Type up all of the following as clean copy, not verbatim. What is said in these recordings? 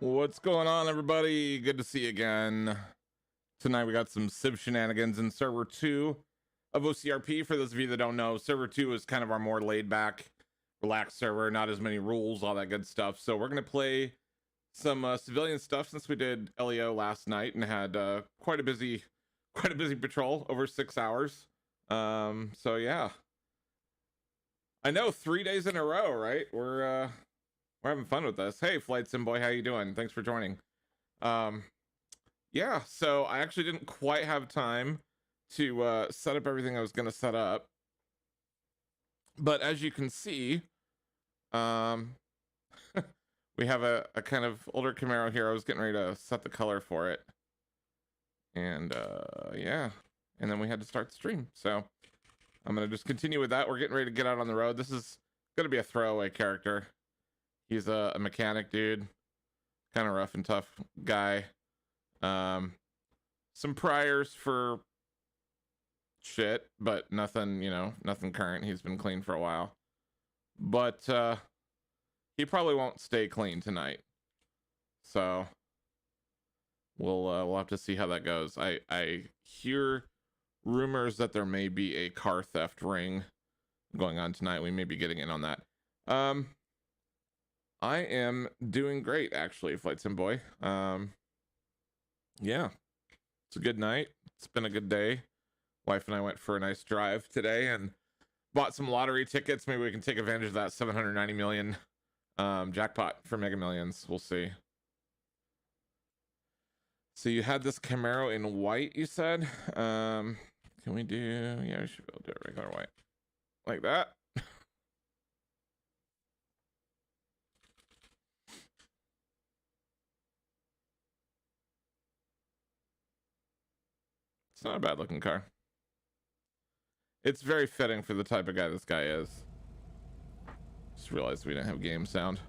What's going on, everybody? Good to see you again. Tonight we got some Civ Shenanigans in Server 2 of OCRP. For those of you that don't know, Server 2 is kind of our more laid-back, relaxed server, not as many rules, all that good stuff. So we're going to play some civilian stuff since we did LEO last night and had quite a busy patrol over 6 hours. So yeah. I know, 3 days in a row, right? We're having fun with this. Hey, Flight Sim Boy, how you doing? Thanks for joining. Yeah, so I actually didn't quite have time to set up everything I was going to set up. But as you can see, we have a kind of older Camaro here. I was getting ready to set the color for it. And yeah, and then we had to start the stream. So I'm going to just continue with that. We're getting ready to get out on the road. This is going to be a throwaway character. He's a mechanic dude, kind of rough and tough guy. Some priors for shit, but nothing, nothing current. He's been clean for a while, but he probably won't stay clean tonight. So we'll have to see how that goes. I hear rumors that there may be a car theft ring going on tonight. We may be getting in on that. I am doing great, actually, Flight Sim Boy. Yeah, it's a good night. It's been a good day. Wife and I went for a nice drive today and bought some lottery tickets. Maybe we can take advantage of that 790 million jackpot for Mega Millions. We'll see. So you had this Camaro in white, you said? Can we do... Yeah, we should be able to do it regular white. Like that. It's not a bad looking car. It's very fitting for the type of guy this guy is. Just realized we didn't have game sound.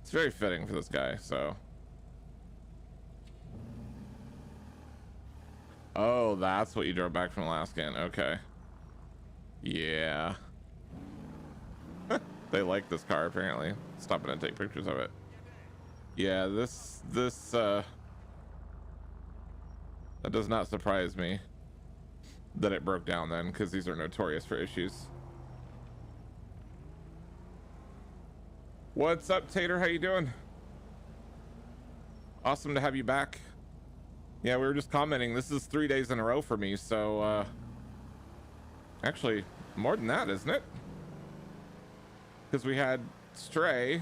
It's very fitting for this guy, so. Oh, that's what you drove back from Alaskan. Okay. Yeah. They like this car, apparently. Stop in and take pictures of it. Yeah, that does not surprise me that it broke down then, because these are notorious for issues. What's up, Tater? How you doing? Awesome to have you back. Yeah, we were just commenting. This is 3 days in a row for me, so actually more than that, isn't it? Because we had Stray,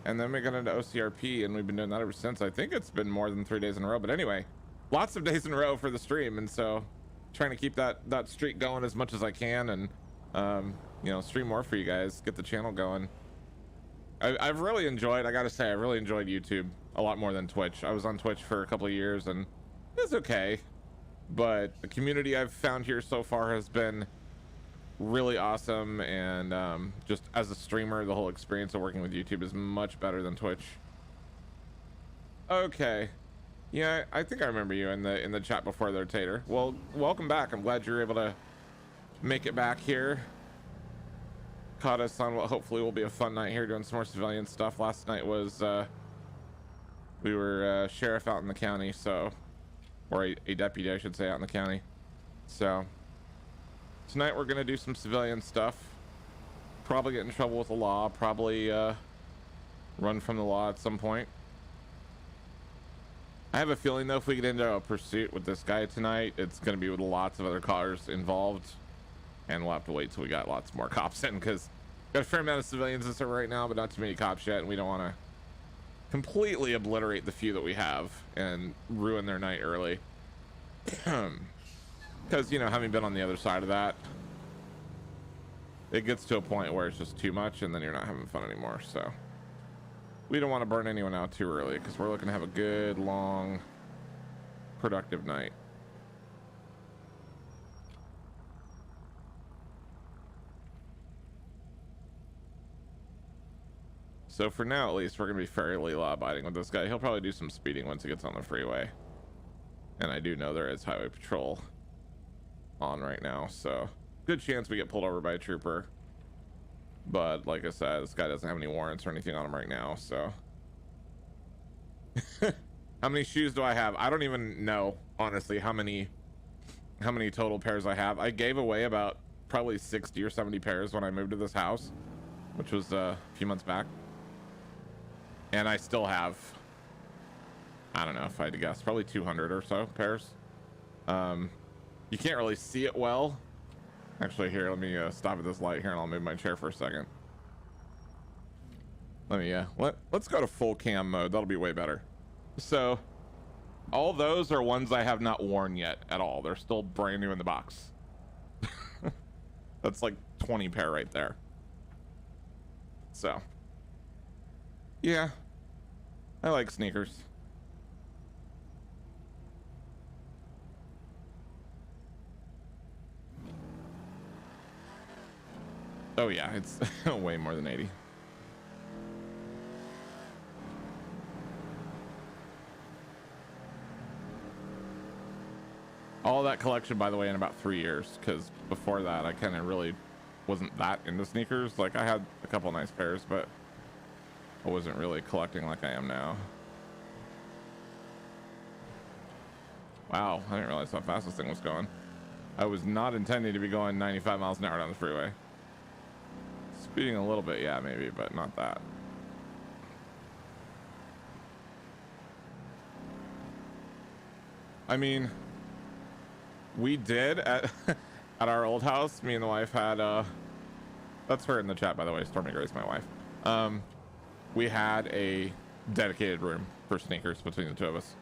and then we got into OCRP, and we've been doing that ever since. I think it's been more than 3 days in a row, but anyway, lots of days in a row for the stream, and so trying to keep that streak going as much as I can, and stream more for you guys, get the channel going. I've really enjoyed, I gotta say, I really enjoyed YouTube a lot more than Twitch. I was on Twitch for a couple of years, and it's okay, but the community I've found here so far has been really awesome, and just as a streamer, the whole experience of working with YouTube is much better than Twitch. Okay. Yeah, I think I remember you in the chat before there, Tater. Well, welcome back. I'm glad you're able to make it back here. Caught us on what hopefully will be a fun night here doing some more civilian stuff. Last night was we were sheriff out in the county, so, or a deputy, I should say, out in the county. So tonight we're gonna do some civilian stuff. Probably get in trouble with the law. Probably run from the law at some point. I have a feeling, though, if we get into a pursuit with this guy tonight, it's going to be with lots of other cars involved, and we'll have to wait till we got lots more cops in, because got a fair amount of civilians in server right now, but not too many cops yet, and we don't want to completely obliterate the few that we have and ruin their night early. Because, having been on the other side of that, it gets to a point where it's just too much, and then you're not having fun anymore, so we don't want to burn anyone out too early, because we're looking to have a good, long, productive night. So for now, at least, we're going to be fairly law-abiding with this guy. He'll probably do some speeding once he gets on the freeway. And I do know there is highway patrol on right now, so good chance we get pulled over by a trooper. But like I said, this guy doesn't have any warrants or anything on him right now, so How many shoes do I have? I don't even know, honestly, how many total pairs I have. I gave away about probably 60 or 70 pairs when I moved to this house, which was a few months back. And I still have, I don't know if I had to guess, probably 200 or so pairs. You can't really see it well. Actually, here, let me stop at this light here and I'll move my chair for a second. Let me, let's go to full cam mode. That'll be way better. So all those are ones I have not worn yet at all. They're still brand new in the box. That's like 20 pair right there. So yeah, I like sneakers. Oh yeah, it's way more than 80. All that collection, by the way, in about 3 years, because before that I kind of really wasn't that into sneakers. Like I had a couple nice pairs, but I wasn't really collecting like I am now. Wow, I didn't realize how fast this thing was going. I was not intending to be going 95 miles an hour down the freeway. Speeding a little bit, yeah, maybe, but not that. I mean, we did at at our old house. Me and the wife had that's her in the chat, by the way. Stormy Grace, my wife. We had a dedicated room for sneakers between the two of us.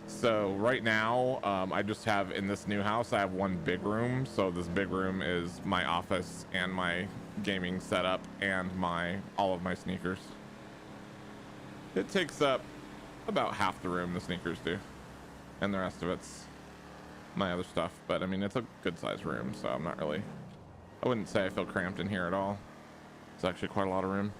So right now, I just have, in this new house, I have one big room. So this big room is my office and my gaming setup and all of my sneakers. It takes up about half the room, the sneakers do, and the rest of it's my other stuff. But I mean, it's a good sized room, so I'm not really, I wouldn't say I feel cramped in here at all. It's actually quite a lot of room.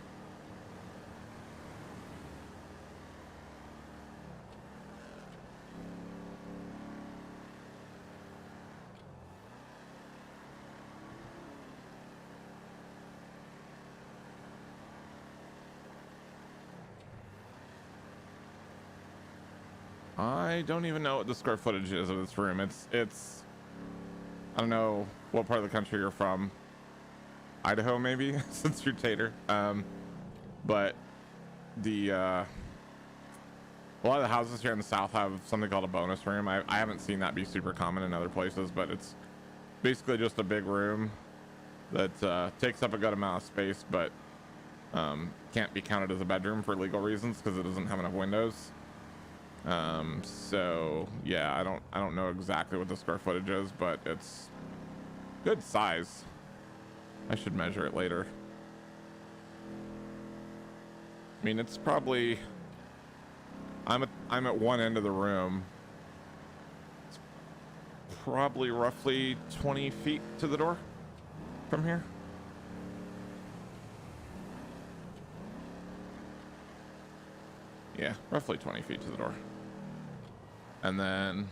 I don't even know what the square footage is of this room. It's I don't know what part of the country you're from. Idaho, maybe, since you're Tater. But the a lot of the houses here in the South have something called a bonus room. I haven't seen that be super common in other places, but it's basically just a big room that takes up a good amount of space, but can't be counted as a bedroom for legal reasons because it doesn't have enough windows. So yeah, I don't know exactly what the square footage is, but it's good size. I should measure it later. I mean, it's probably, I'm at one end of the room. It's probably roughly 20 feet to the door from here. Yeah, roughly 20 feet to the door. And then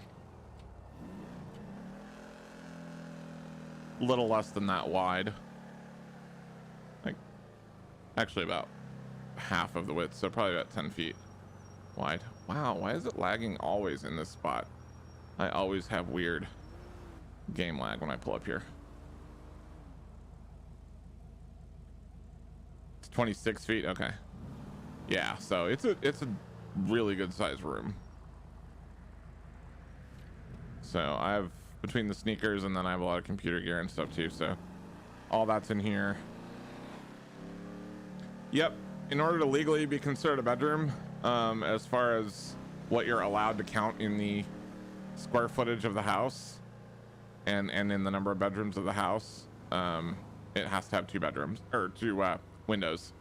a little less than that wide. Like, actually about half of the width, so probably about 10 feet wide. Wow, why is it lagging always in this spot? I always have weird game lag when I pull up here. It's 26 feet, okay. Yeah, so it's a really good sized room. So I have, between the sneakers and then I have a lot of computer gear and stuff too, so all that's in here. Yep, in order to legally be considered a bedroom, as far as what you're allowed to count in the square footage of the house and in the number of bedrooms of the house, it has to have two bedrooms or two windows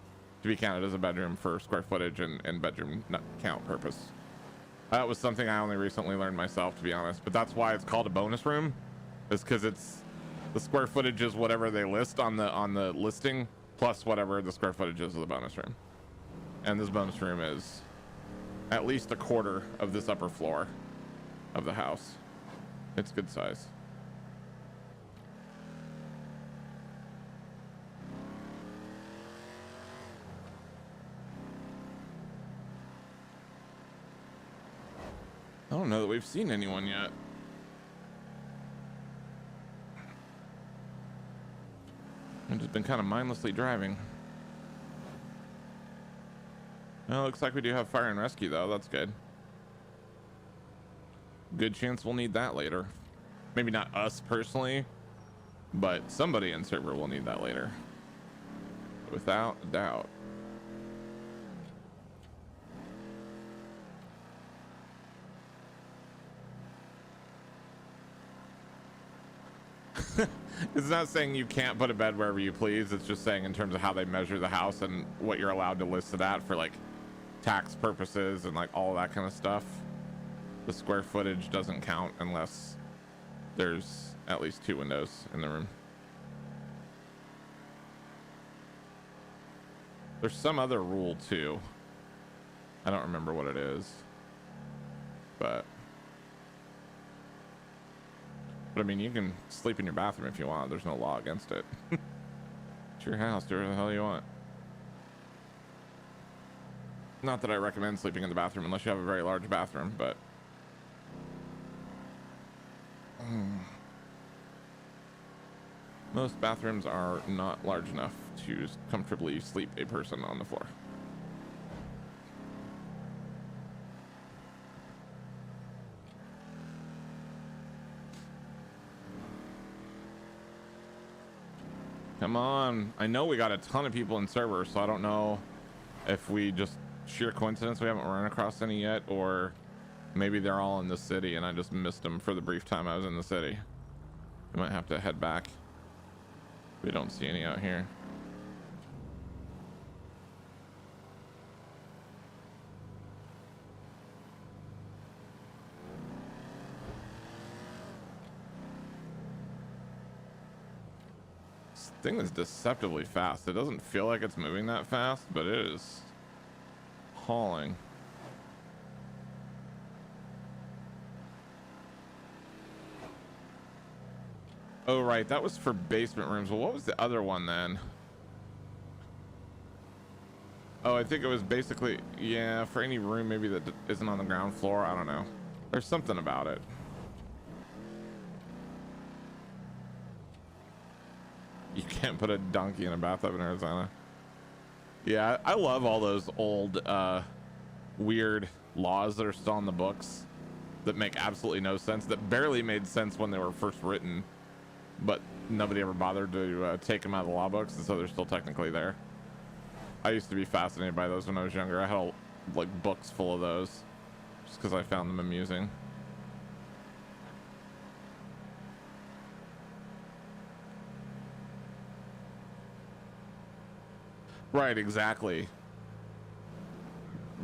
to be counted as a bedroom for square footage and bedroom count purpose. That was something I only recently learned myself, to be honest, but that's why it's called a bonus room, is because it's the square footage is whatever they list on the listing plus whatever the square footage is of the bonus room. And this bonus room is at least a quarter of this upper floor of the house. It's good size. don't know that we've seen anyone yet. I've just been kind of mindlessly driving. Well, looks like we do have fire and rescue though. That's good. Good chance we'll need that later. Maybe not us personally, but somebody in server will need that later. Without a doubt. It's not saying you can't put a bed wherever you please. It's just saying in terms of how they measure the house and what you're allowed to list it at for like tax purposes and like all that kind of stuff. The square footage doesn't count unless there's at least 2 windows in the room. There's some other rule too. I don't remember what it is, but I mean, you can sleep in your bathroom if you want. There's no law against it. It's your house. Do whatever the hell you want. Not that I recommend sleeping in the bathroom unless you have a very large bathroom, but most bathrooms are not large enough to comfortably sleep a person on the floor. Come on. I know we got a ton of people in server, so I don't know if we just sheer coincidence we haven't run across any yet, or maybe they're all in the city and I just missed them for the brief time I was in the city. We might have to head back. We don't see any out here. This thing is deceptively fast. It doesn't feel like it's moving that fast, but it is hauling. Oh, right. That was for basement rooms. Well, what was the other one then? Oh, I think it was basically, yeah, for any room maybe that isn't on the ground floor. I don't know. There's something about it. You can't put a donkey in a bathtub in Arizona. Yeah, I love all those old, weird laws that are still on the books that make absolutely no sense, that barely made sense when they were first written, but nobody ever bothered to take them out of the law books, and so they're still technically there. I used to be fascinated by those when I was younger. I had like books full of those just because I found them amusing. Right, exactly.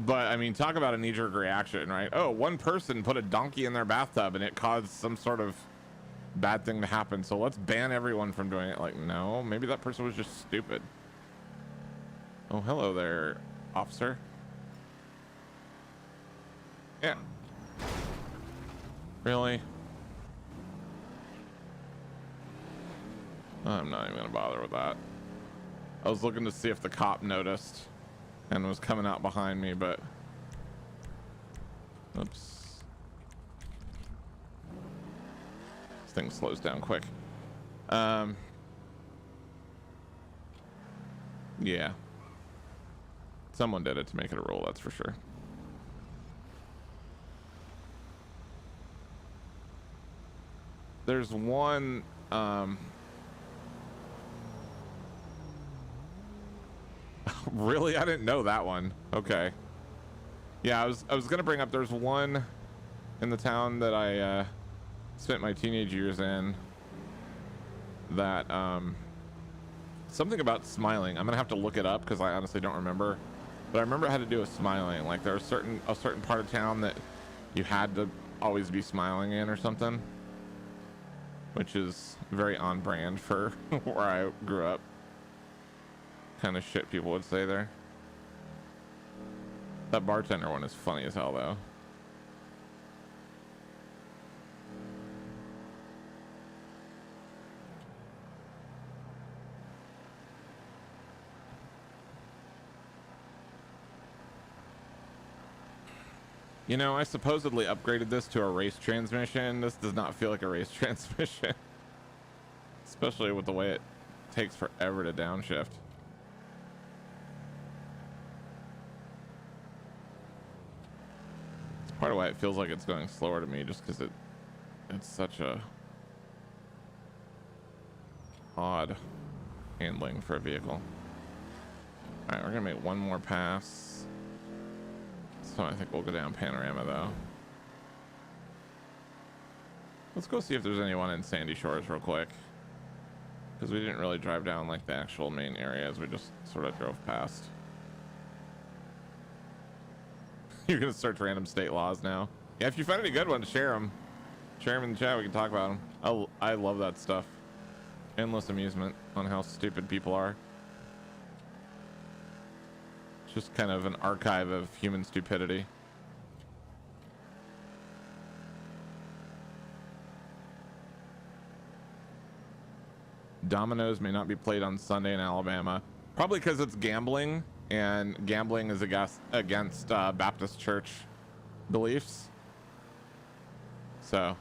But I mean, talk about a knee-jerk reaction, right? Oh, one person put a donkey in their bathtub and it caused some sort of bad thing to happen, so let's ban everyone from doing it. Like, no, maybe that person was just stupid. Oh, hello there, officer. Yeah. Really? I'm not even gonna bother with that. I was looking to see if the cop noticed and was coming out behind me, but oops. This thing slows down quick. Yeah. Someone did it to make it a rule, that's for sure. There's one, really? I didn't know that one. Okay. Yeah, I was gonna bring up, there's one in the town that I spent my teenage years in that something about smiling. I'm gonna have to look it up because I honestly don't remember, but I remember it had to do with smiling. Like there was a certain part of town that you had to always be smiling in or something, which is very on brand for where I grew up. Kind of shit people would say there. That bartender one is funny as hell though. You know, I supposedly upgraded this to a race transmission. This does not feel like a race transmission, especially with the way it takes forever to downshift. It's part of why it feels like it's going slower to me, just because it's such a odd handling for a vehicle. All right, we're gonna make one more pass. So I think we'll go down Panorama though. Let's go see if there's anyone in Sandy Shores real quick, because we didn't really drive down like the actual main areas. We just sort of drove past. You're gonna search random state laws now. Yeah, if you find any good ones, share them. Share them in the chat. We can talk about them. I love that stuff. Endless amusement on how stupid people are. It's just kind of an archive of human stupidity. Dominoes may not be played on Sunday in Alabama. Probably because it's gambling, and gambling is against Baptist church beliefs. So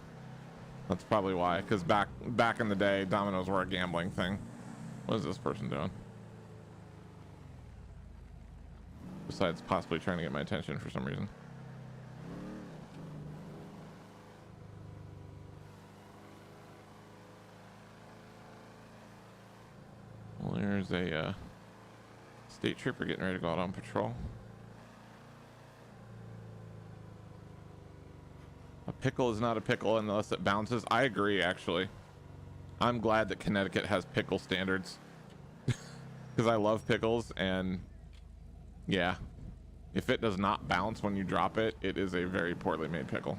that's probably why. Because back in the day, dominoes were a gambling thing. What is this person doing? Besides possibly trying to get my attention for some reason. Well, there's a state trooper getting ready to go out on patrol. A pickle is not a pickle unless it bounces. I agree, actually. I'm glad that Connecticut has pickle standards. Because I love pickles, and yeah, if it does not bounce when you drop it, it is a very poorly made pickle.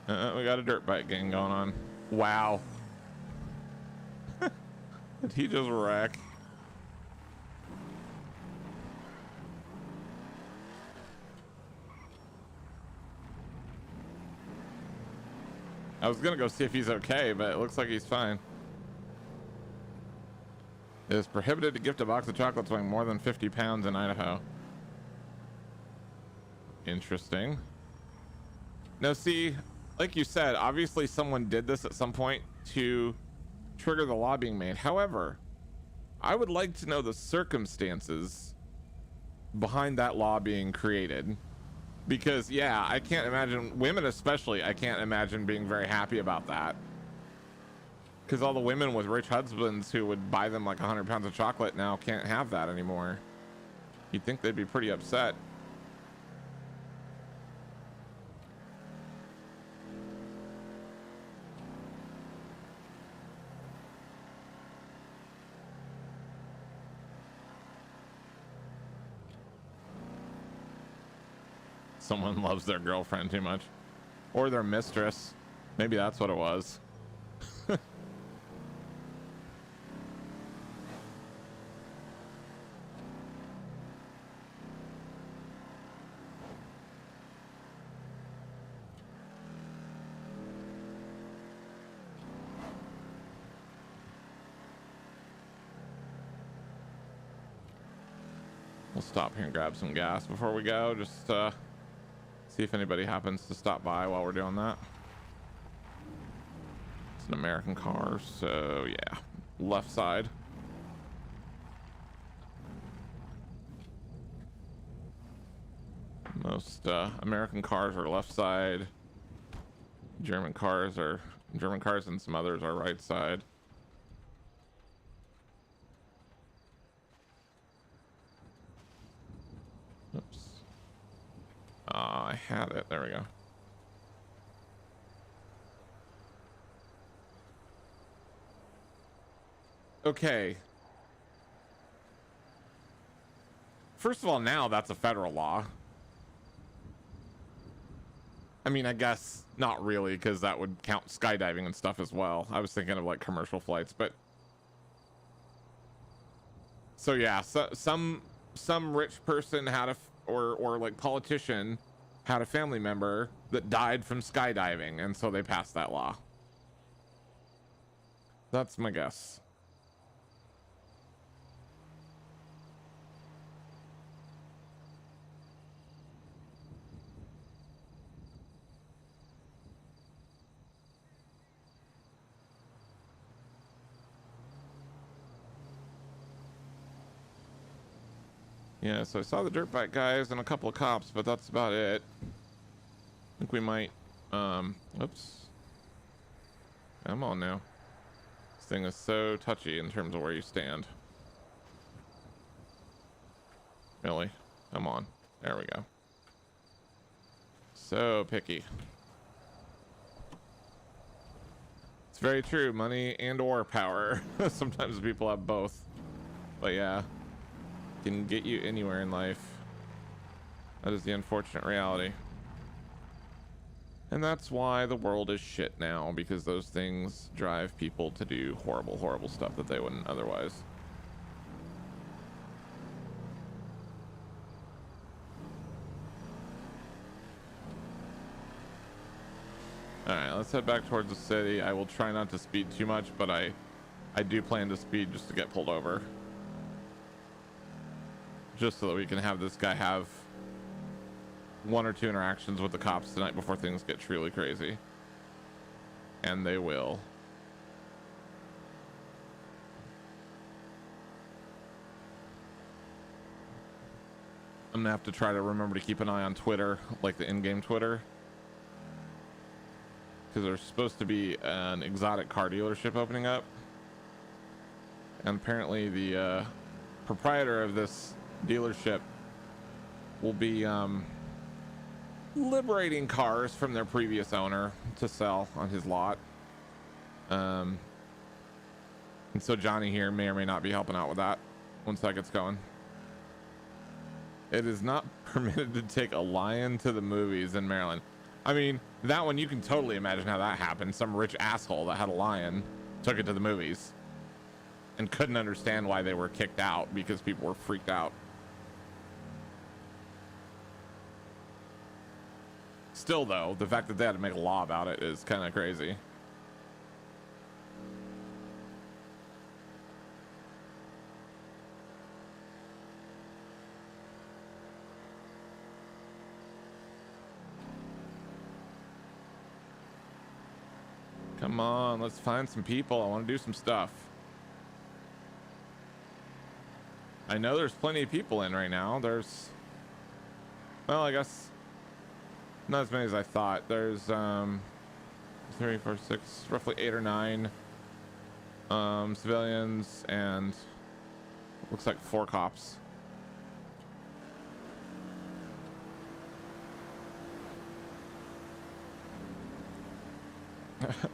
We got a dirt bike gang going on. Wow. Did he just wreck? I was gonna go see if he's okay, but it looks like he's fine. It is prohibited to gift a box of chocolates weighing more than 50 pounds in Idaho. Interesting. Now see, like you said, obviously someone did this at some point to trigger the law being made. However, I would like to know the circumstances behind that law being created, because yeah, I can't imagine, women especially, I can't imagine being very happy about that, because all the women with rich husbands who would buy them like 100 pounds of chocolate now can't have that anymore. You'd think they'd be pretty upset. Someone loves their girlfriend too much, or their mistress. Maybe that's what it was. We'll stop here and grab some gas before we go. Just see if anybody happens to stop by while we're doing that. It's an American car, so yeah, left side. Most American cars are left side. German cars and some others are right side. Oops. I had it. There we go. Okay. First of all, now that's a federal law. I mean, I guess not really, because that would count skydiving and stuff as well. I was thinking of like commercial flights, but So yeah, some rich person had or like politician had a family member that died from skydiving, and so they passed that law. That's my guess. Yeah, so I saw the dirt bike guys and a couple of cops, but that's about it. I think we might, oops. Come on now. This thing is so touchy in terms of where you stand. Really? Come on. There we go. So picky. It's very true. Money and or power. Sometimes people have both. But yeah. Can get you anywhere in life. That is the unfortunate reality. And that's why the world is shit now, because those things drive people to do horrible, horrible stuff that they wouldn't otherwise. All right, let's head back towards the city. I will try not to speed too much, but I do plan to speed just to get pulled over. Just so that we can have this guy have one or two interactions with the cops tonight before things get truly crazy. And they will. I'm gonna have to try to remember to keep an eye on Twitter, like the in-game Twitter. Because there's supposed to be an exotic car dealership opening up. And apparently the proprietor of this dealership will be liberating cars from their previous owner to sell on his lot. And so Johnny here may or may not be helping out with that once that gets going. It is not permitted to take a lion to the movies in Maryland. I mean, that one, you can totally imagine how that happened. Some rich asshole that had a lion took it to the movies and couldn't understand why they were kicked out because people were freaked out. Still, though, the fact that they had to make a law about it is kind of crazy. Come on, let's find some people. I want to do some stuff. I know there's plenty of people in right now. There's, well, I guess not as many as I thought. There's 3, 4, 6, roughly 8 or 9 civilians, and looks like 4 cops.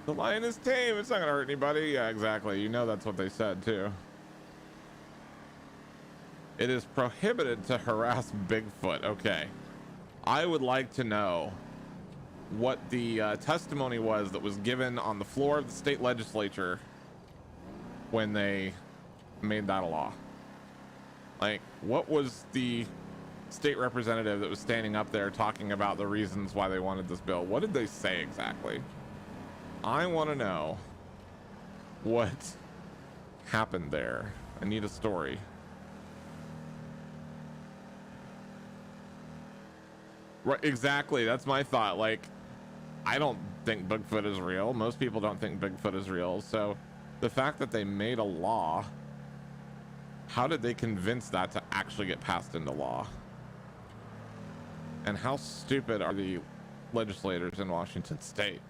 The lion is tame. It's not gonna hurt anybody. Yeah, exactly. You know that's what they said too. It is prohibited to harass Bigfoot. Okay. I would like to know what the testimony was that was given on the floor of the state legislature when they made that a law. Like, what was the state representative that was standing up there talking about the reasons why they wanted this bill? What did they say exactly? I want to know what happened there. I need a story. Right, exactly. That's my thought. Like, I don't think Bigfoot is real. Most people don't think Bigfoot is real. So the fact that they made a law, how did they convince that to actually get passed into law? And how stupid are the legislators in Washington state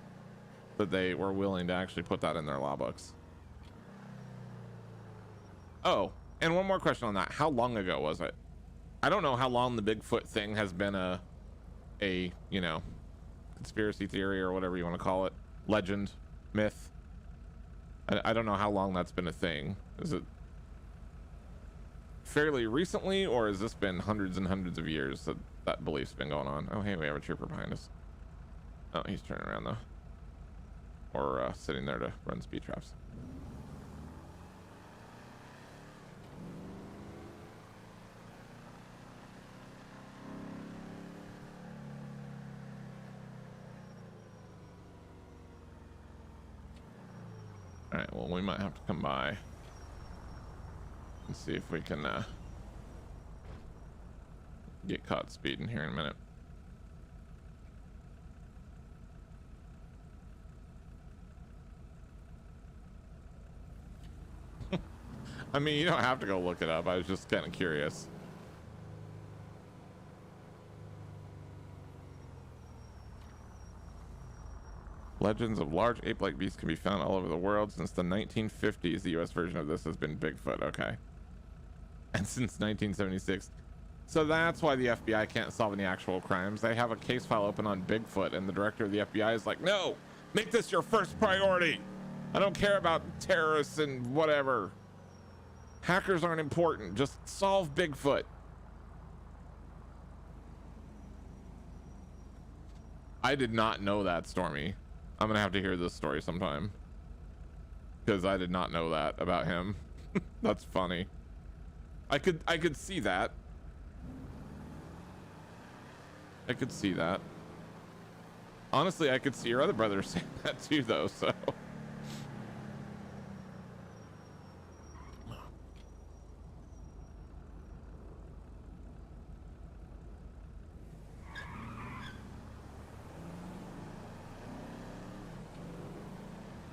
that they were willing to actually put that in their law books? Oh, and one more question on that. How long ago was it? I don't know how long the Bigfoot thing has been a you know, conspiracy theory or whatever you want to call it, legend, myth. I don't know how long that's been a thing. Is it fairly recently, or has this been hundreds and hundreds of years that that belief's been going on? Oh, hey, we have a trooper behind us. Oh, he's turning around though, or sitting there to run speed traps. All right, well, we might have to come by and see if we can get caught speeding here in a minute. I mean, you don't have to go look it up. I was just kind of curious. Legends of large ape-like beasts can be found all over the world. Since the 1950s, the U.S. version of this has been Bigfoot. Okay. And since 1976. So that's why the FBI can't solve any actual crimes. They have a case file open on Bigfoot, and the director of the FBI is like, no, make this your first priority. I don't care about terrorists and whatever. Hackers aren't important. Just solve Bigfoot. I did not know that, Stormy. I'm gonna have to hear this story sometime, because I did not know that about him. That's funny. I could see that. I could see that. Honestly, I could see your other brother saying that too, though, so.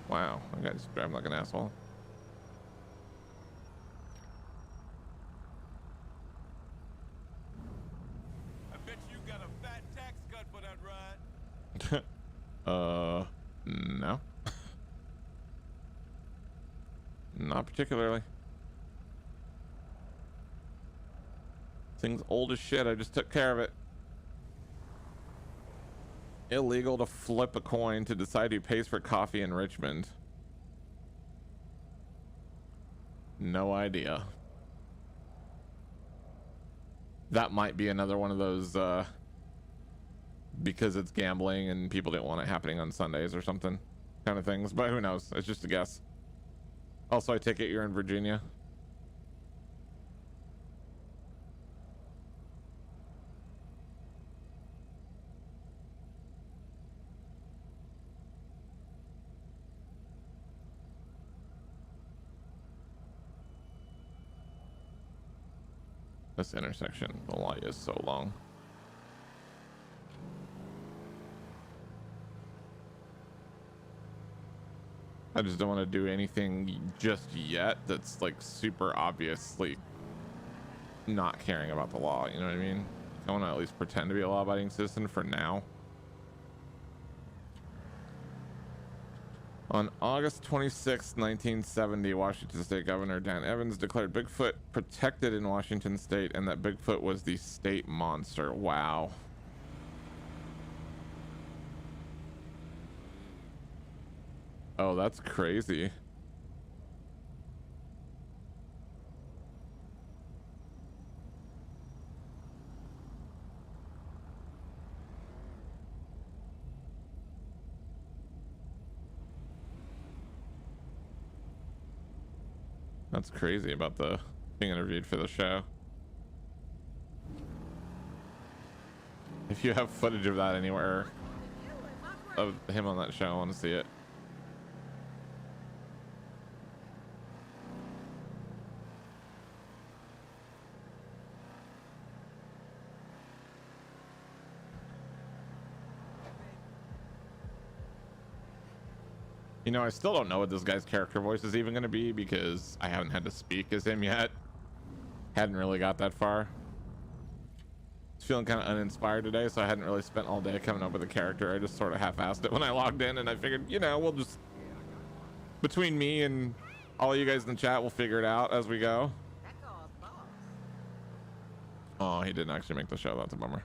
Wow, I got just driving like an asshole. I bet you got a fat tax cut for that ride. No. Not particularly. Thing's old as shit. I just took care of it. Illegal to flip a coin to decide who pays for coffee in Richmond. No idea. That might be another one of those because it's gambling and people didn't want it happening on Sundays or something kind of things, but who knows? It's just a guess. Also, I take it you're in Virginia. This intersection, the light is so long. I just don't want to do anything just yet that's like super obviously not caring about the law, you know what I mean? I want to at least pretend to be a law-abiding citizen for now. On August 26, 1970, Washington State Governor Dan Evans declared Bigfoot protected in Washington State and that Bigfoot was the state monster. Wow. Oh, that's crazy. That's crazy about the being interviewed for the show. If you have footage of that anywhere of him on that show, I want to see it. You know, I still don't know what this guy's character voice is even going to be because I haven't had to speak as him yet. Hadn't really got that far. Was feeling kind of uninspired today, so I hadn't really spent all day coming up with a character. I just sort of half-assed it when I logged in, and I figured, you know, we'll just, between me and all you guys in the chat, we'll figure it out as we go. Oh, he didn't actually make the show. That's a bummer.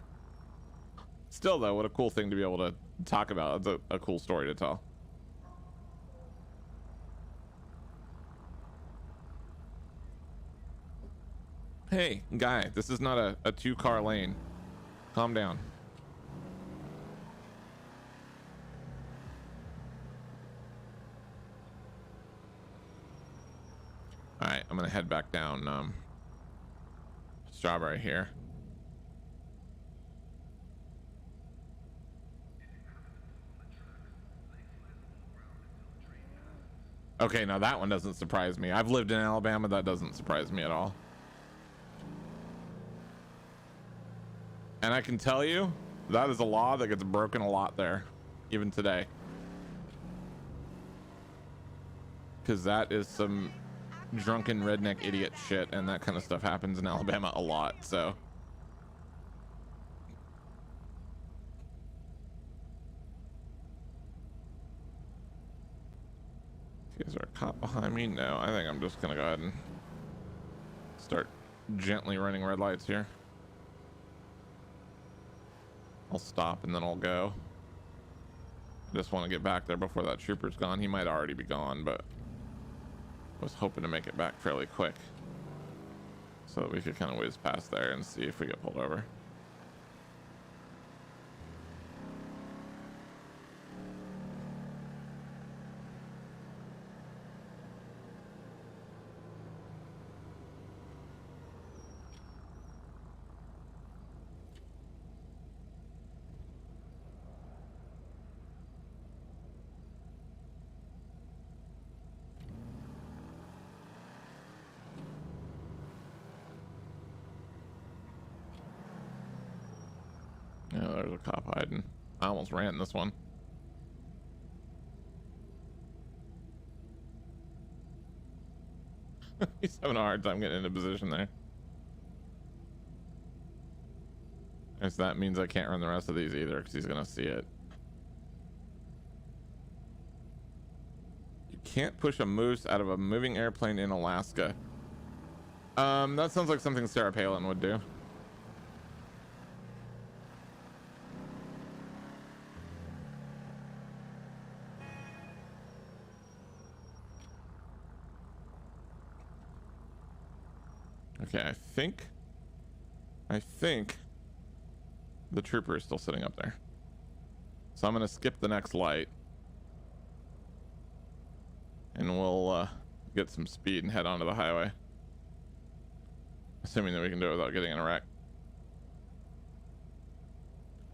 Still, though, what a cool thing to be able to talk about. It's a cool story to tell. Hey, guy, this is not a two-car lane. Calm down. All right, I'm gonna head back down Strawberry here. Okay, now that one doesn't surprise me. I've lived in Alabama. That doesn't surprise me at all. And I can tell you, that is a law that gets broken a lot there, even today. Because that is some drunken redneck idiot shit, and that kind of stuff happens in Alabama a lot, so. Is there a cop behind me? No, I think I'm just gonna go ahead and start gently running red lights here. I'll stop and then I'll go. I just want to get back there before that trooper's gone. He might already be gone, but I was hoping to make it back fairly quick so that we could kind of whiz past there and see if we get pulled over. Yeah, there's a cop hiding. I almost ran this one. He's having a hard time getting into position there. Guess that means I can't run the rest of these either because he's gonna see it. You can't push a moose out of a moving airplane in Alaska. That sounds like something Sarah Palin would do. Okay, I think the trooper is still sitting up there. So I'm gonna skip the next light. And we'll get some speed and head onto the highway. Assuming that we can do it without getting in a wreck.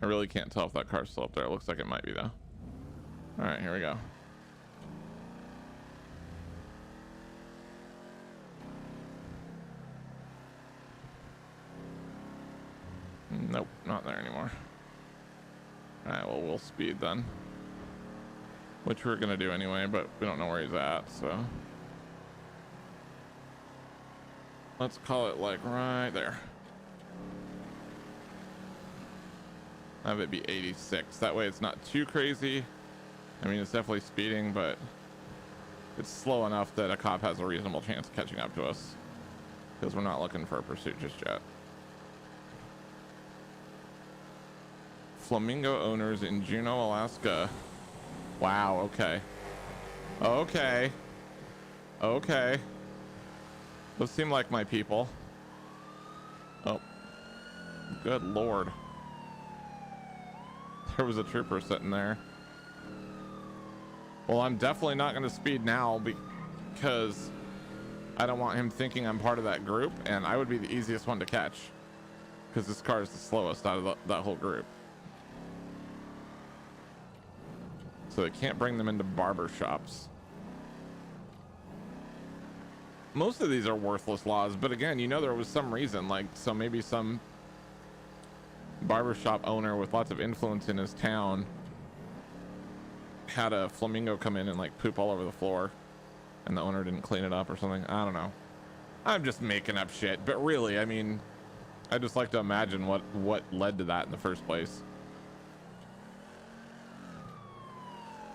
I really can't tell if that car's still up there. It looks like it might be though. Alright, here we go. Nope, not there anymore. Alright, well, we'll speed then. Which we're gonna do anyway, but we don't know where he's at, so. Let's call it like right there. Have it be 86. That way it's not too crazy. I mean, it's definitely speeding, but it's slow enough that a cop has a reasonable chance of catching up to us. Because we're not looking for a pursuit just yet. Flamingo owners in Juneau, Alaska. Wow, okay. Okay. Okay. Those seem like my people. Oh. Good lord. There was a trooper sitting there. Well, I'm definitely not going to speed now because I don't want him thinking I'm part of that group, and I would be the easiest one to catch because this car is the slowest out of that whole group. So they can't bring them into barber shops. Most of these are worthless laws, but again, you know, there was some reason, like, so maybe some barbershop owner with lots of influence in his town had a flamingo come in and like poop all over the floor and the owner didn't clean it up or something. I don't know. I'm just making up shit, but really, I mean, I just like to imagine what led to that in the first place.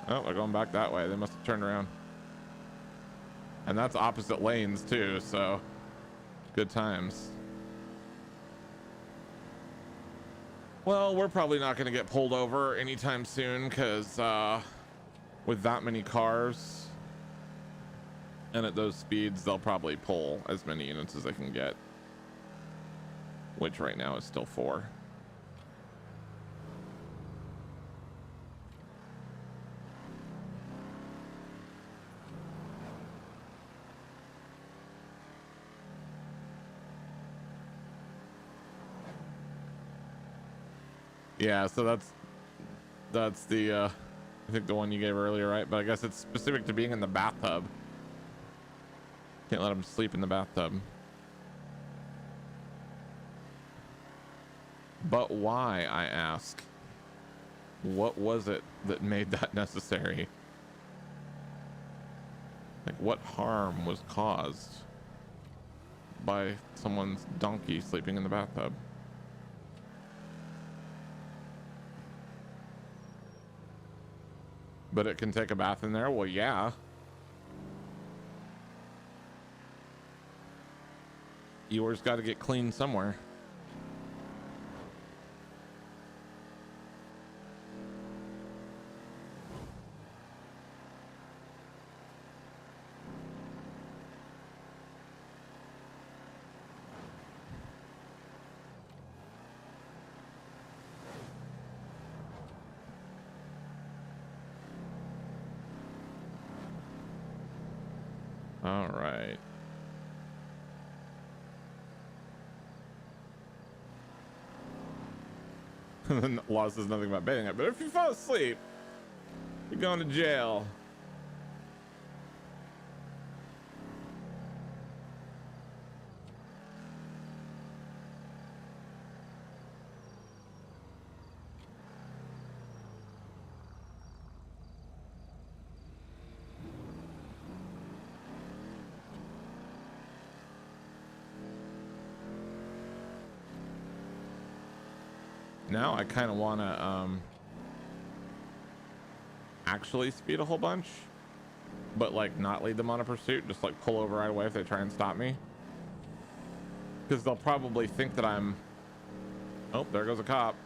Oh, they're going back that way. They must have turned around. And that's opposite lanes too, so good times. Well, we're probably not going to get pulled over anytime soon because with that many cars and at those speeds, they'll probably pull as many units as they can get, which right now is still 4. Yeah, so that's the I think the one you gave earlier, right? But I guess it's specific to being in the bathtub. Can't let him sleep in the bathtub. But why, I ask? What was it that made that necessary? Like, what harm was caused by someone's donkey sleeping in the bathtub? But it can take a bath in there? Well, yeah. Yours got to get clean somewhere. All right. Law says nothing about baiting it, but if you fall asleep, you're going to jail. Now I kind of want to actually speed a whole bunch, but like not lead them on a pursuit, just like pull over right away if they try and stop me, because they'll probably think that I'm, oh, there goes a cop.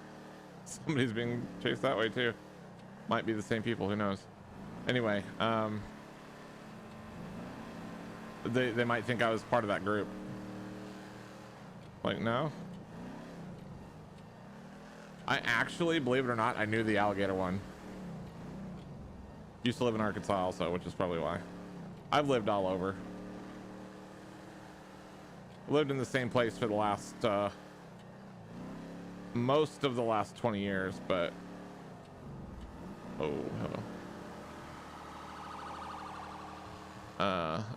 Somebody's being chased that way too. Might be the same people, who knows. Anyway, they might think I was part of that group. Like, no. I actually, believe it or not, I knew the alligator one. Used to live in Arkansas also, which is probably why. I've lived all over. Lived in the same place for the last, most of the last 20 years, but... Oh, hello.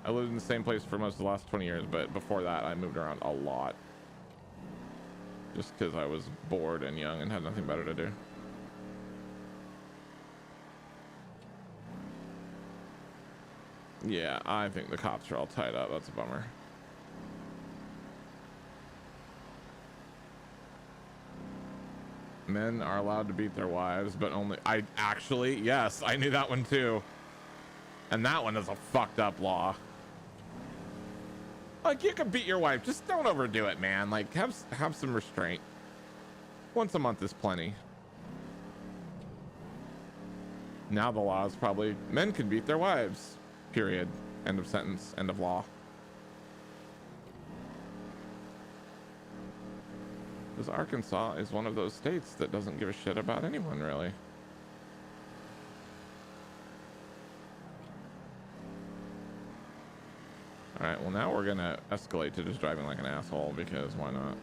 I lived in the same place for most of the last 20 years, but before that, I moved around a lot. Just because I was bored and young and had nothing better to do. Yeah, I think the cops are all tied up. That's a bummer. Men are allowed to beat their wives, but only... I actually, yes, I knew that one too. And that one is a fucked up law. Like, you can beat your wife, just don't overdo it, man. Like, have some restraint. Once a month is plenty. Now the law is probably men can beat their wives. Period. End of sentence. End of law. Because Arkansas is one of those states that doesn't give a shit about anyone, really. All right, well, now we're gonna escalate to just driving like an asshole, because why not?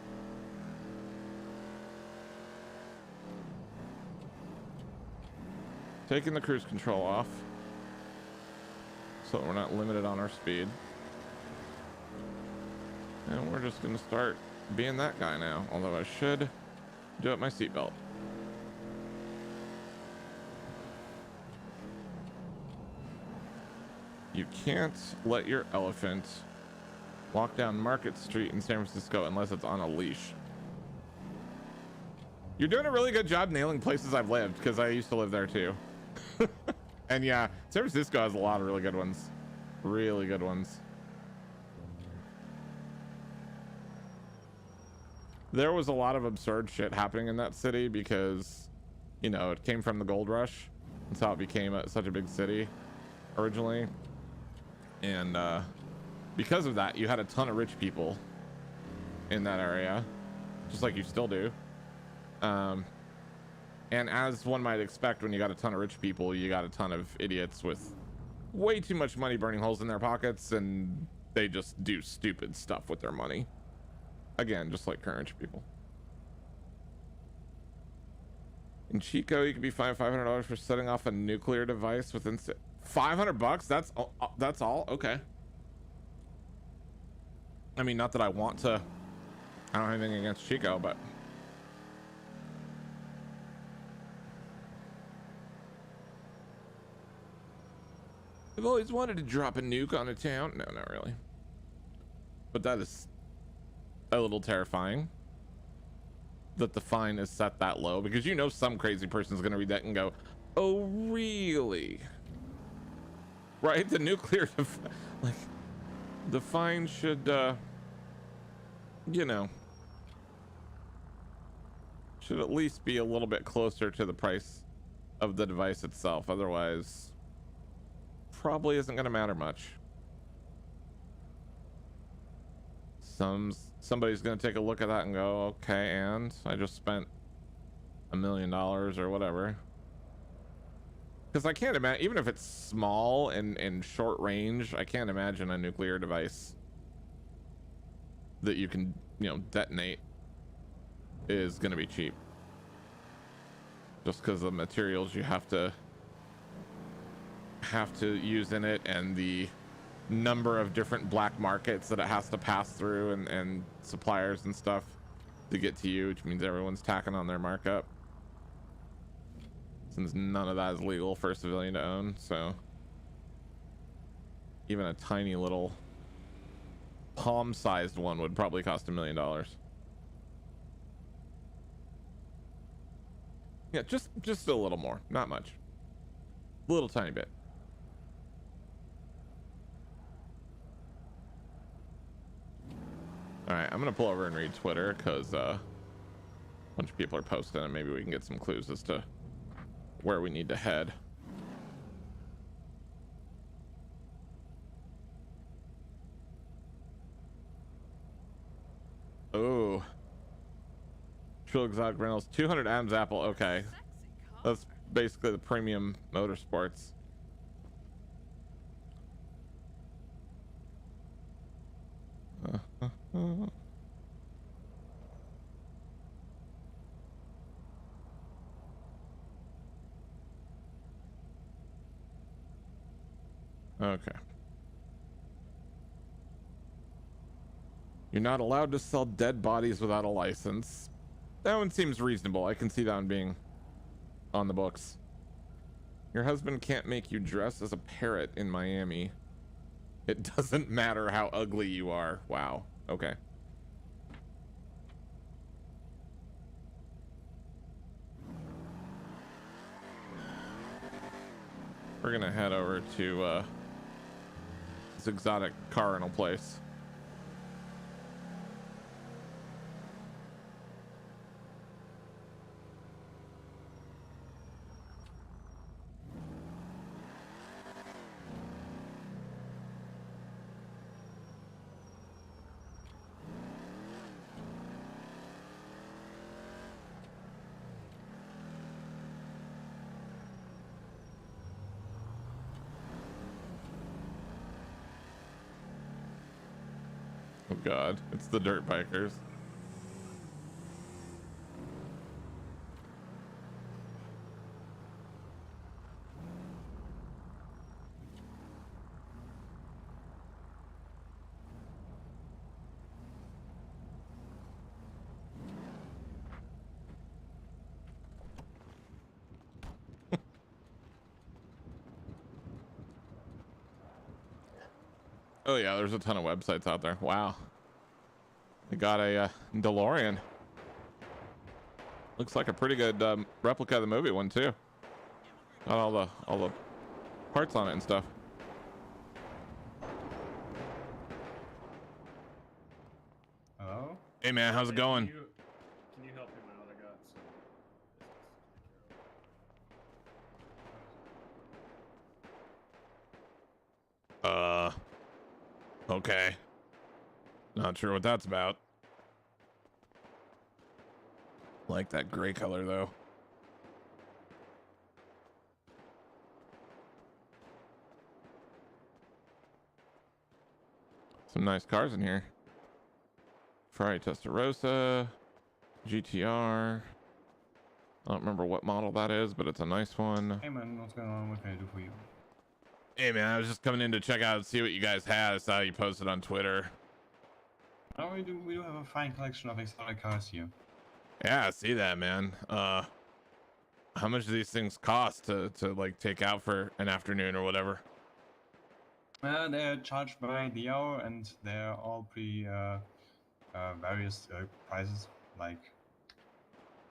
Taking the cruise control off so that we're not limited on our speed. And we're just gonna start being that guy now, although I should do up my seatbelt. You can't let your elephant walk down Market Street in San Francisco unless it's on a leash. You're doing a really good job nailing places I've lived, because I used to live there too. And yeah, San Francisco has a lot of really good ones. Really good ones. There was a lot of absurd shit happening in that city because, you know, it came from the gold rush. That's how it became such a big city originally. And because of that, you had a ton of rich people in that area, just like you still do. And as one might expect, when you got a ton of rich people, you got a ton of idiots with way too much money burning holes in their pockets, and they just do stupid stuff with their money. Again, just like current rich people. In Chico, you could be fined $500 for setting off a nuclear device within $500 bucks. That's all. Okay. I mean, not that I want to. I don't have anything against Chico, but I've always wanted to drop a nuke on a town. No, not really. But that is a little terrifying that the fine is set that low, because you know some crazy person's going to read that and go, oh, really? Right? The nuclear, like, the fine should, you know, should at least be a little bit closer to the price of the device itself. Otherwise, probably isn't going to matter much. Somebody's going to take a look at that and go, okay, and I just spent $1 million or whatever. Because I can't imagine, even if it's small and short range, I can't imagine a nuclear device that you can, you know, detonate is going to be cheap. Just because of the materials you have to use in it, and the number of different black markets that it has to pass through, and suppliers and stuff to get to you, which means everyone's tacking on their markup, since none of that is legal for a civilian to own. So even a tiny little palm-sized one would probably cost $1 million. Yeah, just a little more, not much, a little tiny bit. All right, I'm gonna pull over and read Twitter, because a bunch of people are posting, and maybe we can get some clues as to where we need to head. Oh, Trill Exotic Reynolds, 200 Adams Apple. Okay, that's basically the premium motorsports. Okay. You're not allowed to sell dead bodies without a license. That one seems reasonable. I can see that one being on the books. Your husband can't make you dress as a parrot in Miami. It doesn't matter how ugly you are. Wow. Okay. We're gonna head over to this exotic car rental place. Oh God, it's the dirt bikers. Oh yeah, there's a ton of websites out there. Wow. They got a DeLorean. Looks like a pretty good replica of the movie one too. Got all the parts on it and stuff. Hello? Hey man, how's it going? Can you help him out? I got some business to take care of. Okay. Not sure what that's about. Like that gray color though. Some nice cars in here. Ferrari Testarossa, GTR. I don't remember what model that is, but it's a nice one. Hey man, what's going on? What can I do for you? Hey man, I was just coming in to check out and see what you guys had. I saw you posted on Twitter. No, we do have a fine collection of exotic cars here. Yeah, I see that, man. How much do these things cost to like take out for an afternoon or whatever? They're charged by the hour, and they're all pretty various prices. Like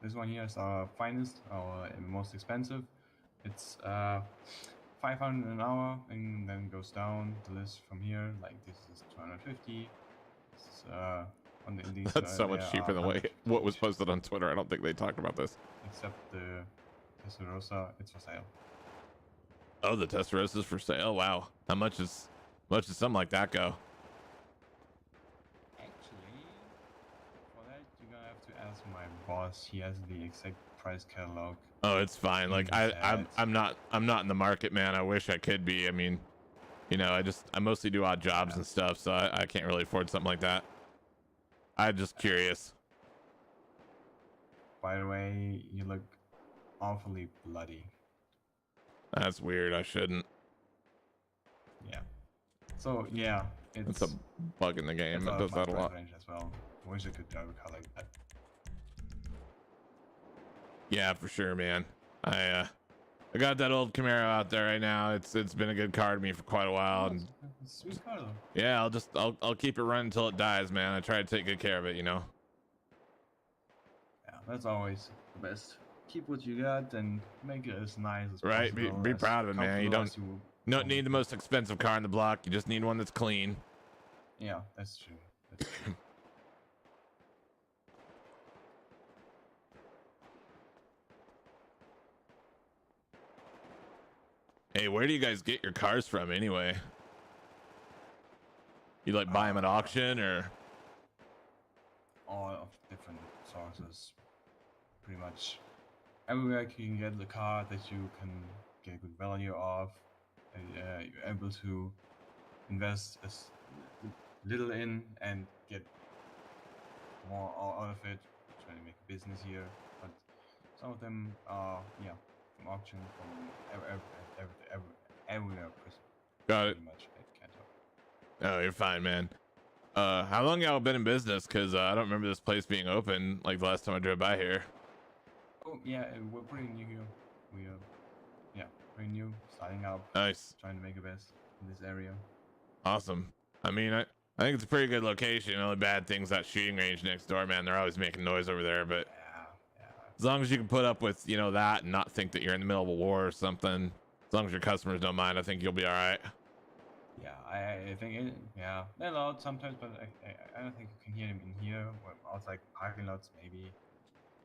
this one here is our finest, our most expensive. It's 500 an hour, and then goes down the list from here. Like this is 250. This is, on these, That's so much there cheaper are than what was posted on Twitter. I don't think they talked about this. except the Testarossa, it's for sale. Oh, the Testarossa is for sale. Wow, how much does something like that go? Actually, for that you're gonna have to ask my boss. He has the exact price catalog. Oh, it's fine. Like I'm not in the market, man. I wish I could be. I mean, you know, I mostly do odd jobs and stuff, so I can't really afford something like that. I'm just curious. By the way, you look awfully bloody. That's weird. I shouldn't. Yeah. So yeah, It's a bug in the game. It does that a lot. Range as well. I wish I could drive a car like that. Yeah, for sure, man. I got that old Camaro out there right now. It's been a good car to me for quite a while, and It's a sweet car though. yeah, I'll keep it running until it dies, man. I try to take good care of it, you know. Yeah, that's always the best. Keep what you got and make it as nice as Right, possible. be as proud of it, man. You comfortable don't as you need the most expensive car in the block. You just need one that's clean. Yeah, that's true. That's true. Hey, where do you guys get your cars from anyway? You like buy them at auction or? All of different sources. Pretty much everywhere you can get the car that you can get good value of. You're able to invest as little in and get more out of it. Trying to make a business here, but some of them are from auction, from everywhere. Got it. Pretty much at Cantor. Oh, you're fine, man. How long y'all been in business? Cause I don't remember this place being open like the last time I drove by here. Oh yeah, we're pretty new here. We are pretty new, starting out, Nice, trying to make a best in this area. awesome. I mean, I think it's a pretty good location. The only bad thing's that shooting range next door, man. They're always making noise over there, but Yeah. as long as you can put up with, you know, that and not think that you're in the middle of a war or something, as long as your customers don't mind, I think you'll be all right. Yeah, I think they're loud sometimes, but I don't think you can hear them in here. Or outside parking lots, maybe.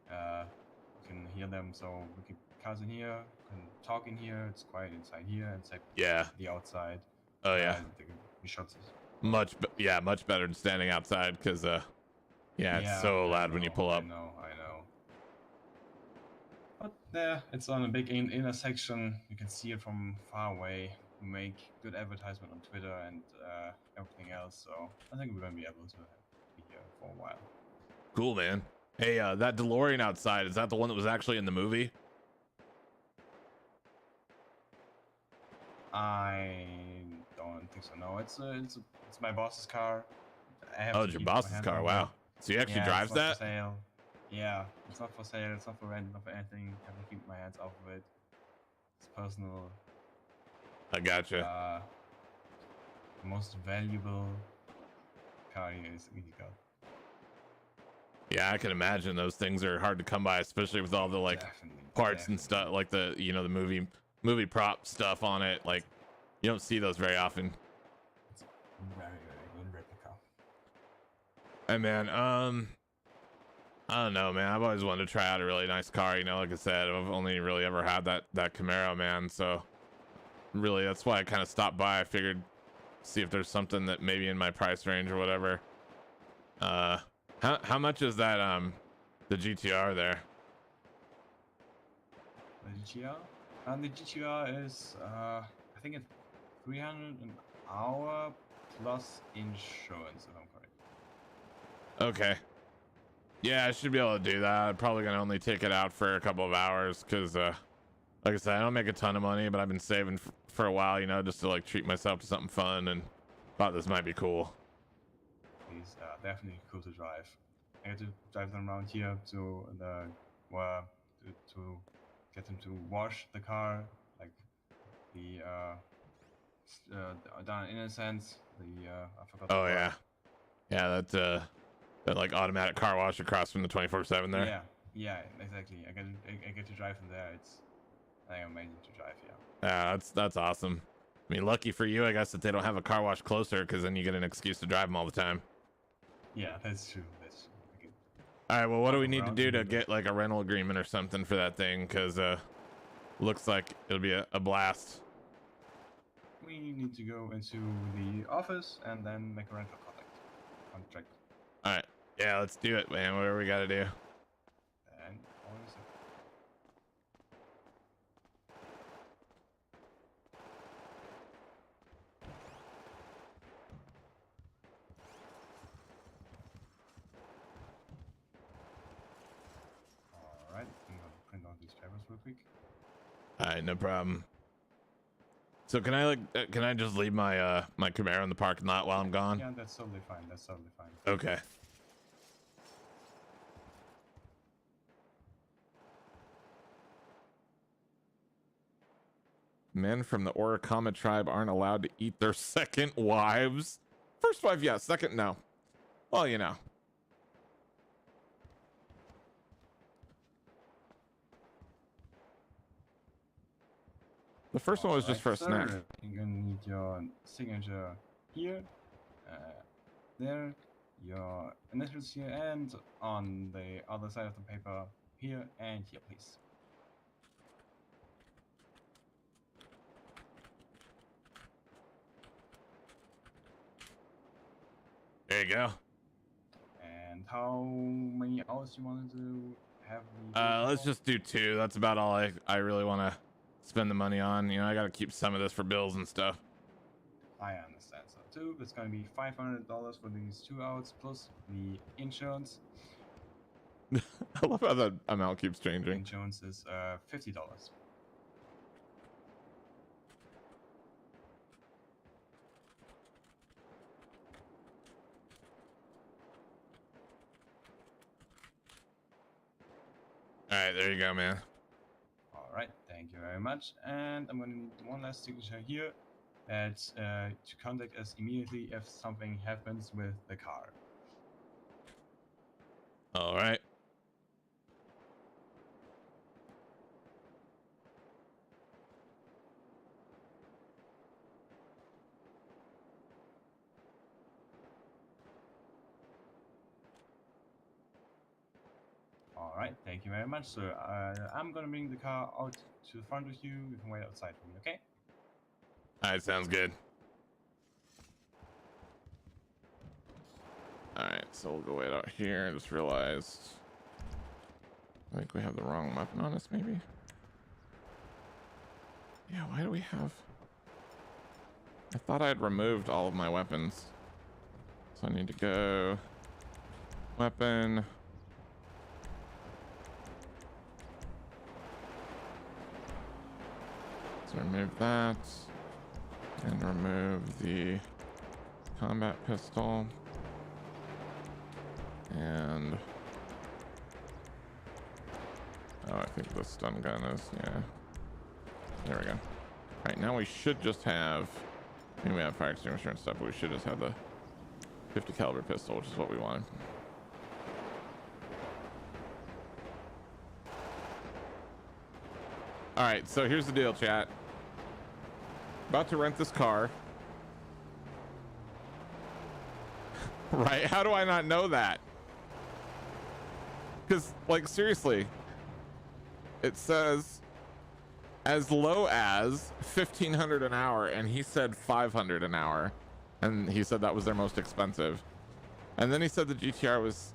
You can hear them, so we can cars in here, can talk in here. It's quiet inside here, inside Yeah. the outside. Oh yeah. The shots. Much better than standing outside because it's so loud when you pull up. I know. But there, it's on a big intersection. You can see it from far away. We make good advertisement on Twitter and everything else. So I think we're gonna be able to be here for a while. Cool, man. Hey, that DeLorean outside, is that the one that was actually in the movie? I don't think so. No, it's my boss's car. Oh, it's your boss's car. Wow. So he actually drives it's not that? for sale. Yeah, it's not for sale. It's not for rent. Not for anything. I have to keep my hands off of it. It's personal. I gotcha. The most valuable car here is Easy Car. Yeah, I can imagine those things are hard to come by, especially with all the like parts and stuff, like the the movie prop stuff on it. Like you don't see those very often. It's very good replica. Hey man, I don't know, man. I've always wanted to try out a really nice car. Like I said, I've only really ever had that Camaro, man. So really, that's why I kind of stopped by. I figured see if there's something that maybe in my price range or whatever. How much is that the GTR there? The GTR? The GTR is I think it's 300 an hour plus insurance, if I'm correct. Okay. Yeah, I should be able to do that. I'm probably gonna only take it out for a couple of hours because like I said, I don't make a ton of money, but I've been saving for a while, just to like treat myself to something fun, and thought this might be cool. these are definitely cool to drive. I get to drive them around here to to get them to wash the car, like the down in a sense. I forgot. Oh yeah, yeah. That like automatic car wash across from the 24/7 there. Yeah, yeah, exactly. I get to drive them there. It's like amazing to drive here. Yeah, that's awesome. I mean, lucky for you, I guess, that they don't have a car wash closer, because then you get an excuse to drive them all the time. Yeah, that's true. That's true. Okay. All right, well, what do we need to do to get like a rental agreement or something for that thing? Because looks like it'll be a blast. We need to go into the office and then make a rental contract. All right, yeah, let's do it, man. Whatever we got to do. And always. All right, I'm gonna print out these papers real quick. All right, no problem. So can I just leave my my Camaro in the parking lot while I'm gone? Yeah, that's totally fine. That's totally fine. Okay. Men from the Oricama tribe aren't allowed to eat their second wives. First wife, yeah. Second, no. Well, you know. The first one was just for a snack. You're gonna need your signature here, there, your initials here, and on the other side of the paper here and here, please. There you go. And how many hours you wanted to have the Let's just do 2. That's about all I really want to spend the money on. You know, I got to keep some of this for bills and stuff. I understand. So 2, it's gonna be $500 for these 2 hours plus the insurance. I love how the amount keeps changing. Insurance is $50. All right, there you go, man. All right, thank you very much. And I'm gonna need one last signature here. That's to contact us immediately if something happens with the car. All right. All right, thank you very much. So I'm gonna bring the car out to the front with you. You can wait outside for me, okay? All right, sounds good. All right, so we'll go wait out here. I just realized I think we have the wrong weapon on us, maybe. Yeah, why do we have... I thought I had removed all of my weapons. So I need to go... Weapon... So remove that. And remove the combat pistol. And... Oh, I think the stun gun is, yeah. There we go. All right, now we should just have... I mean, we have fire extinguisher and stuff, but we should just have the 50 caliber pistol, which is what we want. All right, so here's the deal, chat. About to rent this car. Right? How do I not know that? Because, like, seriously, it says as low as $1,500 an hour, and he said $500 an hour, and he said that was their most expensive. And then he said the GTR was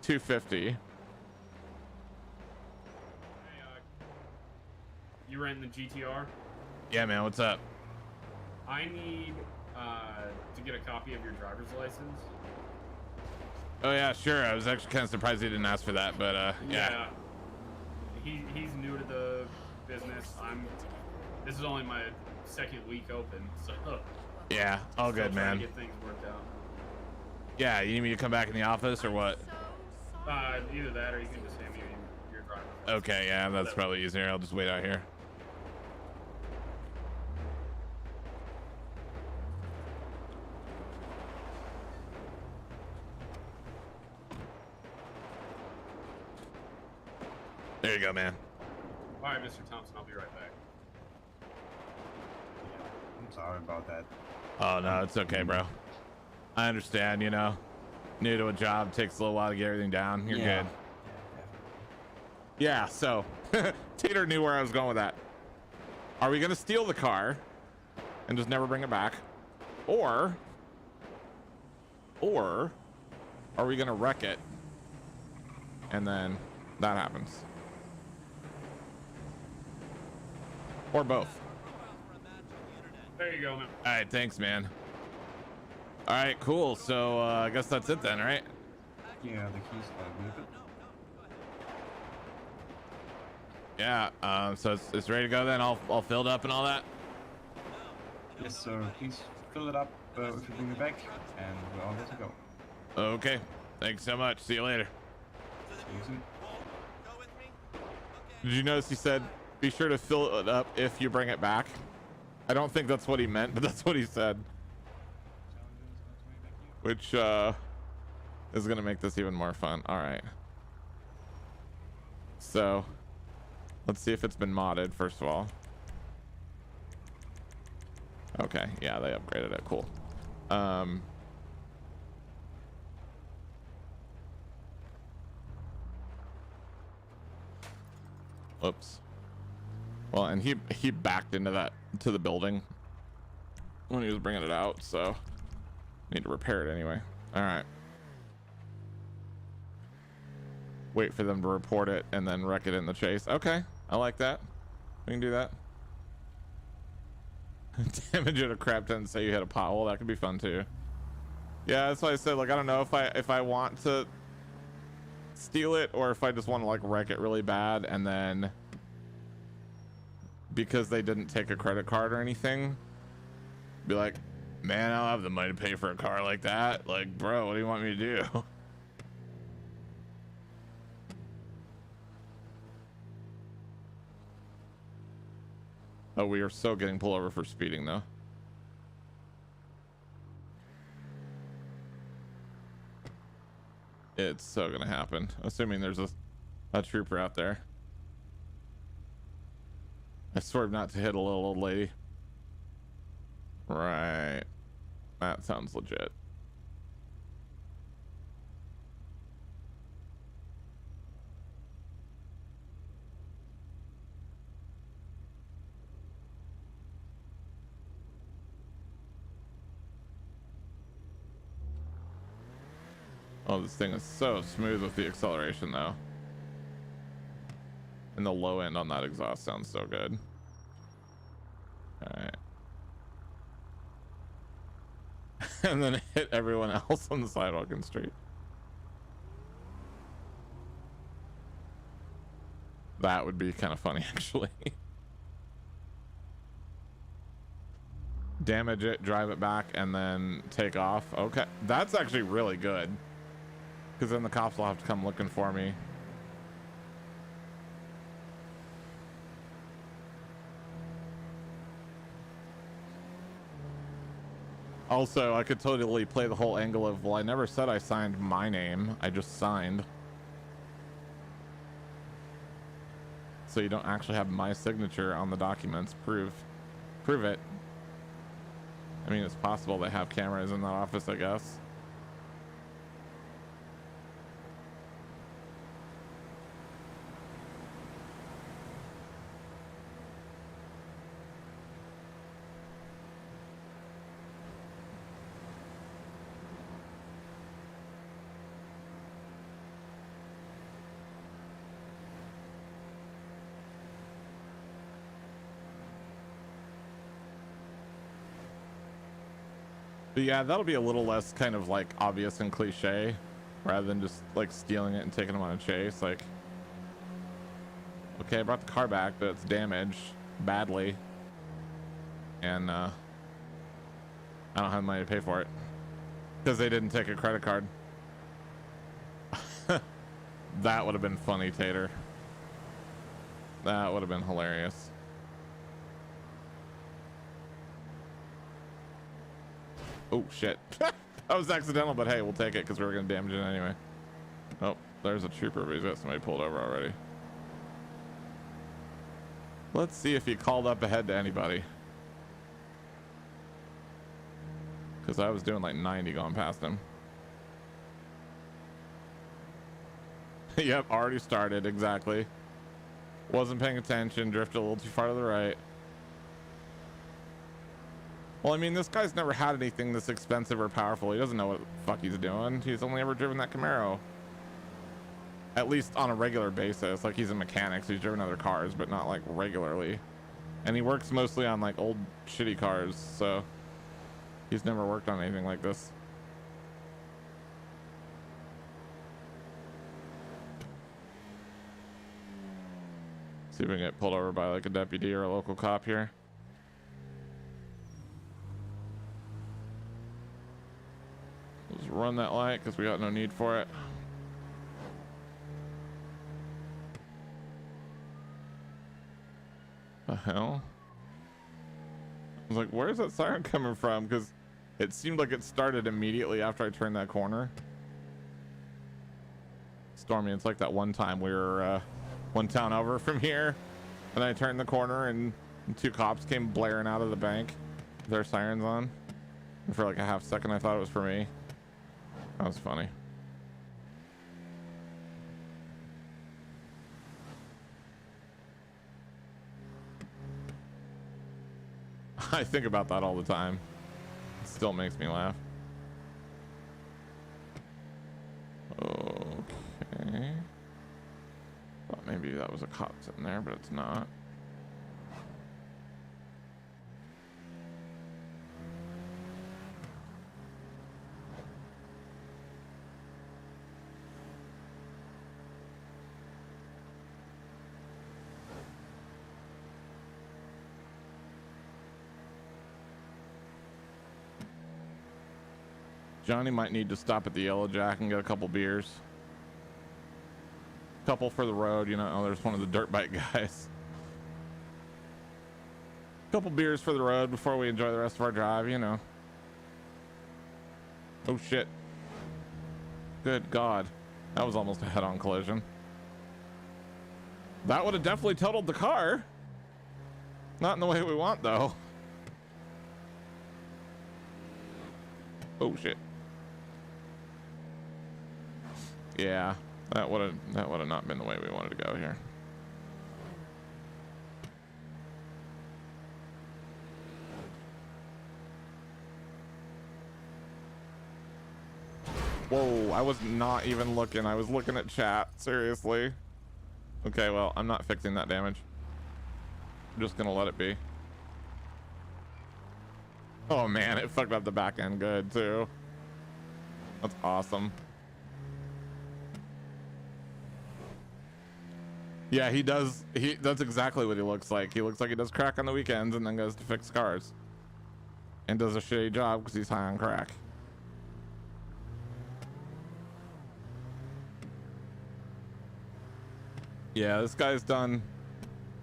$250. You renting the GTR? Yeah, man. What's up? I need to get a copy of your driver's license. Oh yeah, sure. I was actually kind of surprised he didn't ask for that, but yeah. He's new to the business. This is only my second week open, so Yeah, all Still good, trying man. to get things worked out. Yeah, you need me to come back in the office or what? Either that or you can just hand me your driver's license. Okay, yeah, that's probably easier. I'll just wait out here. There you go, man. All right, Mr. Thompson, I'll be right back. Yeah, I'm sorry about that. Oh, no, it's okay, bro. I understand, you know. New to a job, takes a little while to get everything down. You're good. Yeah, so Tater knew where I was going with that. Are we gonna steal the car and just never bring it back? Or are we gonna wreck it and then that happens? Or both. There you go, man. All right, thanks, man. All right, cool. So I guess that's it then, right? Yeah, the keys are good. Yeah. So it's ready to go then. All filled up and all that. Yes, sir. Please fill it up if you bring it back, and we're all good to go. Okay. Thanks so much. See you later. See you soon. Did you notice he said, be sure to fill it up if you bring it back? I don't think that's what he meant, but that's what he said. Which is gonna make this even more fun. All right. So let's see if it's been modded first of all. Okay, yeah, they upgraded it. Cool. Oops. Well, and he backed into the building when he was bringing it out, so need to repair it anyway. All right. Wait for them to report it and then wreck it in the chase. Okay, I like that. We can do that. Damage at a crap ton. Say you hit a pothole. That could be fun too. Yeah, that's why I said, like, I don't know if I want to steal it or if I just want to like wreck it really bad and then because they didn't take a credit card or anything, be like, man, I don't have the money to pay for a car like that. Like, bro, what do you want me to do? Oh, we are so getting pulled over for speeding though. It's so gonna happen, assuming there's a trooper out there. I swerve not to hit a little old lady. Right. That sounds legit. Oh, this thing is so smooth with the acceleration though. And the low end on that exhaust sounds so good. All right. And then hit everyone else on the sidewalk and street. That would be kind of funny, actually. Damage it, drive it back, and then take off. Okay, that's actually really good. Because then the cops will have to come looking for me. Also, I could totally play the whole angle of, well, I never said I signed my name. I just signed. So you don't actually have my signature on the documents. Prove it. I mean, it's possible they have cameras in that office, I guess. But yeah, that'll be a little less kind of like obvious and cliche rather than just like stealing it and taking them on a chase. Like, okay, I brought the car back, but it's damaged badly. And I don't have money to pay for it because they didn't take a credit card. That would have been funny, Tater. That would have been hilarious. Oh shit. That was accidental, but hey, we'll take it because we were gonna damage it anyway. Oh, there's a trooper, but he's got somebody pulled over already. Let's see if he called up ahead to anybody. Because I was doing like 90 going past him. Yep, already started, exactly. Wasn't paying attention, drifted a little too far to the right. Well, I mean, this guy's never had anything this expensive or powerful. He doesn't know what the fuck he's doing. He's only ever driven that Camaro. At least on a regular basis. Like, he's a mechanic, so he's driven other cars, but not like regularly. And he works mostly on like old shitty cars, so he's never worked on anything like this. See if we can get pulled over by like a deputy or a local cop here. Let's run that light because we got no need for it. The hell? I was like, where's that siren coming from? Because it seemed like it started immediately after I turned that corner. Stormy, it's like that one time we were one town over from here, and I turned the corner and two cops came blaring out of the bank with their sirens on. And for like a half second I thought it was for me. That was funny. I think about that all the time. It still makes me laugh. Okay. Thought maybe that was a cop sitting there, but it's not. Johnny might need to stop at the Yellow Jack and get a couple beers. Couple for the road, you know. Oh, there's one of the dirt bike guys. Couple beers for the road before we enjoy the rest of our drive, you know. Oh shit. Good God. That was almost a head-on collision. That would have definitely totaled the car. Not in the way we want, though. Oh shit. Yeah, that would have not been the way we wanted to go here. Whoa, I was not even looking. I was looking at chat. Seriously. Okay, well, I'm not fixing that damage. I'm just gonna let it be. Oh man, it fucked up the back end good too. That's awesome. Yeah, he does. That's exactly what he looks like. He looks like he does crack on the weekends and then goes to fix cars. And does a shitty job because he's high on crack. Yeah, this guy's done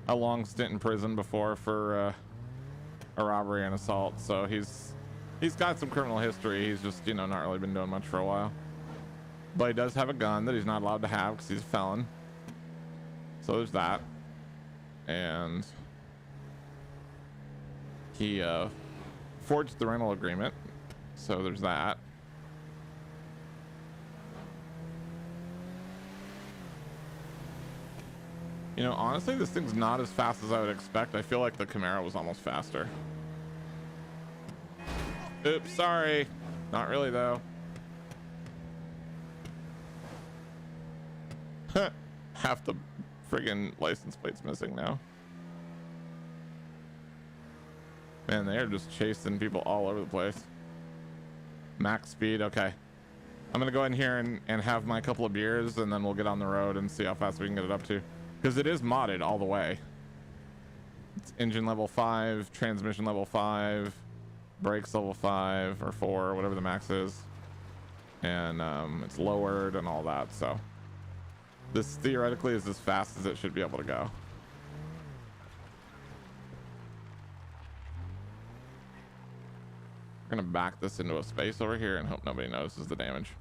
a long stint in prison before for a robbery and assault, so he's got some criminal history. He's just, you know, not really been doing much for a while. But he does have a gun that he's not allowed to have because he's a felon. So there's that. And he forged the rental agreement, so there's that. You know, honestly, this thing's not as fast as I would expect. I feel like the Camaro was almost faster. Oops, sorry. Not really, though. Half the friggin' license plate's missing now. Man, they are just chasing people all over the place. Max speed, okay. I'm gonna go in here and have my couple of beers, and then we'll get on the road and see how fast we can get it up to. Because it is modded all the way. It's engine level 5, transmission level 5, brakes level 5 or 4, whatever the max is, and it's lowered and all that. So this theoretically is as fast as it should be able to go. We're gonna back this into a space over here and hope nobody notices the damage.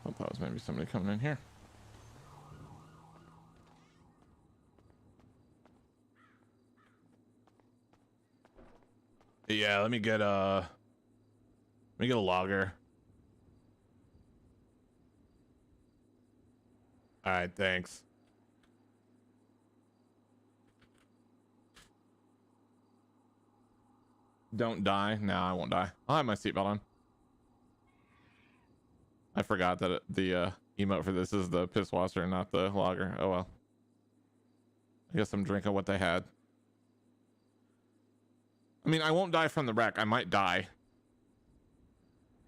Hope that was maybe somebody coming in here. Yeah, let me get a logger. All right, thanks. Don't die. No, I won't die. I'll have my seatbelt on. I forgot that the emote for this is the piss washer, not the logger. Oh well. I guess I'm drinking what they had. I mean, I won't die from the wreck. I might die.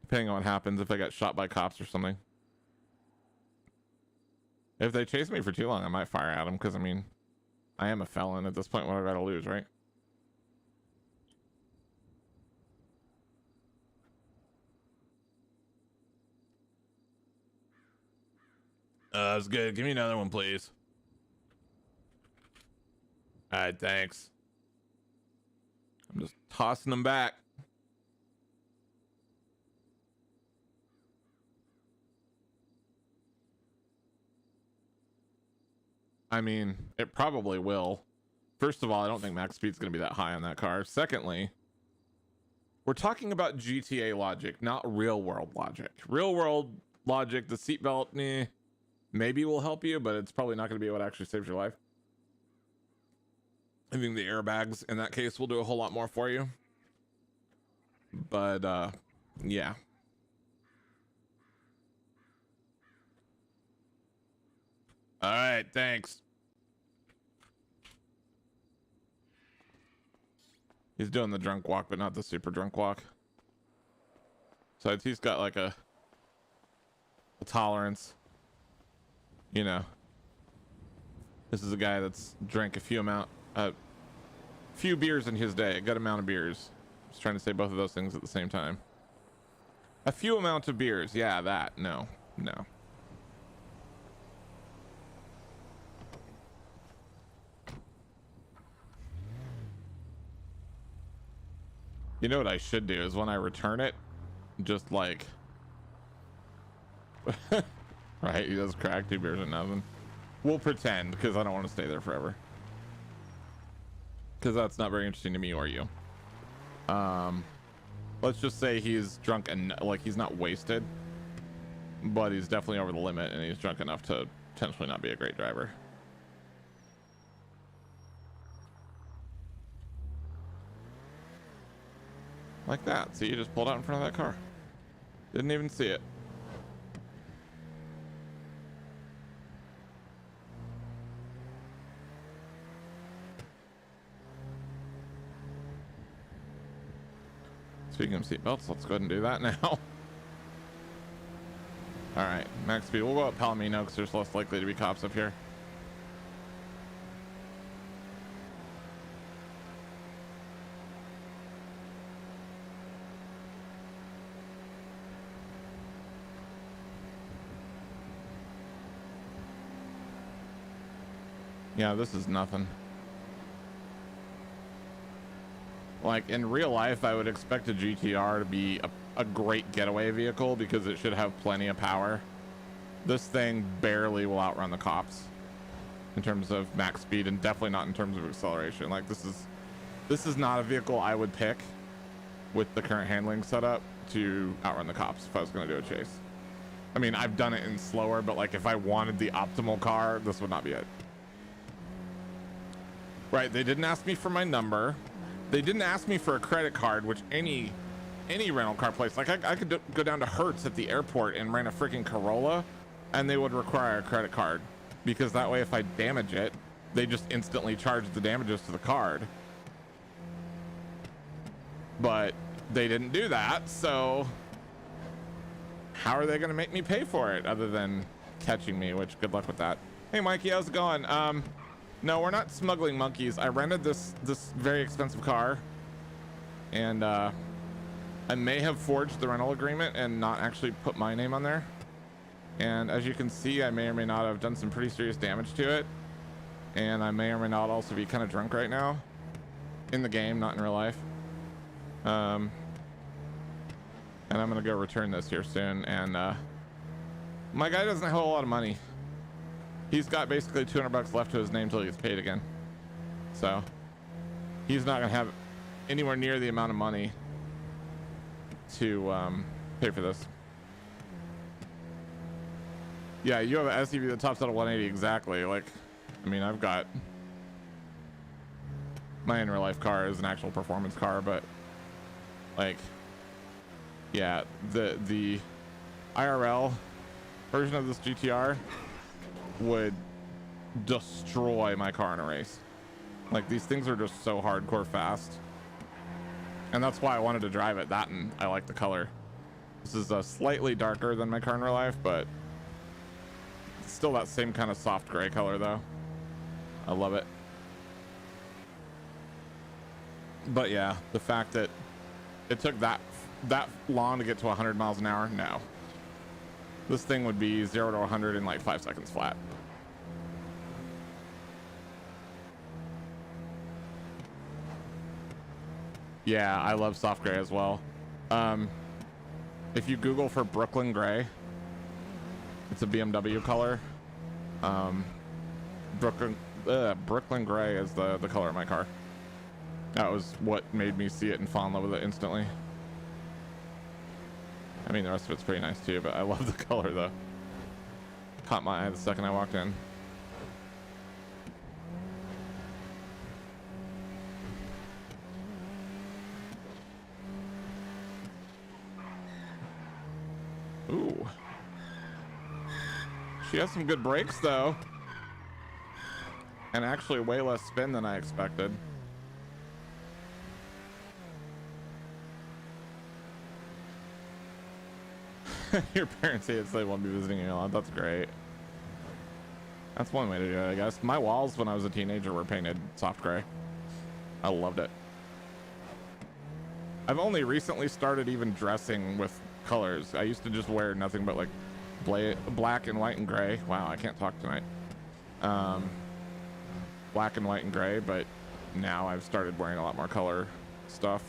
Depending on what happens, if I get shot by cops or something. If they chase me for too long, I might fire at them, because, I mean, I am a felon at this point. What do I gotta lose, right? That's good. Give me another one, please. All right, thanks. I'm just tossing them back. I mean, it probably will. First of all, I don't think max speed's going to be that high on that car. Secondly, we're talking about GTA logic, not real world logic. Real world logic, the seatbelt, maybe will help you, but it's probably not going to be what actually saves your life. I think the airbags in that case will do a whole lot more for you. But, yeah. All right, thanks. He's doing the drunk walk, but not the super drunk walk. So he's got like a tolerance. You know. This is a guy that's drank a few beers in his day, a good amount of beers. I was trying to say both of those things at the same time. A few amount of beers, yeah, that. No. You know what I should do is when I return it, just like, right? He does crack 2 beers and nothing. We'll pretend, because I don't want to stay there forever. Because that's not very interesting to me or you. Let's just say he's drunk and like he's not wasted, but he's definitely over the limit and he's drunk enough to potentially not be a great driver. Like that. See, you just pulled out in front of that car. Didn't even see it. Speaking of seatbelts, let's go ahead and do that now. All right, max speed. We'll go up Palomino because there's less likely to be cops up here. Yeah, this is nothing. Like in real life, I would expect a GTR to be a great getaway vehicle because it should have plenty of power. This thing barely will outrun the cops in terms of max speed, and definitely not in terms of acceleration. Like this is not a vehicle I would pick with the current handling setup to outrun the cops if I was going to do a chase. I mean, I've done it in slower, but like if I wanted the optimal car, this would not be it. Right, they didn't ask me for my number. They didn't ask me for a credit card, which any rental car place, like I could go down to Hertz at the airport and rent a freaking Corolla and they would require a credit card because that way if I damage it, they just instantly charge the damages to the card. But they didn't do that, so how are they going to make me pay for it other than catching me, which good luck with that. Hey Mikey, how's it going? No, we're not smuggling monkeys. I rented this very expensive car, and I may have forged the rental agreement and not actually put my name on there. And as you can see, I may or may not have done some pretty serious damage to it, and I may or may not also be kind of drunk right now in the game, not in real life. And I'm gonna go return this here soon. And my guy doesn't have a whole lot of money. He's got basically 200 bucks left to his name till he gets paid again, so he's not gonna have anywhere near the amount of money to pay for this. Yeah, you have an SUV that tops out at 180 exactly. Like, I mean, I've got my in real life car is an actual performance car, but like, yeah, the IRL version of this GTR would destroy my car in a race. Like, these things are just so hardcore fast, and that's why I wanted to drive it. That, and I like the color. This is slightly darker than my car in real life, but it's still that same kind of soft gray color though. I love it. But yeah, the fact that it took that long to get to 100 miles an hour, no. This thing would be 0 to 100 in like 5 seconds flat. Yeah, I love soft gray as well. If you Google for Brooklyn Gray, it's a BMW color. Brooklyn Gray is the color of my car. That was what made me see it and fall in love with it instantly. I mean, the rest of it's pretty nice too, but I love the color though. Caught my eye the second I walked in. Ooh. She has some good brakes though. And actually way less spin than I expected. Your parents say they won't be visiting you a lot. That's great. That's one way to do it, I guess. My walls when I was a teenager were painted soft gray. I loved it. I've only recently started even dressing with colors. I used to just wear nothing but like black and white and gray. Wow, I can't talk tonight. Black and white and gray, but now I've started wearing a lot more color stuff.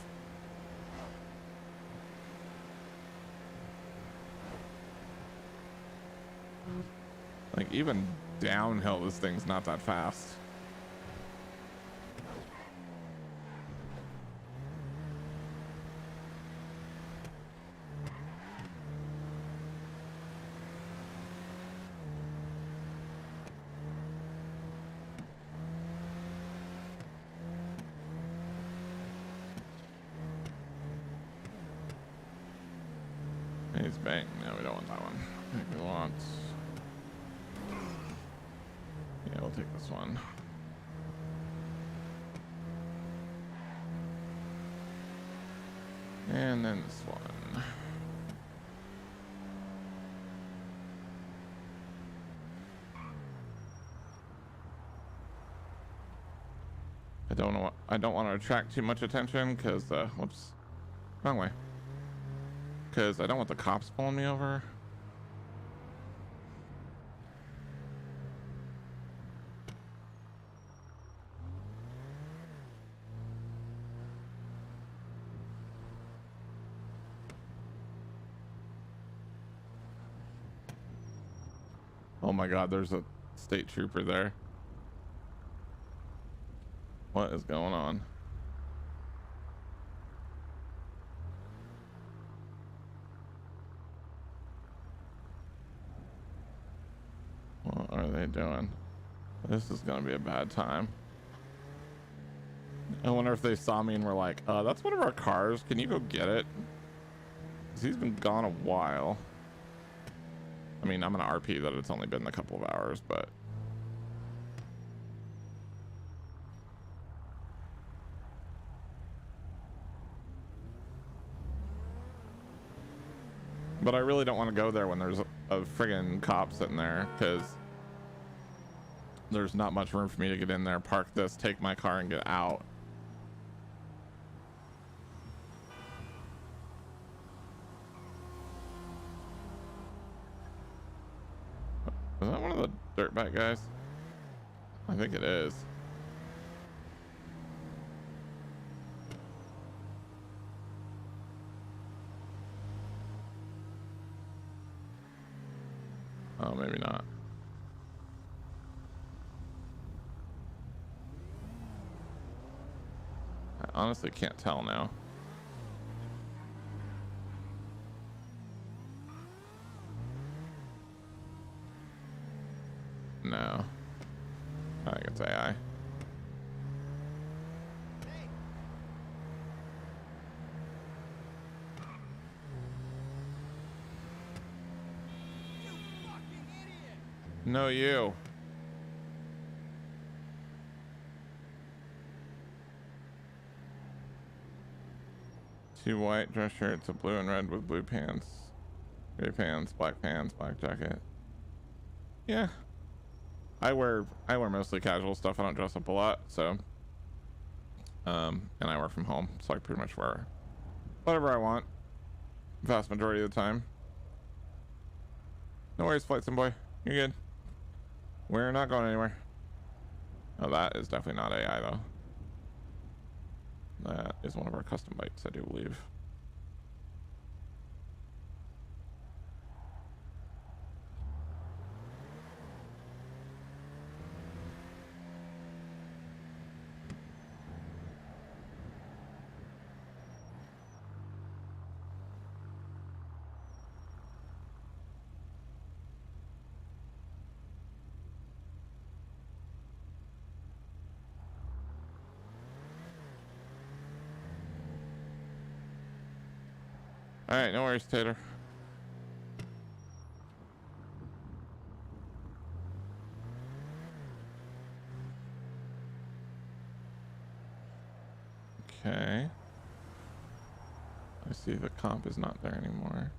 Like, even downhill, this thing's not that fast. He's bang. No, we don't want that one. I think we want... Yeah, we'll take this one. And then this one. I don't want to attract too much attention because whoops, wrong way. Because I don't want the cops pulling me over. Oh my God, there's a state trooper there. What is going on? What are they doing? This is gonna be a bad time. I wonder if they saw me and were like, that's one of our cars. Can you go get it? 'Cause he's been gone a while. I mean, I'm gonna RP that it's only been a couple of hours, but But I really don't want to go there when there's a friggin' cop sitting there, because there's not much room for me to get in there, park this, take my car, and get out. Is that one of the dirtbag guys? I think it is. Oh, maybe not. I honestly can't tell now. No. I think it's AI. No, you. Two white dress shirts, a blue and red with blue pants, gray pants, black jacket. Yeah. I wear mostly casual stuff. I don't dress up a lot, so and I work from home, so I pretty much wear whatever I want vast majority of the time. No worries, flight sim boy. You're good. We're not going anywhere. Oh, that is definitely not AI though. That is one of our custom bikes, I do believe. All right, no worries, Tater. Okay. I see the comp is not there anymore.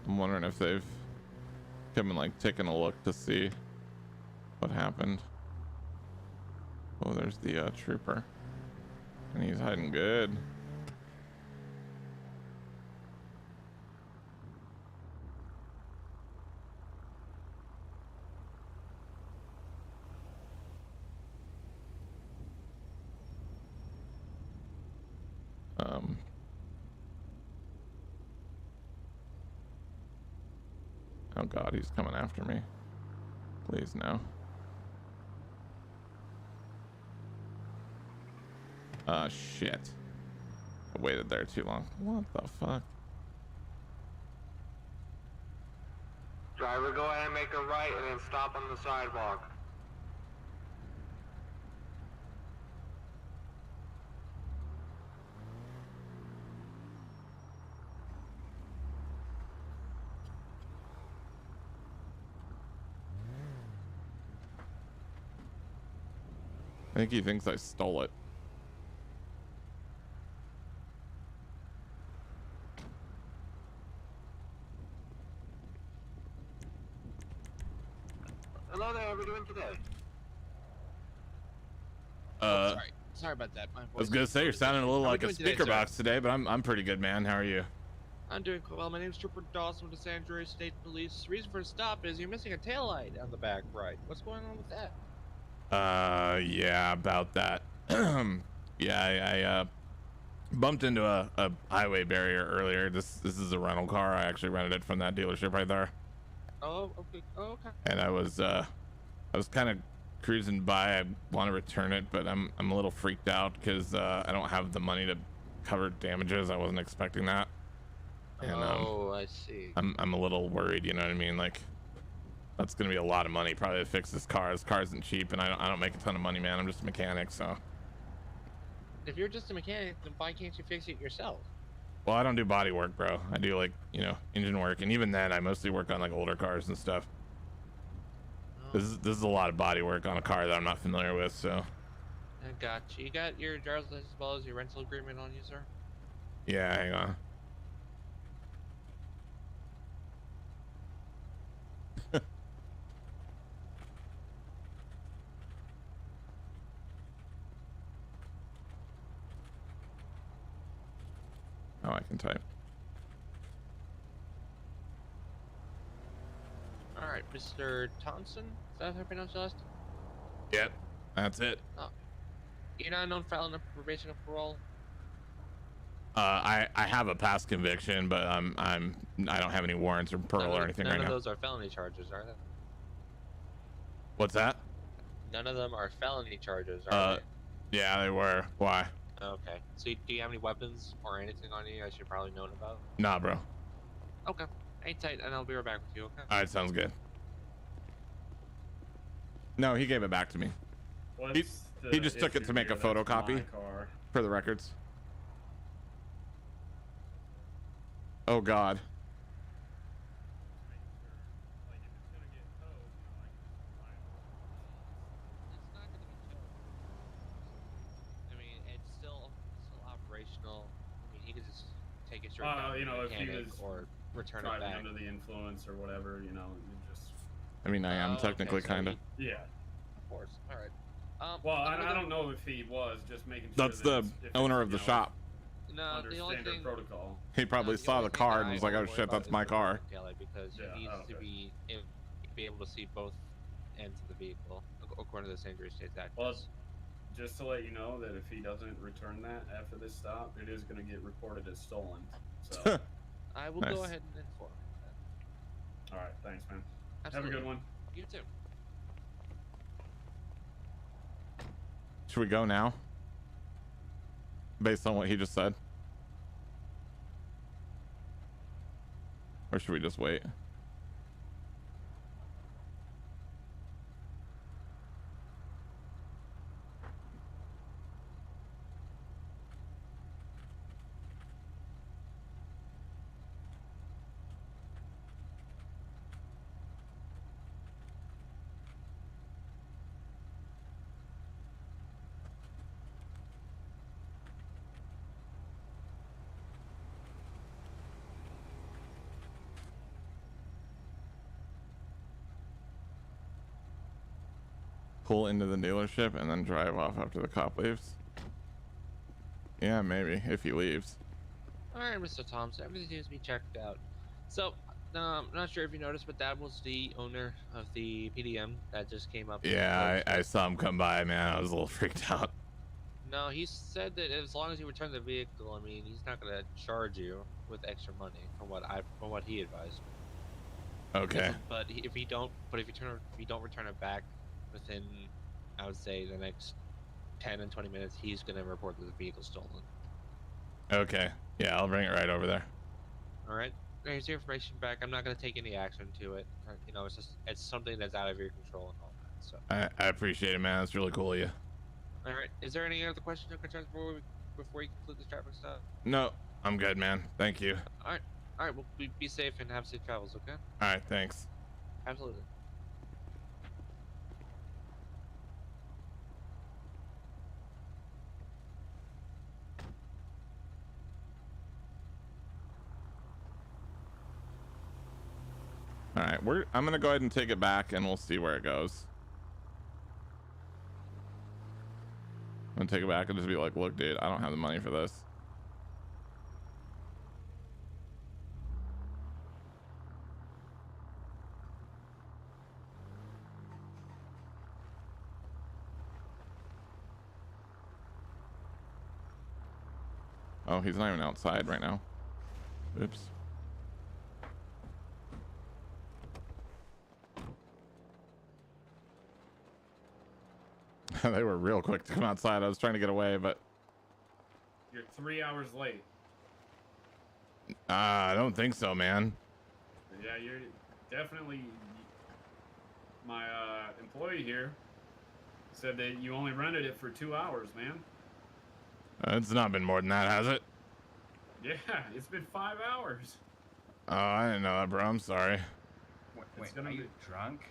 I'm wondering if they've come and like taken a look to see what happened. Oh, there's the trooper, and he's hiding good. Oh God, he's coming after me. Please no. Shit. I waited there too long. What the fuck? Driver, go ahead and make a right and then stop on the sidewalk. I think he thinks I stole it. Hello there, how are we doing today? Sorry about that. My voice I was gonna say you're sounding a little How we like a doing today, speaker sir? box today, but I'm pretty good, man. How are you? I'm doing well. My name's Trooper Dawson with the San Andreas State Police. The reason for the stop is you're missing a taillight on the back right. What's going on with that? Yeah, about that. Yeah, I bumped into a highway barrier earlier. This is a rental car. I actually rented it from that dealership right there. Oh, okay. Oh, okay. And I was kind of cruising by. I want to return it, but I'm a little freaked out because I don't have the money to cover damages. I wasn't expecting that. And I see. I'm a little worried, you know what I mean? Like, that's gonna be a lot of money probably to fix this car. This car isn't cheap, and I don't make a ton of money, man. I'm just a mechanic, so if you're just a mechanic, then why can't you fix it yourself? Well, I don't do body work, bro. I do like, you know, engine work, and even then I mostly work on like older cars and stuff. Oh, This is a lot of body work on a car that I'm not familiar with, so I got you. You got your driver's license as well as your rental agreement on you, sir? yeah, hang on. Oh, I can type. All right, Mr. Thompson. Is that how I pronounce your last name? Yep, that's it. You're not a known felon of probation or parole? I have a past conviction, but I don't have any warrants or parole or anything right None now. of those are felony charges, are they? What's that? None of them are felony charges, are Yeah, they were. Why? they? Okay. So do you have any weapons or anything on you I should probably know about? Nah, bro. Okay. Hang tight, and I'll be right back with you, okay? All right, sounds good. No, he gave it back to me What's he the just took it issue to make here? a That's photocopy. my car. for the records. Oh God. It's not gonna be towed. I mean, it's still operational. I mean, he could just take it straight down to You the know, if he mechanic was or return it driving back. under the influence or whatever, you know, you just. I mean, I am Oh, okay, technically so kind of. Yeah. Of course. All right. Well, I'm I gonna don't know if he was just making sure. That's that the if owner it's, of the you know, shop. No, under the only standard thing. protocol. He probably The saw only the thing car that and I was like, would "Oh worry shit, about that's is my the car." taillight, because Yeah, he needs oh, to okay. be able to see both ends of the vehicle, according to the St. Louis State's Act. Well, just to let you know that if he doesn't return that after this stop, it is going to get reported as stolen. So, I will Nice. go ahead and inform him of that. all right, thanks, man. Absolutely. Have a good one. You too. Should we go now? Based on what he just said? Or should we just wait? Pull into the dealership and then drive off after the cop leaves? Yeah, maybe, if he leaves. All right, Mr. Thompson. Everything seems to be checked out. So, I'm not sure if you noticed, but that was the owner of the PDM that just came up. Yeah, I saw him come by, man. I was a little freaked out. No, he said that as long as you return the vehicle, I mean, he's not gonna charge you with extra money, from what he advised me. Okay. But if you don't return it back within, I would say, the next 10 and 20 minutes, he's gonna report that the vehicle's stolen. Okay. Yeah, I'll bring it right over there. All right. Here's your information back. I'm not gonna take any action to it. You know, it's something that's out of your control and all that. So. I appreciate it, man. That's really cool of you. All right. Is there any other questions or concerns before we conclude this traffic stop? No, I'm good, man. Thank you. All right. All right. Well, be safe and have safe travels. Okay. All right, thanks. Absolutely. All right, I'm gonna go ahead and take it back, and we'll see where it goes. I'm gonna take it back and just be like, "Look, dude, I don't have the money for this." Oh, he's not even outside right now. Oops. They were real quick to come outside. I was trying to get away, but You're 3 hours late. I don't think so, man. Yeah, you're definitely. My employee here said that you only rented it for 2 hours, man. It's not been more than that, has it? Yeah, it's been 5 hours. Oh, I didn't know that, bro. I'm sorry. Wait, gonna are you be- drunk?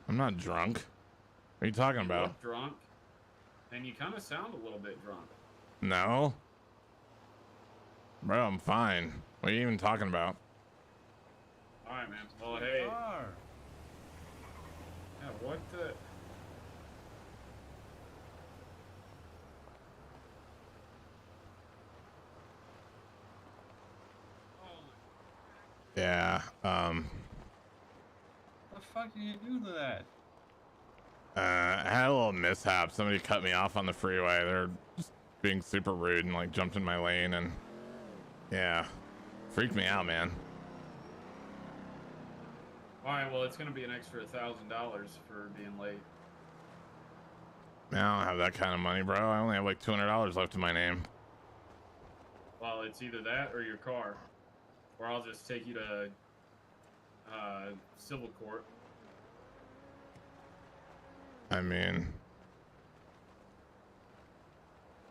I'm not drunk. What are you talking You about? look drunk, and you kind of sound a little bit drunk. No. Bro, I'm fine. What are you even talking about? All right, man. Well, hey. Are. Yeah, what the? Yeah, The fuck did you do to that? I had a little mishap. Somebody cut me off on the freeway. They're just being super rude and like jumped in my lane and yeah, freaked me out, man. All right, well, it's gonna be an extra $1,000 for being late. Man, I don't have that kind of money, bro. I only have like $200 left in my name. Well, it's either that or your car, or I'll just take you to civil court. I mean,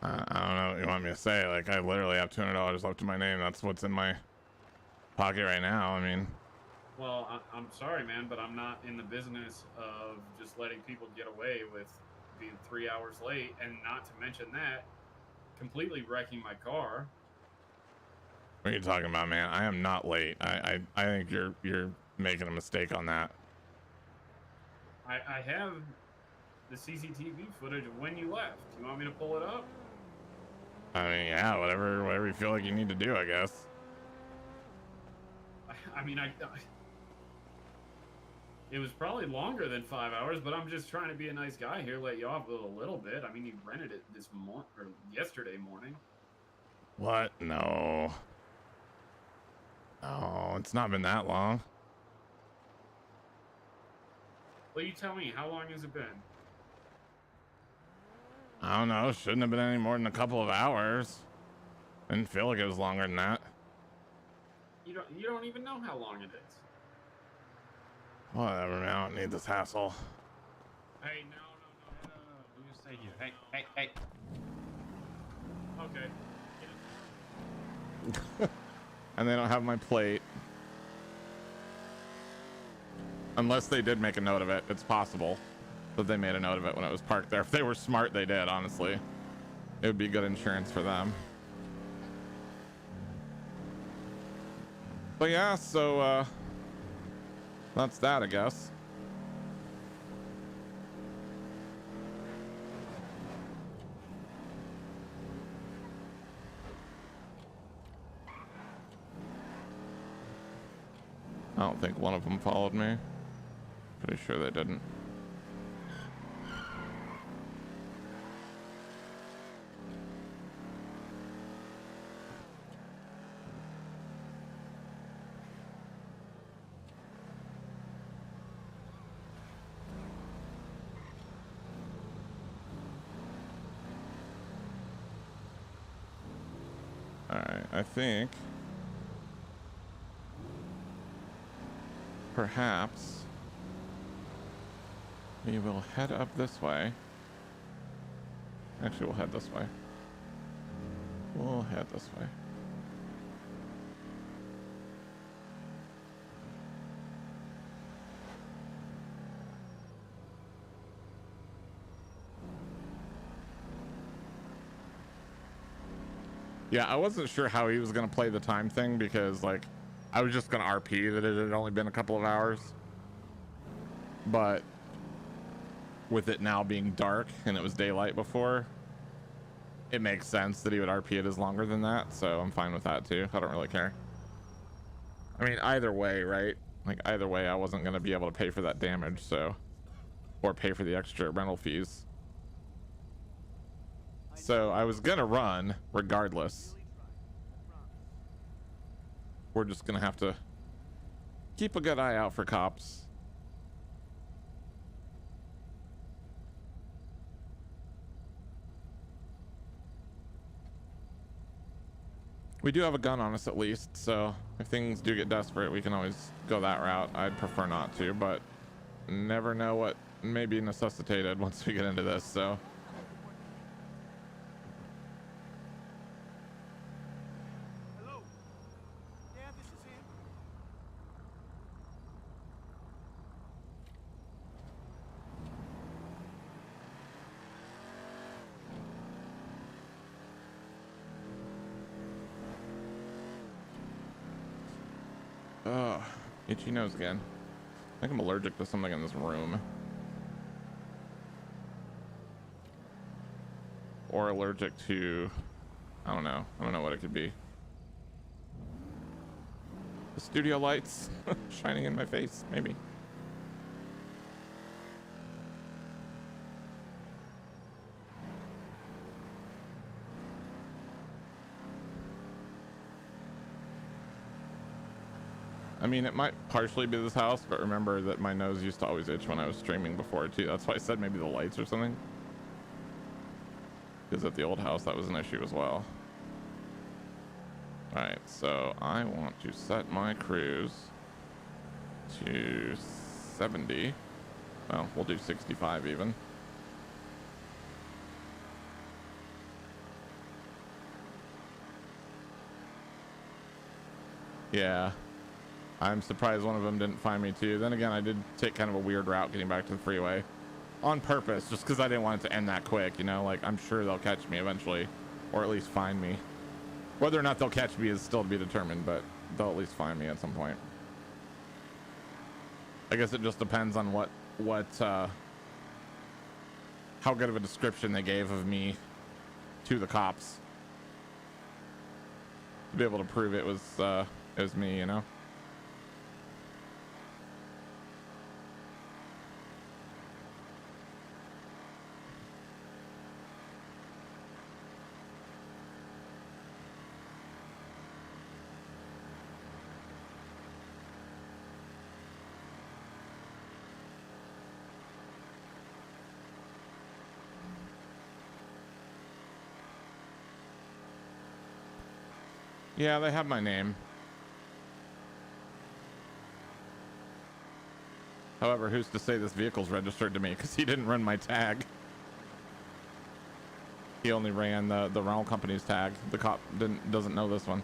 I don't know what you want me to say. Like, I literally have $200 left in my name. That's what's in my pocket right now. I mean, Well, I'm sorry, man, but I'm not in the business of just letting people get away with being 3 hours late, and not to mention that, completely wrecking my car. what are you talking about, man? I am not late. I think you're making a mistake on that. I have the CCTV footage of when you left. You want me to pull it up? I mean, yeah, whatever you feel like you need to do, I guess. I mean, it was probably longer than 5 hours, but I'm just trying to be a nice guy here, let you off with a little bit. I mean, you rented it yesterday morning. What? No. No, it's not been that long. Well, you tell me, how long has it been? I don't know. Shouldn't have been any more than a couple of hours. Didn't feel like it was longer than that. You don't even know how long it is. Whatever, man. I don't need this hassle. Hey, no. You stay here. Hey. Okay. And they don't have my plate. Unless they did make a note of it. It's possible that they made a note of it when it was parked there. If they were smart, they did, honestly. It would be good insurance for them. But yeah, so that's that, I guess. I don't think one of them followed me. Pretty sure they didn't. All right, I think perhaps we will head up this way. Actually, we'll head this way. We'll head this way. Yeah, I wasn't sure how he was going to play the time thing because, like, I was just going to RP that it had only been a couple of hours. But with it now being dark and it was daylight before, it makes sense that he would RP it as longer than that. So I'm fine with that too. I don't really care. I mean, either way, right? Like, either way, I wasn't going to be able to pay for that damage, so, or pay for the extra rental fees. So I was gonna run regardless. We're just gonna have to keep a good eye out for cops. We do have a gun on us at least, so if things do get desperate, we can always go that route. I'd prefer not to, but never know what may be necessitated once we get into this, so. Ugh, itchy nose again. I think I'm allergic to something in this room. Or allergic to, I don't know what it could be. The studio lights shining in my face, maybe. I mean, it might partially be this house, but remember that my nose used to always itch when I was streaming before too. That's why I said maybe the lights or something. Because at the old house, that was an issue as well. All right, so I want to set my cruise to 70. Well, we'll do 65 even. Yeah. I'm surprised one of them didn't find me too. Then again, I did take kind of a weird route getting back to the freeway on purpose, just because I didn't want it to end that quick, you know, like I'm sure they'll catch me eventually, or at least find me. Whether or not they'll catch me is still to be determined, but they'll at least find me at some point. I guess it just depends on how good of a description they gave of me to the cops to be able to prove it was me, you know. Yeah, they have my name. However, who's to say this vehicle's registered to me? Because he didn't run my tag. He only ran the rental company's tag. The cop doesn't know this one.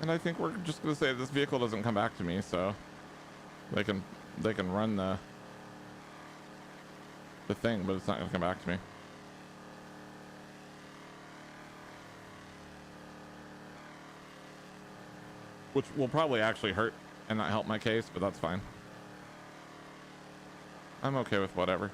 And I think we're just gonna say this vehicle doesn't come back to me, so they can run the thing, but it's not gonna come back to me. Which will probably actually hurt and not help my case, but that's fine. I'm okay with whatever.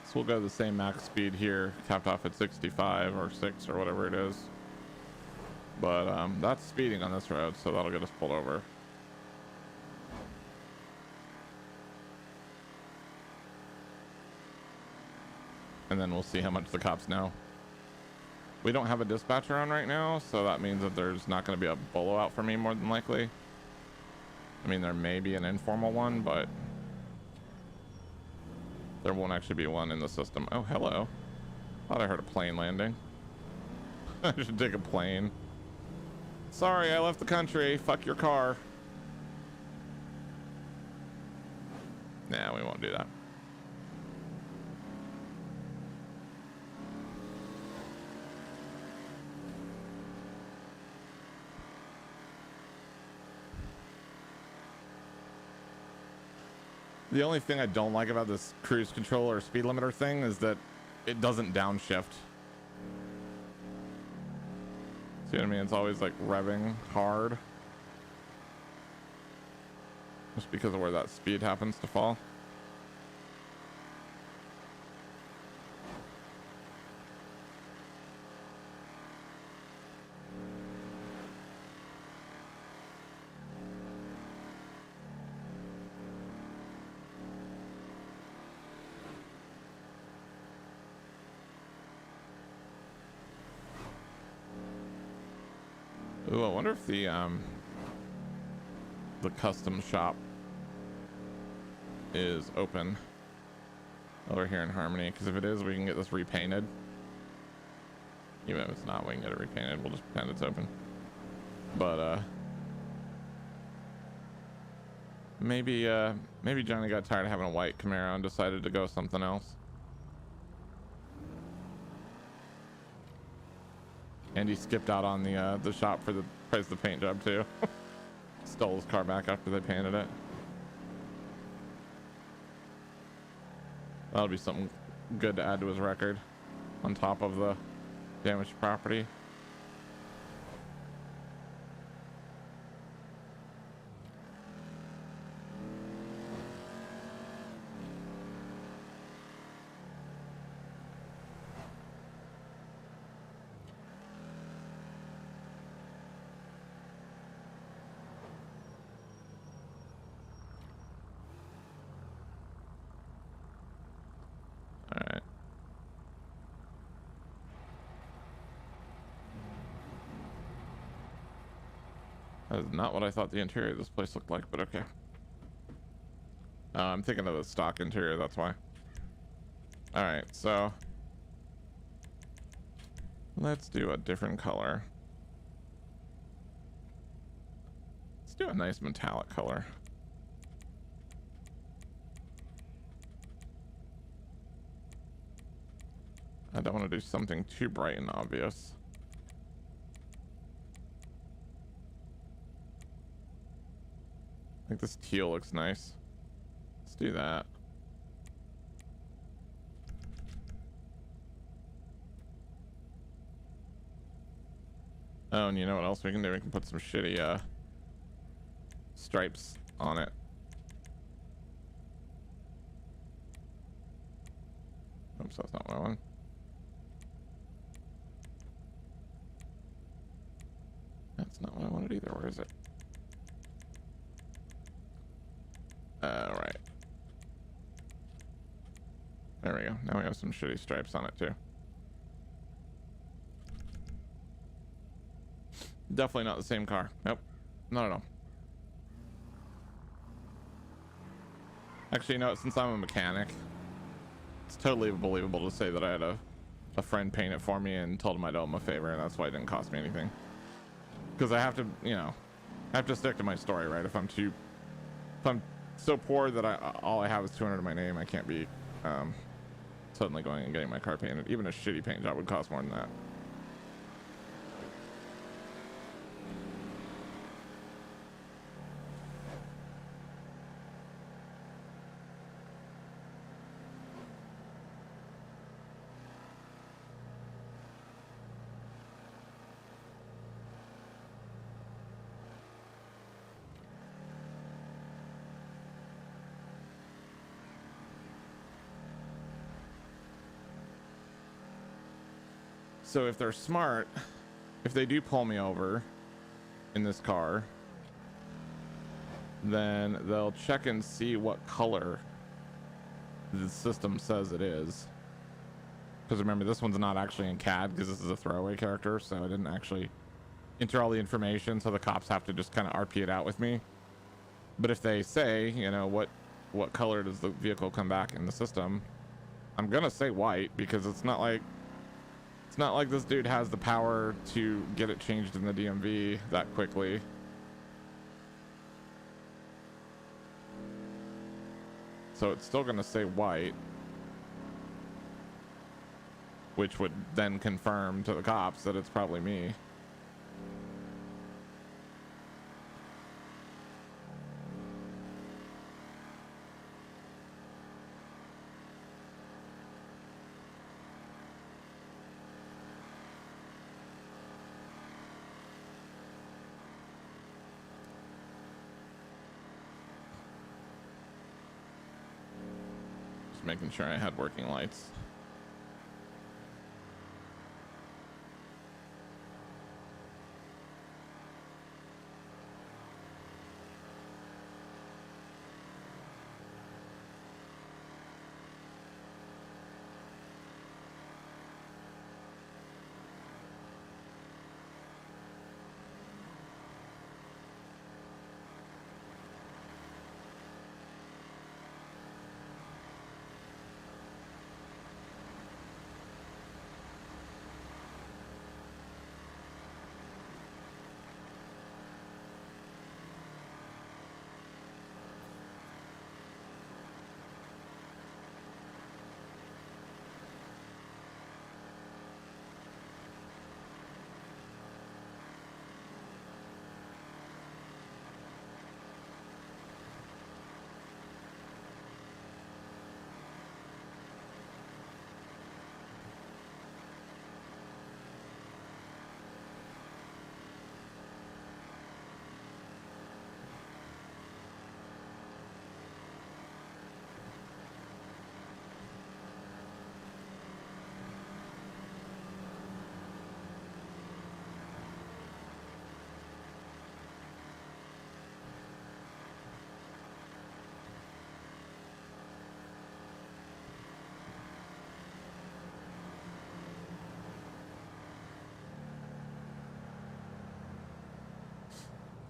So we'll go the same max speed here, capped off at 65 or 6 or whatever it is. But that's speeding on this road, so that'll get us pulled over. And then we'll see how much the cops know. We don't have a dispatcher on right now, so that means that there's not going to be a bolo out for me more than likely. I mean, there may be an informal one, but there won't actually be one in the system. Oh, hello. Thought I heard a plane landing. I should take a plane. Sorry, I left the country. Fuck your car. Nah, we won't do that. The only thing I don't like about this cruise control or speed limiter thing is that it doesn't downshift. See what I mean? It's always like revving hard. Just because of where that speed happens to fall. Ooh, I wonder if the custom shop is open over here in Harmony, because if it is, we can get this repainted. Even if it's not, we can get it repainted. We'll just pretend it's open. But maybe Johnny got tired of having a white Camaro and decided to go something else. And he skipped out on the shop for the price of the paint job too. Stole his car back after they painted it. That'll be something good to add to his record on top of the damaged property. That is not what I thought the interior of this place looked like, but okay. I'm thinking of the stock interior, that's why. Alright, so let's do a different color. Let's do a nice metallic color. I don't want to do something too bright and obvious. I think this teal looks nice. Let's do that. Oh, and you know what else we can do? We can put some shitty stripes on it. Oops, that's not what I want. That's not what I wanted either. Where is it? Right. There we go. Now we have some shitty stripes on it too. Definitely not the same car. Nope. Not at all. Actually, you know, since I'm a mechanic, it's totally believable to say that I had a friend paint it for me and told him I'd owe him a favor, and that's why it didn't cost me anything. Because I have to, you know, I have to stick to my story, right? If I'm so poor that all I have is 200 in my name, I can't be suddenly going and getting my car painted. Even a shitty paint job would cost more than that. So if they're smart, if they do pull me over in this car, then they'll check and see what color the system says it is. Because remember, this one's not actually in CAD because this is a throwaway character, so I didn't actually enter all the information, so the cops have to just kind of RP it out with me. But if they say, you know, what color does the vehicle come back in the system, I'm gonna say white, because it's not like this dude has the power to get it changed in the DMV that quickly. So it's still gonna say white, which would then confirm to the cops that it's probably me. Making sure I had working lights.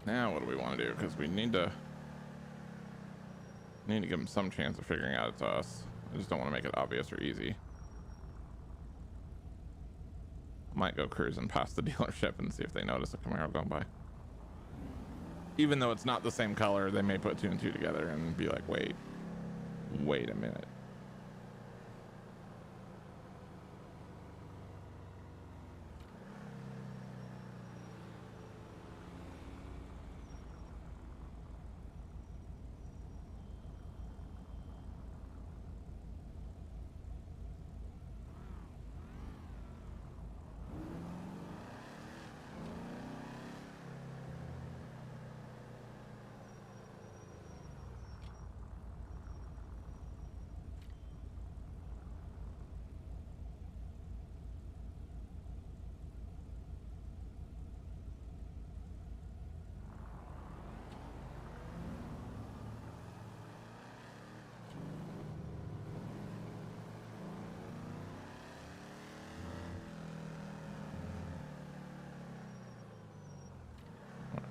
Now what do we want to do? Because we need to give them some chance of figuring out it's us. I just don't want to make it obvious or easy. Might go cruising past the dealership and see if they notice a Camaro going by. Even though it's not the same color, they may put 2 and 2 together and be like, wait a minute.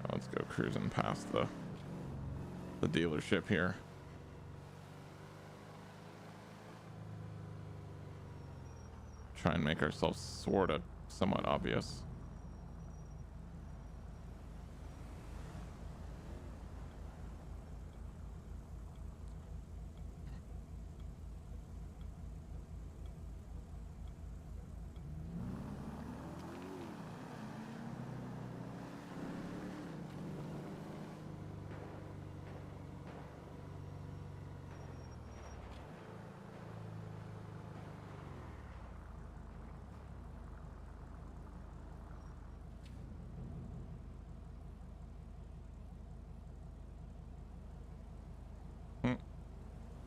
Let's go cruising past the dealership here. Try and make ourselves sort of somewhat obvious.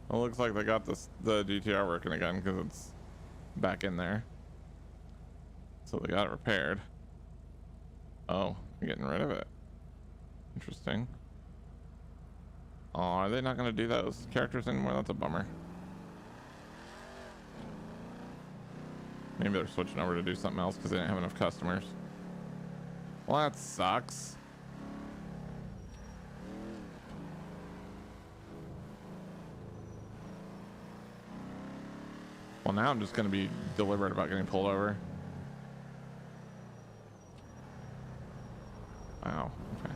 Well, looks like they got the GTR working again because it's back in there. So they got it repaired. Oh, they're getting rid of it. Interesting. Oh, are they not going to do those characters anymore? That's a bummer. Maybe they're switching over to do something else because they didn't have enough customers. Well, that sucks. Well, now I'm just going to be deliberate about getting pulled over. Wow. Okay.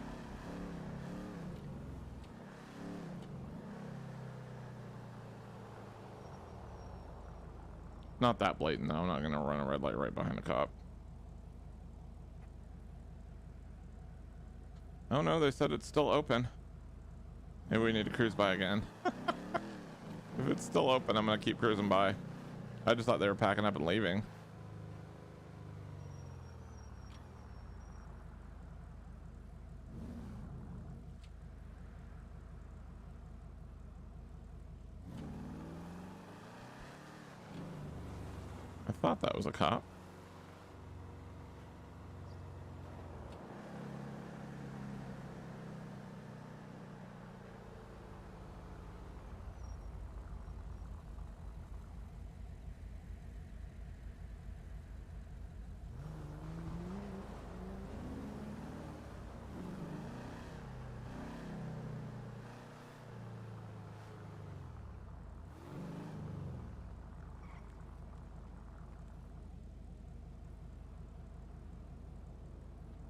Not that blatant though. I'm not going to run a red light right behind a cop. Oh no, they said it's still open. Maybe we need to cruise by again. If it's still open, I'm going to keep cruising by. I just thought they were packing up and leaving. I thought that was a cop.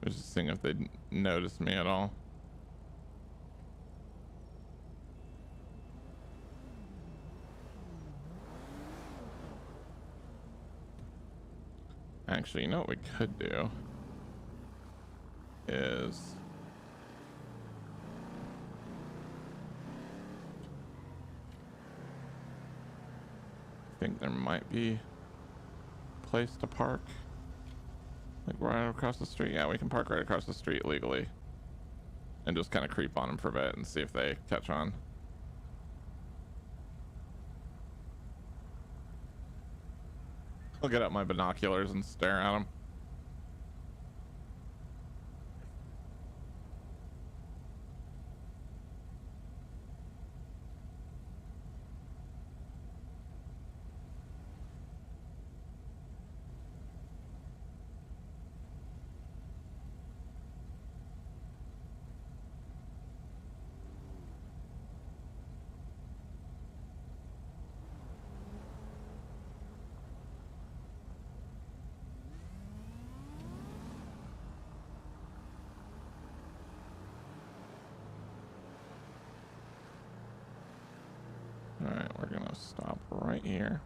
Just seeing if they'd noticed me at all. Actually, you know what we could do is I think there might be a place to park. Like right across the street. Yeah, we can park right across the street legally. And just kind of creep on them for a bit and see if they catch on. I'll get out my binoculars and stare at them. right here.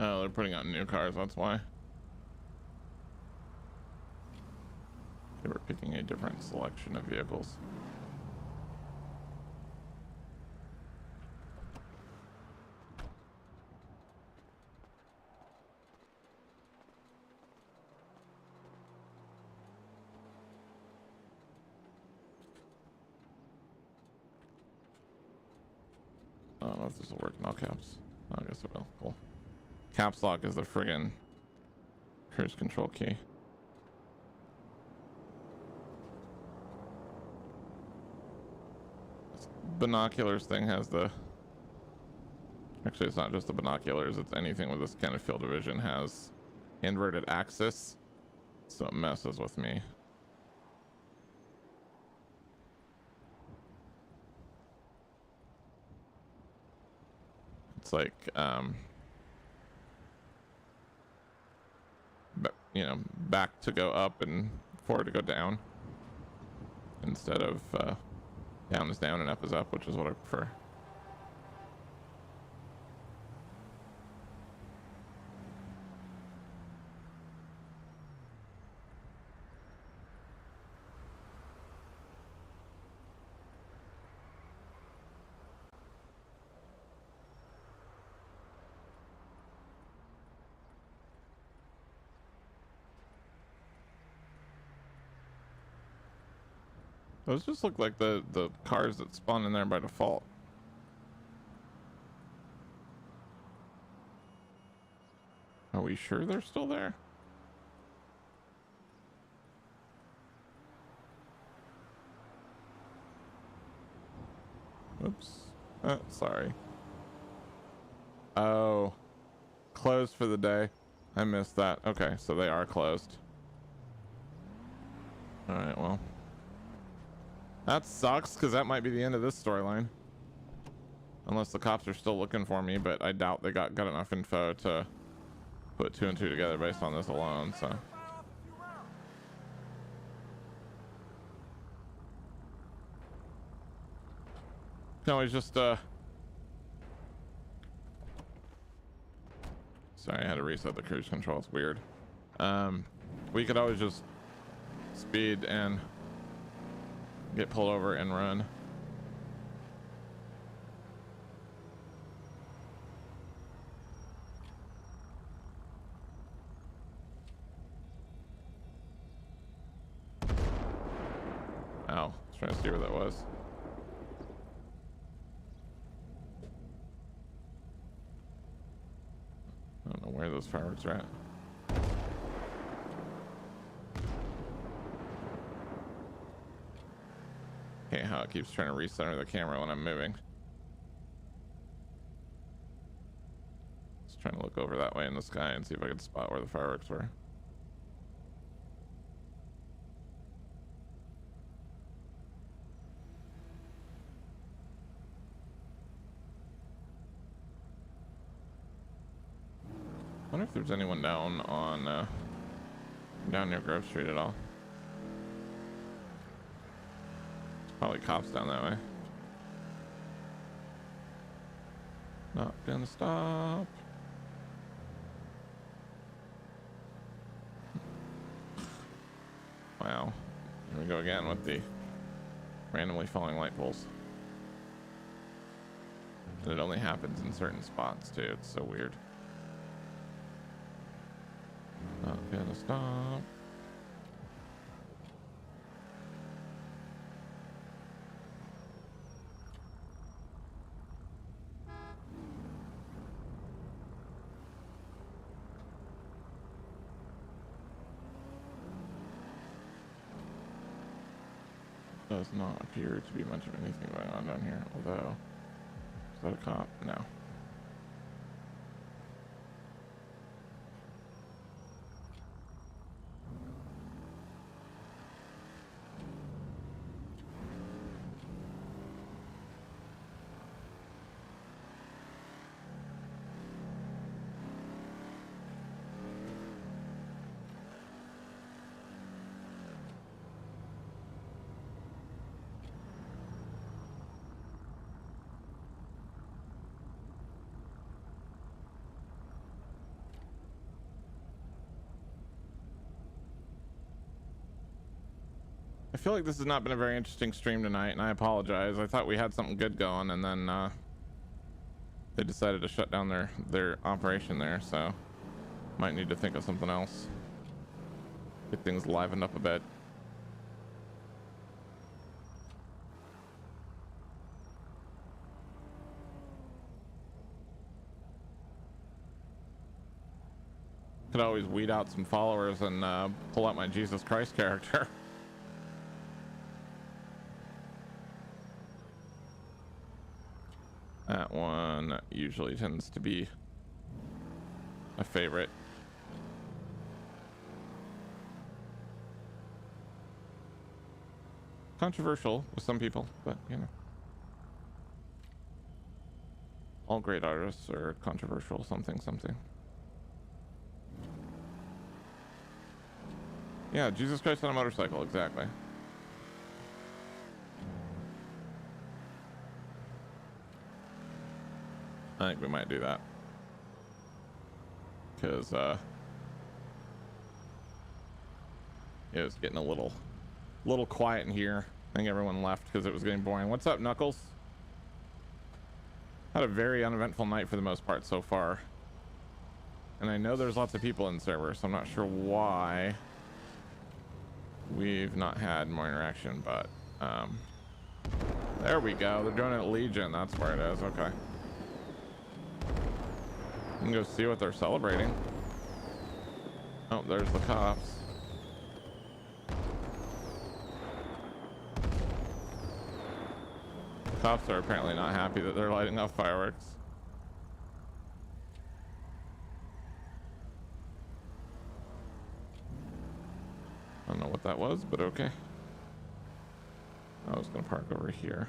Oh, they're putting out new cars, that's why. They were picking a different selection of vehicles. I don't know if this will work in all caps. I guess it will. Cool. Caps lock is the friggin' cruise control key. This binoculars thing has the... Actually, it's not just the binoculars. It's anything with this kind of field of vision has inverted axis. So it messes with me. It's like, you know, back to go up and forward to go down instead of down is down and up is up, which is what I prefer. Those just look like the cars that spawn in there by default. Are we sure they're still there? Oops. Sorry. Oh. Closed for the day. I missed that. Okay, so they are closed. Alright, well. That sucks, because that might be the end of this storyline. Unless the cops are still looking for me, but I doubt they got enough info to put 2 and 2 together based on this alone, so. Can always just, Sorry, I had to reset the cruise control, it's weird. We could always just speed and get pulled over and run. Ow, I was trying to see where that was. I don't know where those fireworks are at. Okay, how it keeps trying to recenter the camera when I'm moving. Just trying to look over that way in the sky and see if I can spot where the fireworks were. I wonder if there's anyone down on down near Grove Street at all. Probably cops down that way. Not gonna stop. Wow. Here we go again with the randomly falling light poles. And it only happens in certain spots too. It's so weird. Not gonna stop. Does not appear to be much of anything going on down here, although, is that a cop? No. feel like this has not been a very interesting stream tonight, and I apologize. I thought we had something good going, and then they decided to shut down their operation there, so might need to think of something else. Get things livened up a bit. Could always weed out some followers and pull out my Jesus Christ character. That one usually tends to be a favorite. Controversial with some people, but you know. All great artists are controversial, something. Yeah, Jesus Christ on a motorcycle, exactly. I think we might do that. Because, it was getting a little quiet in here. I think everyone left because it was getting boring. What's up, Knuckles? Had a very uneventful night for the most part so far. And I know there's lots of people in the server, so I'm not sure why we've not had more interaction, but, there we go. They're doing it at Legion. That's where it is. Okay. We can go see what they're celebrating. Oh, there's the cops. The cops are apparently not happy that they're lighting off fireworks. I don't know what that was, but okay. I was gonna park over here.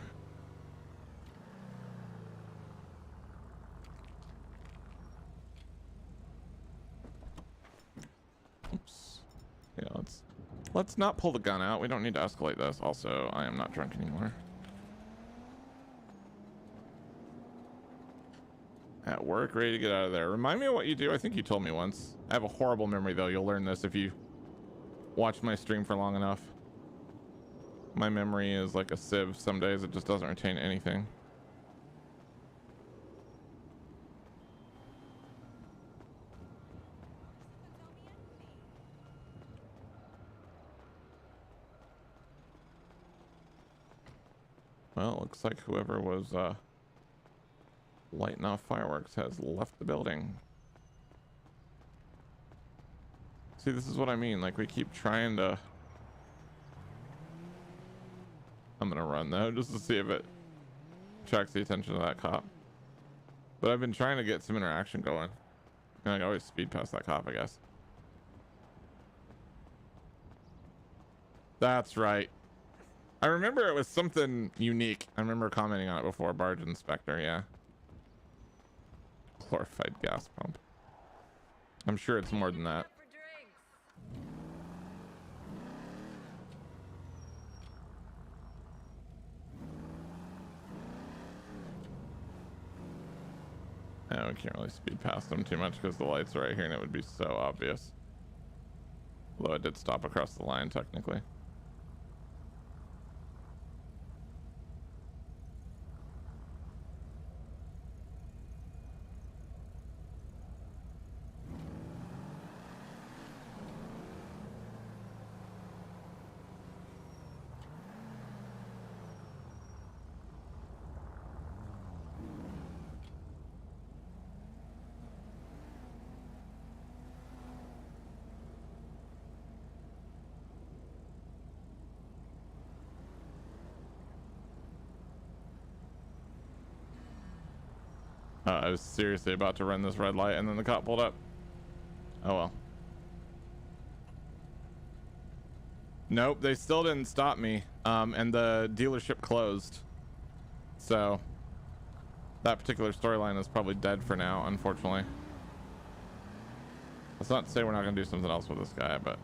Oops. Yeah, let's not pull the gun out. We don't need to escalate this. Also, I am not drunk anymore. At work, ready to get out of there. Remind me of what you do. I think you told me once. I have a horrible memory though. You'll learn this if you watch my stream for long enough. My memory is like a sieve. Some days it just doesn't retain anything. Well, it looks like whoever was lighting off fireworks has left the building. See, this is what I mean. Like, we keep trying to... I'm gonna run though, just to see if it attracts the attention of that cop. But I've been trying to get some interaction going. And I can always speed past that cop, I guess. That's right. I remember it was something unique. I remember commenting on it before. Barge inspector, yeah. Glorified gas pump. I'm sure it's more than that. Yeah, we can't really speed past them too much because the lights are right here and it would be so obvious. Although it did stop across the line technically. I was seriously about to run this red light and then the cop pulled up. Oh well. Nope, they still didn't stop me. And the dealership closed. So that particular storyline is probably dead for now, unfortunately. That's not to say we're not gonna do something else with this guy, but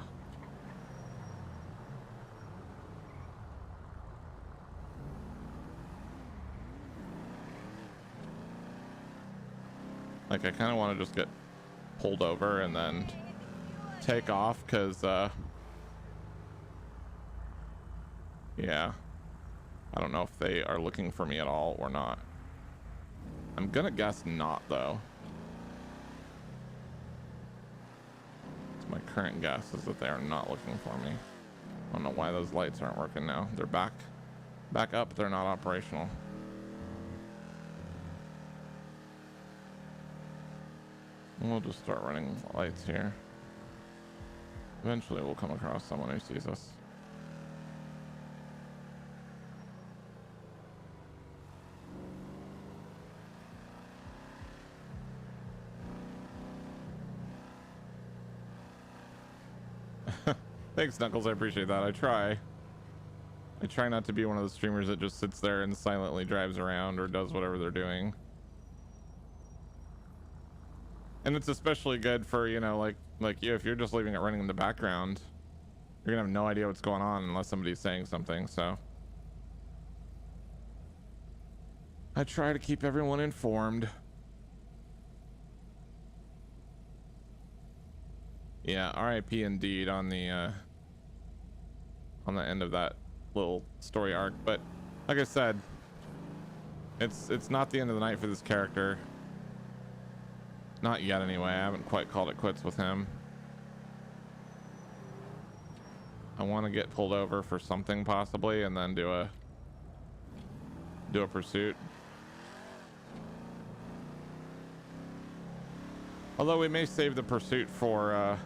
like I kind of want to just get pulled over and then take off because Yeah. I don't know if they are looking for me at all or not. I'm gonna guess not, though. It's my current guess is that they are not looking for me. I don't know why those lights aren't working now. They're back up. They're not operational. We'll just start running lights here. Eventually we'll come across someone who sees us. Thanks, Knuckles. I appreciate that. I try not to be one of the streamers that just sits there and silently drives around or does whatever they're doing. And it's especially good for, you know, like you, if you're just leaving it running in the background, you're gonna have no idea what's going on unless somebody's saying something. So I try to keep everyone informed. Yeah, RIP indeed on the end of that little story arc. But like I said, it's not the end of the night for this character. Not yet anyway. I haven't quite called it quits with him. I want to get pulled over for something possibly and then do a pursuit. Although we may save the pursuit for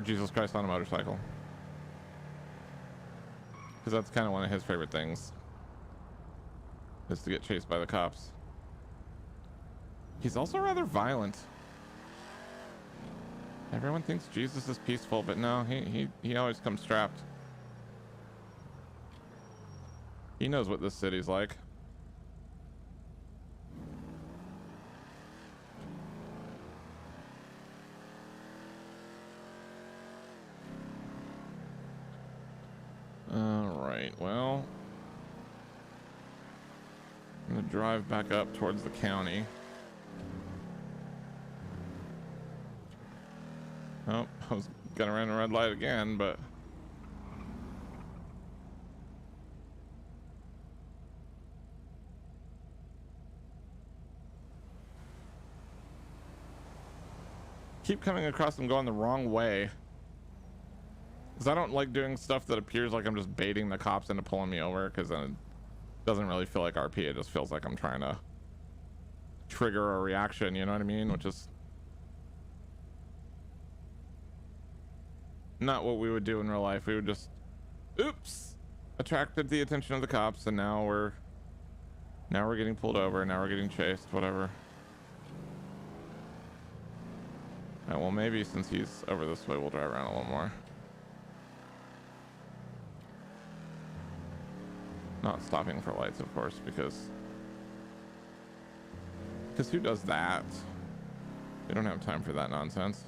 Jesus Christ on a Motorcycle, because that's kind of one of his favorite things, is to get chased by the cops. He's also rather violent. Everyone thinks Jesus is peaceful, but no, he always comes strapped. He knows what this city's like. Alright, well, I'm gonna drive back up towards the county. Oh, I was gonna run a red light again, but keep coming across them going the wrong way. Because I don't like doing stuff that appears like I'm just baiting the cops into pulling me over, because then it doesn't really feel like RP. It just feels like I'm trying to trigger a reaction, you know what I mean? Which is not what we would do in real life. We would just, oops, attracted the attention of the cops, and now we're getting pulled over, now we're getting chased, whatever. Alright, well, maybe since he's over this way, we'll drive around a little more. Not stopping for lights, of course, because who does that? We don't have time for that nonsense.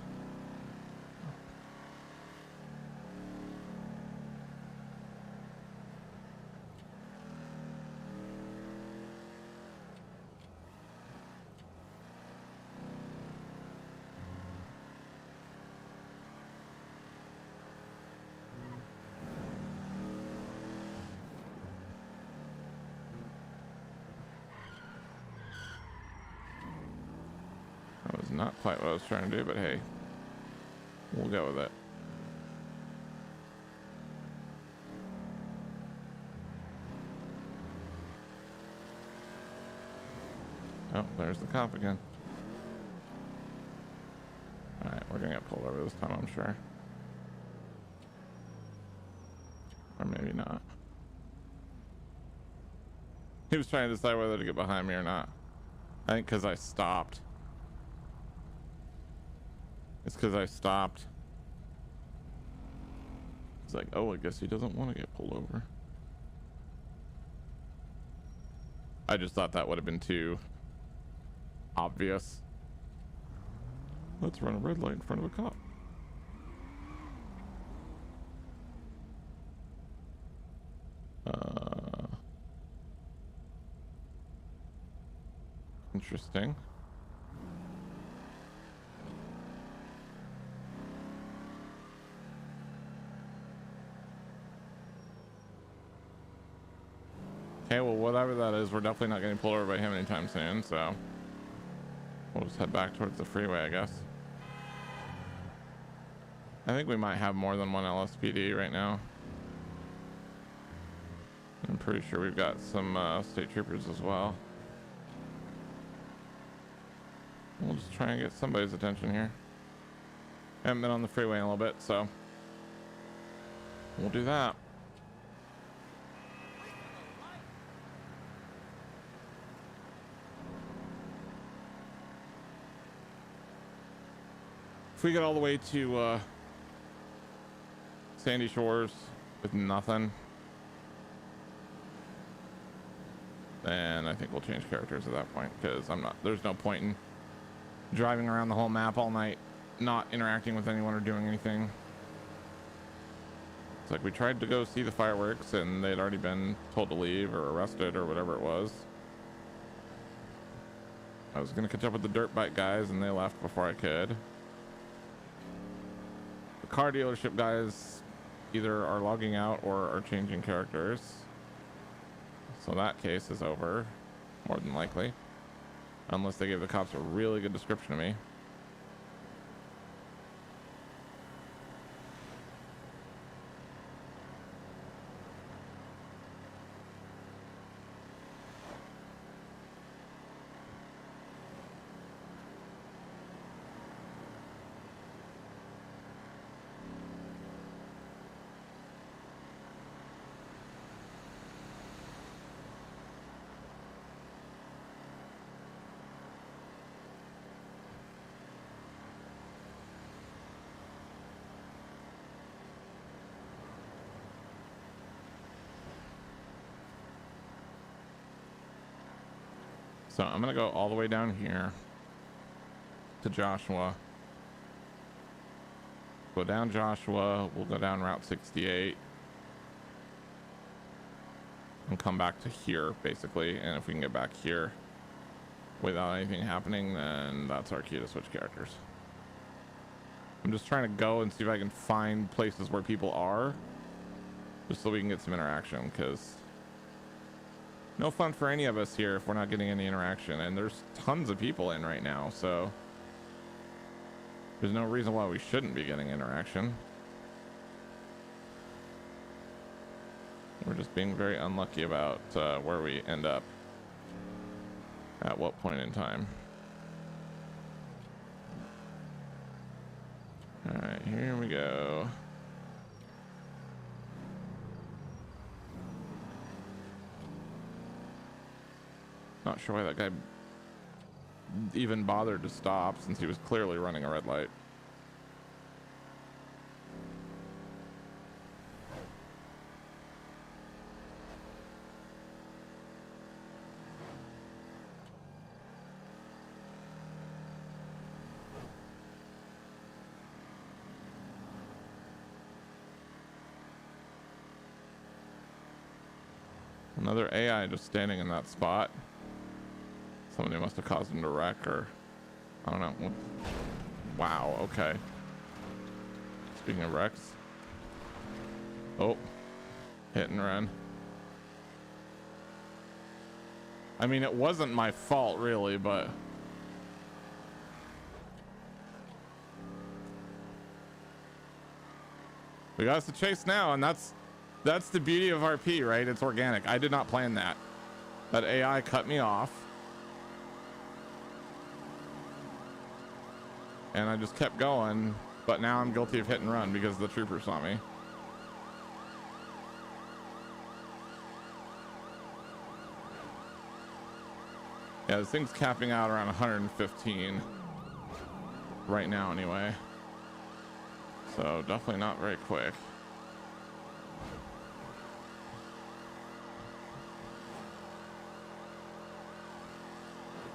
Not quite what I was trying to do, but hey, we'll go with it. Oh, there's the cop again. Alright, we're gonna get pulled over this time, I'm sure. Or maybe not. He was trying to decide whether to get behind me or not. I think because I stopped. It's because I stopped. It's like, oh, I guess he doesn't want to get pulled over. I just thought that would have been too obvious. Let's run a red light in front of a cop. Interesting. definitely not getting pulled over by him anytime soon, so we'll just head back towards the freeway, I guess. I think we might have more than one LSPD right now. I'm pretty sure we've got some state troopers as well. We'll just try and get somebody's attention here. Haven't been on the freeway in a little bit, so we'll do that. If we get all the way to Sandy Shores with nothing, then I think we'll change characters at that point, because there's no point in driving around the whole map all night not interacting with anyone or doing anything. It's like we tried to go see the fireworks and they'd already been told to leave or arrested or whatever it was. I was gonna catch up with the dirt bike guys and they left before I could. The car dealership guys either are logging out or are changing characters, so that case is over, more than likely, unless they gave the cops a really good description of me. So I'm gonna go all the way down here to Joshua. Go down Joshua, we'll go down Route 68 and come back to here basically, and if we can get back here without anything happening, then that's our cue to switch characters. I'm just trying to go and see if I can find places where people are, just so we can get some interaction, because no fun for any of us here if we're not getting any interaction, and there's tons of people in right now, so there's no reason why we shouldn't be getting interaction. We're just being very unlucky about where we end up at what point in time. All right, here we go. Not sure why that guy even bothered to stop, since he was clearly running a red light. Another AI just standing in that spot. Somebody must have caused him to wreck, or I don't know. Wow, okay. Speaking of wrecks. Oh, hit and run. I mean, it wasn't my fault really, but we got us to chase now, and that's the beauty of RP, right? It's organic. I did not plan that. That AI cut me off. And I just kept going, but now I'm guilty of hit and run because the trooper saw me. Yeah, this thing's capping out around 115 right now anyway. So definitely not very quick.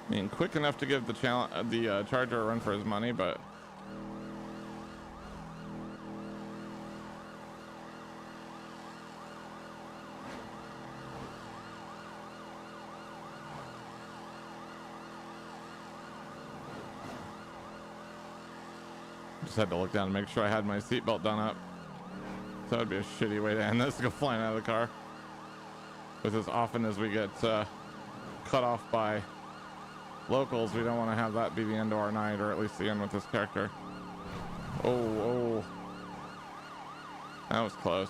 I mean, quick enough to give the Charger a run for his money, but just had to look down and make sure I had my seatbelt done up. So that'd be a shitty way to end this, to go flying out of the car. With as often as we get cut off by locals. We don't want to have that be the end of our night, or at least the end with this character. Oh, that was close.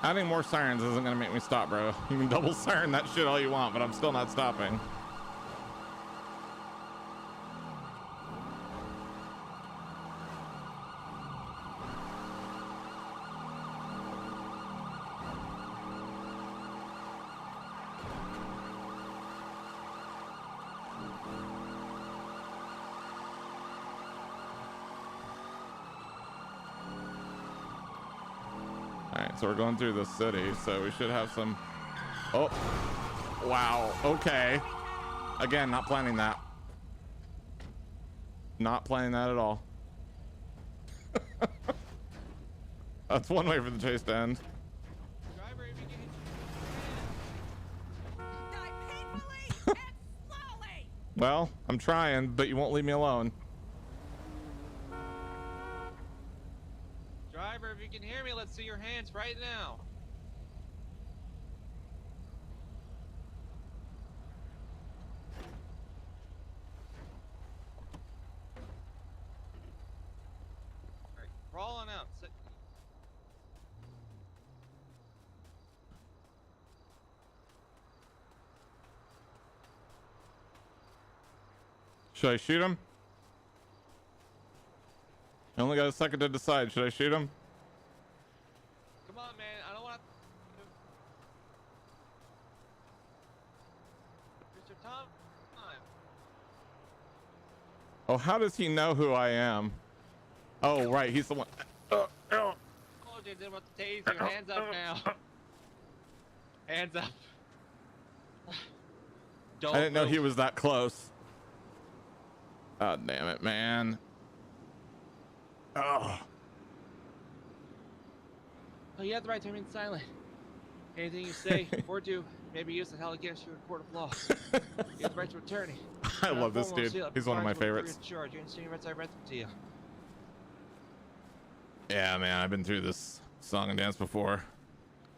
Adding more sirens isn't gonna make me stop, bro. You can double siren that shit all you want, but I'm still not stopping. So we're going through the city, so we should have some. Oh, wow. Okay. Again, not planning that. Not planning that at all. That's one way for the chase to end. Driver, if you can die painfully and slowly. Well, I'm trying, but you won't leave me alone. Driver, if you can hear me, let's see your hands right now. Alright, rolling out. Should I shoot him? I only got a second to decide. Should I shoot him? Come on, man. I don't want to. Mr. Tom? Oh, how does he know who I am? Oh, right. He's the one. Oh, dude, they're about to tase you. Hands up now. Hands up. Don't I didn't know move. he was that close. Oh, damn it, man. Oh. Oh, you have the right to remain silent. Anything you say or do may be used to held against you in a court of law. You have the right to attorney. I love this dude. He's one of my favorites. Charge. You understand your rights? I read them to you. Yeah, man. I've been through this song and dance before.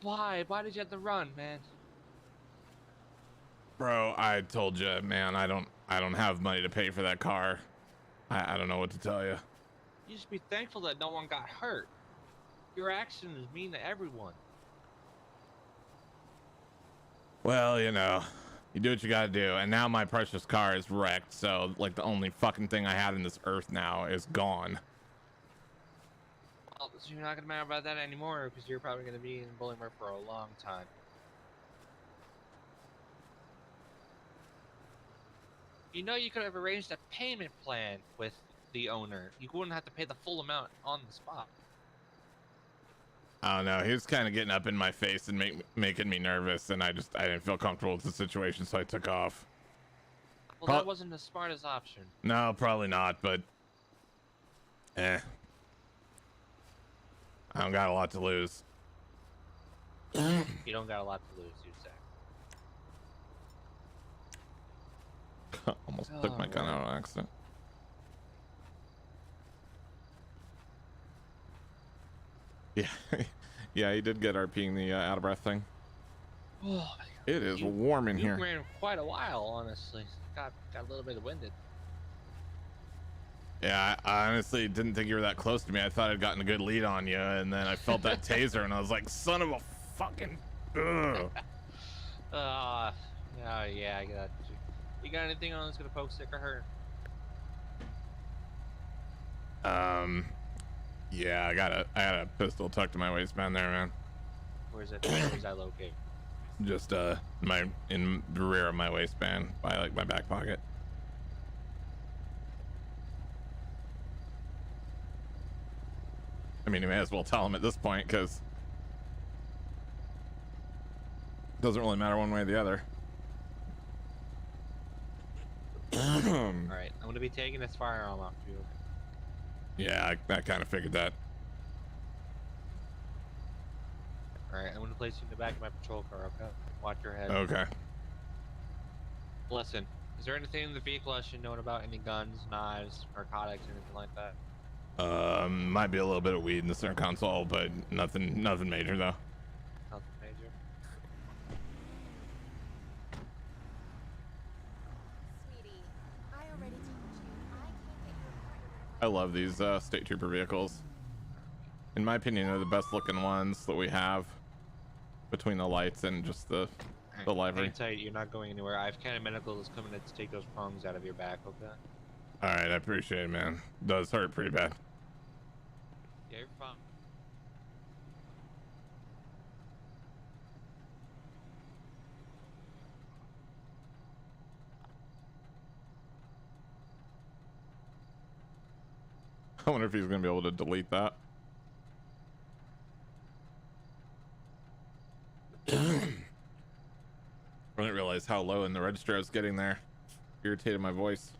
Why? Why did you have to run, man? Bro, I told you, man. I don't have money to pay for that car. I don't know what to tell you. You should be thankful that no one got hurt. Your actions mean to everyone. Well, you know, you do what you gotta do. And now my precious car is wrecked. So, like, the only fucking thing I had in this earth now is gone. Well, so you're not gonna matter about that anymore because you're probably gonna be in Boulingmore for a long time. You know, you could have arranged a payment plan with the owner. You wouldn't have to pay the full amount on the spot. I don't know. He was kind of getting up in my face and making me nervous, and I didn't feel comfortable with the situation, so I took off. Well, that wasn't the smartest option. No, probably not, but I don't got a lot to lose. You don't got a lot to lose, you say. Almost took my gun out on accident. Yeah, yeah, he did get RPing the out of breath thing. Oh, It is warm in here. You ran quite a while, honestly. Got a little bit winded. Yeah, I honestly didn't think you were that close to me. I thought I'd gotten a good lead on you, and then I felt that taser, and I was like, son of a fucking. Ugh. Yeah, I got you. You got anything on that's gonna poke, stick, or hurt? Yeah, I got a pistol tucked in my waistband there, man. Where's it? Where's that located? Just in the rear of my waistband by like my back pocket. I mean, you may as well tell him at this point, because it doesn't really matter one way or the other. Alright, I'm gonna be taking this firearm off you. Yeah, I kind of figured that. Alright, I'm gonna place you in the back of my patrol car, okay? Watch your head. Okay. Listen, Is there anything in the vehicle I should know about? Any guns, knives, narcotics, anything like that? Might be a little bit of weed in the center console, but nothing major though. Nothing major. Sweetie, I already told you I can't get you a partner. I love these state trooper vehicles. In my opinion, they're the best looking ones that we have, between the lights and just the livery. Hang tight, you're not going anywhere. I have County Medical is coming to take those prongs out of your back, okay? All right, I appreciate it, man. It does hurt pretty bad. Yeah, you're fine. I wonder if he's gonna be able to delete that. I didn't realize how low in the register I was getting there. Irritated my voice.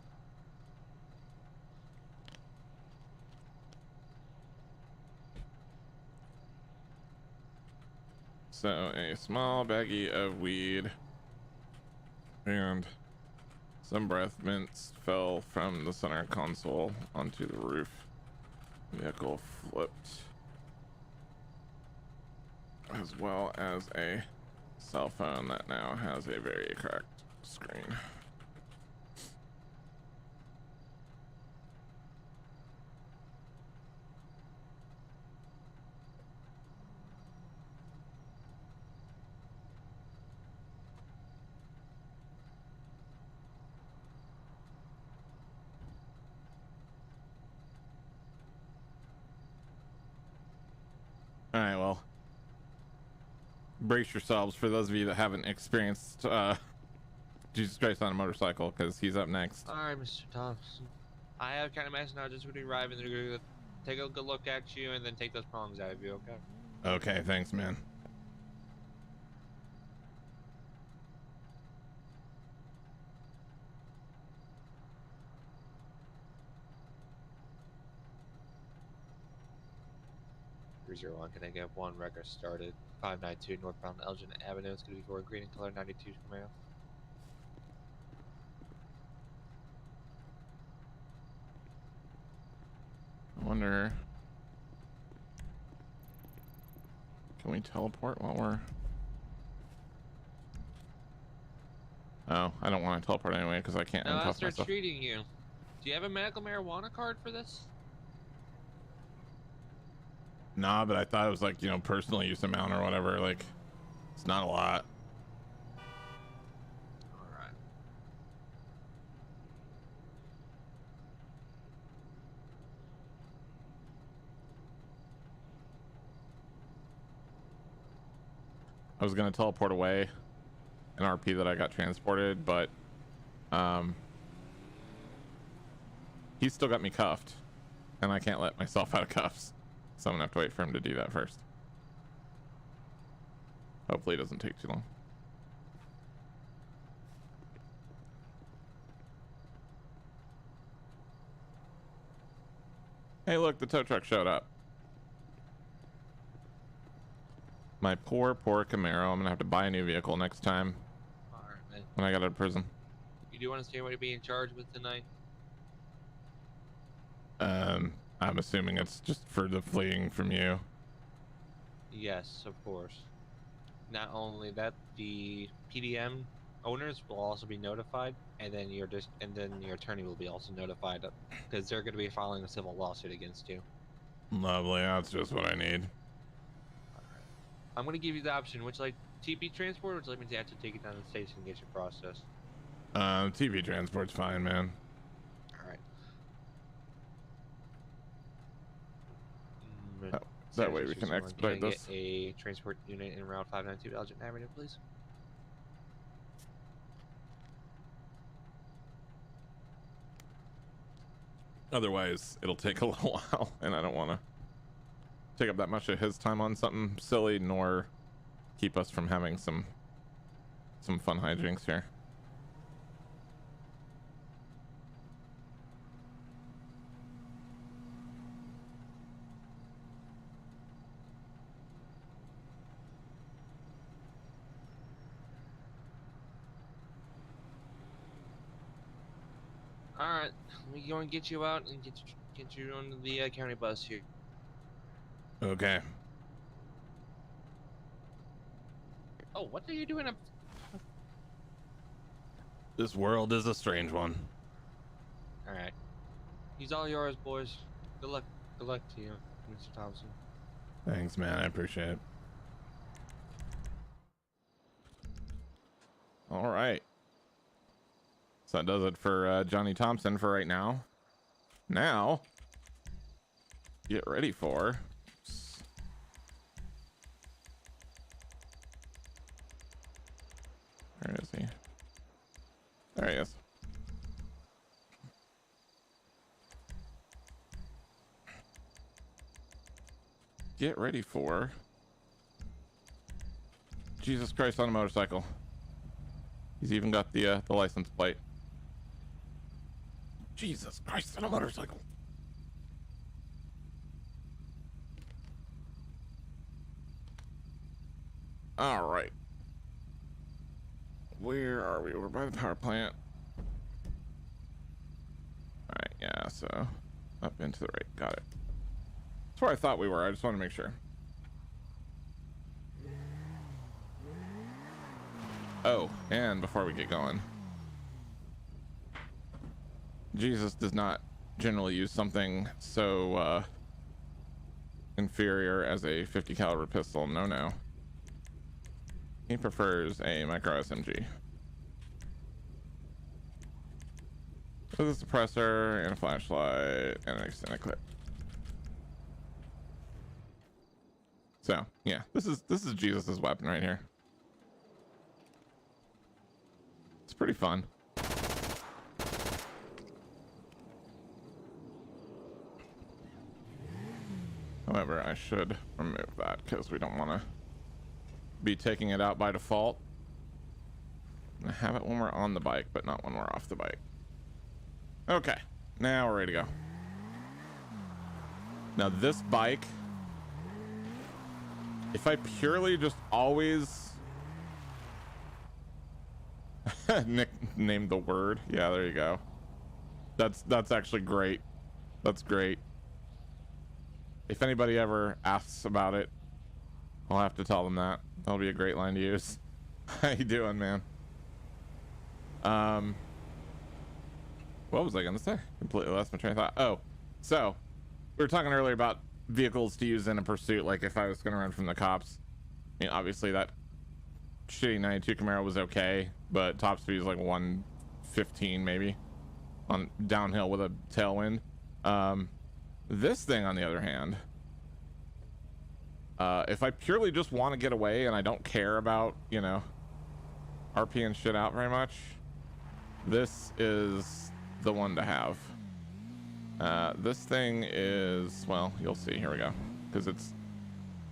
So a small baggie of weed and some breath mints fell from the center console onto the roof. Vehicle flipped, as well as a cell phone that now has a very cracked screen. All right, well, brace yourselves for those of you that haven't experienced Jesus Christ on a motorcycle, because he's up next. All right, Mr. Thompson. I have County Medical now. Just going to arrive and they're going to take a good look at you and then take those prongs out of you, okay? Okay, thanks, man. One, can I get one record started? 592 northbound Elgin Avenue. It's going to be for a green and color 92 Camaro. I wonder, can we teleport while we're... Oh, I don't want to teleport anyway because I can't Now uncuff let's start myself. treating you. Do you have a medical marijuana card for this? Nah, but I thought it was like, you know, personal use amount or whatever. Like, it's not a lot. All right. I was gonna teleport away an RP that I got transported, but he's still got me cuffed, and I can't let myself out of cuffs, so I'm gonna have to wait for him to do that first. Hopefully it doesn't take too long. Hey, look, the tow truck showed up. My poor Camaro. I'm gonna have to buy a new vehicle next time All right, man. when I get out of prison. You do understand what you're being charged with tonight? I'm assuming it's just for the fleeing from you. Yes, of course. Not only that, the PDM owners will also be notified, and then your attorney will be also notified because they're going to be filing a civil lawsuit against you. Lovely, that's just what I need. I'm going to give you the option. Would you like TP transport, or would you like me to have to take it down to the station and get your process? TV transport's fine, man. All right. That way we can expedite Can I this. get a transport unit in Route 592 Elgin Avenue, please? Otherwise, it'll take a little while, and I don't want to take up that much of his time on something silly, nor keep us from having some fun hijinks here. All right, we're going to get you out and get you on the county bus here. Okay. Oh, what are you doing up? This world is a strange one. All right, he's all yours, boys. Good luck. Good luck to you, Mr. Thompson. Thanks, man. I appreciate it. All right. So that does it for Johnny Thompson for right now. Now, get ready for. Where is he? There he is. Get ready for Jesus Christ on a motorcycle. He's even got the license plate. Jesus Christ on a motorcycle. All right. Where are we? We're by the power plant. All right, yeah, so up into the right. Got it. That's where I thought we were. I just want to make sure. Oh, and before we get going, Jesus does not generally use something so inferior as a 50 caliber pistol. No. He prefers a micro SMG with a suppressor and a flashlight and an extended clip. So yeah, this is Jesus's weapon right here. It's pretty fun. However, I should remove that because we don't want to be taking it out by default. I have it when we're on the bike, but not when we're off the bike. Okay, now we're ready to go. Now this bike, if I purely just always nickname the word, yeah, there you go. That's actually great. That's great. If anybody ever asks about it, I'll have to tell them that. That'll be a great line to use. How you doing, man? What was I gonna say? Completely lost my train of thought. Oh, so we were talking earlier about vehicles to use in a pursuit. Like if I was gonna run from the cops, I mean, obviously that shitty 92 Camaro was okay, but top speed is like 115 maybe on downhill with a tailwind. This thing, on the other hand, if I purely just want to get away and I don't care about, you know, RP and shit out very much, this is the one to have. This thing is, well, you'll see. Here we go. Because it's,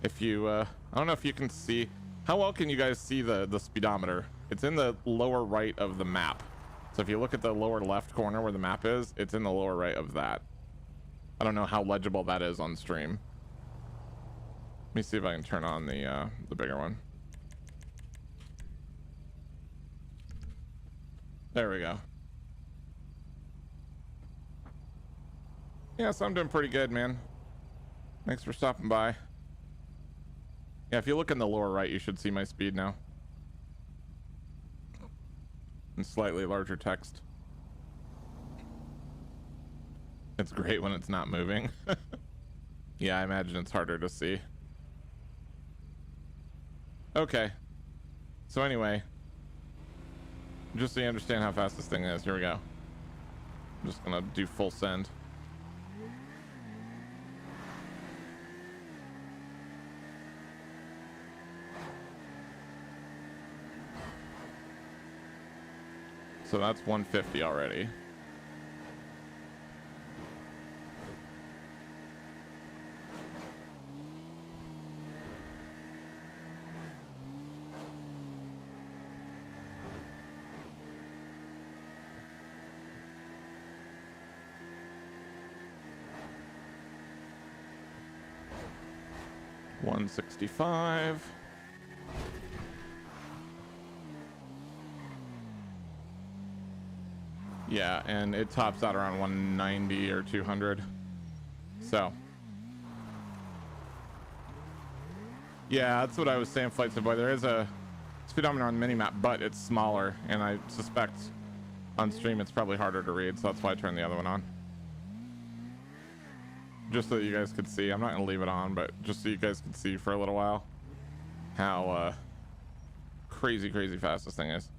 if you, I don't know if you can see, how well can you guys see the speedometer? It's in the lower right of the map. So if you look at the lower left corner where the map is, it's in the lower right of that. I don't know how legible that is on stream. Let me see if I can turn on the bigger one. There we go. Yeah, so I'm doing pretty good, man. Thanks for stopping by. Yeah, if you look in the lower right, you should see my speed now. And slightly larger text. It's great when it's not moving. Yeah, I imagine it's harder to see. Okay. So anyway, just so you understand how fast this thing is, here we go. I'm just gonna do full send. So that's 150 already. $165. Yeah, and it tops out around 190 or 200. So yeah, that's what I was saying, Flights of Boy. There is a speedometer on the mini-map, but it's smaller, and I suspect on stream it's probably harder to read, so that's why I turned the other one on. Just so that you guys could see. I'm not gonna leave it on, but just so you guys could see for a little while how crazy fast this thing is.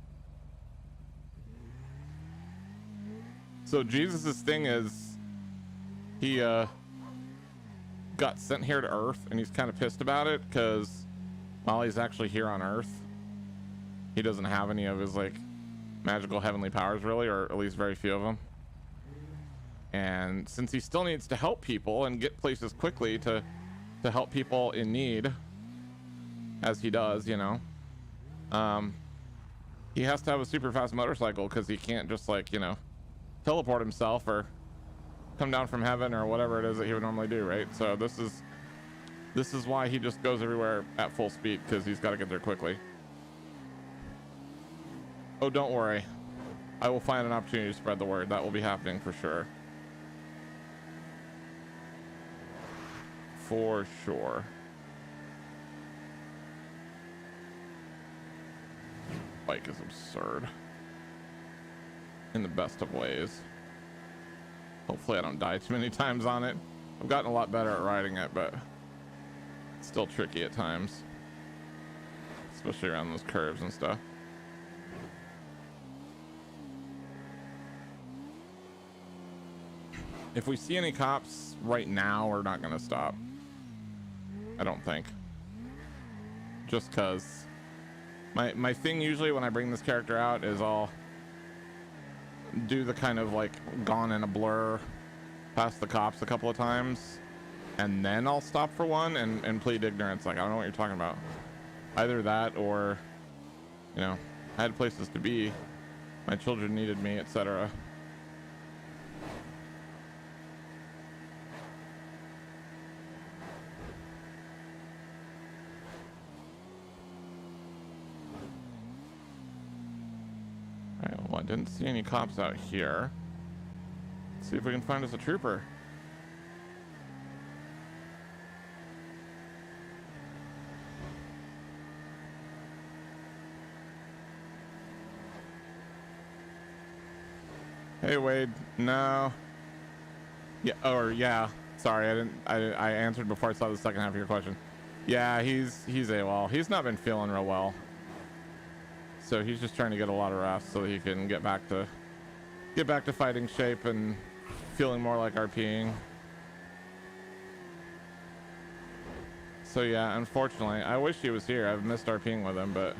So Jesus's thing is he got sent here to Earth, and he's kind of pissed about it because while he's actually here on Earth, he doesn't have any of his like magical heavenly powers really, or at least very few of them. And since he still needs to help people and get places quickly to help people in need, as he does, you know, he has to have a super fast motorcycle because he can't just like, you know, teleport himself or come down from heaven or whatever it is that he would normally do, right? So this is why he just goes everywhere at full speed, because he's got to get there quickly. Oh, don't worry, I will find an opportunity to spread the word. That will be happening for sure. For sure. Bike is absurd in the best of ways. Hopefully I don't die too many times on it. I've gotten a lot better at riding it, but it's still tricky at times, especially around those curves and stuff. If we see any cops right now, we're not gonna stop. I don't think. Just cause my thing usually when I bring this character out is I'll do the kind of like gone in a blur past the cops a couple of times, and then I'll stop for one and plead ignorance, like I don't know what you're talking about. Either that, or you know, I had places to be, my children needed me, etc. Alright, well, I didn't see any cops out here. Let's see if we can find us a trooper. Hey Wade, no. Yeah, or yeah. Sorry, I answered before I saw the second half of your question. Yeah, he's AWOL. He's not been feeling real well. So he's just trying to get a lot of rest so he can get back to fighting shape and feeling more like RPing. So yeah, unfortunately, I wish he was here. I've missed RPing with him, but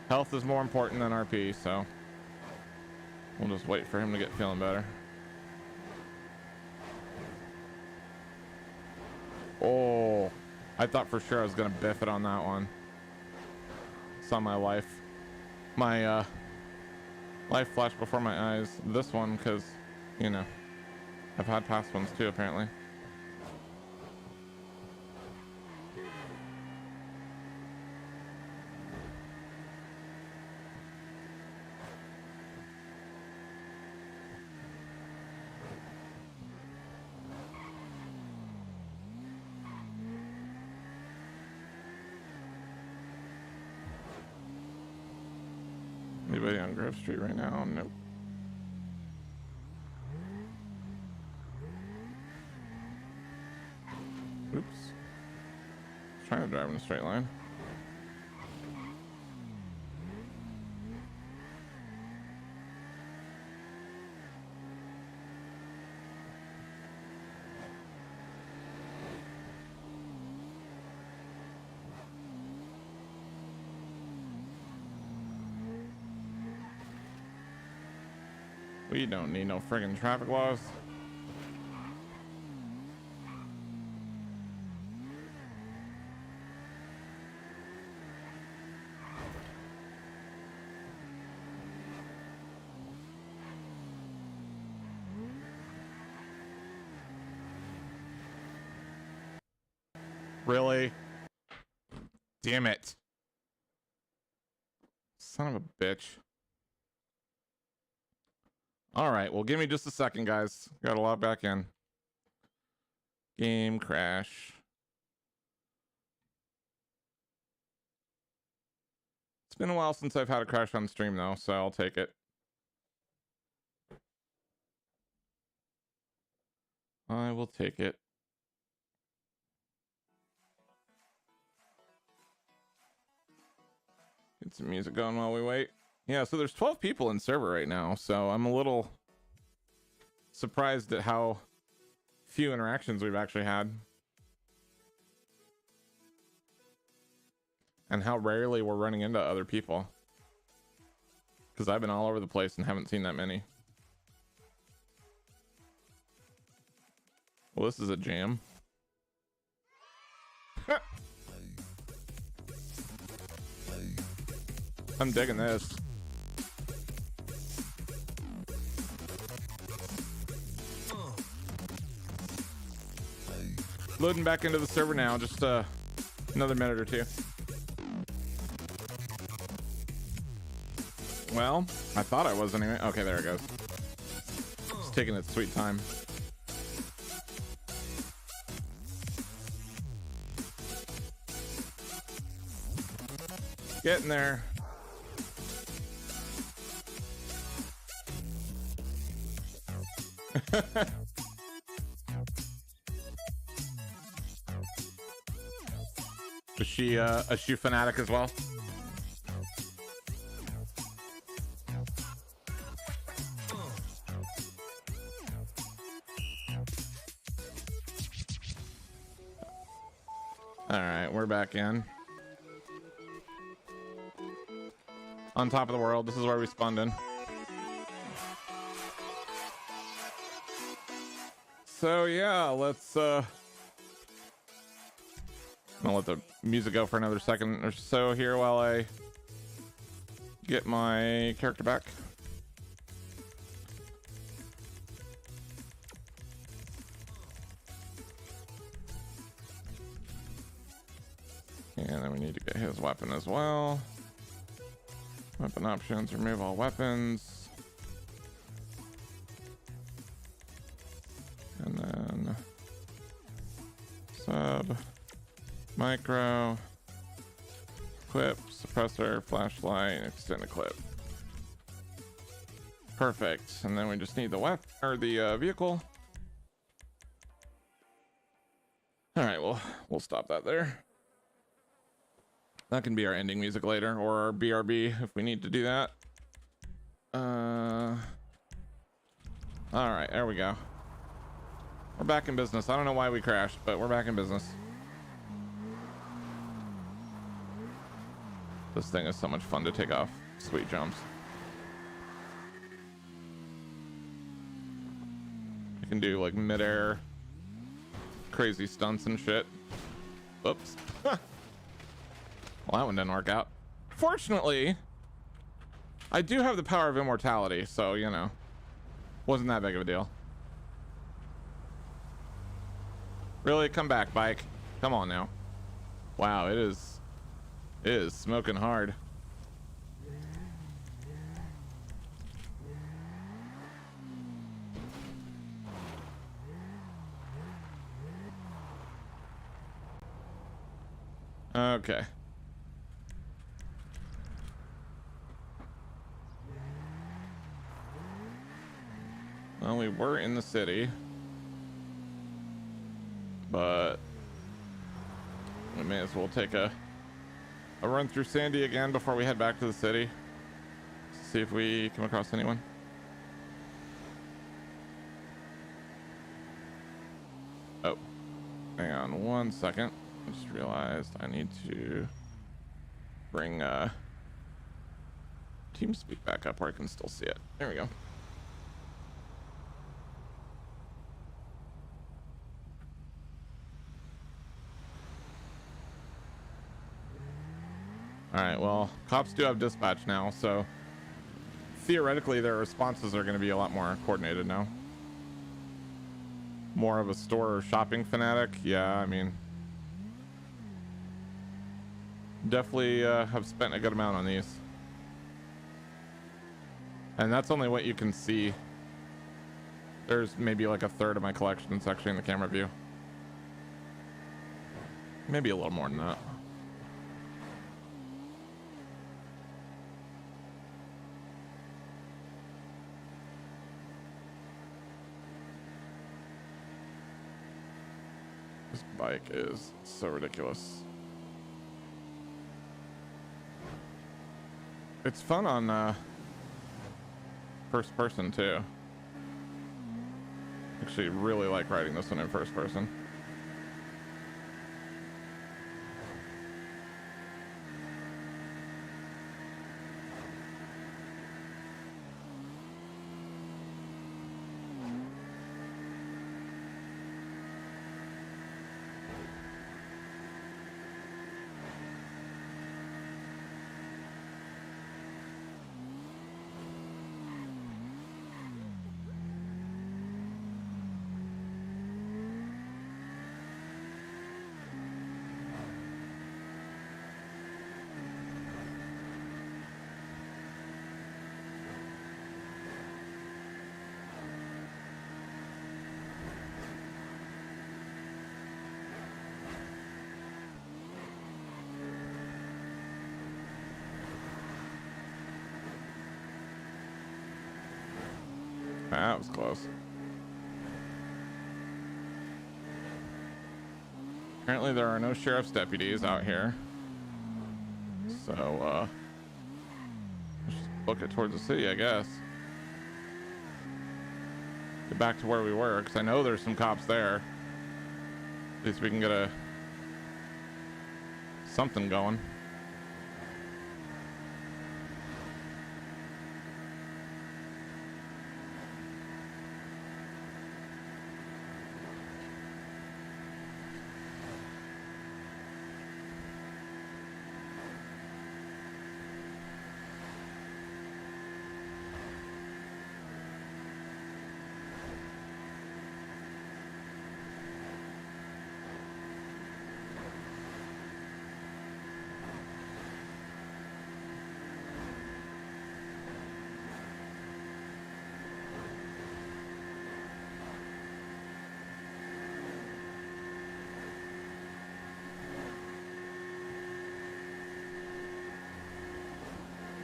health is more important than RP, so we'll just wait for him to get feeling better. Oh, I thought for sure I was gonna biff it on that one. Saw my life flash before my eyes. This one, because you know, I've had past ones too apparently. Anybody on Grove Street right now? Nope. Oops. Trying to drive in a straight line. We don't need no friggin' traffic laws. Really? Damn it. Son of a bitch. All right, well, give me just a second, guys. Got to log back in. Game crash. It's been a while since I've had a crash on stream, though, so I'll take it. I will take it. Get some music going while we wait. Yeah, so there's 12 people in server right now, so I'm a little surprised at how few interactions we've actually had. And how rarely we're running into other people. Because I've been all over the place and haven't seen that many. Well, this is a jam. I'm digging this. Loading back into the server now, just another minute or two. Well, I thought I was anyway. Okay, there it goes. It's taking its sweet time. Getting there. Is she a shoe fanatic as well? All right, we're back in. On top of the world, this is where we spawned in. So yeah, let's I'll let the music go for another second or so here while I get my character back. And then we need to get his weapon as well. Weapon options, remove all weapons. And then sub, micro, clip, suppressor, flashlight, extended clip. Perfect. And then we just need the weapon or the vehicle. All right, well, we'll stop that there. That can be our ending music later, or our BRB if we need to do that. All right, there we go. We're back in business. I don't know why we crashed, but we're back in business. This thing is so much fun to take off. Sweet jumps. You can do like mid-air crazy stunts and shit. Oops. Well, that one didn't work out. Fortunately, I do have the power of immortality, so, you know, wasn't that big of a deal. Really? Come back, bike. Come on now. Wow, it is smoking hard. Okay. Well, we were in the city, but we may as well take a run through Sandy again before we head back to the city. See if we come across anyone. Oh, hang on one second. I just realized I need to bring TeamSpeak back up where I can still see it. There we go. All right, well, cops do have dispatch now, so theoretically their responses are going to be a lot more coordinated now. More of a store or shopping fanatic? Yeah, I mean, definitely have spent a good amount on these. And that's only what you can see There's maybe like a third of my collection that's actually in the camera view. Maybe a little more than that. This bike is so ridiculous. It's fun on first person too. Actually really like riding this one in first person. That was close. Apparently there are no sheriff's deputies out here. So, let's just book it towards the city, I guess. Get back to where we were, because I know there's some cops there. At least we can get something going.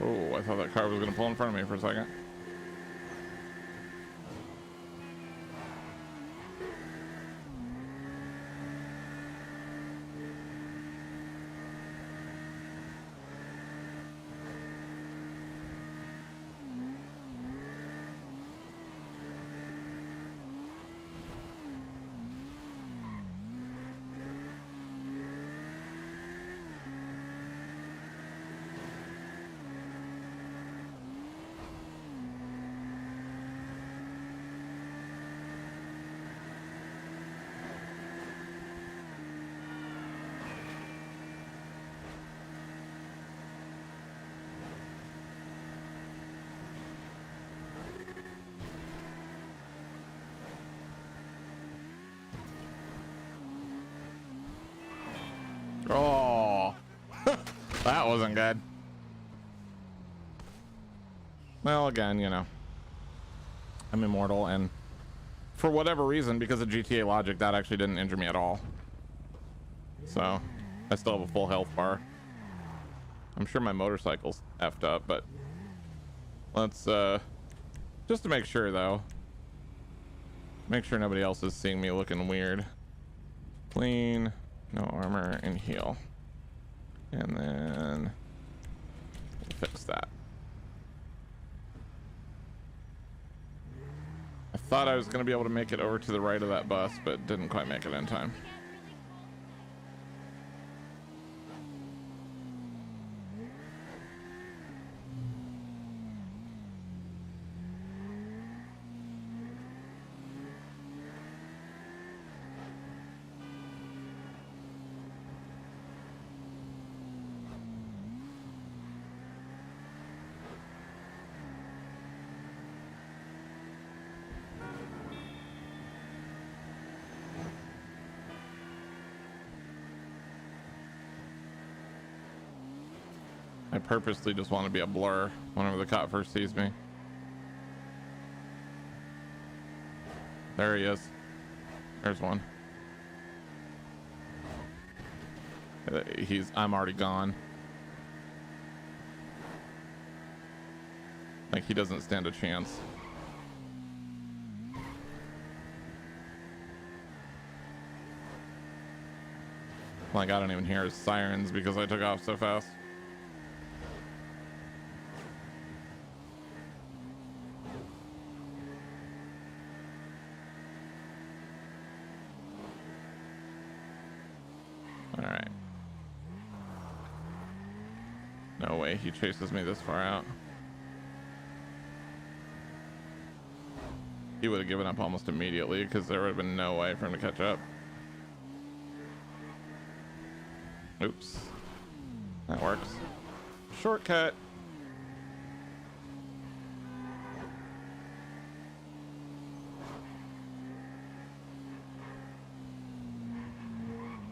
Oh, I thought that car was going to pull in front of me for a second. Oh, that wasn't good. Well, again, you know, I'm immortal, and for whatever reason, because of GTA logic, that actually didn't injure me at all. So I still have a full health bar. I'm sure my motorcycle's effed up, but let's just to make sure though, make sure nobody else is seeing me looking weird. Clean, no armor, and heal, and then we'll fix that. I thought I was going to be able to make it over to the right of that bus, but didn't quite make it in time. I purposely just want to be a blur whenever the cop first sees me. There he is. There's one. I'm already gone. Like, he doesn't stand a chance. Like, I don't even hear his sirens because I took off so fast. All right. No way he chases me this far out. He would have given up almost immediately because there would have been no way for him to catch up. Oops. That works. Shortcut.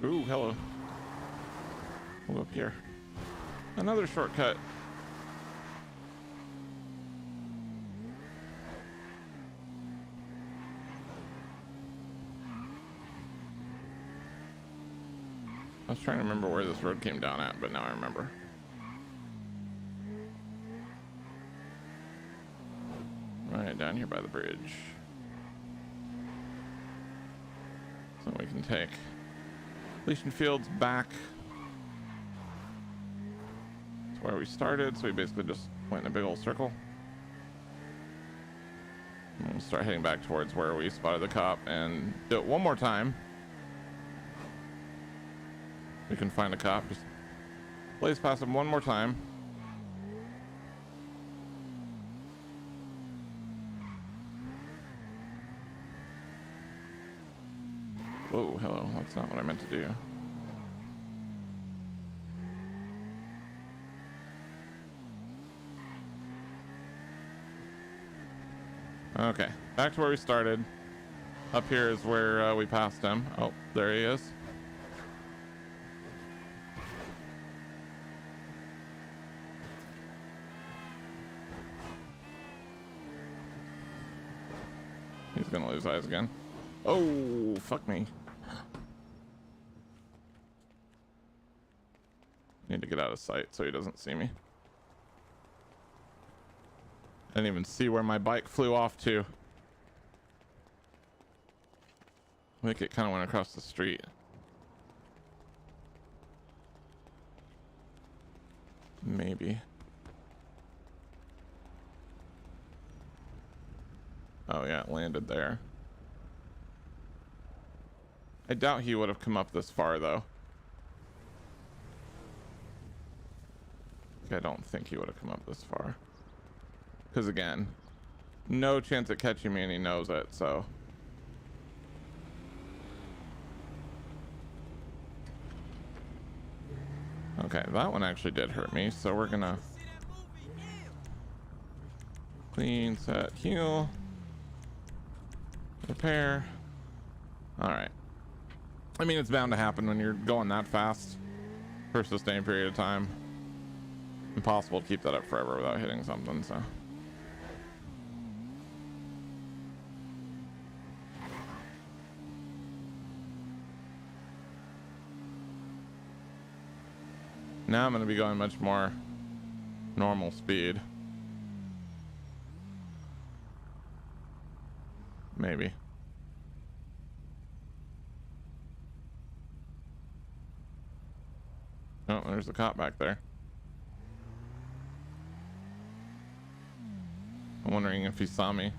Ooh, hello. We'll go up here. Another shortcut. I was trying to remember where this road came down at, but now I remember. Right down here by the bridge. So we can take Legion Fields back to where we started. So we basically just went in a big old circle. And we'll start heading back towards where we spotted the cop and do it one more time. We can find a cop. Just blaze past him one more time. Whoa, hello. That's not what I meant to do. Okay, back to where we started. Up here is where we passed him. Oh, there he is. He's gonna lose eyes again. Oh, fuck me. Need to get out of sight so he doesn't see me. I didn't even see where my bike flew off to. I think it kind of went across the street. Maybe. Oh yeah, it landed there. I doubt he would have come up this far though. I don't think he would have come up this far. Because again, no chance at catching me and he knows it, so. Okay, that one actually did hurt me, so we're gonna clean, set, heal, repair. All right. I mean, it's bound to happen when you're going that fast for a sustained period of time. Impossible to keep that up forever without hitting something, so. Now I'm going to be going much more normal speed. Maybe. Oh, there's the cop back there. I'm wondering if he saw me.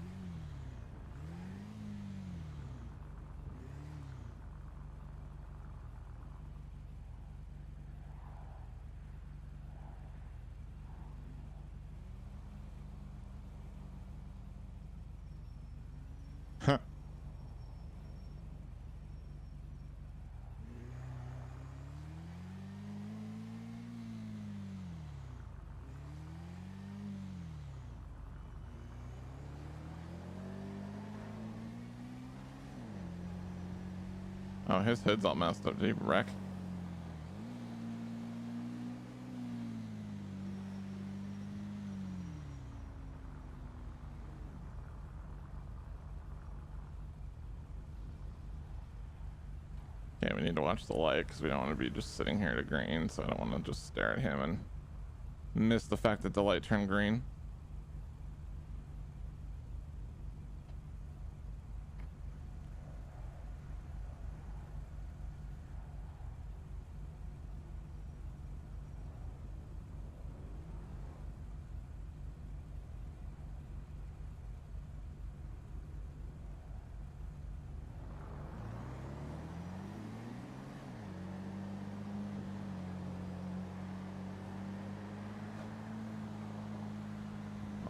Huh. Oh, his head's all messed up. Did he wreck? need to watch the light because we don't want to be just sitting here to green, so I don't want to just stare at him and miss the fact that the light turned green.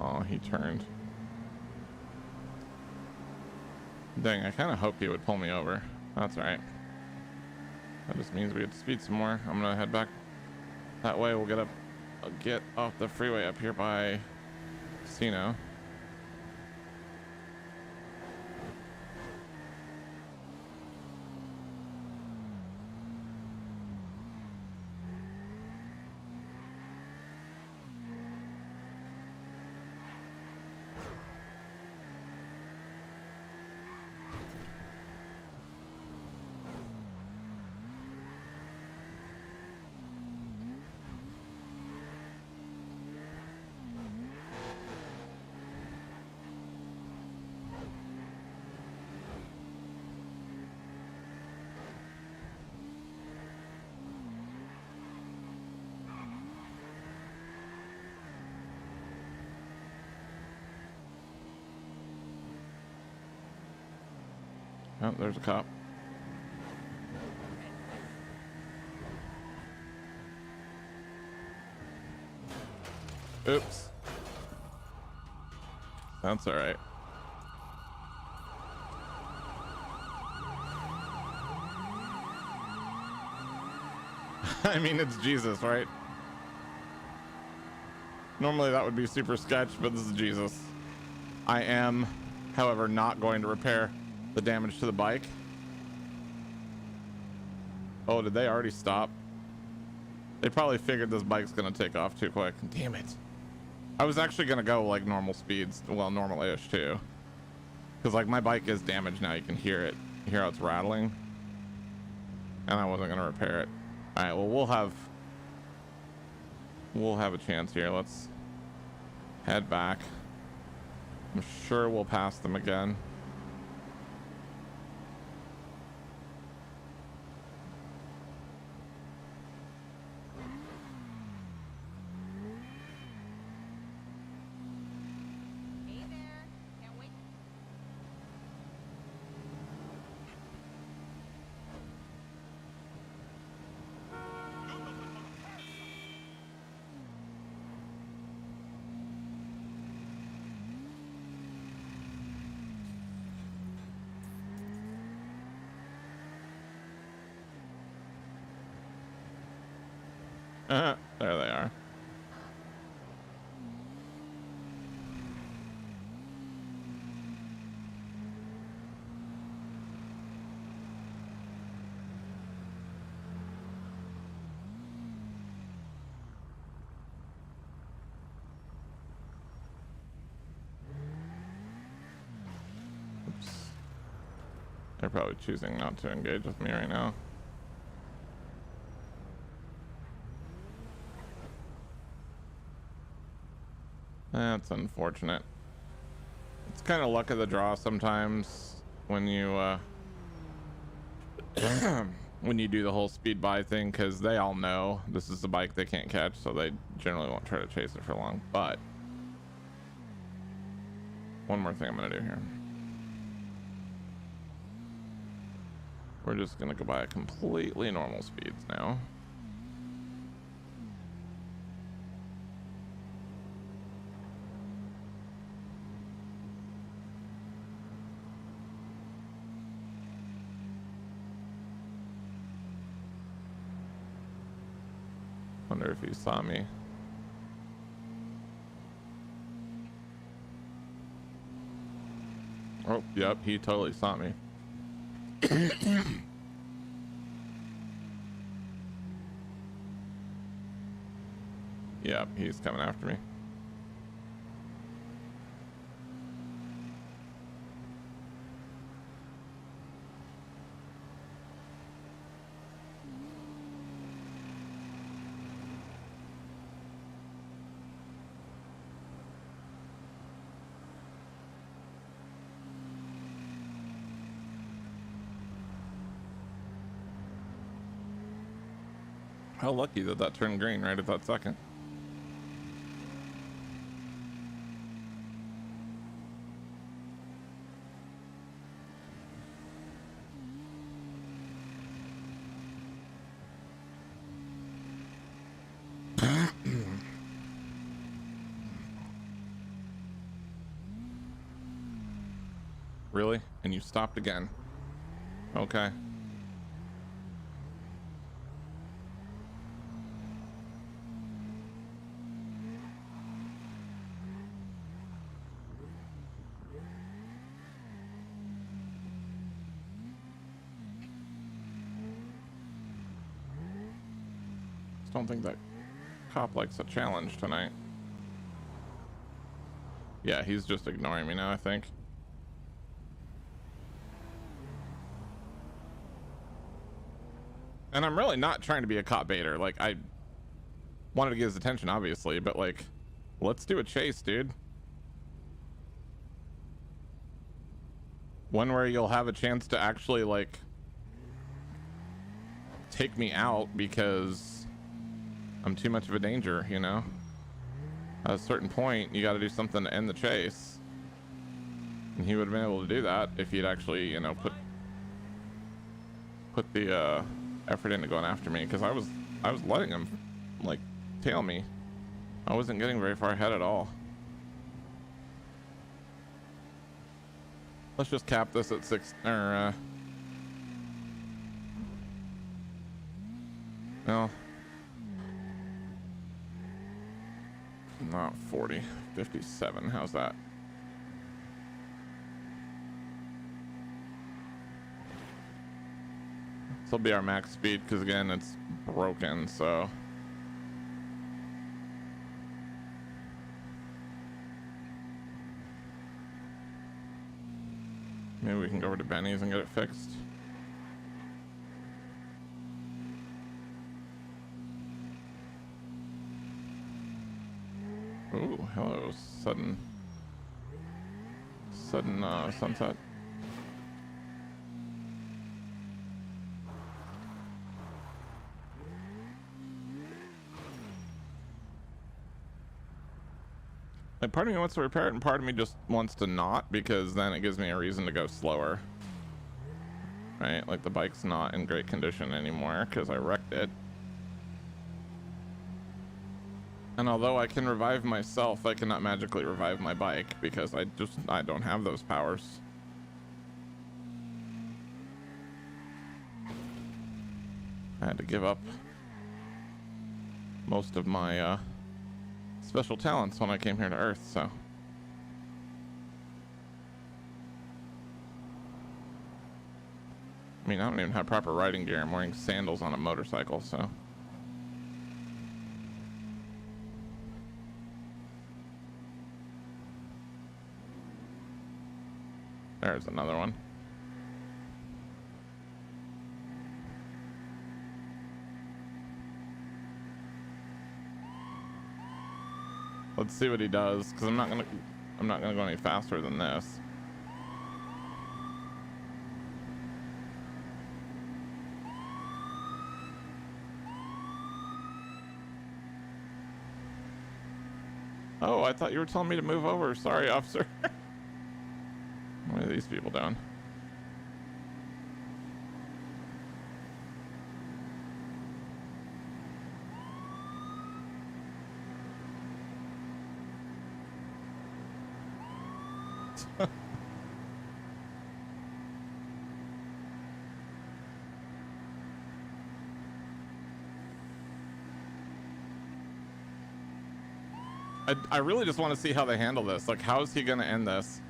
Oh, he turned. Dang, I kind of hoped he would pull me over. That's alright. That just means we get to speed some more. I'm gonna head back that way. We'll get off the freeway up here by Casino. Oh, there's a cop. Oops. That's all right. I mean, it's Jesus, right? Normally that would be super sketch, but this is Jesus. I am, however, not going to repair the damage to the bike. Oh, did they already stop? They probably figured this bike's gonna take off too quick. Damn it. I was actually gonna go like normal speeds, well, normal-ish too. Cause like my bike is damaged now, you can hear it. You hear how it's rattling. And I wasn't gonna repair it. All right, well, we'll have a chance here. Let's head back. I'm sure we'll pass them again. Hey there. Can't wait. There they are. Oops. They're probably choosing not to engage with me right now. That's unfortunate. It's kind of luck of the draw sometimes when you when you do the whole speed by thing, because they all know this is the bike they can't catch, so they generally won't try to chase it for long. But one more thing I'm gonna do here. We're just gonna go by at completely normal speeds now. Wonder if he saw me. Oh, yep, he totally saw me. Yep, he's coming after me. How lucky that that turned green right at that second. Really? And you stopped again. Okay. Just don't think that cop likes a challenge tonight. Yeah, he's just ignoring me now, I think. And I'm really not trying to be a cop baiter. Like, I wanted to get his attention, obviously, but like, let's do a chase, dude. One where you'll have a chance to actually, like, take me out because I'm too much of a danger, you know? At a certain point, you got to do something to end the chase. And he would have been able to do that if he'd actually, you know, put the, effort into going after me, because I was letting him like tail me. I wasn't getting very far ahead at all. Let's just cap this at 6 or no, not 40, 57. How's that? This will be our max speed because again it's broken, so maybe we can go over to Benny's and get it fixed. Ooh, hello, sudden sunset. Like, part of me wants to repair it and part of me just wants to not, because then it gives me a reason to go slower. Right? Like, the bike's not in great condition anymore because I wrecked it. And although I can revive myself, I cannot magically revive my bike because I don't have those powers. I had to give up most of my special talents when I came here to Earth, so. I mean, I don't even have proper riding gear. I'm wearing sandals on a motorcycle, so. There's another one. Let's see what he does, because I'm not gonna go any faster than this. Oh, I thought you were telling me to move over. Sorry, officer. What are these people doing? I really just want to see how they handle this. Like, how is he going to end this?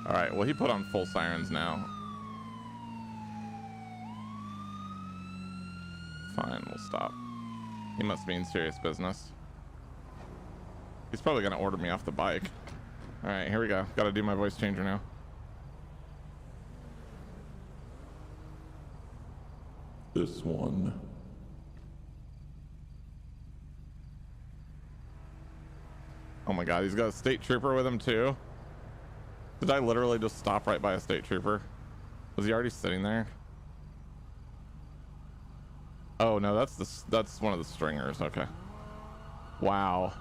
All right, well, he put on full sirens now. Fine, we'll stop. He must be in serious business. He's probably going to order me off the bike. All right, here we go. Got to do my voice changer now. This one. Oh my God, he's got a state trooper with him too. Did I literally just stop right by a state trooper? Was he already sitting there? Oh no, that's one of the stringers. Okay. Wow.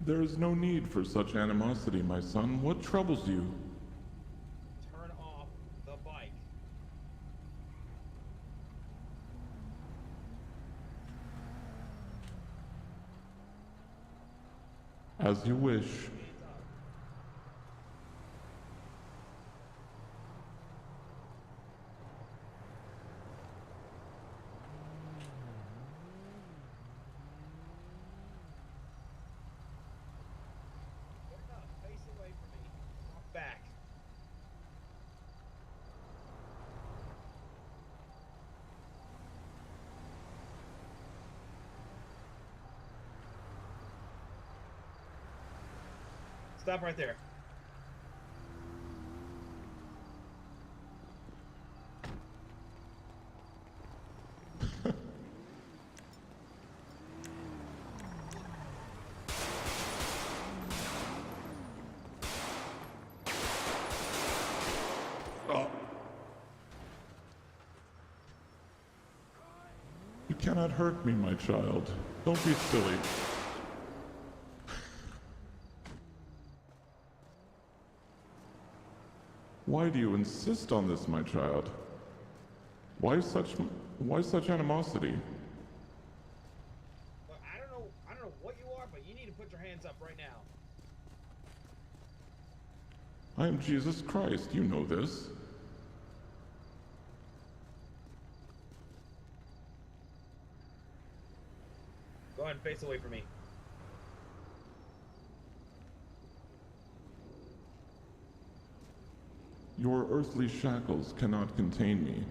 There is no need for such animosity, my son. What troubles you? Turn off the bike. As you wish. Face away from me. Walk back. Stop right there. You cannot hurt me, my child. Don't be silly. Why do you insist on this, my child? Why such animosity? Look, I don't know what you are, but you need to put your hands up right now. I am Jesus Christ, you know this. Go ahead and face away from me. Your earthly shackles cannot contain me,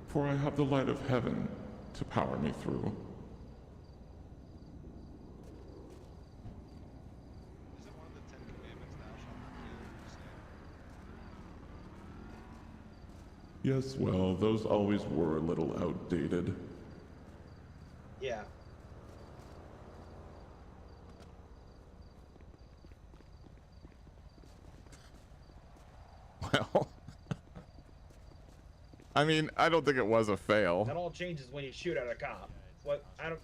for I have the light of heaven to power me through. Isn't one of the 10 Commandments thou shalt not kill? Yes, well, those always were a little outdated. Yeah. Well, I mean, I don't think it was a fail. That all changes when you shoot at a cop. What I don't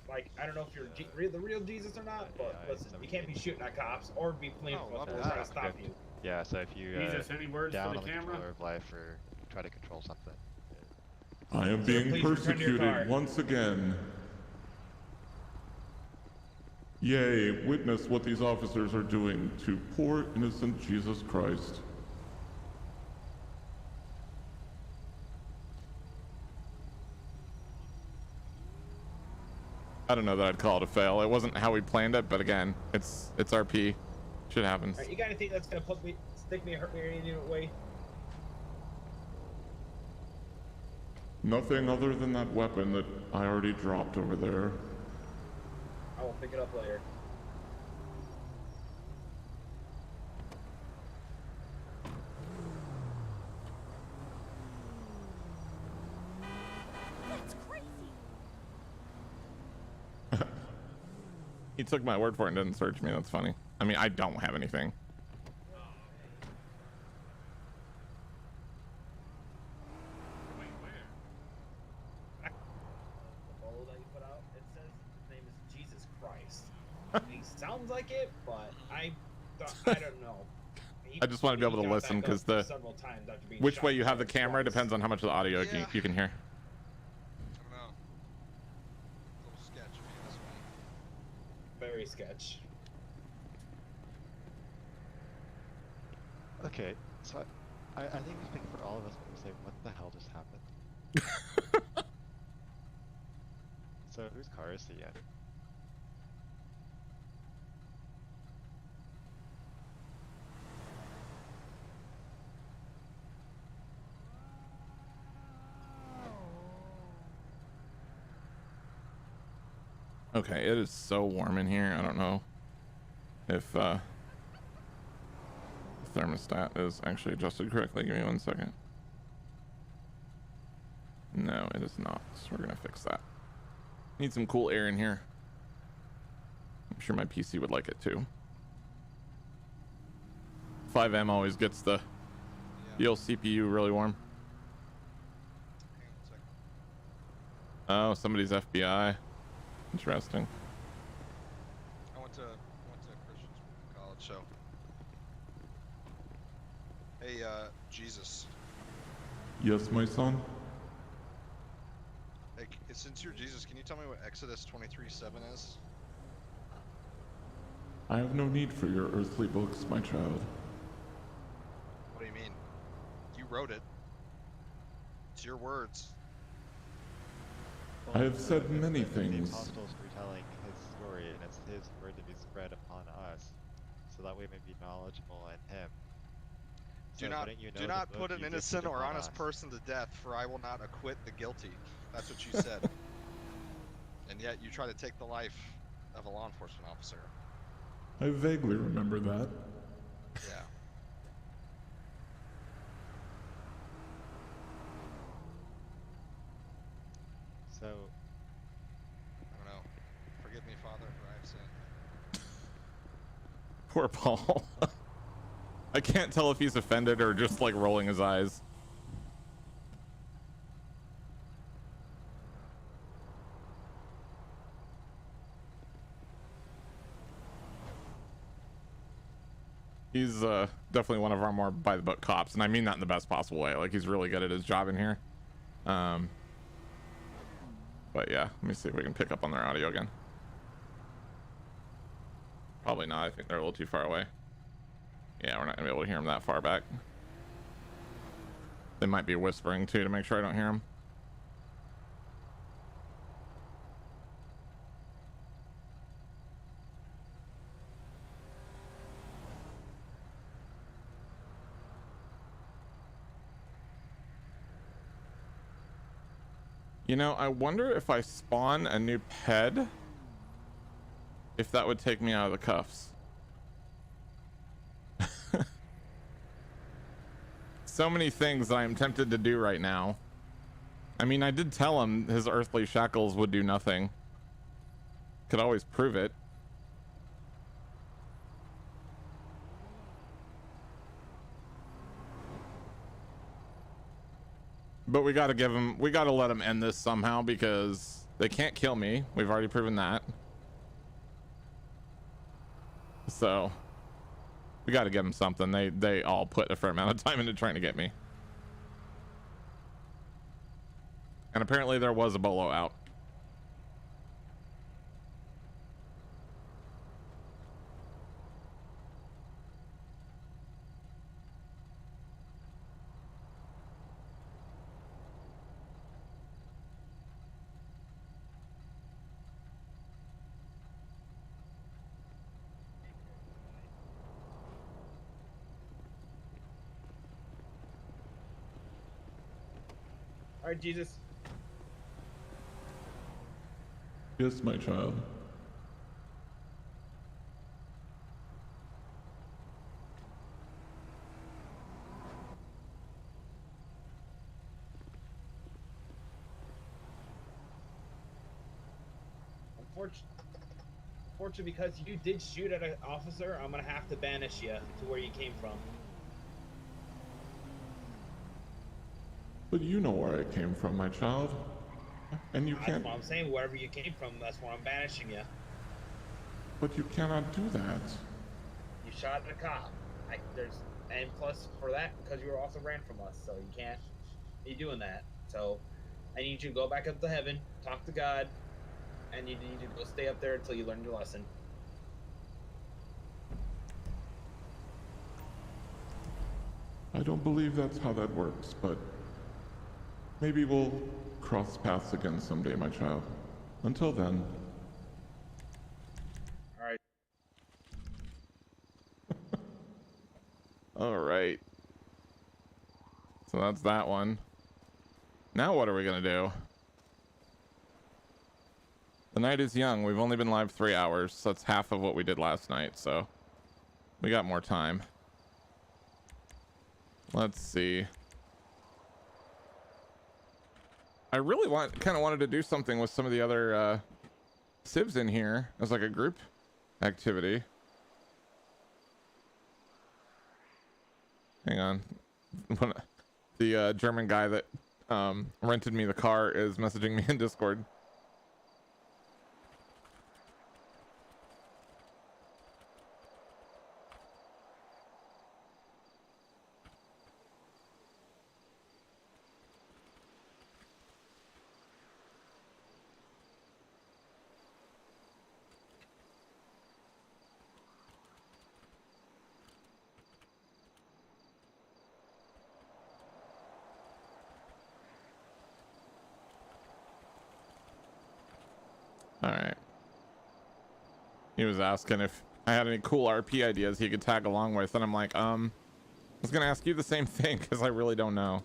know if you're the real Jesus or not, but listen, you can't be shooting at cops or be playing with people trying to stop you. Yeah, so if you Jesus, any words down for on the the camera? controller of life or try to control something. I am Sir, being please return to your car. persecuted once again. Yea, witness what these officers are doing to poor innocent Jesus Christ. I don't know that I'd call it a fail. It wasn't how we planned it, but again, it's RP. Shit happens. Alright, you got anything that's gonna stick me, hurt me, or any way? Nothing other than that weapon that I already dropped over there. I will pick it up later. That's crazy. He took my word for it and didn't search me. That's funny. I mean, I don't have anything. Wait, where? The photo that you put out, it says his name is Jesus Christ. He sounds like it, but I don't know. I just want to be able to listen because which way you have the camera depends on how much of the audio you can hear. I don't know. A little sketch me this way. Very sketch. Okay, So I think the thing for all of us when we say, what the hell just happened? So whose car is he in? Okay, it is so warm in here. I don't know if the thermostat is actually adjusted correctly. Give me 1 second. No, it is not. So we're gonna fix that. Need some cool air in here. I'm sure my PC would like it too. 5M always gets the old CPU really warm. Hang on a second. Oh, somebody's FBI. Interesting. I went to Christian college, so. Hey, Jesus. Yes, my son? Hey, since you're Jesus, can you tell me what Exodus 23:7 is? I have no need for your earthly books, my child. What do you mean? You wrote it. It's your words. I have said many The things. apostles retelling his story, and it's his word to be spread upon us, so that we may be knowledgeable in him. Do So not wouldn't you know do the not book put you an gifted innocent or upon honest us? person to death, for I will not acquit the guilty. That's what you said. And yet you try to take the life of a law enforcement officer. I vaguely remember that. Yeah. So, I don't know. Forgive me, Father, for I have sinned. Poor Paul. I can't tell if he's offended or just like rolling his eyes. He's definitely one of our more by the book cops, and I mean that in the best possible way. Like, he's really good at his job in here. But yeah, let me see if we can pick up on their audio again. Probably not. I think they're a little too far away. Yeah, we're not gonna be able to hear them that far back. They might be whispering too to make sure I don't hear them. You know, I wonder if I spawn a new ped, if that would take me out of the cuffs. So many things that I'm tempted to do right now. I mean, I did tell him his earthly shackles would do nothing. Could always prove it. But we gotta let him end this somehow, because they can't kill me. We've already proven that. So we gotta give him something. They all put a fair amount of time into trying to get me. And apparently there was a bolo out. All right, Jesus. Yes, my child. Unfortunately, because you did shoot at an officer, I'm gonna have to banish you to where you came from. But you know where I came from, my child. And you That's can't... what I'm saying. Wherever you came from, that's where I'm banishing you. But you cannot do that. You shot at a cop. And plus for that, because you also ran from us, so you can't be doing that. So I need you to go back up to heaven, talk to God, and you need to go stay up there until you learn your lesson. I don't believe that's how that works, but maybe we'll cross paths again someday, my child. Until then. All right. All right. So that's that one. Now what are we gonna do? The night is young. We've only been live 3 hours. So that's half of what we did last night. So we got more time. Let's see. I really kind of wanted to do something with some of the other civs in here as like a group activity. Hang on. The German guy that rented me the car is messaging me in Discord. All right. He was asking if I had any cool RP ideas he could tag along with, and I'm like, I was gonna ask you the same thing because I really don't know.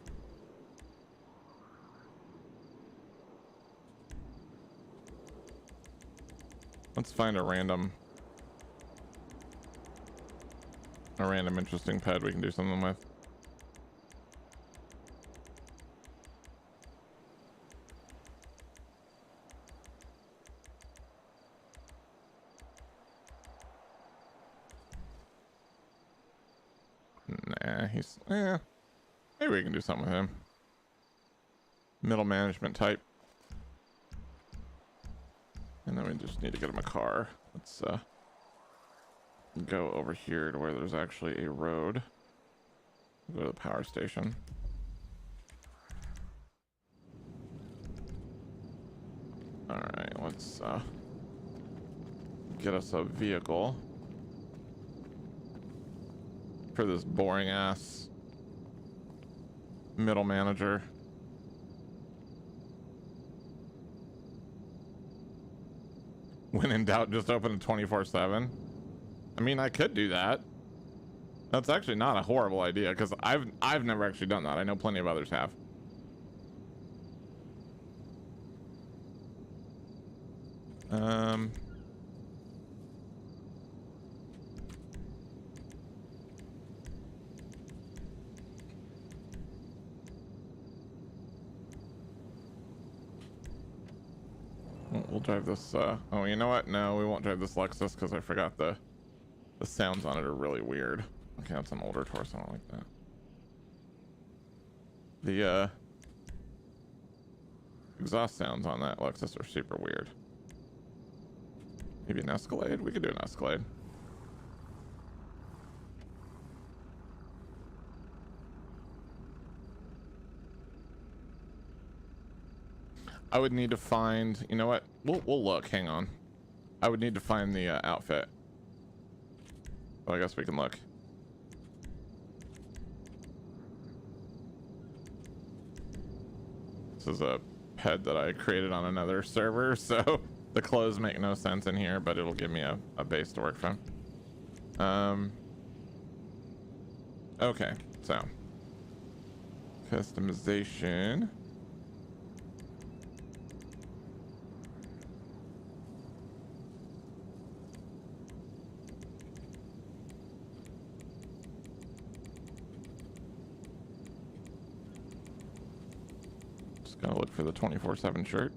Let's find a random interesting pet we can do something with. Nah, maybe we can do something with him. Middle management type. And then we just need to get him a car. Let's go over here to where there's actually a road. Go to the power station. All right, let's get us a vehicle for this boring ass middle manager. When in doubt, just open it 24/7. I mean, I could do that. That's actually not a horrible idea because I've never actually done that. I know plenty of others have. We'll drive this, oh, you know what? No, we won't drive this Lexus because I forgot the sounds on it are really weird. Okay, that's an older Taurus. I don't like that. The, exhaust sounds on that Lexus are super weird. Maybe an Escalade? We could do an Escalade. I would need to find, you know what? We'll look, hang on. I would need to find the outfit. Well, I guess we can look. This is a ped that I created on another server, so the clothes make no sense in here, but it'll give me a base to work from. Okay, so customization. Gotta look for the 24/7 shirt,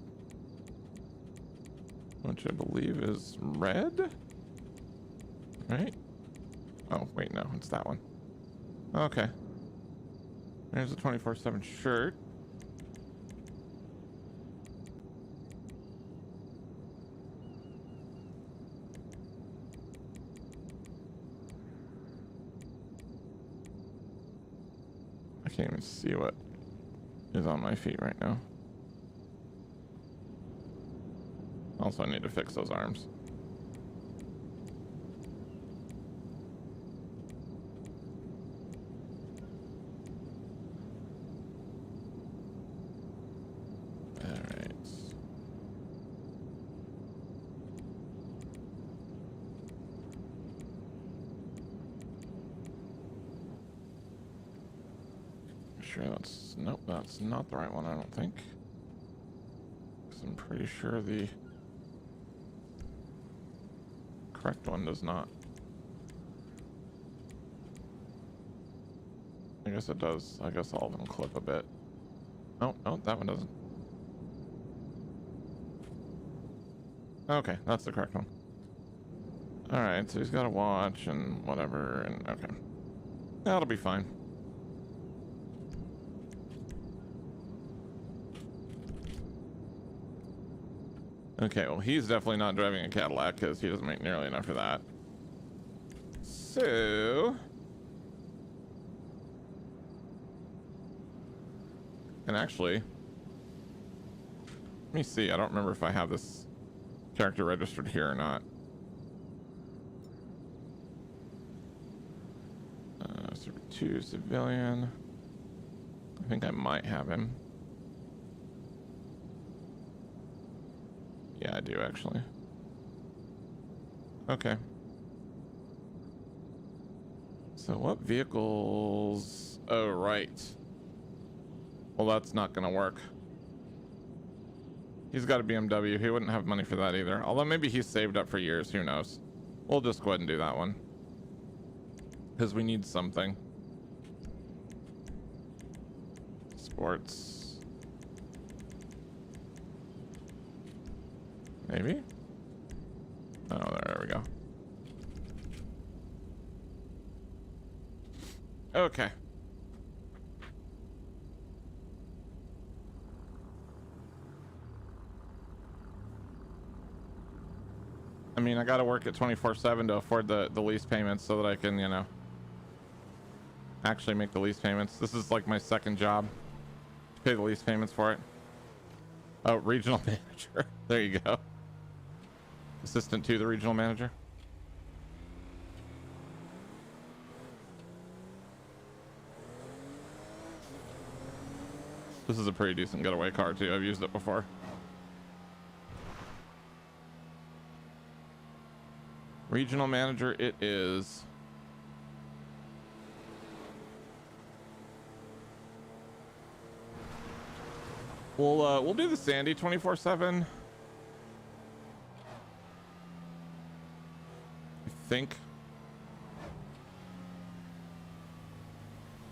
which I believe is red, right? Oh, wait, no, it's that one. Okay. There's a 24/7 shirt. I can't even see what is on my feet right now. Also, I need to fix those arms. sure that's... Nope, that's not the right one, I don't think. 'Cause I'm pretty sure the correct one does not. I guess it does. I guess all of them clip a bit. Oh, no, that one doesn't. Okay, that's the correct one. Alright, so he's got a watch and whatever, and okay. That'll be fine. Okay, well, he's definitely not driving a Cadillac because he doesn't make nearly enough for that. So... And actually... Let me see, I don't remember if I have this character registered here or not. Super 2 civilian. I think I might have him. Yeah, I do actually. Okay. So what vehicles? Oh, right. Well, that's not gonna work. He's got a BMW. He wouldn't have money for that either. Although maybe he's saved up for years. Who knows? We'll just go ahead and do that one. Because we need something. Sports. Maybe? Oh, there we go. Okay. I mean, I gotta work at 24/7 to afford the lease payments so that I can, you know, actually make the lease payments. This is like my second job to pay the lease payments for it. Oh, regional manager. There you go. Assistant to the regional manager. This is a pretty decent getaway car too. I've used it before. Regional manager it is. We'll do the Sandy 24/7. I think.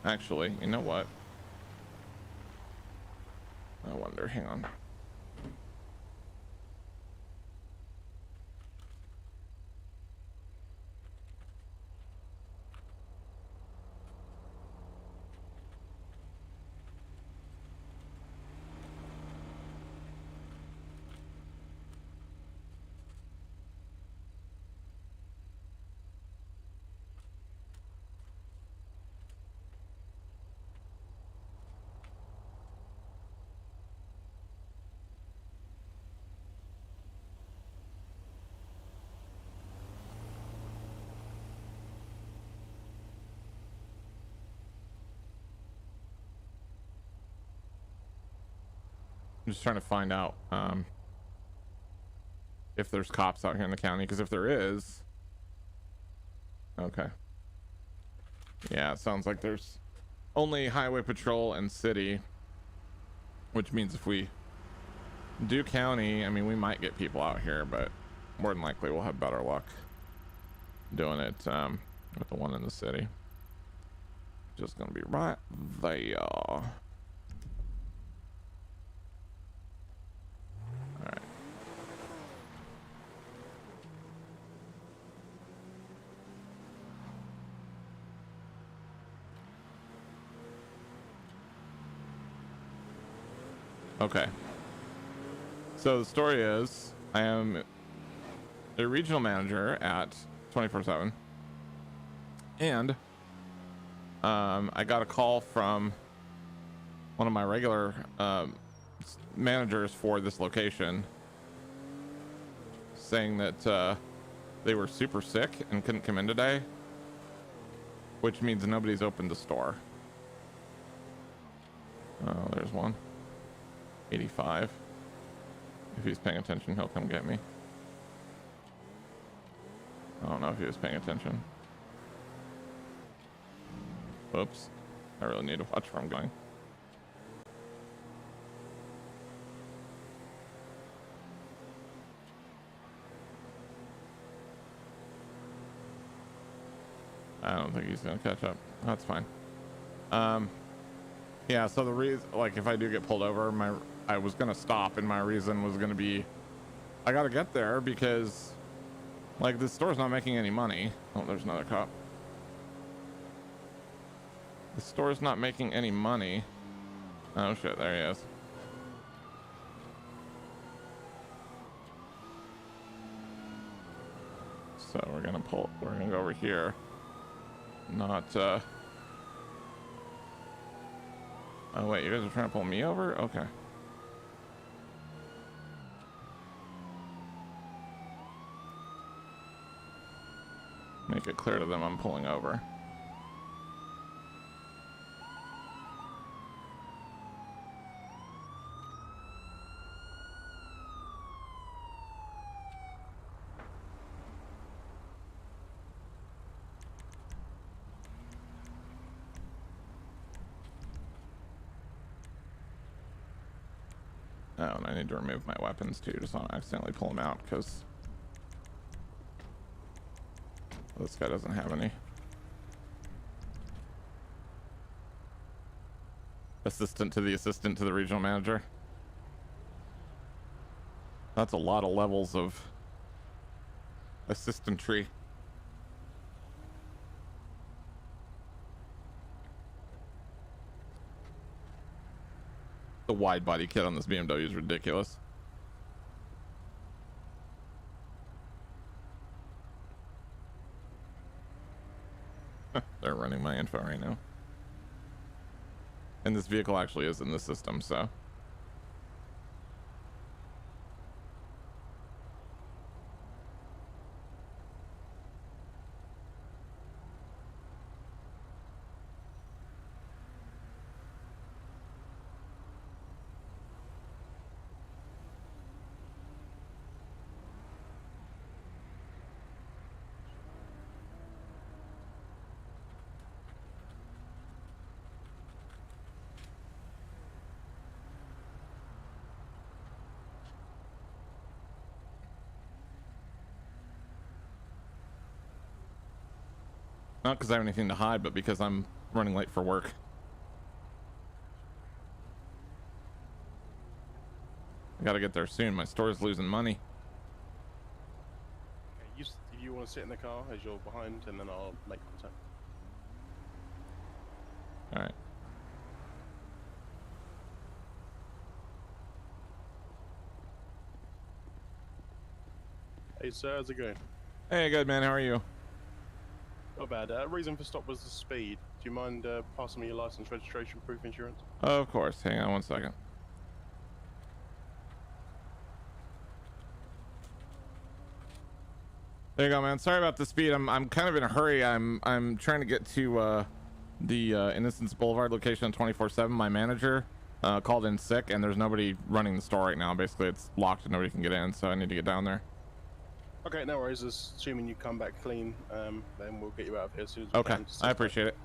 Actually, you know what? I wonder, hang on. I'm just trying to find out if there's cops out here in the county, because if there is, okay, yeah, it sounds like there's only highway patrol and city, which means if we do county, I mean, we might get people out here, but more than likely we'll have better luck doing it with the one in the city. Just gonna be right there. Alright. Okay. So the story is, I am a regional manager at 24/7, and I got a call from one of my regular managers for this location saying that they were super sick and couldn't come in today, which means nobody's opened the store. Oh, there's one. 85. If he's paying attention, he'll come get me. I don't know if he was paying attention. Whoops. I really need to watch where I'm going. don't think he's gonna catch up. That's fine. Yeah, so the reason, like, if I do get pulled over, I was gonna stop, and my reason was gonna be, I gotta get there because, like, the store's not making any money. Oh, there's another cop. The store's not making any money. Oh shit, there he is. So we're gonna go over here. Not, oh wait, you guys are trying to pull me over? Okay. Make it clear to them I'm pulling over. Oh, and I need to remove my weapons too, just so I don't accidentally pull them out, because this guy doesn't have any. Assistant to the regional manager. That's a lot of levels of assistantry. The wide body kit on this BMW is ridiculous. They're running my info right now. And this vehicle actually is in the system, so. Not because I have anything to hide, but because I'm running late for work. I gotta get there soon. My store's losing money. Okay, if you want to sit in the car as you're behind, and then I'll make contact. All right. Hey sir, how's it going? Hey, good man. How are you? Not bad. Reason for stop was the speed. Do you mind passing me your license, registration, proof, insurance? Of course. Hang on one second. There you go, man. Sorry about the speed. I'm kind of in a hurry. I'm trying to get to the Innocence Boulevard location on 24/7. My manager called in sick, and there's nobody running the store right now. Basically, it's locked and nobody can get in, so I need to get down there. Okay, no worries. Assuming you come back clean, then we'll get you out of here as soon as we Okay, can. I appreciate it.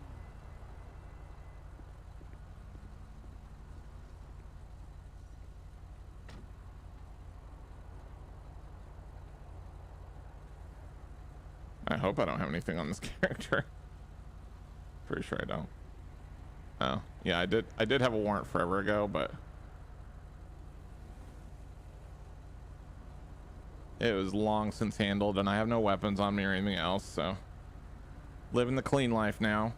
I hope I don't have anything on this character. Pretty sure I don't. Oh, yeah, I did have a warrant forever ago, but it was long since handled, and I have no weapons on me or anything else, so living the clean life now.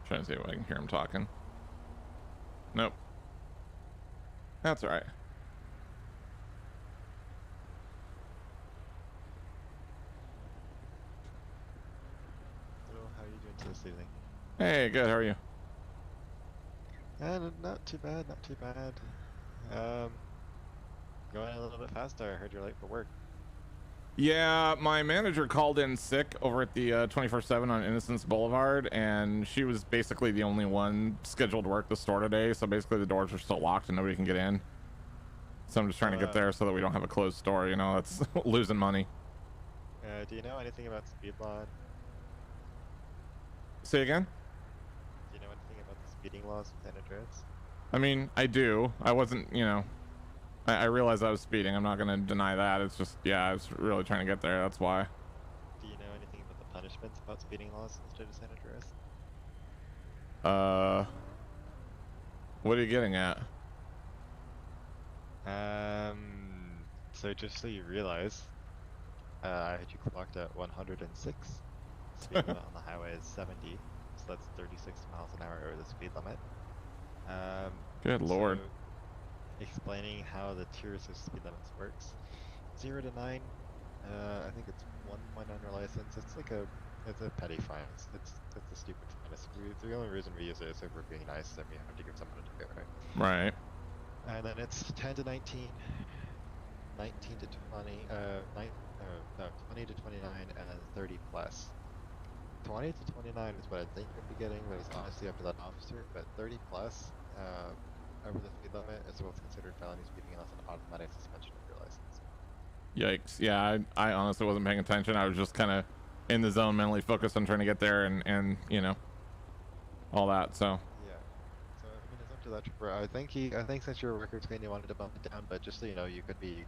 Trying to see if I can hear him talking. Nope. That's all right. How are you doing this evening? Hey, good. How are you? Not too bad, not too bad. Going a little bit faster. I heard you're late for work. Yeah, my manager called in sick over at the 24/7 on Innocence Boulevard, and she was basically the only one scheduled to work the store today. So basically, the doors are still locked and nobody can get in. So I'm just trying to get there so that we don't have a closed store. You know, that's losing money. Do you know anything about speed law? Say again? Do you know anything about the speeding laws with San Andreas? I mean, I do. I wasn't, you know, I realized I was speeding. I'm not going to deny that. It's just, yeah, I was really trying to get there. That's why. Do you know anything about the punishments about speeding laws in the state of San Andreas? What are you getting at? So just so you realize, I had you clocked at 106. Speed limit on the highway is 70, so that's 36 miles an hour over the speed limit. Good lord. So explaining how the tiers of speed limits works. 0 to 9, I think it's 1 point on your license. It's like it's a petty fine. It's a stupid fine. The only reason we use it is if we're being nice and we have to give someone a ticket, right? Right. And then it's 10 to 19, 19 to 20, 20 to 29, and then 30 plus. 20 to 29 is what I think you'll be getting, but it's honestly up to that officer. But 30 plus, over the speed limit, is what's considered felony speeding unless an automatic suspension of your license. Yikes. Yeah, I honestly wasn't paying attention. I was just kind of in the zone, mentally focused on trying to get there and you know, all that, so. Yeah. So, I mean, it's up to that trooper. I think since your record's clean, you wanted to bump it down, but just so you know, you could be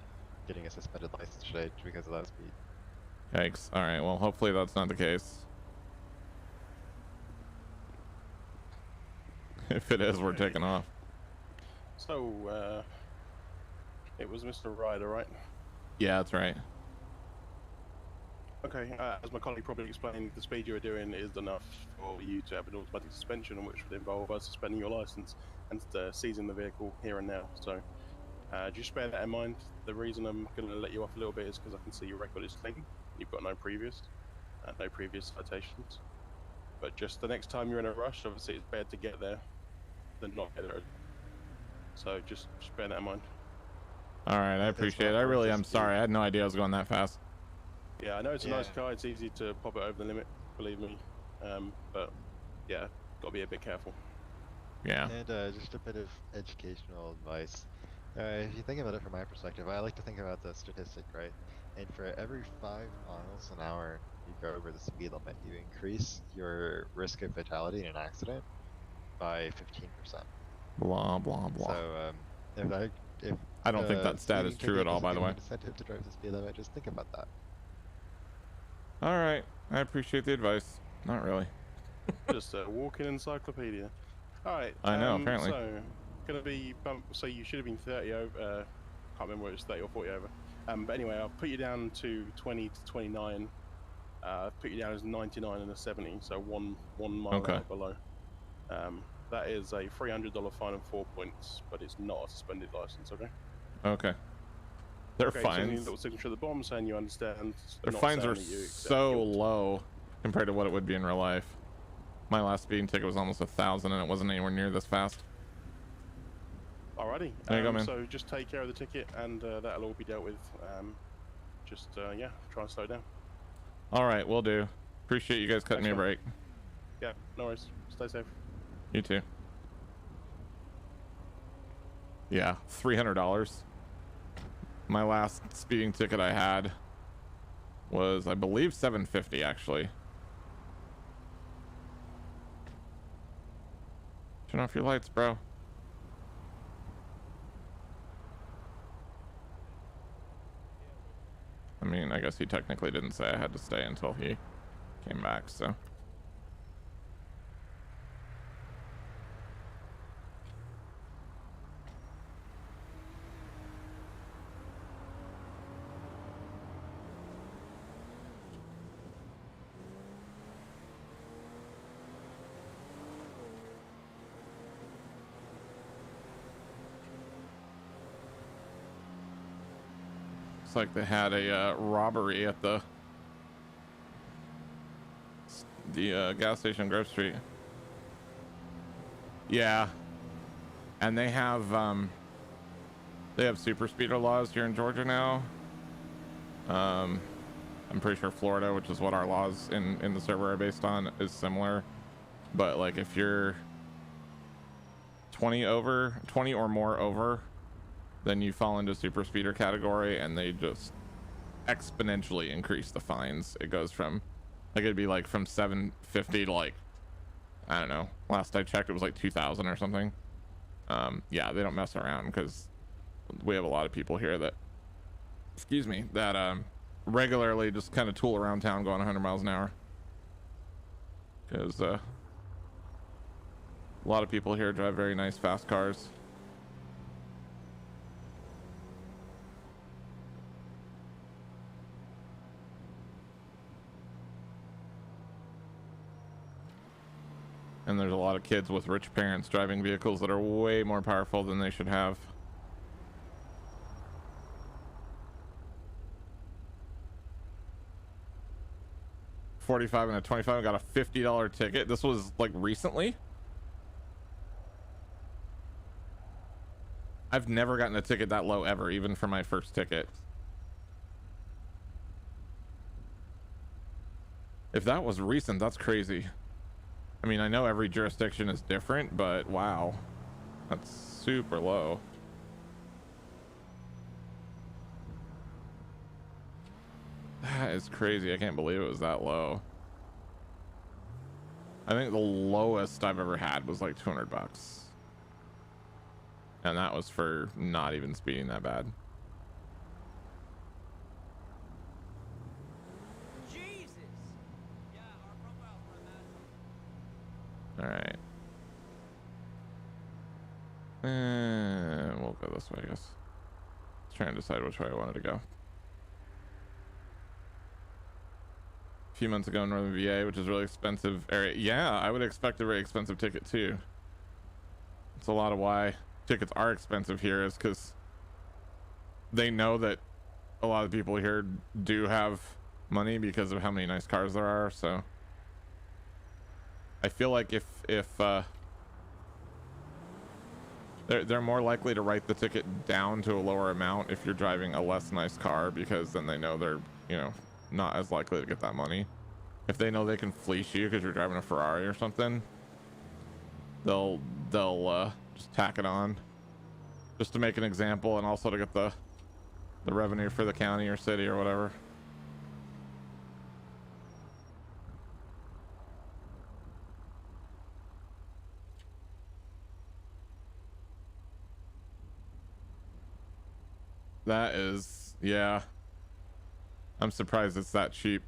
getting a suspended license today because of that speed. Yikes. All right, well, hopefully that's not the case. If it is, we're taking off. So, it was Mr. Ryder, right? Yeah, that's right. Okay, as my colleague probably explained, the speed you were doing is enough for you to have an automatic suspension, which would involve us suspending your license and seizing the vehicle here and now. So, just bear that in mind. The reason I'm going to let you off a little bit is because I can see your record is clean. You've got no previous citations. But just the next time you're in a rush, obviously it's better to get there than not get there. So just bear that in mind. All right, I appreciate it. I really am sorry. I had no idea I was going that fast. Yeah, I know it's a nice car. It's easy to pop it over the limit, believe me. But yeah, got to be a bit careful. Yeah. And just a bit of educational advice. If you think about it from my perspective, I like to think about the statistic, right? And for every 5 miles an hour you go over the speed limit, you increase your risk of fatality in an accident by 15%. Blah blah blah. So if I don't think that stat is true at all, by the way. Incentive to drive the speed limit, just think about that. All right, I appreciate the advice. Not really. Just a walking encyclopedia. All right. I know, apparently. So gonna be so you should have been 30 over. Can't remember whether it was 30 or 40 over. But anyway, I'll put you down to 20 to 29. Put you down as 99 and a 70, so one mile Okay. below. That is a $300 fine and 4 points, but it's not a suspended license. Okay. Okay. Their okay, so you need a fines. little signature at the bottom saying you understand. Their not fines saying are that you accept so guilt. low compared to what it would be in real life. My last speeding ticket was almost 1,000, and it wasn't anywhere near this fast. Alrighty. There you go, man. So just take care of the ticket, and that'll all be dealt with. Yeah, try and slow down. All right, will do. Appreciate you guys cutting Thanks, me a man. break. Yeah, no worries. Stay safe. You too. Yeah, $300. My last speeding ticket I had was, I believe, $750 actually. Turn off your lights, bro. I mean, I guess he technically didn't say I had to stay until he came back, so. Looks like they had a robbery at the gas station on Grove Street. Yeah, and they have super speeder laws here in Georgia now. I'm pretty sure Florida, which is what our laws in the server are based on, is similar. But like if you're 20 or more over, then you fall into super speeder category, and they just exponentially increase the fines. It goes from, like, it'd be like from 750 to, like, I don't know, last I checked it was like 2,000 or something. yeah, they don't mess around because we have a lot of people here that, excuse me, that regularly just kind of tool around town going 100 miles an hour. Because a lot of people here drive very nice fast cars. And there's a lot of kids with rich parents driving vehicles that are way more powerful than they should have. $45 and a $25 and got a $50 ticket. This was like recently. I've never gotten a ticket that low ever, even for my first ticket. If that was recent, that's crazy. I mean, I know every jurisdiction is different, but wow, that's super low. That is crazy. I can't believe it was that low. I think the lowest I've ever had was like 200 bucks. And that was for not even speeding that bad. Jesus. Yeah, our profile for All right. And we'll go this way, I guess. Let's try and decide which way I wanted to go. A few months ago in Northern VA, which is a really expensive area. Yeah, I would expect a very expensive ticket too. It's a lot of why tickets are expensive here is because they know that a lot of people here do have money because of how many nice cars there are. So I feel like if they're more likely to write the ticket down to a lower amount if you're driving a less nice car, because then they know they're, you know, not as likely to get that money. If they know they can fleece you because you're driving a Ferrari or something, they'll just tack it on just to make an example, and also to get the revenue for the county or city or whatever. That is, yeah, I'm surprised it's that cheap.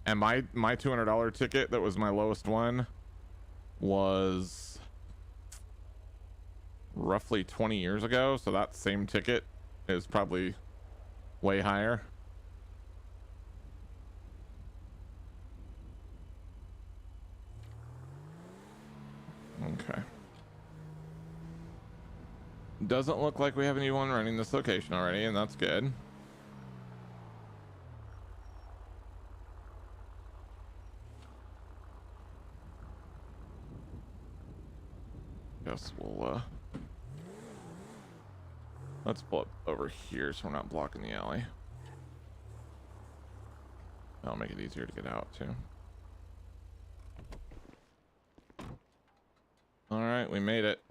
And my $200 ticket that was my lowest one was roughly 20 years ago, so that same ticket is probably way higher. Okay. Doesn't look like we have anyone running this location already, and that's good. Guess we'll let's pull up over here so we're not blocking the alley. That'll make it easier to get out too. All right, we made it.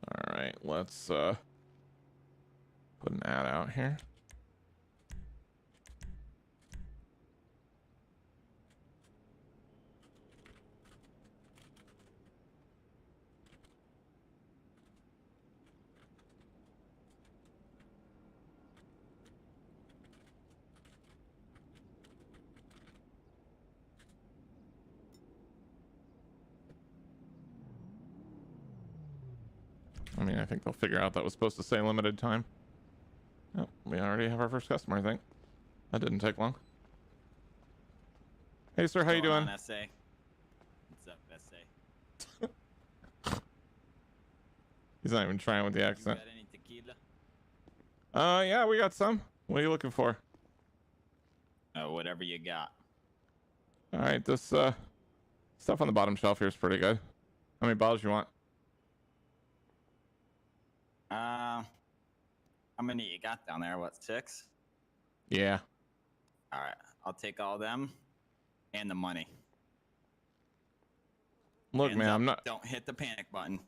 All right, let's put an ad out here. I mean, I think they'll figure out that was supposed to say limited time. Oh, we already have our first customer, I think. That didn't take long. Hey, sir, how you doing? On, SA. What's up, SA? He's not even trying with the accent. You got any tequila? Yeah, we got some. What are you looking for? Whatever you got. All right, this Stuff on the bottom shelf here is pretty good. How many bottles you want? How many you got down there? What, 6? Yeah. All right, I'll take all them and the money. Look, Hands man, up, I'm not. Don't hit the panic button.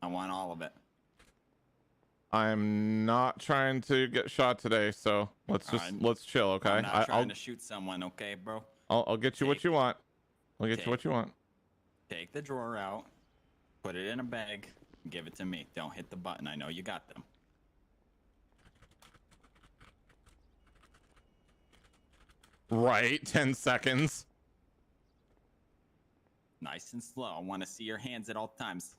I want all of it. I'm not trying to get shot today, so let's chill, okay? I'm not trying to shoot someone, okay, bro? I'll get you what you want. I'll get you what you want. Take the drawer out, put it in a bag, and give it to me. Don't hit the button. I know you got them. Right, 10 seconds. Nice and slow. I want to see your hands at all times.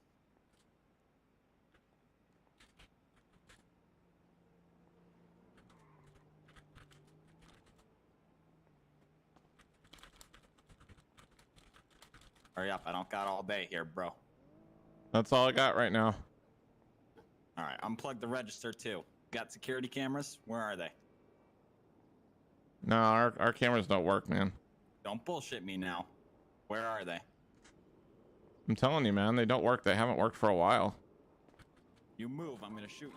Hurry up. I don't got all day here, bro. That's all I got right now. All right, unplug the register too. Got security cameras? Where are they? No, our cameras don't work, man. Don't bullshit me now. Where are they? I'm telling you, man, they don't work. They haven't worked for a while. You move, I'm gonna shoot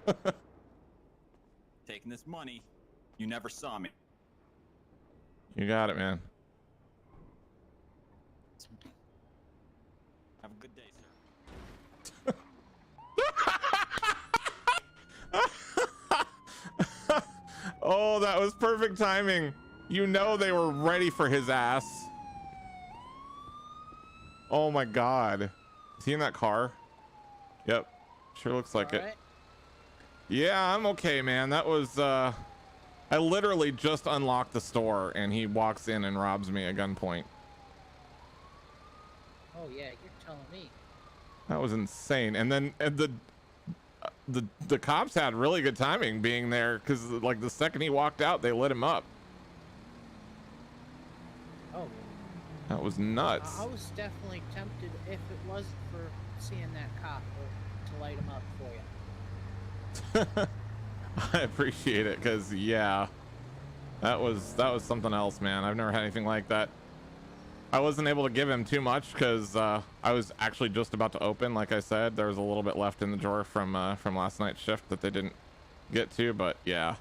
you. Taking this money. You never saw me. You got it, man. Have a good day, sir. Oh, that was perfect timing. You know they were ready for his ass. Oh my god. Is he in that car? Yep. Sure looks like it. Yeah, I'm okay, man. That was I literally just unlocked the store and he walks in and robs me at gunpoint. Oh yeah, you're telling me. That was insane. And then the cops had really good timing being there, because like the second he walked out, they lit him up. Oh. That was nuts. I was definitely tempted, if it wasn't for seeing that cop, to light him up for you. I appreciate it, because yeah, that was something else, man. I've never had anything like that. I wasn't able to give him too much because I was actually just about to open. Like I said, there was a little bit left in the drawer from last night's shift that they didn't get to, but yeah,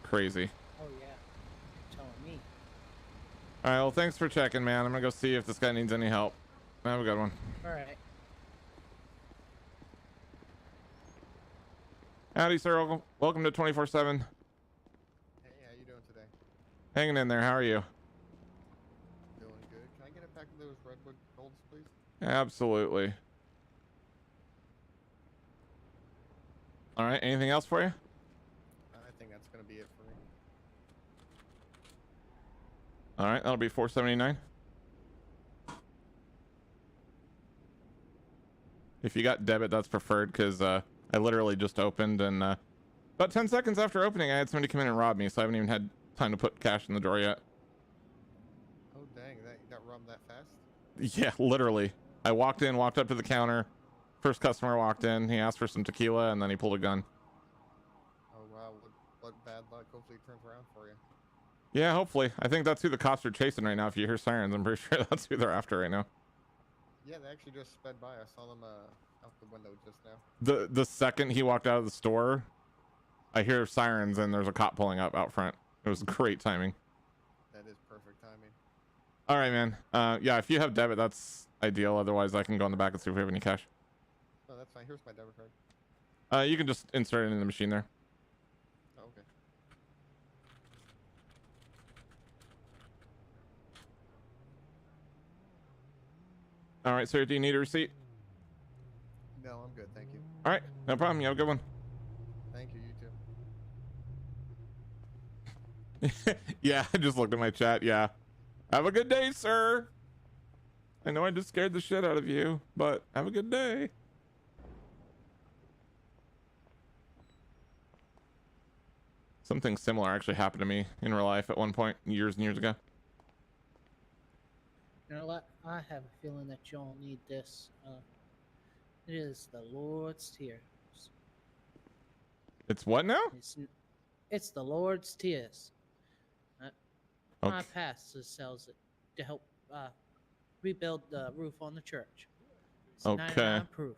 crazy. Oh yeah, you're telling me. All right, well, thanks for checking, man. I'm gonna go see if this guy needs any help. Have a good one. All right. Howdy, sir. Welcome to 24/7. Hey, how you doing today? Hanging in there. How are you? Doing good. Can I get a pack of those Redwood Golds, please? Absolutely. All right. Anything else for you? I think that's gonna be it for me. All right. That'll be $4.79. If you got debit, that's preferred, because I literally just opened, and about 10 seconds after opening, I had somebody come in and rob me, so I haven't even had time to put cash in the drawer yet. Oh dang, that you got robbed that fast? Yeah, literally. I walked up to the counter. First customer walked in. He asked for some tequila, and then he pulled a gun. Oh wow, what bad luck. Hopefully it turns around for you. Yeah, hopefully. I think that's who the cops are chasing right now. If you hear sirens, I'm pretty sure that's who they're after right now. Yeah, they actually just sped by. I saw them out the window just now. The second he walked out of the store, I hear sirens, and there's a cop pulling up out front. It was great timing. That is perfect timing. All right, man. Yeah, if you have debit, that's ideal. Otherwise, I can go in the back and see if we have any cash. No, that's fine. Here's my debit card. You can just insert it in the machine there. Oh, okay. All right, sir. Do you need a receipt? No, I'm good. Thank you. All right, no problem. You have a good one. Thank you. You too. Yeah, I just looked at my chat. Yeah. Have a good day, sir. I know I just scared the shit out of you, but have a good day. Something similar actually happened to me in real life at one point years and years ago. You know what? I have a feeling that y'all need this. It is the Lord's tears. It's what now? It's the Lord's tears. My Okay. pastor sells it to help rebuild the roof on the church. It's 99 proof.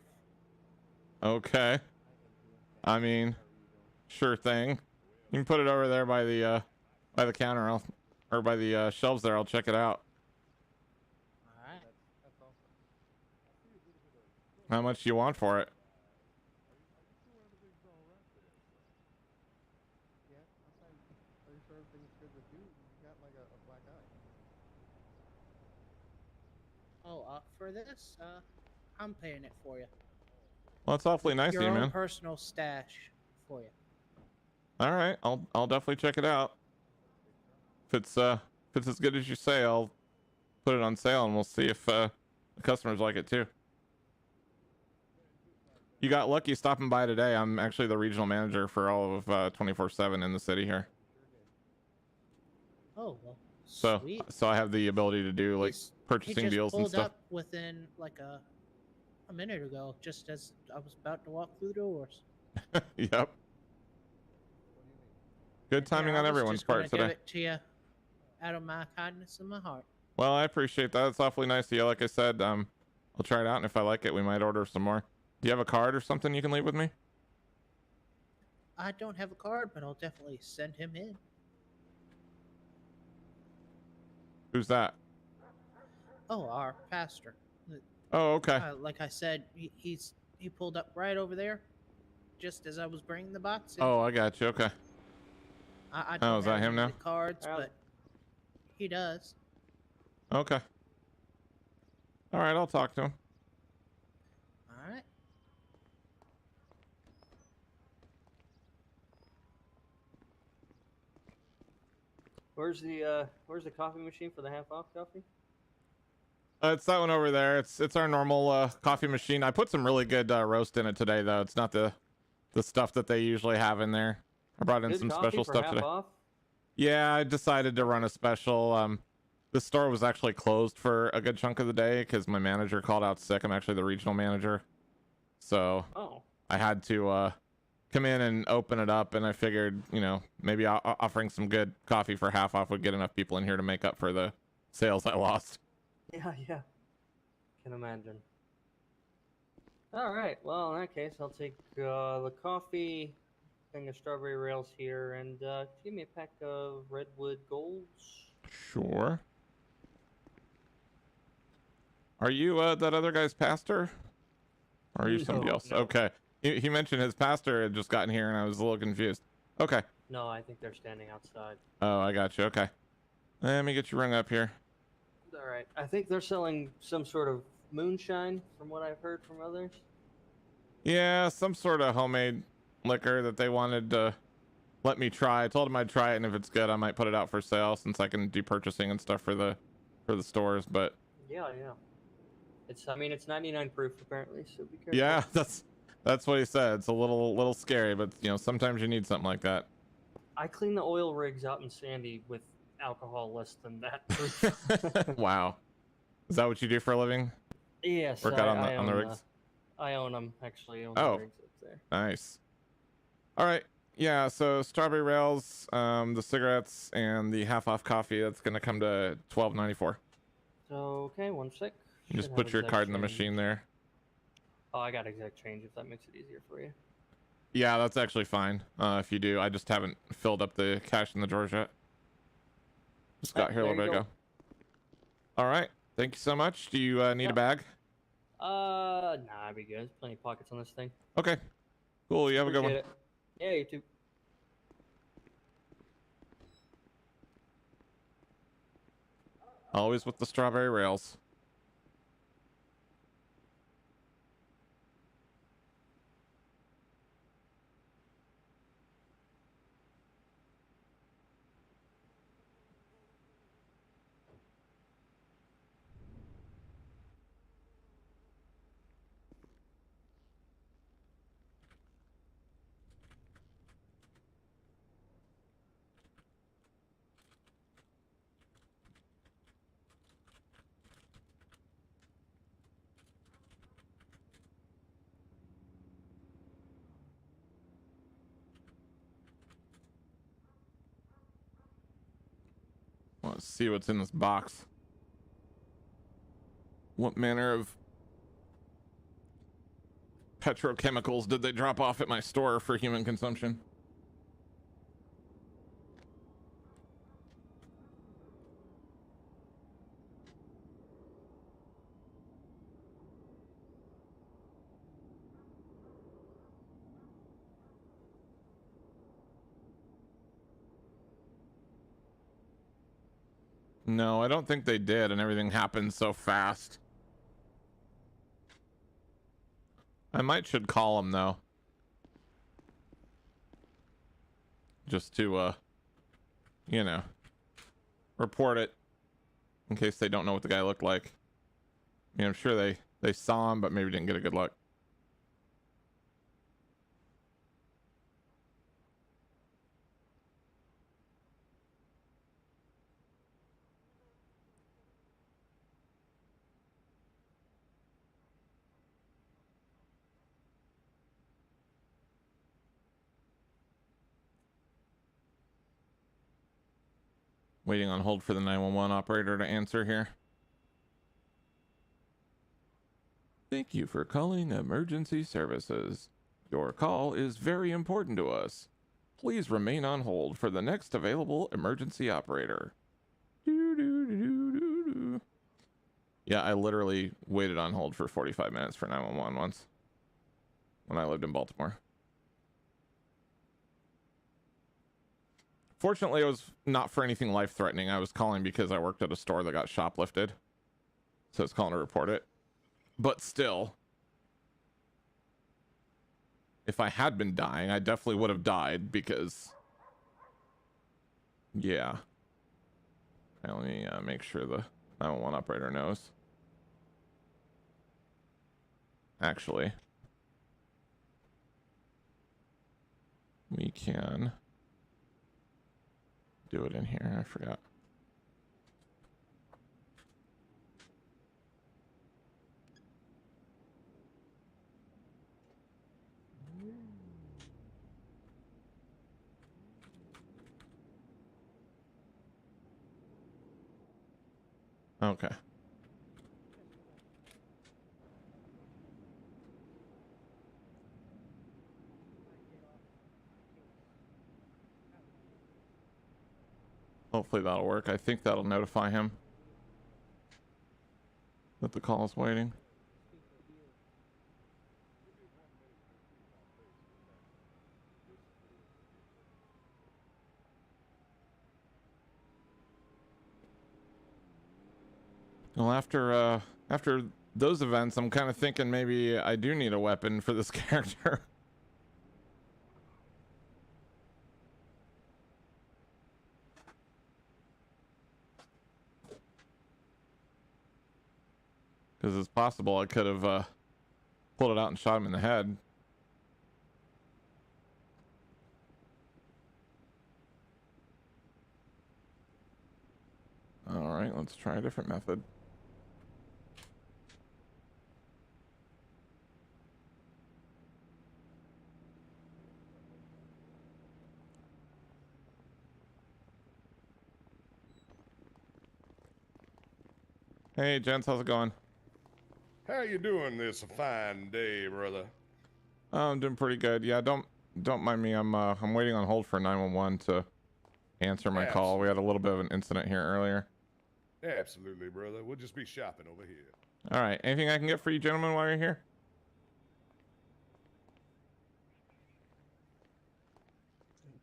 Okay. I mean, sure thing. You can put it over there by the counter, or by the shelves there. I'll check it out. All right. That's awesome. How much do you want for it? Yeah, are you sure everything's good with you? You got like a black eye. Oh, for this, I'm paying it for you. Well, it's awfully nice Your of you, own man. personal stash for you. All right, I'll definitely check it out. If it's as good as you say, I'll put it on sale, and we'll see if the customers like it too. You got lucky stopping by today. I'm actually the regional manager for all of 24/7 in the city here. Oh well. So Sweet. I have the ability to do like He purchasing just deals and pulled stuff. up within like a minute ago, just as I was about to walk through the doors. Yep. Good timing Here, on I was everyone's just gonna part give today. it to you out of my kindness of my heart. Well, I appreciate that. It's awfully nice of you. Like I said, I'll try it out, and if I like it, we might order some more. Do you have a card or something you can leave with me? I don't have a card, but I'll definitely send him in. Who's that? Oh, our pastor. Oh, okay. Like I said, he pulled up right over there, just as I was bringing the box in. Oh, I got you. Okay. I Oh, don't is that have him any now? cards, but he does. Okay. All right, I'll talk to him. All right. Where's the coffee machine for the half off coffee? It's that one over there. It's our normal coffee machine. I put some really good roast in it today, though. It's not the stuff that they usually have in there. I brought in Good some coffee special for stuff half today. off? Yeah, I decided to run a special. The store was actually closed for a good chunk of the day because my manager called out sick. I'm actually the regional manager, so I had to come in and open it up. And I figured, maybe offering some good coffee for half off would get enough people in here to make up for the sales I lost. Yeah. Can imagine. All right. Well, in that case, I'll take the coffee, thing of strawberry rails here, and give me a pack of redwood golds. Sure. Are you that other guy's pastor? Or are you somebody No, else? no. Okay. He mentioned his pastor had just gotten here, and I was a little confused. Okay. No, I think they're standing outside. Oh, I got you. Okay. Let me get you rung up here. All right. I think they're selling some sort of moonshine, from what I've heard from others. Yeah, some sort of homemade liquor that they wanted to let me try. I told them I'd try it, and if it's good, I might put it out for sale since I can do purchasing and stuff for the stores. But Yeah. It's 99 proof apparently, so be careful. yeah, that's what he said. It's a little scary, but sometimes you need something like that. I clean the oil rigs out in Sandy with alcohol less than that proof. Wow. Is that what you do for a living? Yes. Work out on the rigs? I own them, actually. Own Oh, the rigs up there. nice. All right. Yeah, so strawberry rails, the cigarettes, and the half-off coffee, that's going to come to $12.94. So, okay, one sec. You just Should put have your exact card in the change. machine there. Oh, I got exact change if that makes it easier for you. Yeah, that's actually fine if you do. I just haven't filled up the cash in the drawers yet. Just got here a there little bit you ago. All right. Thank you so much. Do you need a bag? Nah, I'd be good. There's plenty of pockets on this thing. Okay. Cool. You have a good one. Appreciate it. Yeah, you too. Always with the strawberry rails. Let's see what's in this box. What manner of petrochemicals did they drop off at my store for human consumption? No, I don't think they did, and everything happened so fast. I should call them though. Just to, you know, report it in case they don't know what the guy looked like. I mean, I'm sure they saw him, but maybe didn't get a good look. Waiting on hold for the 911 operator to answer here. Thank you for calling emergency services. Your call is very important to us. Please remain on hold for the next available emergency operator. Yeah, I literally waited on hold for 45 minutes for 911 once when I lived in Baltimore. Fortunately, it was not for anything life-threatening. I was calling because I worked at a store that got shoplifted. So I was calling to report it. But still, if I had been dying, I definitely would have died because, yeah. Okay, let me make sure the 911 operator knows. Actually, we can do it in here. I forgot. Okay. Hopefully that'll work. I think that'll notify him that the call is waiting. Well, after those events, I'm kind of thinking maybe I do need a weapon for this character. Because it's possible I could have pulled it out and shot him in the head. All right, let's try a different method. Hey, gents, how's it going? How you doing this fine day, brother? Oh, I'm doing pretty good. Yeah, don't mind me. I'm waiting on hold for 911 to answer my call. We had a little bit of an incident here earlier. Absolutely, brother. We'll just be shopping over here. All right. Anything I can get for you gentlemen while you're here?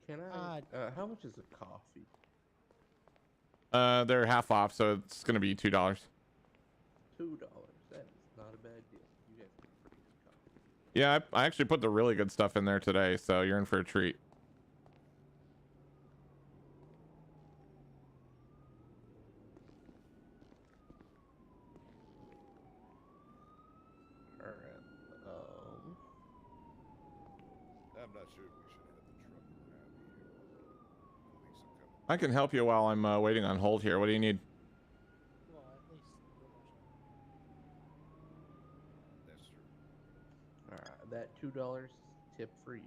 Can I? How much is a coffee? They're half off, so it's gonna be $2. $2. That is not a bad deal. You guys get pretty good coffee. Yeah, I actually put the really good stuff in there today, so you're in for a treat. All right. I'm not sure we should have the truck around here. Police are coming. I can help you while I'm waiting on hold here. What do you need? Well, at least That's true. All right. That $2 tip for you.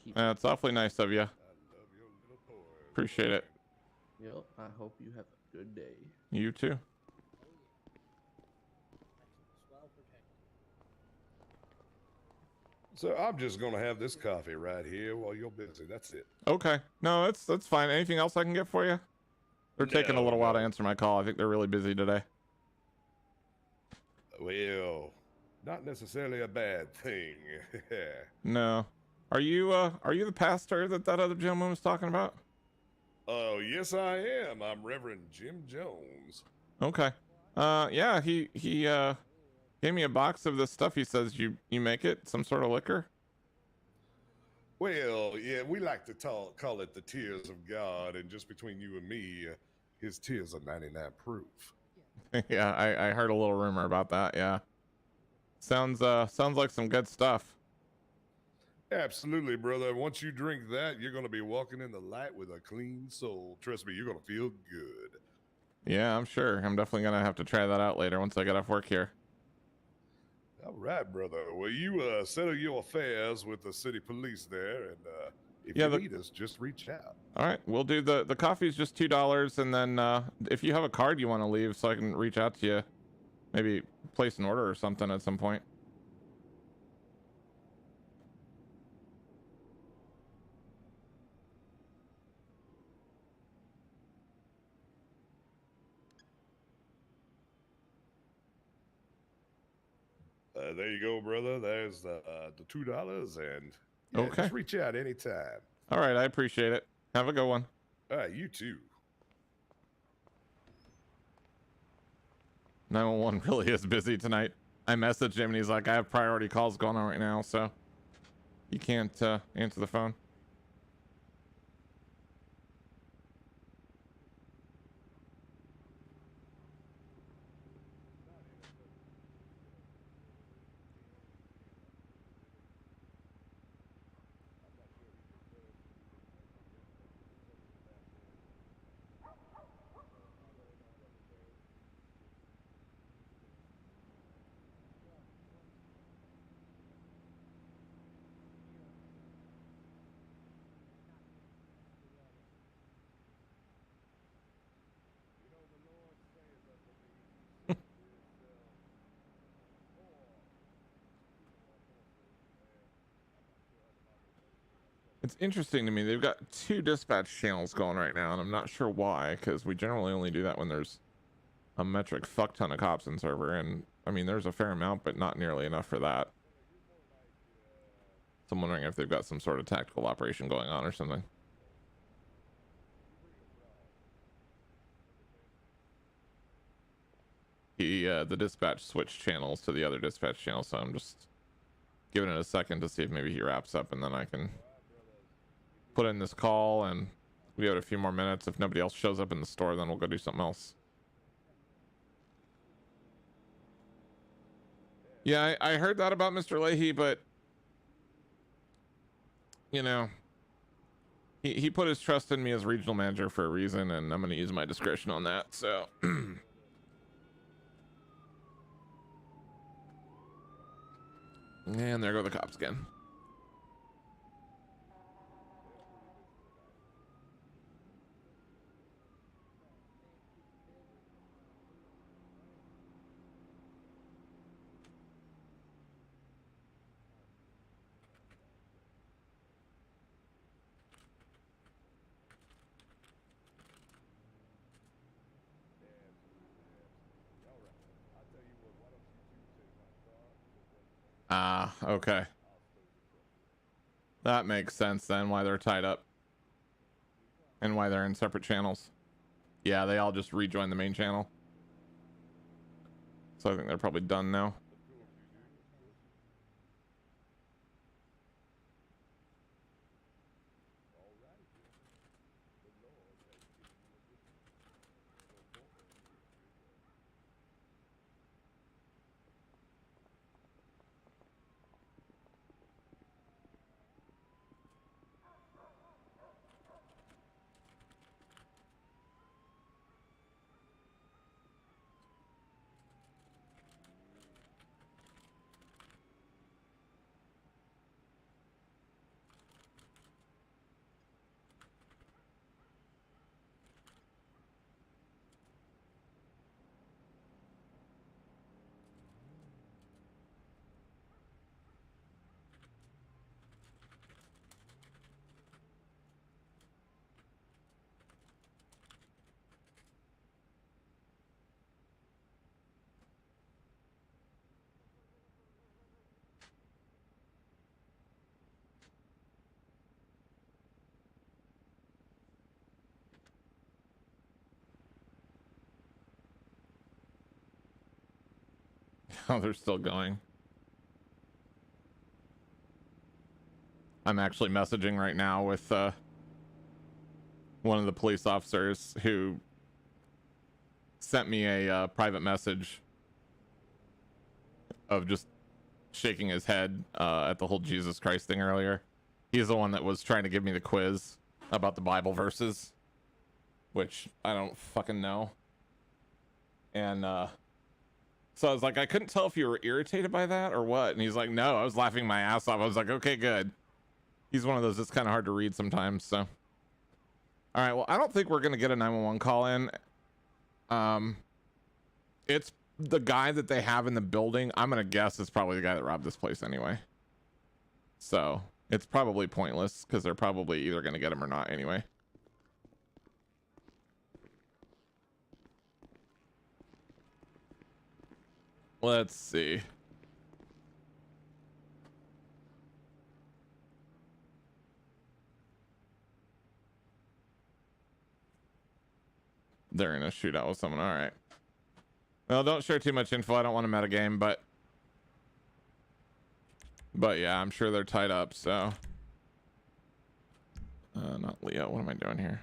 Keep It's awfully nice of you. I love your little boy. Appreciate it. Yep, I hope you have a good day. You too. Well protected. So I'm just gonna have this coffee right here while you're busy. That's it. Okay. No, that's fine. Anything else I can get for you? They're taking a little while to answer my call. I think they're really busy today. Well, not necessarily a bad thing. No. Are you the pastor that other gentleman was talking about? Oh, yes, I am. I'm Reverend Jim Jones. Okay. Yeah, he gave me a box of this stuff. He says you make it, some sort of liquor. Well, yeah, we like to call it the tears of God, and just between you and me, his tears are 99 proof. Yeah, I heard a little rumor about that. Yeah. Sounds like some good stuff. Absolutely, brother. Once you drink that, you're going to be walking in the light with a clean soul. Trust me, you're going to feel good. Yeah, I'm sure. I'm definitely gonna have to try that out later once I get off work here. All right, brother. Well, you settle your affairs with the city police there, and if you need us, just reach out. All right, we'll do the coffee's just $2, and then if you have a card you want to leave so I can reach out to you, maybe place an order or something at some point. There you go, brother. There's the $2, and Okay. just reach out anytime. All right, I appreciate it. Have a good one. All right, you too. 911 really is busy tonight. I messaged him and he's like, I have priority calls going on right now, so you can't answer the phone. It's interesting to me. They've got 2 dispatch channels going right now, and I'm not sure why, because we generally only do that when there's a metric fuck ton of cops in server, and I mean, there's a fair amount, but not nearly enough for that. So I'm wondering if they've got some sort of tactical operation going on or something. The dispatch switched channels to the other dispatch channel, so I'm just giving it a second to see if maybe he wraps up, and then I can put in this call, and we have a few more minutes. If nobody else shows up in the store, then we'll go do something else. Yeah, I heard that about Mr. Leahy, but you know, he put his trust in me as regional manager for a reason, and I'm going to use my discretion on that. So and there go the cops again. Ah, okay. That makes sense then, why they're tied up. And why they're in separate channels. Yeah, they all just rejoin the main channel. So I think they're probably done now. Oh, they're still going. I'm actually messaging right now with one of the police officers who sent me a private message of just shaking his head at the whole Jesus Christ thing earlier. He's the one that was trying to give me the quiz about the Bible verses, which I don't fucking know. And so I was like, I couldn't tell if you were irritated by that or what. And he's like, no, I was laughing my ass off. I was like, okay, good. He's one of those that's kind of hard to read sometimes. So, all right. Well, I don't think we're going to get a 911 call in. It's the guy that they have in the building. I'm going to guess it's probably the guy that robbed this place anyway. So it's probably pointless because they're probably either going to get him or not anyway. Let's see. They're in a shootout with someone. All right. Well, don't share too much info. I don't want to metagame, but yeah, I'm sure they're tied up. So, not Leo. What am I doing here?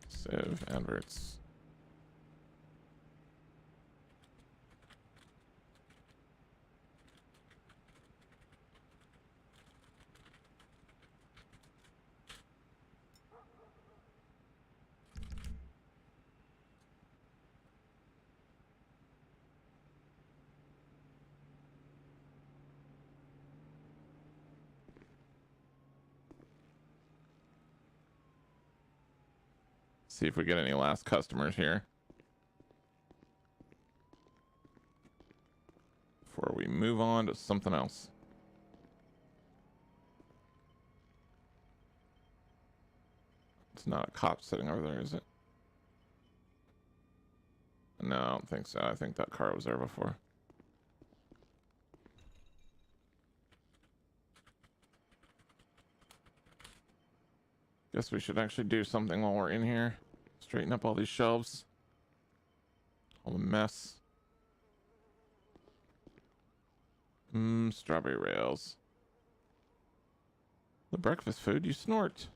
Save adverts. See if we get any last customers here before we move on to something else. It's not a cop sitting over there, is it? No, I don't think so. I think that car was there before. Guess we should actually do something while we're in here. Straighten up all these shelves. All the mess. Strawberry rails. The breakfast food, you snort.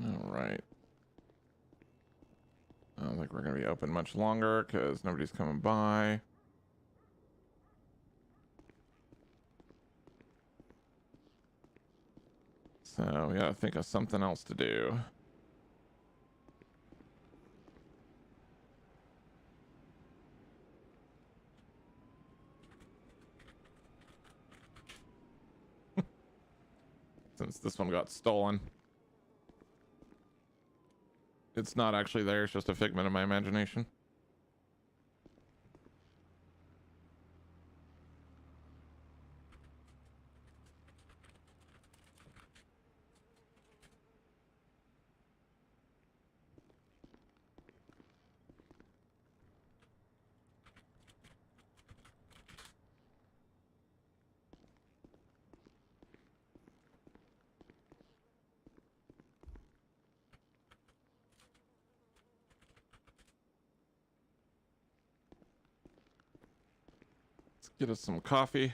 All right. I don't think we're going to be open much longer because nobody's coming by. So we got to think of something else to do. Since this one got stolen. It's not actually there, it's just a figment of my imagination. Get us some coffee.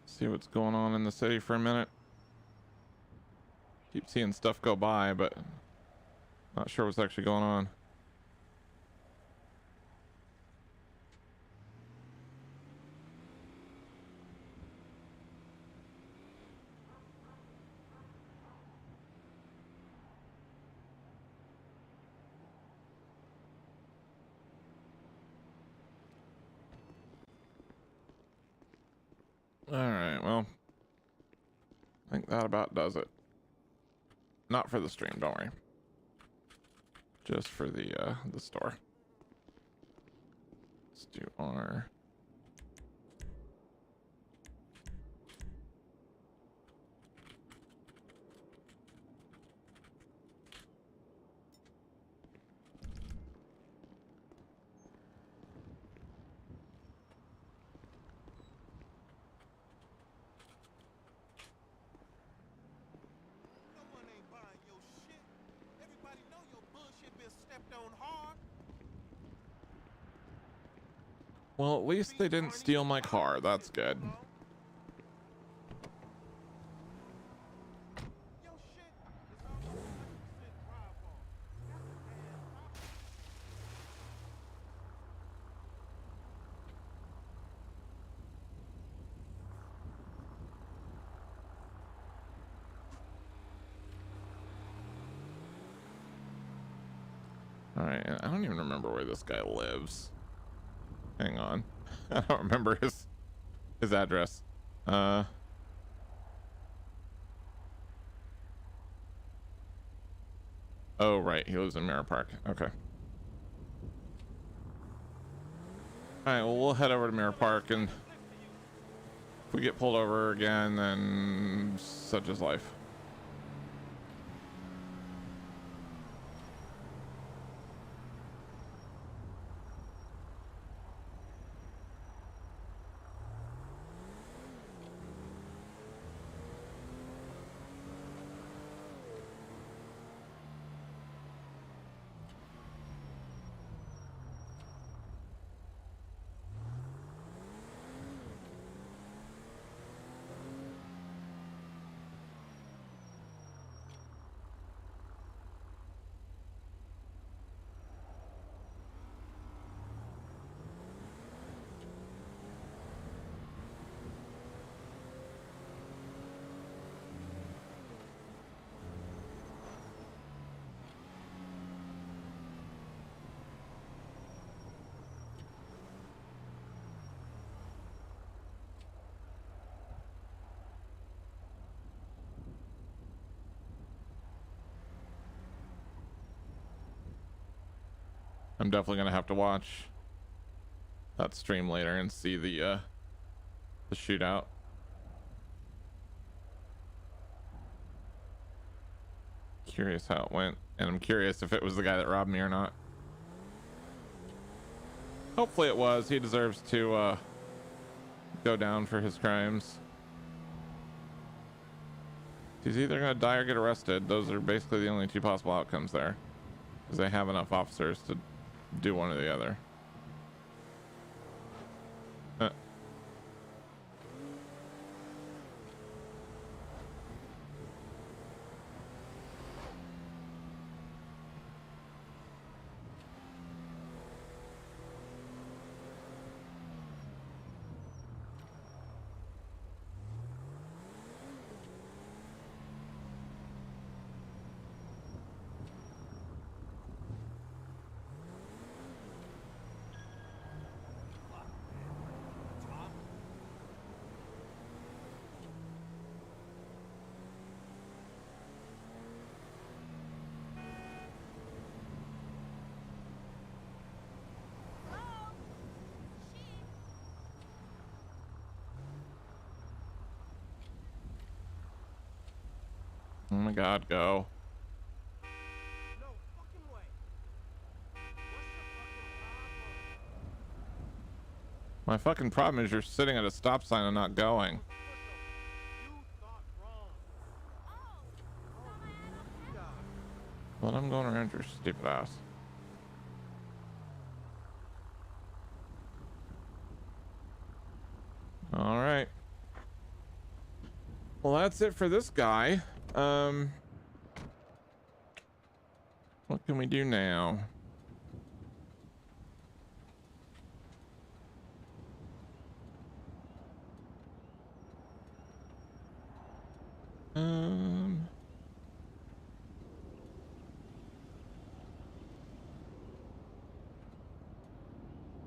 See what's going on in the city for a minute. Keep seeing stuff go by, but not sure what's actually going on. All right, well, I think that about does it. Not for the stream, don't worry. Just for the store. Let's do our well, at least they didn't steal my car. That's good. All right, I don't even remember where this guy lives. Hang on. I don't remember his address. Oh, right. He lives in Mirror Park. Okay. All right, well, we'll head over to Mirror Park, and if we get pulled over again, then such is life. I'm definitely gonna have to watch that stream later and see the shootout. Curious how it went, and I'm curious if it was the guy that robbed me or not. Hopefully it was. He deserves to go down for his crimes. He's either gonna die or get arrested. Those are basically the only two possible outcomes there, because they have enough officers to do one or the other. Oh my God, go. My fucking problem is you're sitting at a stop sign and not going. Well, I'm going around your stupid ass. All right. Well, that's it for this guy. What can we do now?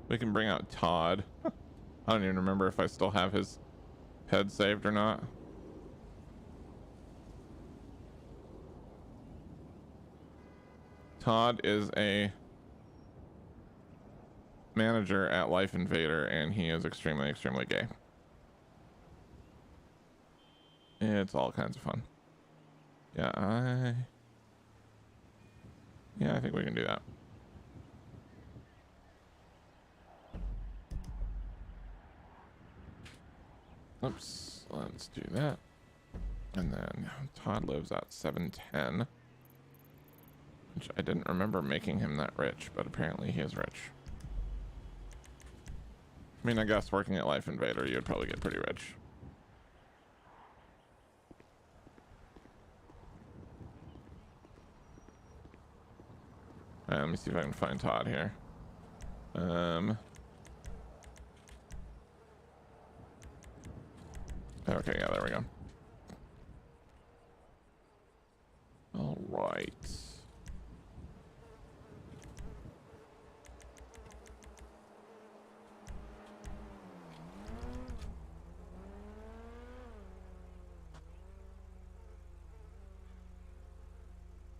We can bring out Todd. I don't even remember if I still have his head saved or not. Todd is a manager at Life Invader, and he is extremely, extremely gay. It's all kinds of fun. Yeah, I think we can do that. Oops, let's do that. And then Todd lives at 710, which I didn't remember making him that rich, but apparently he is rich. I mean, I guess working at Life Invader, you'd probably get pretty rich. Let me see if I can find Todd here. Okay, yeah, there we go. All right.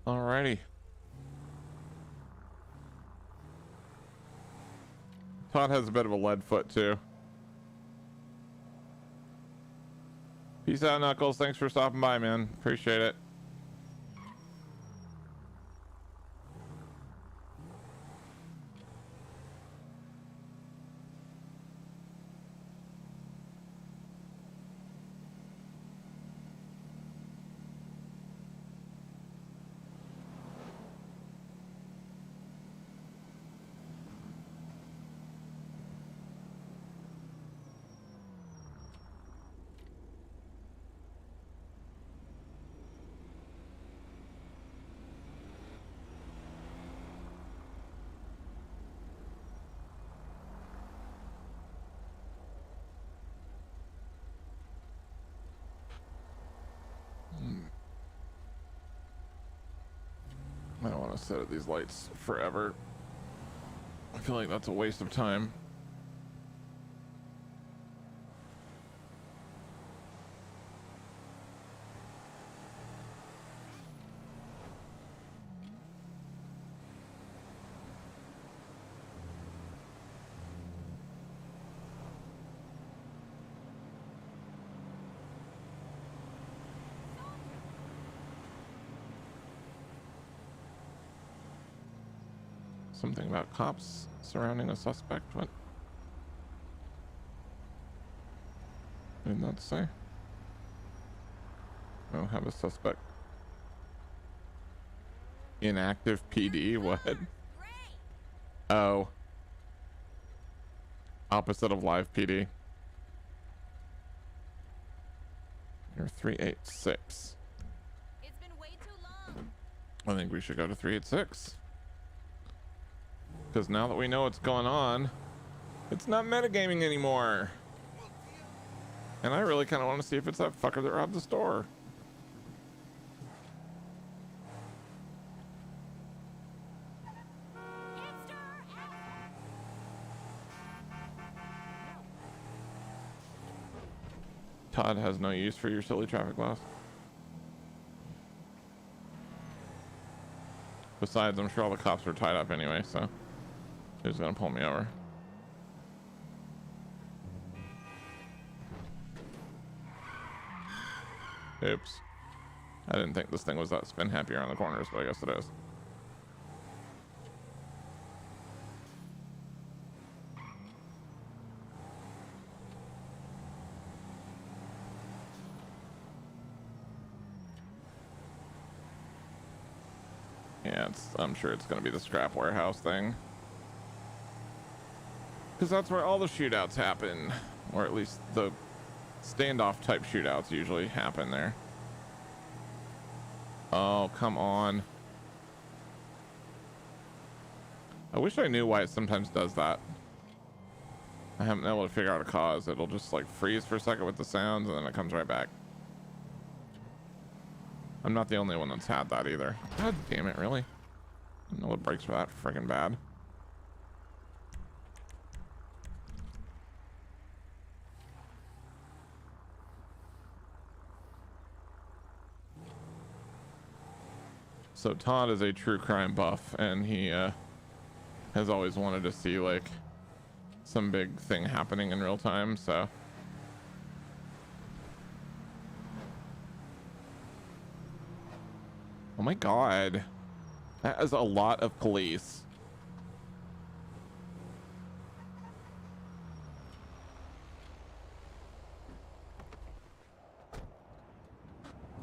Alrighty. Todd has a bit of a lead foot too. Peace out, Knuckles. Thanks for stopping by, man. Appreciate it. I don't want to sit at these lights forever. I feel like that's a waste of time. Something about cops surrounding a suspect. What? What did that say? Oh, have a suspect. Inactive PD? What? Oh. Opposite of live PD. You're 386. It's been way too long. I think we should go to 386. Because now that we know what's going on, it's not metagaming anymore. And I really kind of want to see if it's that fucker that robbed the store. Todd has no use for your silly traffic laws. Besides, I'm sure all the cops are tied up anyway, so who's gonna pull me over? Oops. I didn't think this thing was that spin happy around the corners, but I guess it is. Yeah, I'm sure it's gonna be the scrap warehouse thing. Because that's where all the shootouts happen. Or at least the standoff type shootouts usually happen there. Oh, come on. I wish I knew why it sometimes does that. I haven't been able to figure out a cause. It'll just like freeze for a second with the sounds and then it comes right back. I'm not the only one that's had that either. God damn it, really? I don't know what brakes were that friggin' bad. So Todd is a true crime buff, and he has always wanted to see like some big thing happening in real time, so. Oh my god. That is a lot of police.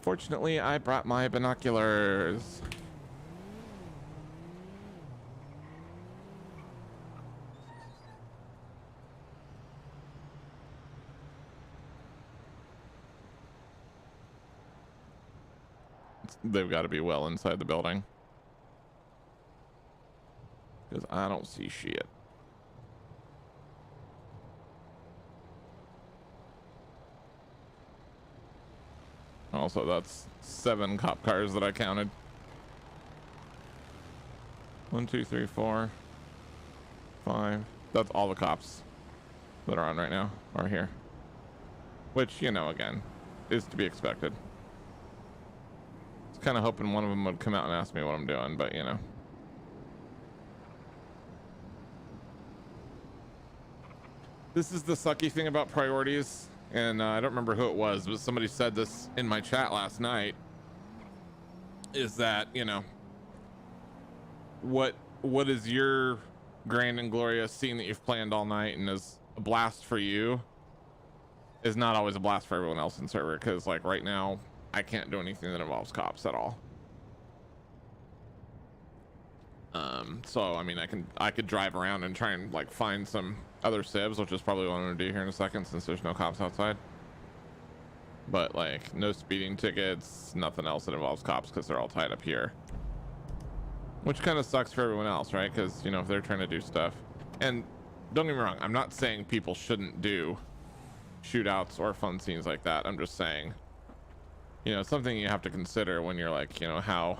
Fortunately, I brought my binoculars. They've got to be well inside the building. Because I don't see shit. Also, that's 7 cop cars that I counted. 1, 2, 3, 4, 5. That's all the cops that are on right now are here. Which, you know, again, is to be expected. I was kind of hoping one of them would come out and ask me what I'm doing, but you know. This is the sucky thing about priorities. And I don't remember who it was, but somebody said this in my chat last night, is that, you know, what is your grand and glorious scene that you've planned all night and is a blast for you is not always a blast for everyone else in server, because like right now I can't do anything that involves cops at all. So I mean, I could drive around and try and like find some other civs, which is probably what I'm gonna do here in a second since there's no cops outside. But like no speeding tickets, nothing else that involves cops because they're all tied up here. Which kind of sucks for everyone else, right? Because, you know, if they're trying to do stuff. And don't get me wrong, I'm not saying people shouldn't do shootouts or fun scenes like that. I'm just saying, you know, something you have to consider when you're like, you know, how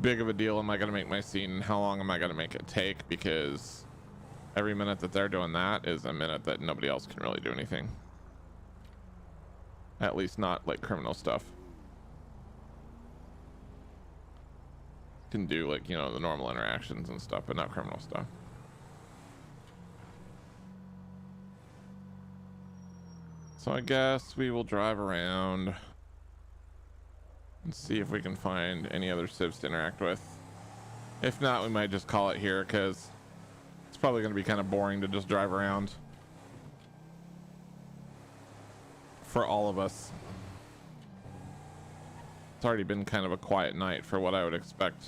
big of a deal am I going to make my scene and how long am I going to make it take? Because every minute that they're doing that is a minute that nobody else can really do anything. At least not like criminal stuff. Can do like, you know, the normal interactions and stuff, but not criminal stuff. So I guess we will drive around and see if we can find any other civs to interact with. If not, we might just call it here because it's probably going to be kind of boring to just drive around for all of us. It's already been kind of a quiet night for what I would expect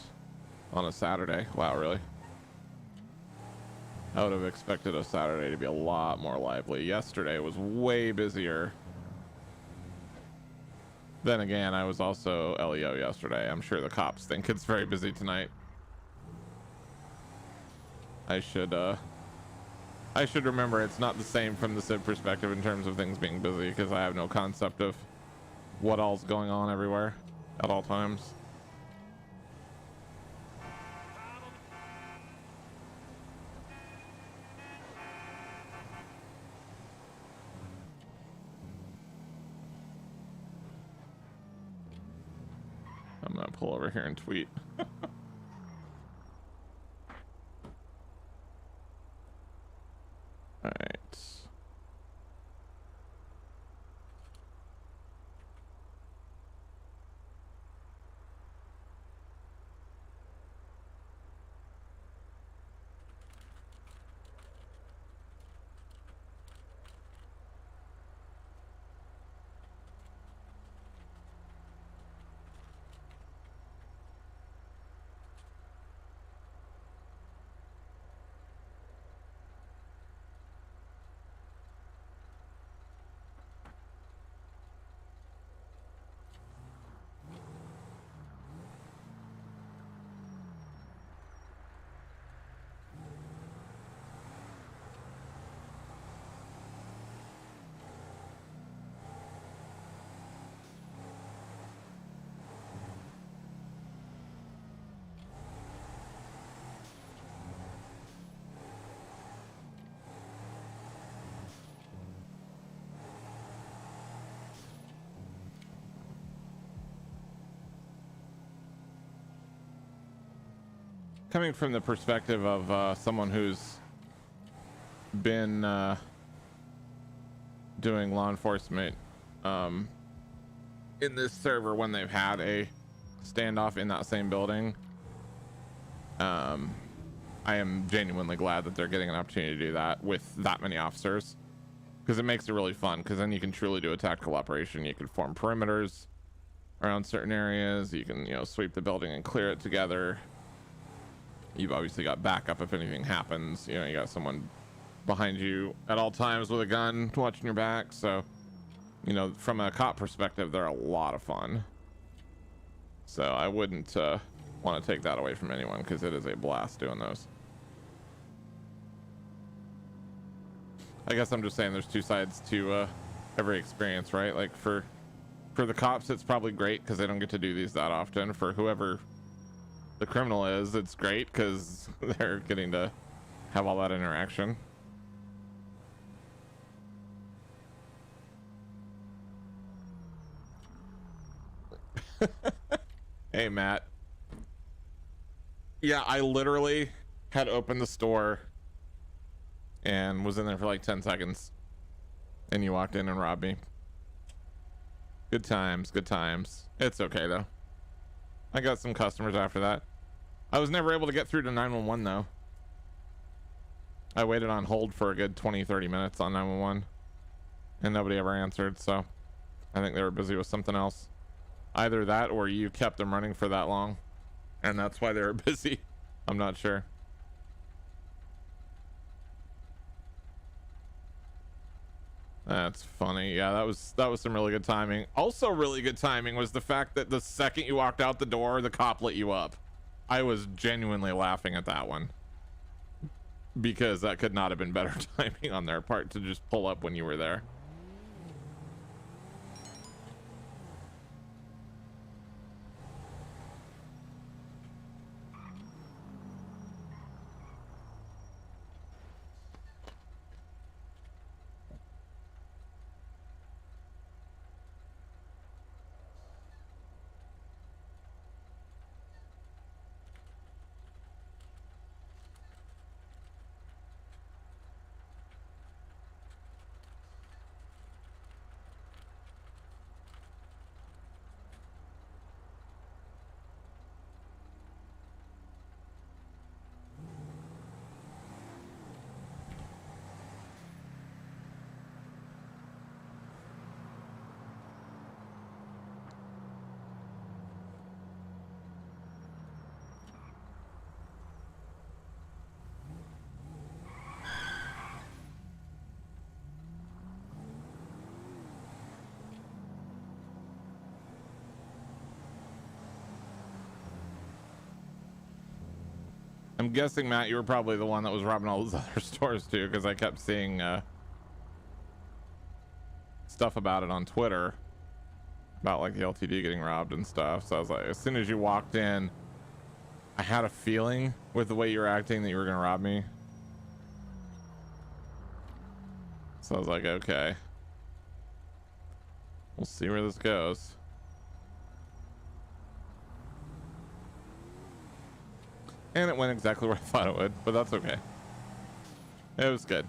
on a Saturday. Wow, really? I would have expected a Saturday to be a lot more lively. Yesterday was way busier. Then again, I was also LEO yesterday. I'm sure the cops think it's very busy tonight. I should remember it's not the same from the civ perspective in terms of things being busy, because I have no concept of what all's going on everywhere at all times. I'm gonna pull over here and tweet. All right. coming from the perspective of someone who's been doing law enforcement in this server when they've had a standoff in that same building, I am genuinely glad that they're getting an opportunity to do that with that many officers, because it makes it really fun, because then you can truly do a tactical operation. You can form perimeters around certain areas, you can, you know, sweep the building and clear it together. You've obviously got backup if anything happens. You know, you got someone behind you at all times with a gun watching your back. So, you know, from a cop perspective, they're a lot of fun. So I wouldn't want to take that away from anyone, because it is a blast doing those. I guess I'm just saying there's two sides to every experience, right? Like for the cops, it's probably great because they don't get to do these that often. For whoever the criminal is, it's great because they're getting to have all that interaction. Hey, Matt. Yeah, I literally had opened the store and was in there for like 10 seconds, and you walked in and robbed me. Good times, good times. It's okay though. I got some customers after that. I was never able to get through to 911 though. I waited on hold for a good 20-30 minutes on 911 and nobody ever answered, so I think they were busy with something else. Either that or you kept them running for that long and that's why they were busy. I'm not sure. That's funny. Yeah, that was some really good timing. Also really good timing was the fact that the second you walked out the door, the cop lit you up. I was genuinely laughing at that one, because that could not have been better timing on their part to just pull up when you were there. I'm guessing, Matt, you were probably the one that was robbing all those other stores too, because I kept seeing stuff about it on Twitter about like the LTD getting robbed and stuff. So I was like, as soon as you walked in, I had a feeling with the way you were acting that you were gonna rob me. So I was like, okay, we'll see where this goes. And it went exactly where I thought it would, but that's okay. It was good.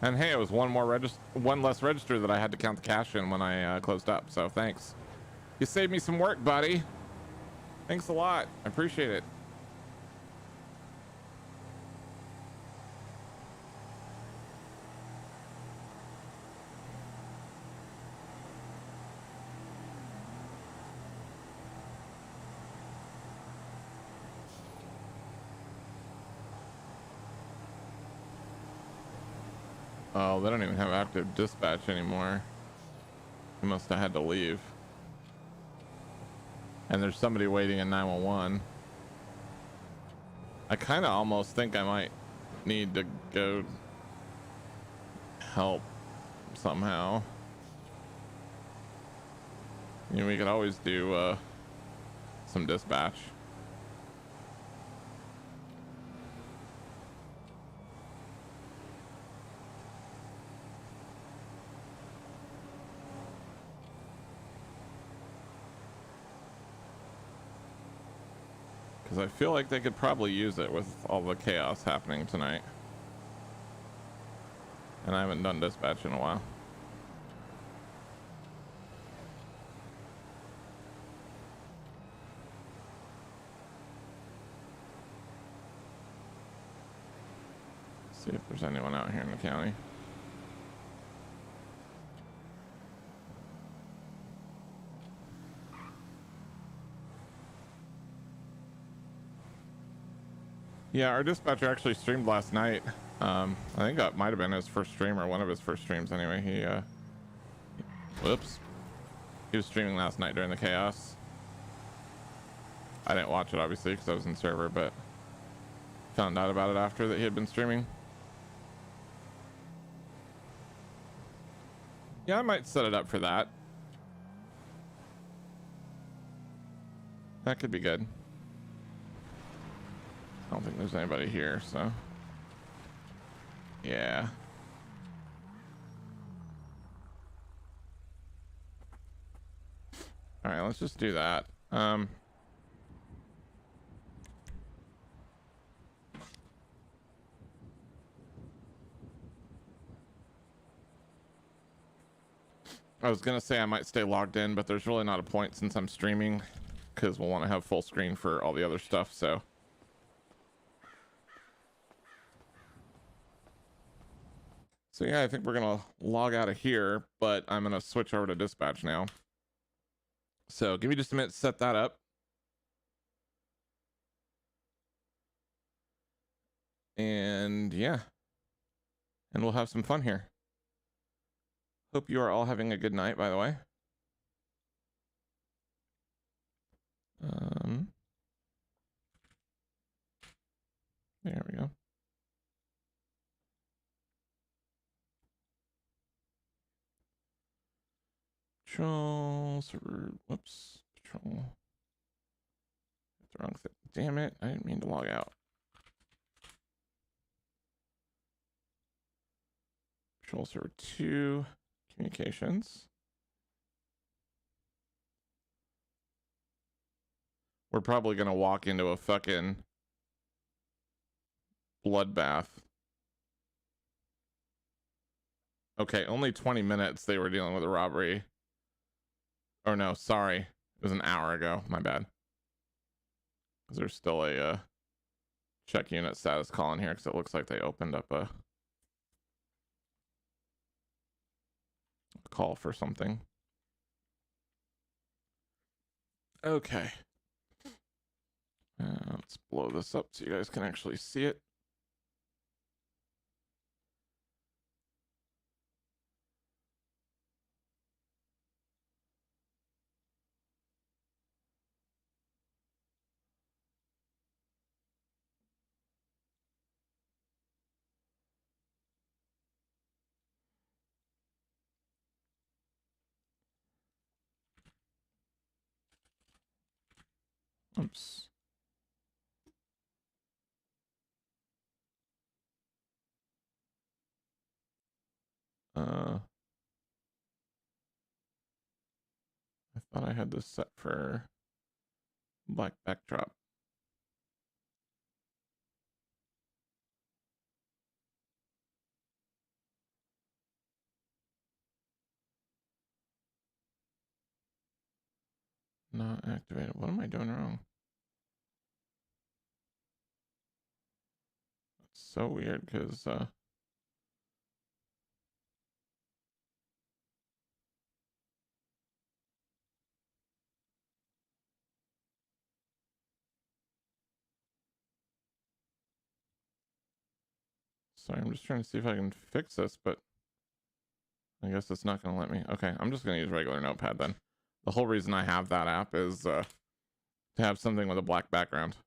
And hey, it was one less register that I had to count the cash in when I closed up, so thanks. You saved me some work, buddy. Thanks a lot. I appreciate it. Oh, they don't even have active dispatch anymore. He must have had to leave. And there's somebody waiting in 911. I kind of almost think I might need to go help somehow. You know, we could always do some dispatch. because I feel like they could probably use it with all the chaos happening tonight. And I haven't done dispatch in a while. See if there's anyone out here in the county. Yeah, our dispatcher actually streamed last night. I think that might have been his first stream, or one of his first streams anyway. Whoops. He was streaming last night during the chaos. I didn't watch it obviously because I was in server, but found out about it after that he had been streaming. Yeah, I might set it up for that. That could be good. I don't think there's anybody here, so yeah. All right, let's just do that. I was gonna say I might stay logged in, but there's really not a point since I'm streaming, because we'll want to have full screen for all the other stuff. So yeah, I think we're gonna log out of here, but I'm gonna switch over to dispatch now. So give me just a minute to set that up. And yeah, and we'll have some fun here. Hope you are all having a good night, by the way. There we go. Patrol server. Whoops. Patrol. That's the wrong thing. Damn it. I didn't mean to log out. Patrol server 2. Communications. We're probably going to walk into a fucking bloodbath. Okay, only 20 minutes they were dealing with a robbery. Oh no, sorry. It was an hour ago. My bad. Because there's still a check unit status call in here because it looks like they opened up a call for something. Okay. Let's blow this up so you guys can actually see it. Oops. I thought I had this set for black backdrop. Not activated. What am I doing wrong? It's so weird because sorry, I'm just trying to see if I can fix this, but I guess it's not going to let me. Okay, I'm just going to use regular Notepad then. The whole reason I have that app is to have something with a black background.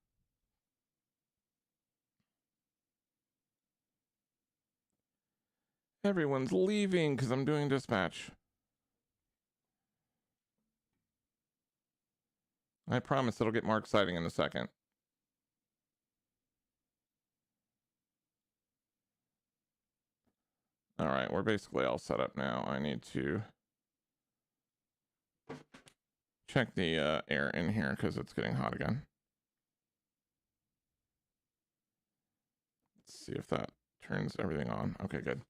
Everyone's leaving because I'm doing dispatch. I promise it'll get more exciting in a second. All right, we're basically all set up now. I need to check the air in here because it's getting hot again. see if that turns everything on. Okay, good.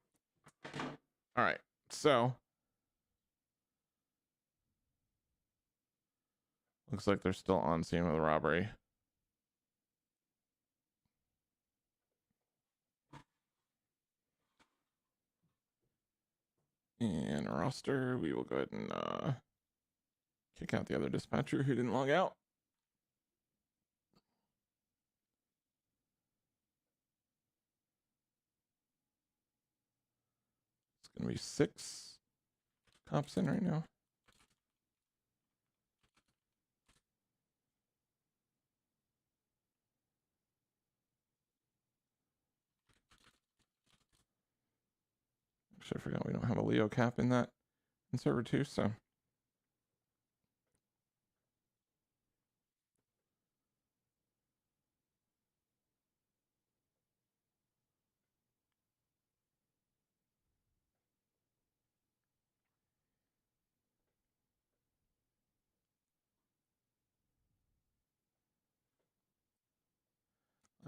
All right, so looks like they're still on scene with the robbery. And roster, we will go ahead and kick out the other dispatcher who didn't log out. It's gonna be 6 cops in right now. Actually, I forgot we don't have a Leo cap in that in server 2, so.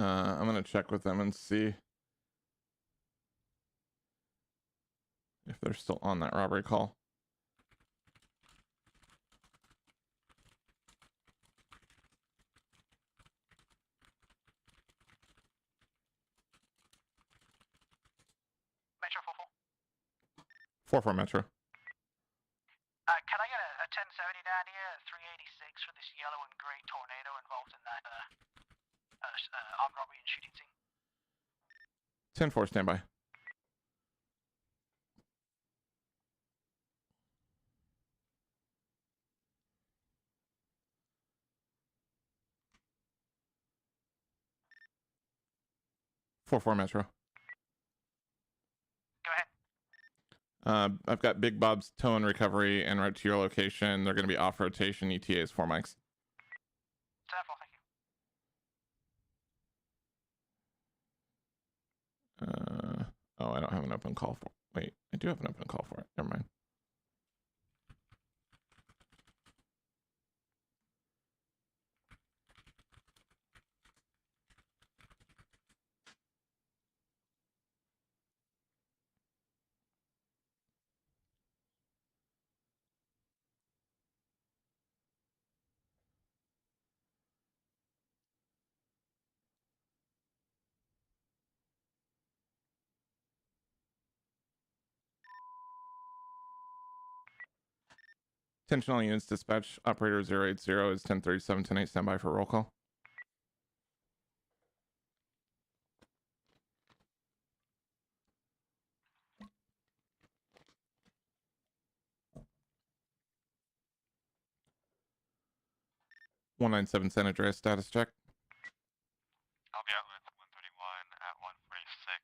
I'm gonna check with them and see if they're still on that robbery call. Metro 44. 4-4 Metro. Can I get a 1070 down here, 386 for this yellow and grey tornado involved in that armed robbery and shooting scene? 10-4, standby. Four Metro. Go ahead. I've got Big Bob's tow and recovery en route to your location. They're going to be off rotation. ETAs 4 mics. 10-4, thank you. Oh, I don't have an open call for. Wait, I do have an open call for it. Never mind. Attention all units, dispatch. Operator 080 is 1037, 10-8, standby for roll call. (197) San Andreas status check. I'll be out with 131 at 146,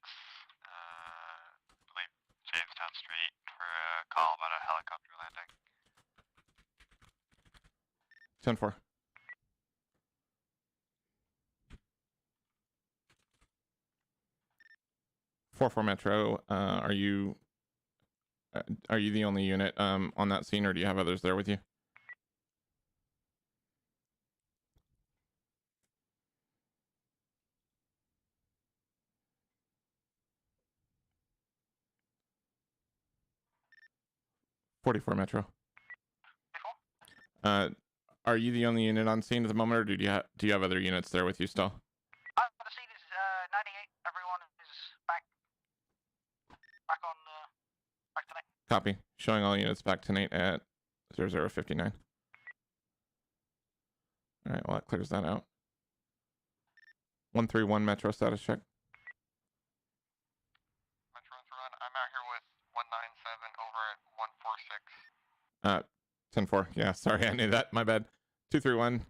I believe Jamestown Street for a call about a helicopter landing. 10-4. 4-4 Metro. Are you the only unit on that scene, or do you have others there with you? (44 Metro). Are you the only unit on scene at the moment, or do you have other units there with you still? The scene is 98. Everyone is back on back tonight. Copy. Showing all units back tonight at 0059. All right, well, that clears that out. 131 Metro status check. Metro run. I'm out here with 197 over at 146. 10-4. Yeah, sorry, I knew that. My bad. 231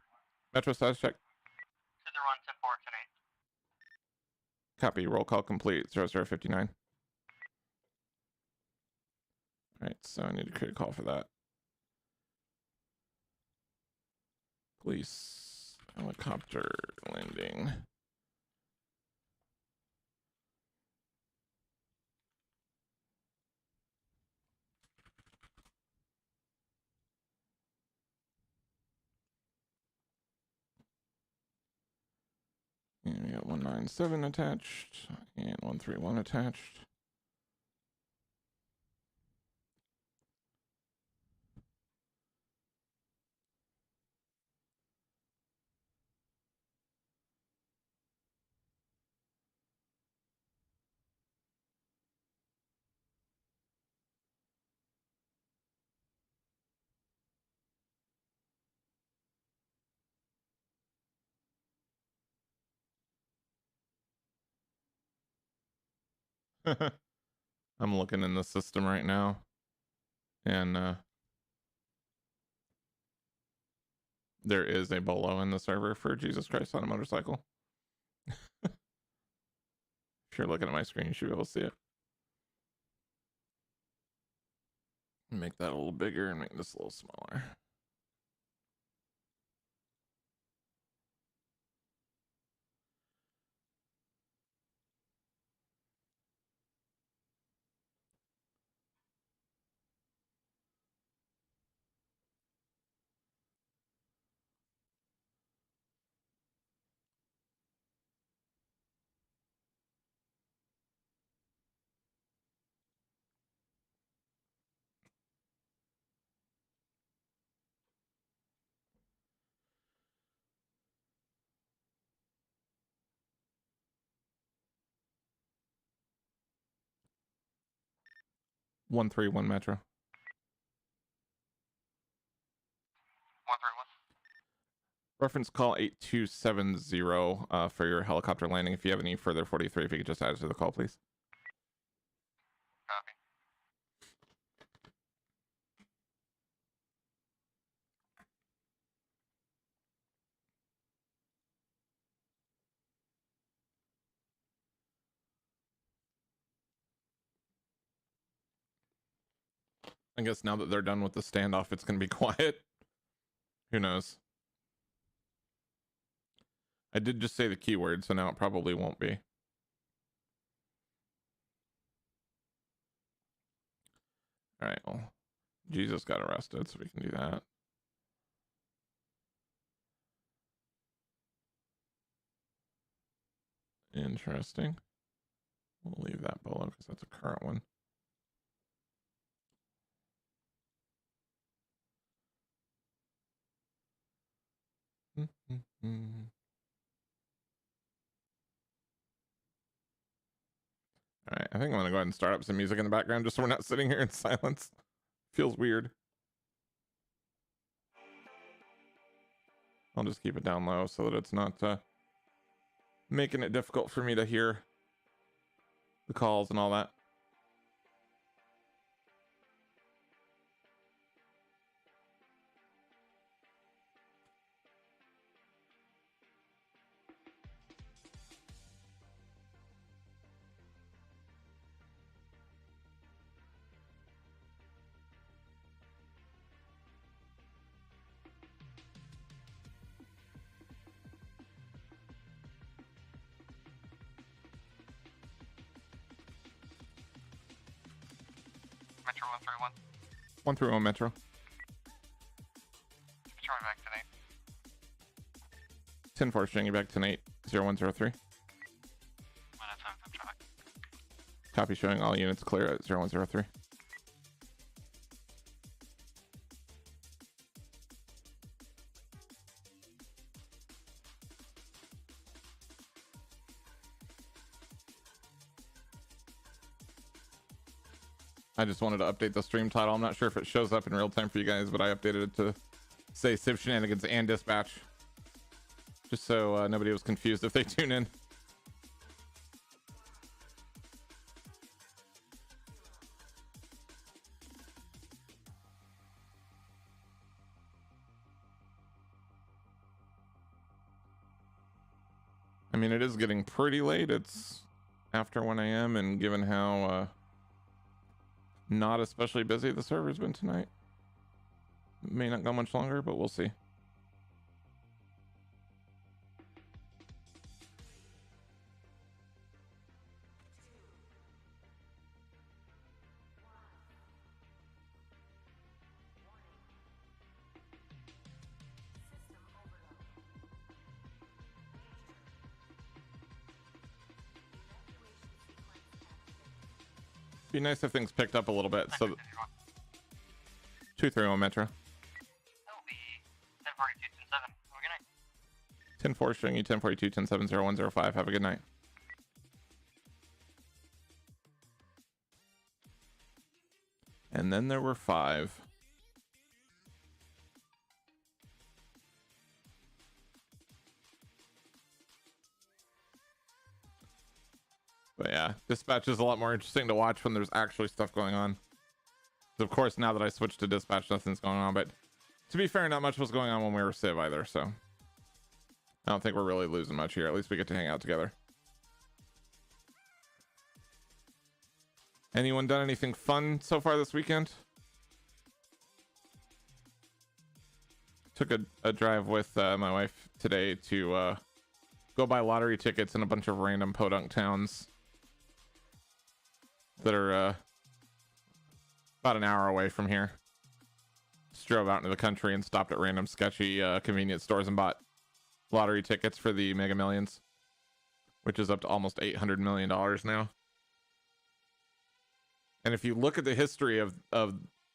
Metro status check. 231, 10-4, tonight. Copy. Roll call complete. 0059. All right, so I need to create a call for that. Police helicopter landing. And we got 197 attached and 131 attached. I'm looking in the system right now, and there is a bolo in the server for Jesus Christ on a Motorcycle. If you're looking at my screen, you should be able to see it. Make that a little bigger and make this a little smaller. One three one Metro. 131. Reference call 8270 for your helicopter landing. If you have any further 43, if you could just add it to the call, please. Copy. I guess now that they're done with the standoff, it's going to be quiet. Who knows? I did just say the keyword, so now it probably won't be. All right, well, Jesus got arrested, so we can do that. Interesting. We'll leave that below because that's a current one. All right, I think I'm gonna go ahead and start up some music in the background just so we're not sitting here in silence. Feels weird. I'll just keep it down low so that it's not making it difficult for me to hear the calls and all that. Metro 131. 131 Metro. Show me back tonight. 10-4 string you back tonight. 0103. Copy, showing all units clear at 0103. I just wanted to update the stream title. I'm not sure if it shows up in real time for you guys, but I updated it to say Civ Shenanigans and Dispatch. Just so nobody was confused if they tune in. I mean, it is getting pretty late. It's after 1 a.m. and given how not especially busy the server's been tonight, it may not go much longer, but we'll see. Be nice if things picked up a little bit. So 231 Metro. 10-4 string you 1042 1070 Have a good night. And then there were 5. But yeah, dispatch is a lot more interesting to watch when there's actually stuff going on. Of course, now that I switched to dispatch, nothing's going on. But to be fair, not much was going on when we were Civ either. So I don't think we're really losing much here. At least we get to hang out together. Anyone done anything fun so far this weekend? Took a drive with my wife today to go buy lottery tickets in a bunch of random podunk towns that are about an hour away from here. Just drove out into the country and stopped at random sketchy convenience stores and bought lottery tickets for the Mega Millions, which is up to almost $800 million now. And if you look at the history of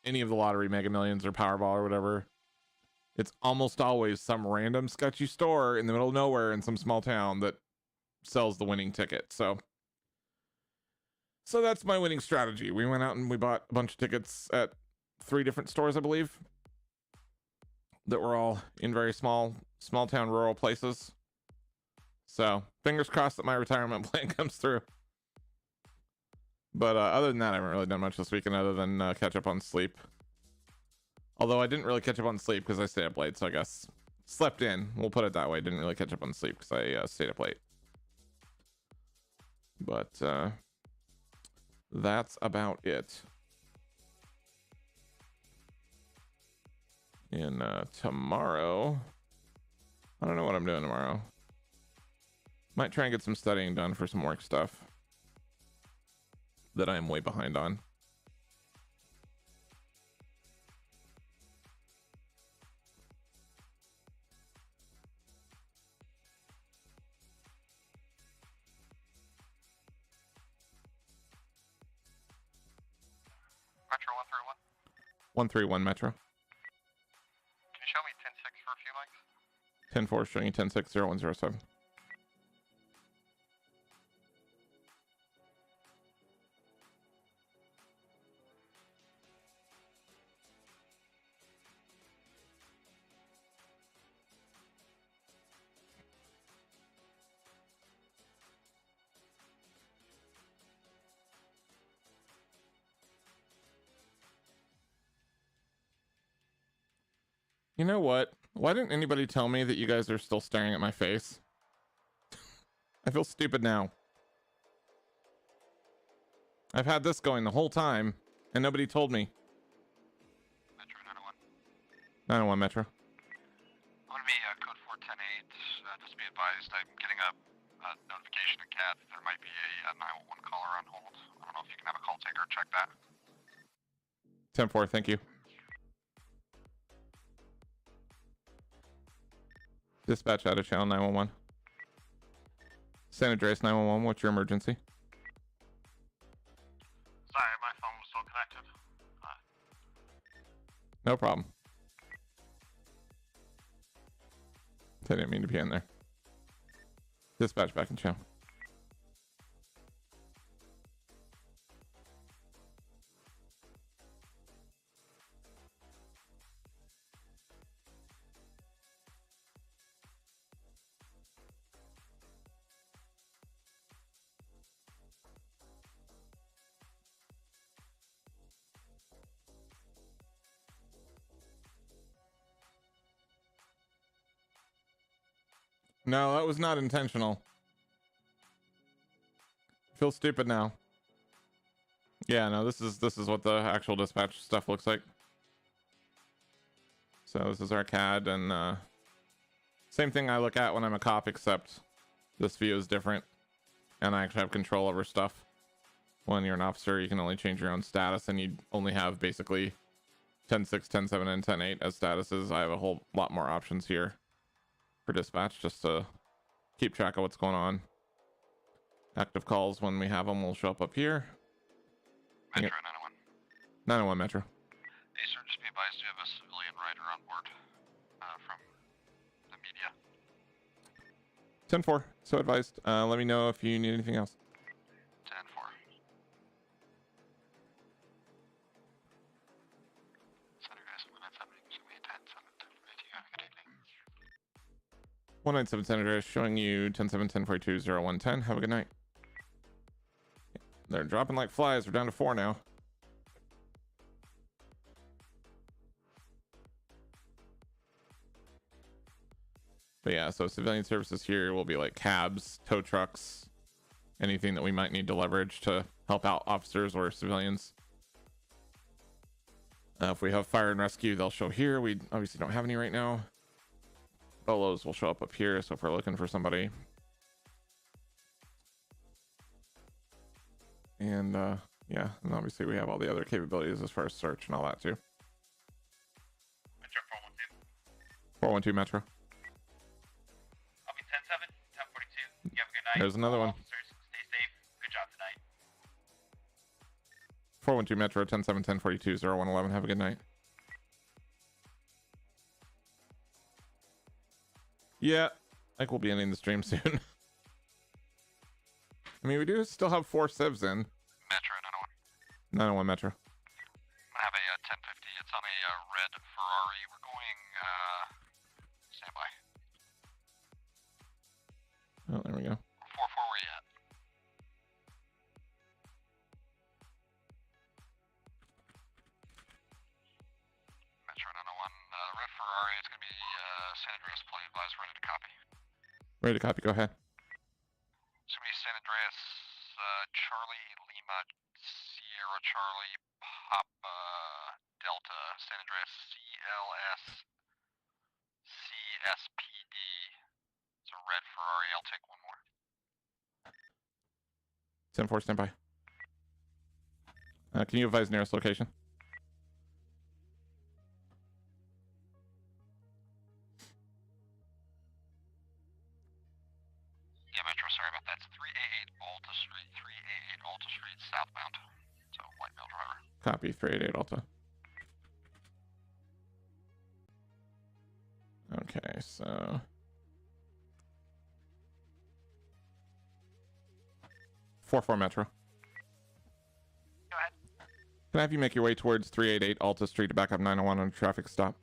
any of the lottery Mega Millions or Powerball or whatever, it's almost always some random sketchy store in the middle of nowhere in some small town that sells the winning ticket. So that's my winning strategy. We went out and we bought a bunch of tickets at 3 different stores, I believe, that were all in very small town rural places. So fingers crossed that my retirement plan comes through. But other than that, I haven't really done much this weekend other than catch up on sleep. Although I didn't really catch up on sleep because I stayed up late, so I guess slept in. We'll put it that way. Didn't really catch up on sleep because I stayed up late. But that's about it. In tomorrow, I don't know what I'm doing tomorrow. Might try and get some studying done for some work stuff that I am way behind on. Metro 131. 131 Metro. Can you show me 10-6 for a few mics? 10-4 showing you 10-6-0107. You know what? Why didn't anybody tell me that you guys are still staring at my face? I feel stupid now. I've had this going the whole time, and nobody told me. Metro 901. 901 Metro. I'm going to be code 4108. Just be advised, I'm getting a notification of CAT. There might be a 911 caller on hold. I don't know if you can have a call taker check that. 10-4, thank you. Dispatch out of channel 911. San Andreas 911, what's your emergency? Sorry, my phone was still connected. No problem. I didn't mean to be in there. Dispatch back in channel. No, that was not intentional. I feel stupid now. Yeah, no, this is what the actual dispatch stuff looks like. So this is our CAD, and same thing I look at when I'm a cop, except this view is different, and I actually have control over stuff. When you're an officer, you can only change your own status, and you only have basically 10-6, 10-7, and 10-8 as statuses. I have a whole lot more options here for dispatch, just to keep track of what's going on. Active calls, when we have them, will show up here. Metro 901. 901 Metro. Hey, sir, just be advised you have a civilian rider on board from the media. 10-4. So advised. Let me know if you need anything else. 10-4. Shenanigans, 197 Senator showing you 10-7-10-42-01-10. Have a good night. They're dropping like flies. We're down to 4 now. But yeah, so civilian services here will be like cabs, tow trucks, anything that we might need to leverage to help out officers or civilians. If we have fire and rescue, they'll show here. We obviously don't have any right now. Bolos will show up here, so if we're looking for somebody. And yeah, and obviously we have all the other capabilities as far as search and all that too. Metro 412. 412 Metro. I'll be 10-7, 10-42. You have a good night. There's another one. Officers, stay safe. Good job tonight. 412 Metro, 10-7-10-42-01-11. Have a good night. Yeah, I think we'll be ending the stream soon. I mean, we do still have 4 civs in. Metro 901. 901 Metro. I'm gonna have a 1050. It's on a red Ferrari. We're going standby. Oh, there we go. 4-4, where you at? Metro 901. Red Ferrari. It's gonna be San Andreas. Play advised. Ready to copy. Ready to copy. Go ahead. It's gonna be San Andreas. Charlie Lima Sierra Charlie Papa Delta San Andreas CLS CSPD. It's a red Ferrari. I'll take one more. 10-4, stand by. Can you advise nearest location? Yeah, Metro, sorry about that. It's 388 Alta Street, 388 Alta Street southbound. So, white male driver. Copy, 388 Alta. Okay, so... 4-4 Metro. Go ahead. Can I have you make your way towards 388 Alta Street to back up 901 on a traffic stop?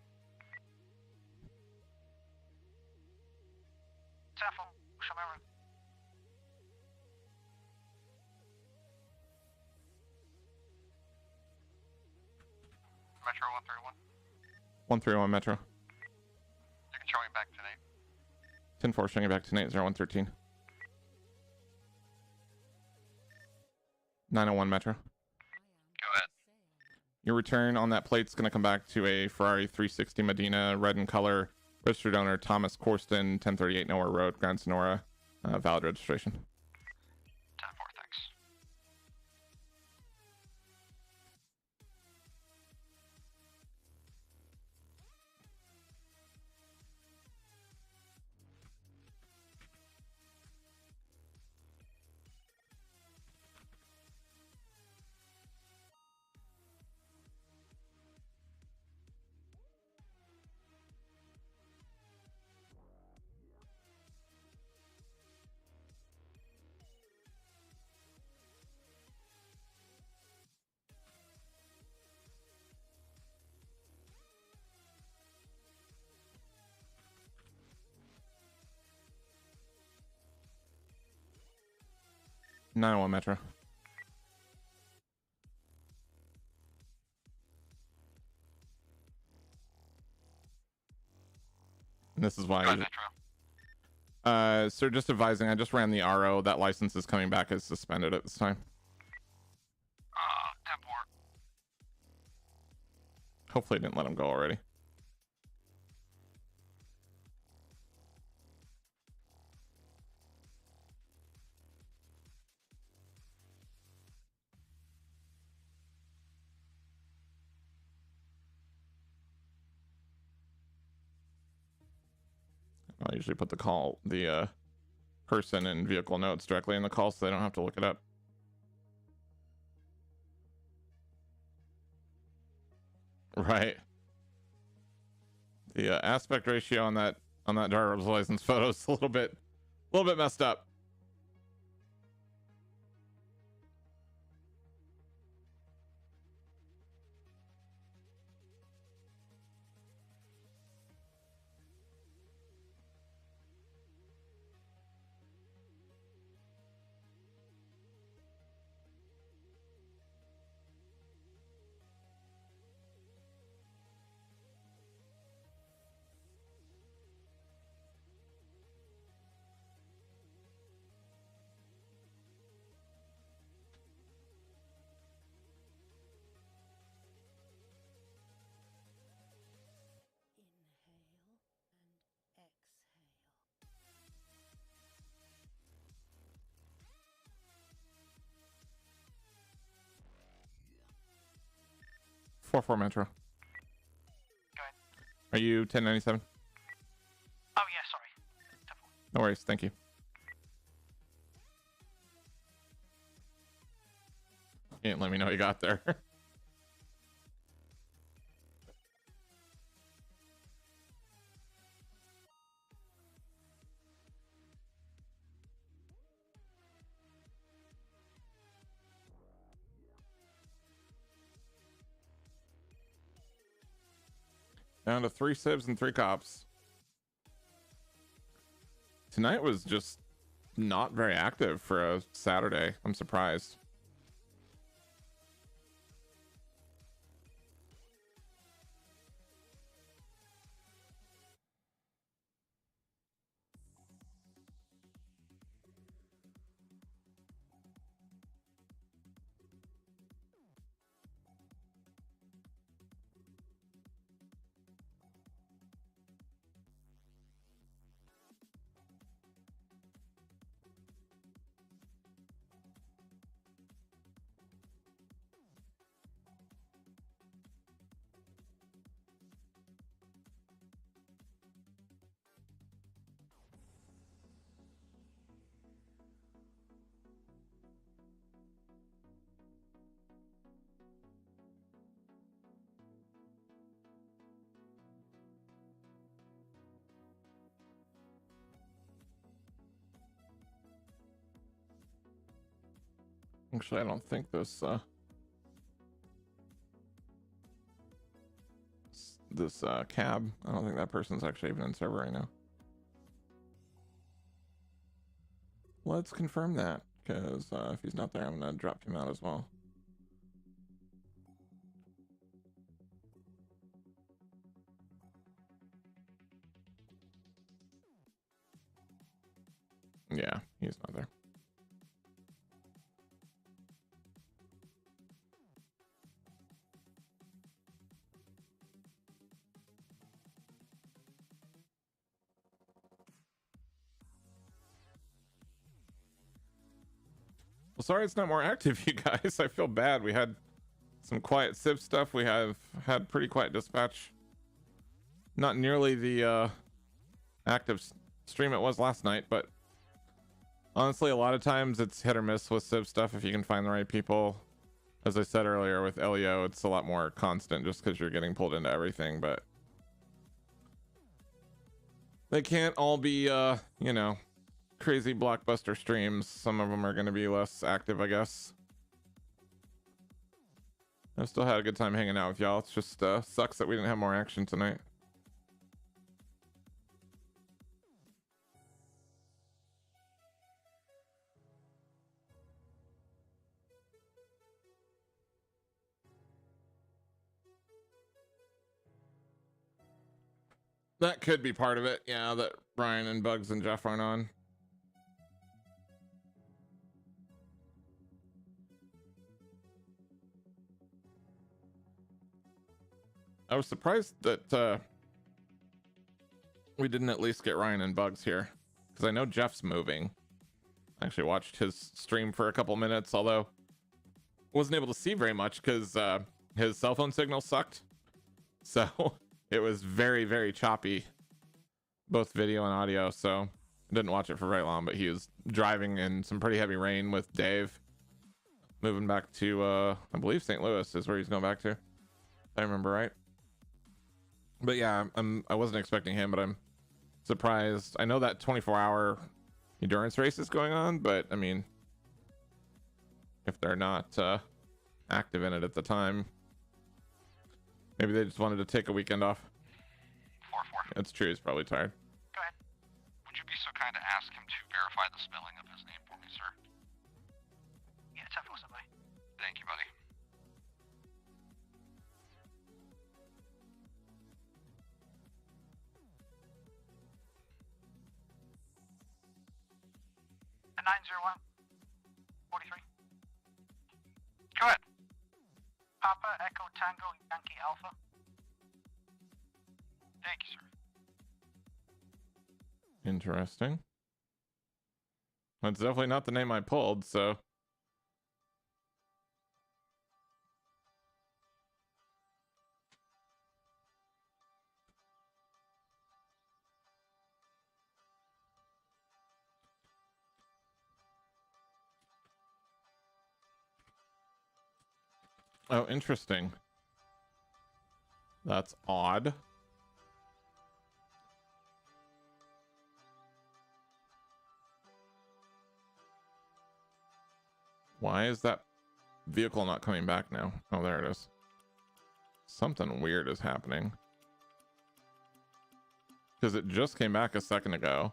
Careful. Show me around. Metro 131. 131 Metro. You can show me back tonight. 10-4, showing you back to 0113. 901 Metro. Go ahead. Your return on that plate's going to come back to a Ferrari 360 Medina, red in color, registered owner Thomas Corsten, 1038 Nowhere Road, Grand Sonora, valid registration. 10-4, thanks. .901 Metro. And this is why. Go ahead, Metro. Sir, just advising, I just ran the RO. That license is coming back as suspended at this time. 10-4. Hopefully, I didn't let him go already. I usually put the person and vehicle notes directly in the call so they don't have to look it up. Right. The aspect ratio on that driver's license photo is a little bit messed up. Four four Metro. Go ahead. Are you 1097? Oh yeah, sorry. No worries, thank you. You didn't let me know you got there. Down to 3 civs and 3 cops. Tonight was just not very active for a Saturday. I'm surprised. Actually, I don't think this cab, I don't think that person's actually even in server right now. Let's confirm that, because if he's not there, I'm gonna drop him out as well. Yeah, he's not there. Well, sorry it's not more active, you guys. I feel bad. We had some quiet civ stuff. We have had pretty quiet dispatch. Not nearly the active stream it was last night, but honestly, a lot of times it's hit or miss with civ stuff if you can find the right people. As I said earlier, with LEO, it's a lot more constant just because you're getting pulled into everything, but they can't all be, you know, crazy blockbuster streams. Some of them are going to be less active, I guess. I've still had a good time hanging out with y'all. It's just sucks that we didn't have more action tonight. That could be part of it, yeah, that Ryan and Bugs and Jeff aren't on. I was surprised that we didn't at least get Ryan and Bugs here, because I know Jeff's moving. I actually watched his stream for a couple minutes, although wasn't able to see very much because his cell phone signal sucked. So it was very, very choppy, both video and audio. So I didn't watch it for very long, but he was driving in some pretty heavy rain with Dave, moving back to, I believe St. Louis is where he's going back to, if I remember right. But yeah, I wasn't expecting him, but I'm surprised. I know that 24-hour endurance race is going on, but I mean, if they're not active in it at the time, maybe they just wanted to take a weekend off. 4-4. It's true, he's probably tired. Go ahead. Would you be so kind to ask him to verify the spelling of his name for me, sir? Yeah, 10-4 somebody. Thank you, buddy. A 901 43. Go ahead. Papa Echo Tango Yankee Alpha. Thank you, sir. Interesting. That's definitely not the name I pulled, so. Oh, interesting. That's odd. Why is that vehicle not coming back now? Oh, there it is. Something weird is happening. Because it just came back a second ago.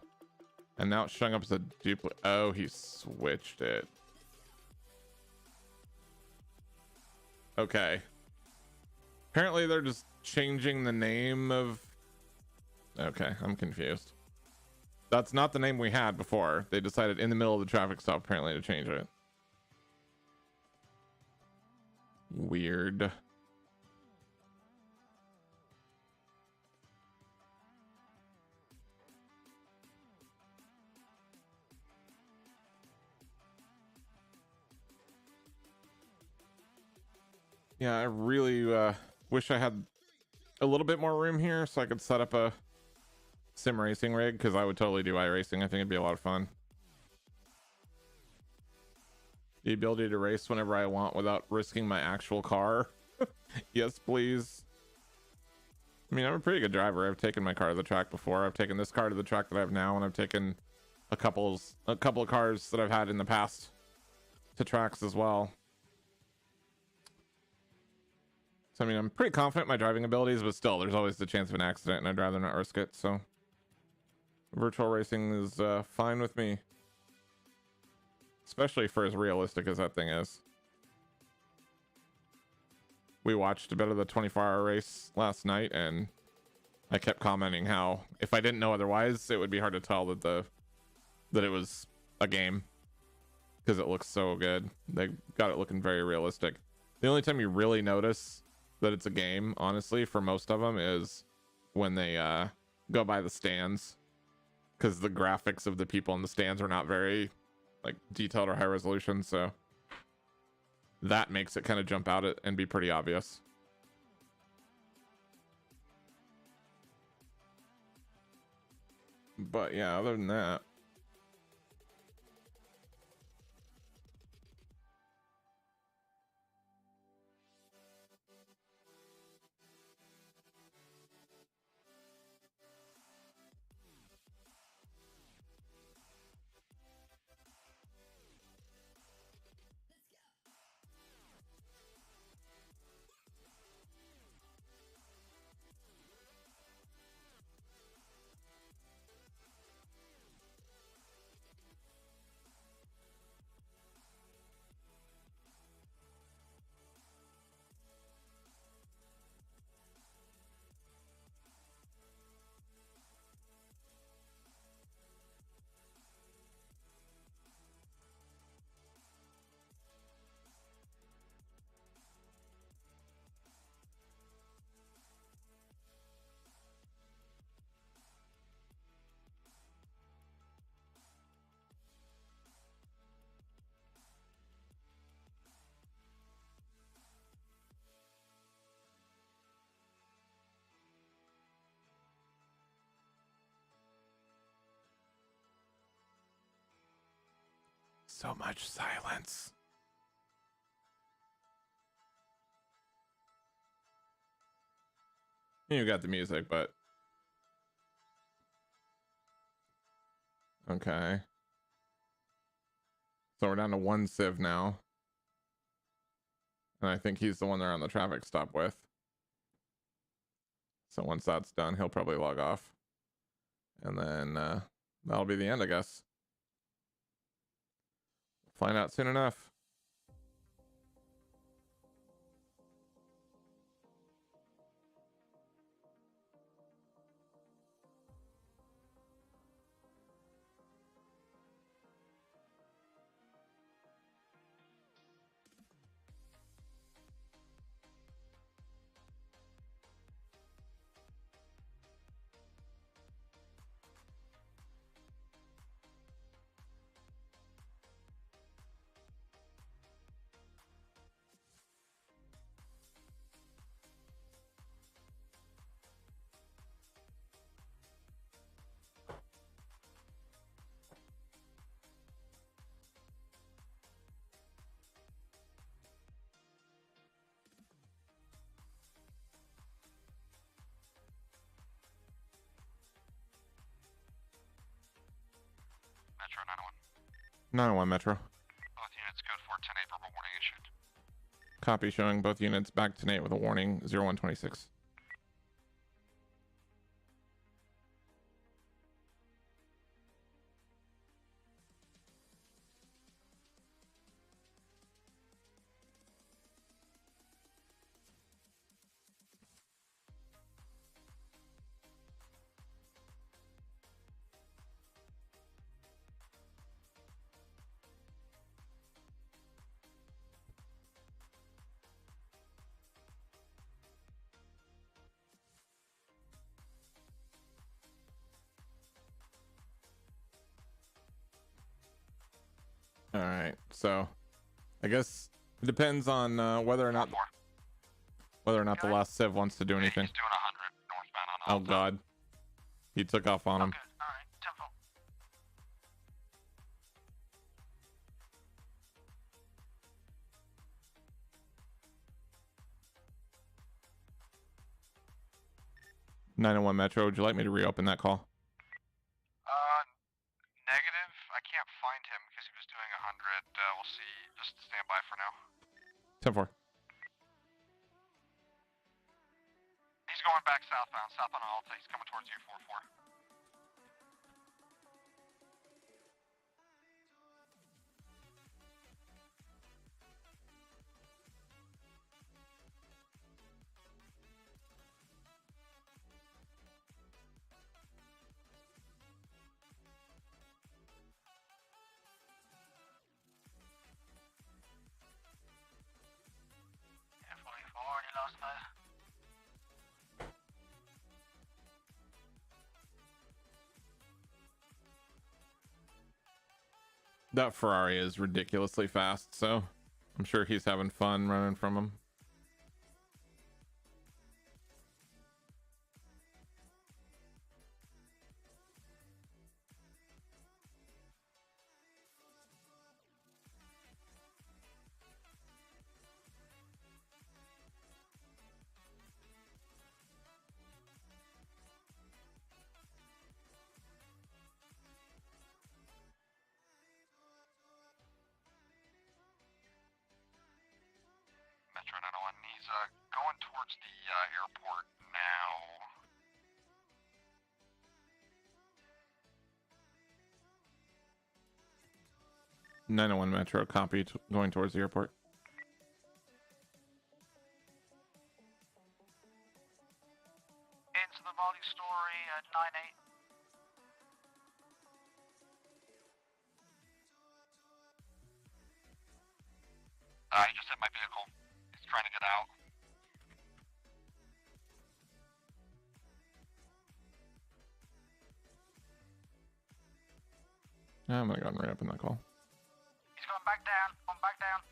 And now it's showing up as a duplicate. Oh, he switched it. Okay. Apparently they're just changing the name of... Okay, I'm confused. That's not the name we had before. They decided in the middle of the traffic stop apparently to change it. Weird. Yeah, I really wish I had a little bit more room here so I could set up a sim racing rig, because I would totally do iRacing. I think it'd be a lot of fun. The ability to race whenever I want without risking my actual car. Yes, please. I mean, I'm a pretty good driver. I've taken my car to the track before. I've taken this car to the track that I have now, and I've taken a couple of cars that I've had in the past to tracks as well. So I mean, I'm pretty confident in my driving abilities, but still, there's always the chance of an accident, and I'd rather not risk it. So virtual racing is fine with me, especially for as realistic as that thing is. We watched a bit of the 24-hour race last night, and I kept commenting how if I didn't know otherwise, it would be hard to tell that it was a game, because it looks so good. They got it looking very realistic. The only time you really notice that it's a game, honestly, for most of them, is when they go by the stands, because the graphics of the people in the stands are not very like detailed or high resolution, so that makes it kind of jump out and be pretty obvious. But yeah, other than that, so much silence. You got the music, but okay. So we're down to 1 civ now. And I think he's the one they're on the traffic stop with. So once that's done, he'll probably log off. And then that'll be the end, I guess. Find out soon enough. Metro 901. 901 Metro. Both units code 410 verbal warning issued. Copy, showing both units back to Nate with a warning 0126. All right, so I guess it depends on whether or not the last civ wants to do anything. He's doing 100 northbound on Oh God, he took off on him. Alright, 10-4. 901 Metro, would you like me to reopen that call? Negative. I can't find him because he was doing 100. We'll see. Just stand by for now. 10-4. He's going back southbound, south on Alta. He's coming towards you, 4-4. Yeah, 44, already lost that. That Ferrari is ridiculously fast, so I'm sure he's having fun running from him. Metro 901. He's going towards the airport now. .901 Metro, copy, going towards the airport. Into the multi-story at 9-8. He just hit my vehicle. He's trying to get out. I'm gonna go and reopen that call. He's going back down. Going back down.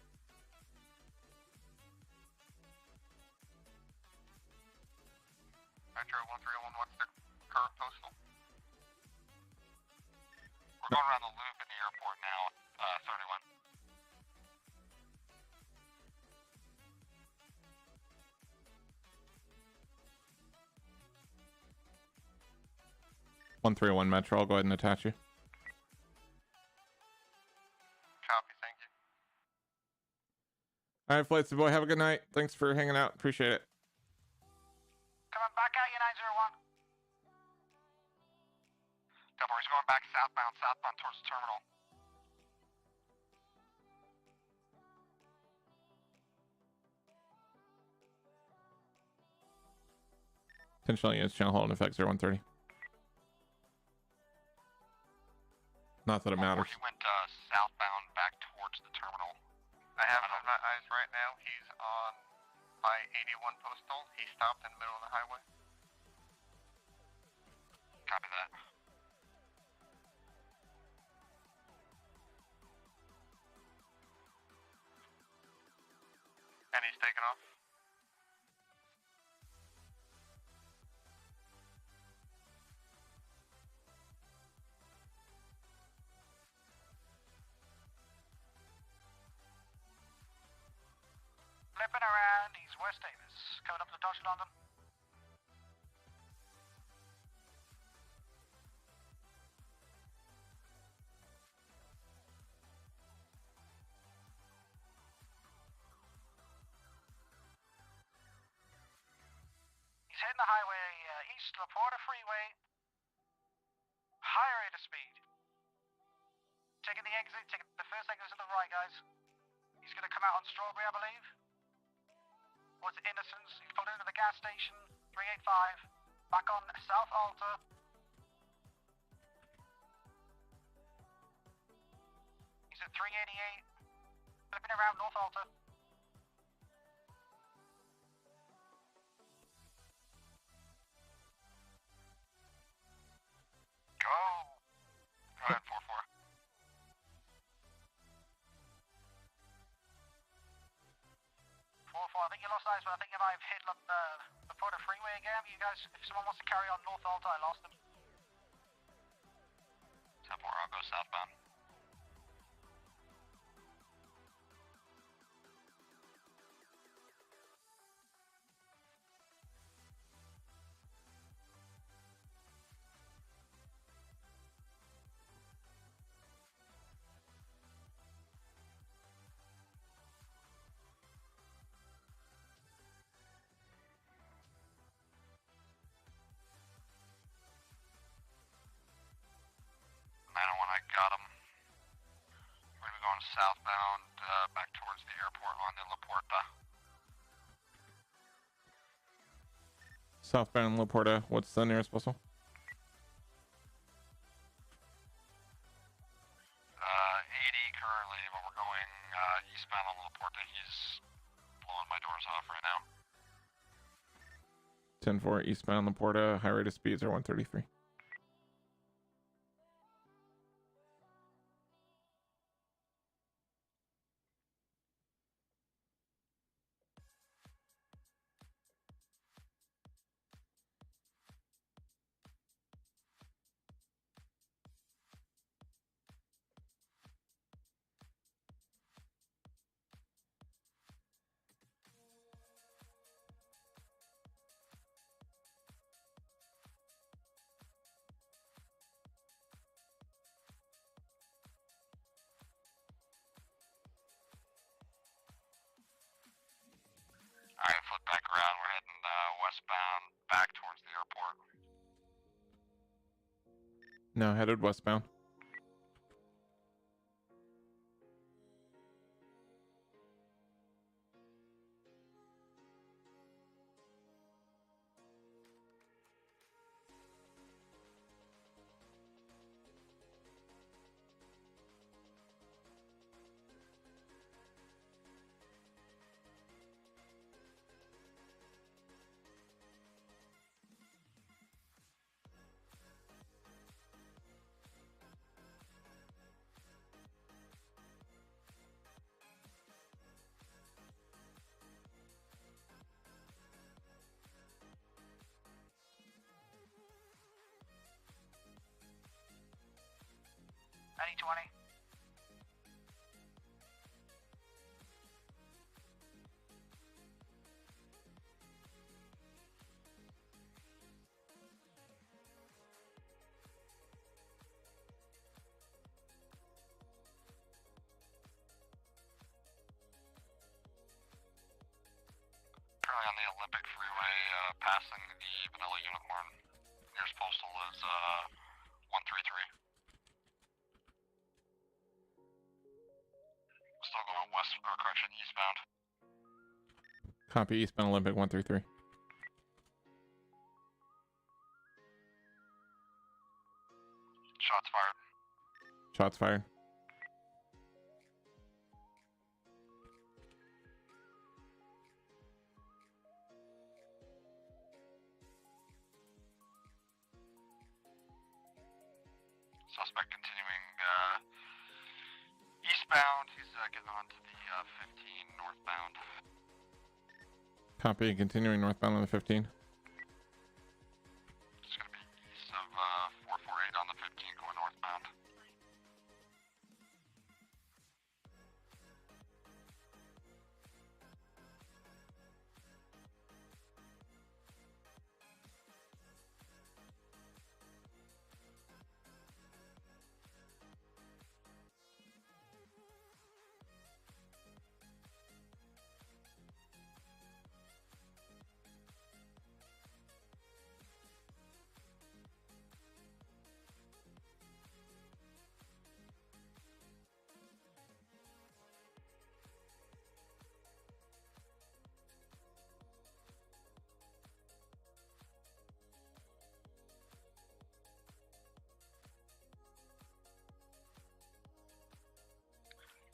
Metro 1301, what's the current postal? We're going around the loop in the airport now, 31. 131 Metro. I'll go ahead and attach you. Copy, thank you. All right, Flights boy. Have a good night. Thanks for hanging out. Appreciate it. Coming back out, you 901. Double, he's going back southbound towards the terminal. Intentional units channel hold in effect 0130. Not that it matters. He went southbound back towards the terminal. I have it on my eyes right now. He's on I-81 postal. He stopped in the middle of the highway. Copy that. And he's taking off. Flipping around, he's West Davis. Coming up to Dodge London. He's hitting the highway east Laporta Freeway. Higher rate of speed. Taking the exit, taking the first exit to the right, guys. He's gonna come out on Strawberry, I believe. What's Innocence? He's pulled into the gas station, 385. Back on South Alta. He's at 388. Flipping around North Alta. Go! Go ahead, 4-4. I think you lost eyes, but I think you might have hit the Porter Freeway again. You guys, if someone wants to carry on North Alta, I lost them. 10-4, I'll go southbound. I got him. We're gonna be going southbound, back towards the airport on the La Porta. Southbound La Porta. What's the nearest postal? 80 currently, but we're going eastbound on La Porta. He's blowing my doors off right now. 10-4 eastbound La Porta. High rate of speeds are 133. Alright, flip back around. We're heading westbound back towards the airport. No, headed westbound. Any 20. passing the vanilla unicorn. Nearest postal is 133. Still going west, or correction, eastbound. Copy, eastbound Olympic 133. Shots fired. Shots fired. Suspect continuing eastbound. He's getting on to the 15 northbound. Copy, continuing northbound on the 15. It's going to be east of 448 on the 15 going northbound.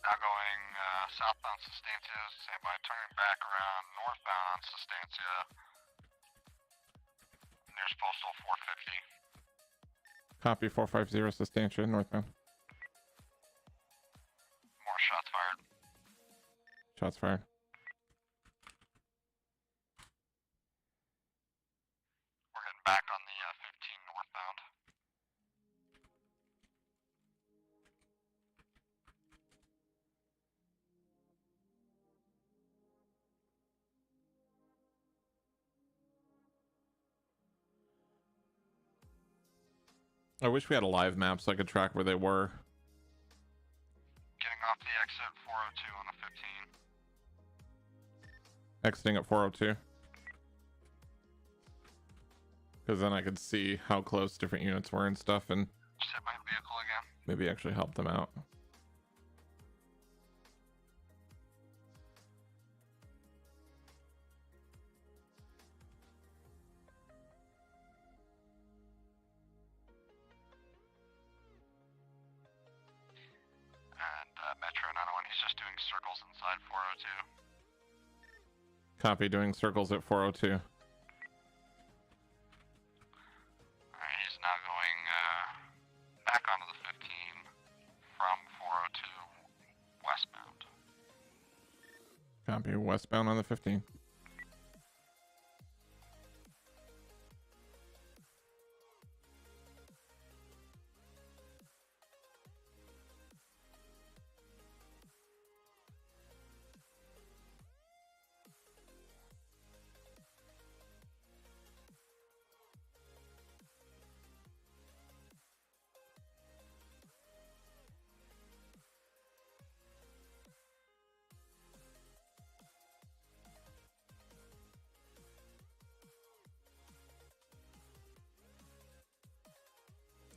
Now going southbound Sustancia, stand by, turning back around northbound on Sustancia. Nearest postal 450. Copy, 450 Sustancia northbound. More shots fired. Shots fired. We're getting back on the 15 northbound. I wish we had a live map so I could track where they were. Getting off the exit 402 on the 15. Exiting at 402. Because then I could see how close different units were and stuff and Just hit my vehicle again. maybe actually help them out. And Metro 901, he's just doing circles inside 402. Copy, doing circles at 402. Alright, he's now going back onto the 15 from 402 westbound. Copy, westbound on the 15.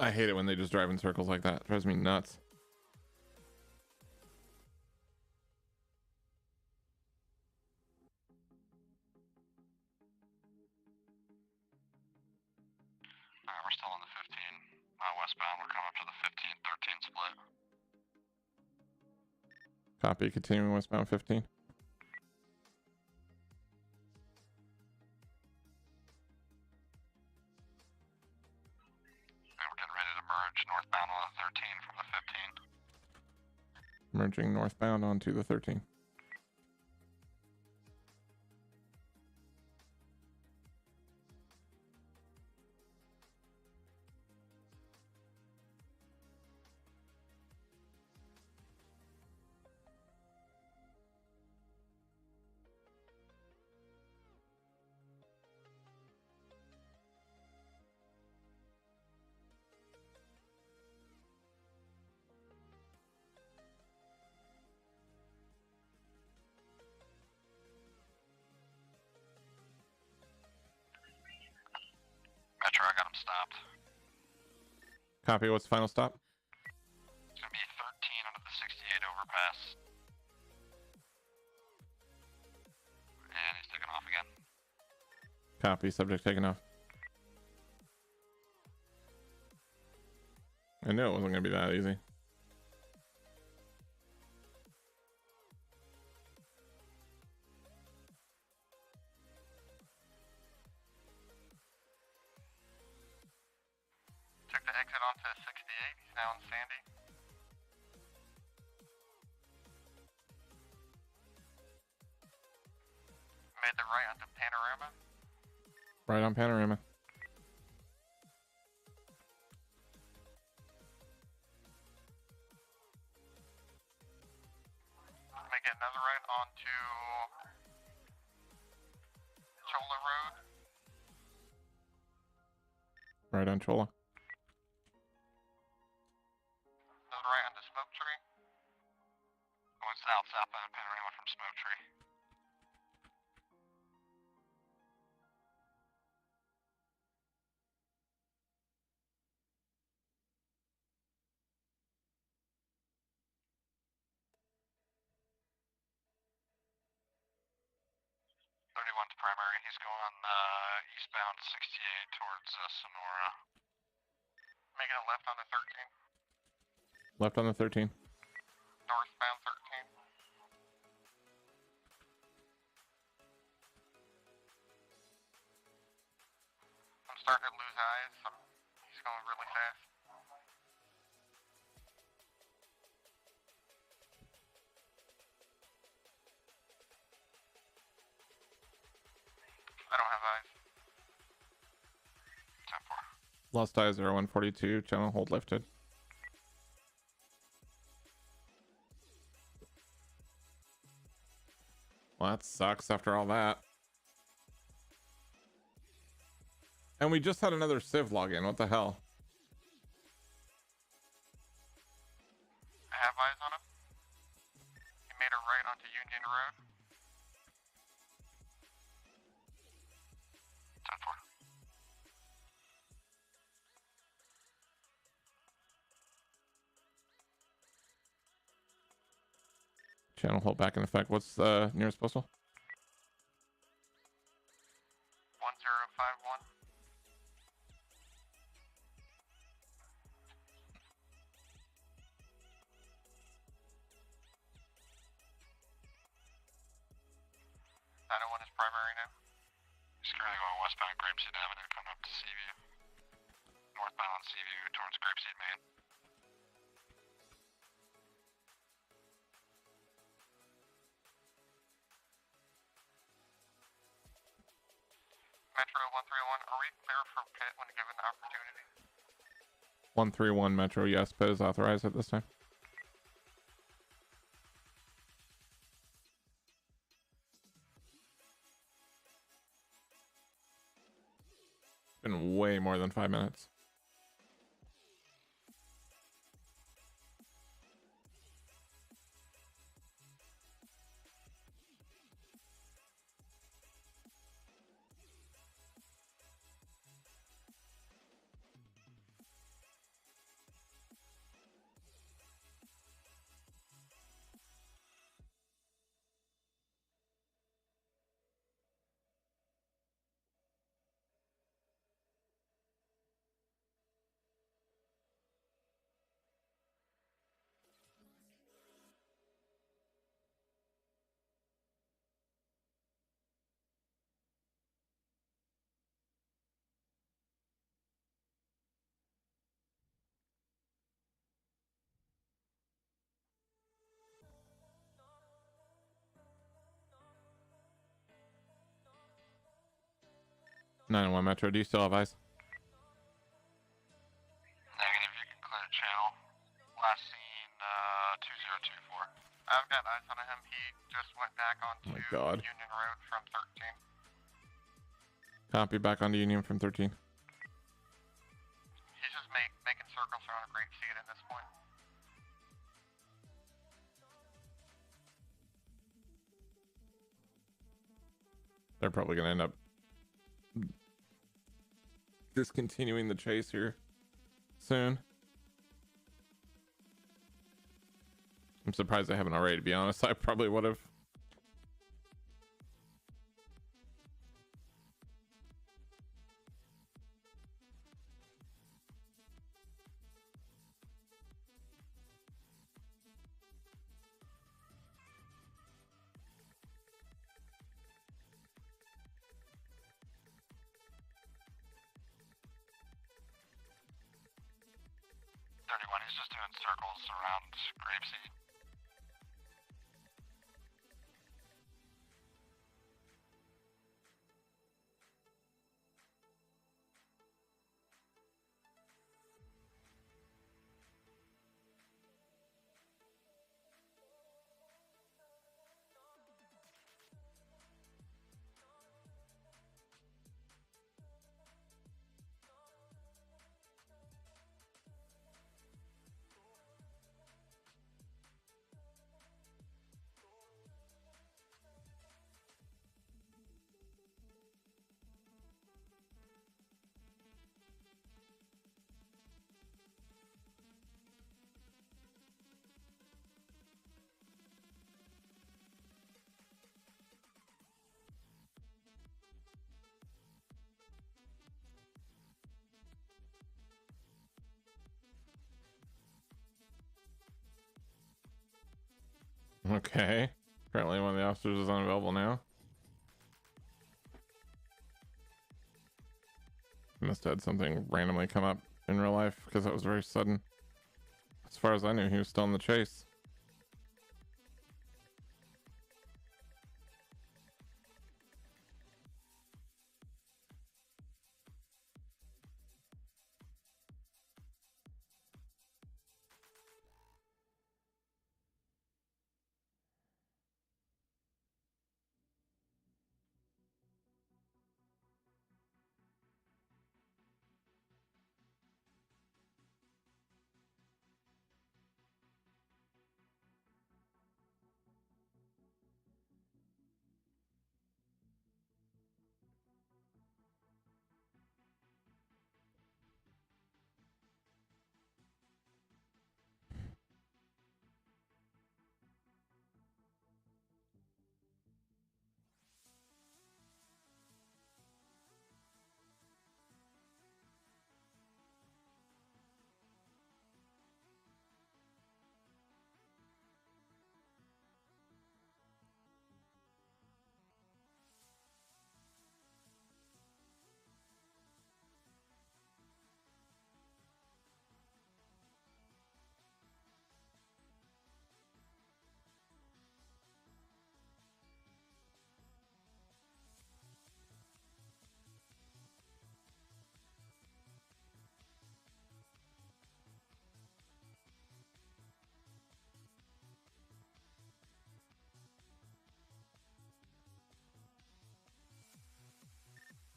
I hate it when they just drive in circles like that. It drives me nuts. Alright, we're still on the 15. Westbound, we're coming up to the 15-13 split. Copy, continuing westbound 15. Merge northbound on the 13 from the 15. Merging northbound onto the 13. Metro, I got him stopped. Copy. What's the final stop? It's gonna be 13 under the 68 overpass. And he's taking off again. Copy. Subject taken off. I knew it wasn't gonna be that easy. Took the exit onto 68. He's now in Sandy. Made the right onto Panorama. Right on Panorama. Make another right onto Chola Road. Right on Chola. Another right onto Smoke Tree. Going southbound Panorama from Smoke Tree. To primary, he's going eastbound 68 towards Sonora. Making a left on the 13. Left on the 13. Northbound 13. I'm starting to lose eyes. He's going really fast. I don't have eyes. 10-4. Lost eyes 0142. Channel hold lifted. Well, that sucks after all that. And we just had another Civ login. What the hell? I have eyes on him. He made a right onto Union Road. 10-4. Channel hold back in effect. What's the nearest postal? 1051. Is primary now. He's currently going westbound Grapeseed Avenue, coming up to Seaview. Northbound on Seaview towards Grapeseed Main. Metro 131, are we clear for pit when given the opportunity? 131 Metro. Yes, pit is authorized at this time. Been way more than 5 minutes. One Metro. Do you still have eyes? Negative, you can clear the channel. Last seen 2024. I've got eyes on him. He just went back onto Union Road from 13. Copy. Back onto Union from 13. He's just making circles around a Grapeseed at this point. They're probably going to end up discontinuing the chase here soon. I'm surprised I haven't already, to be honest. I probably would have. He's just doing circles around Grapeseed. Okay. Apparently one of the officers is unavailable now. Must have had something randomly come up in real life because that was very sudden. As far as I knew, he was still in the chase.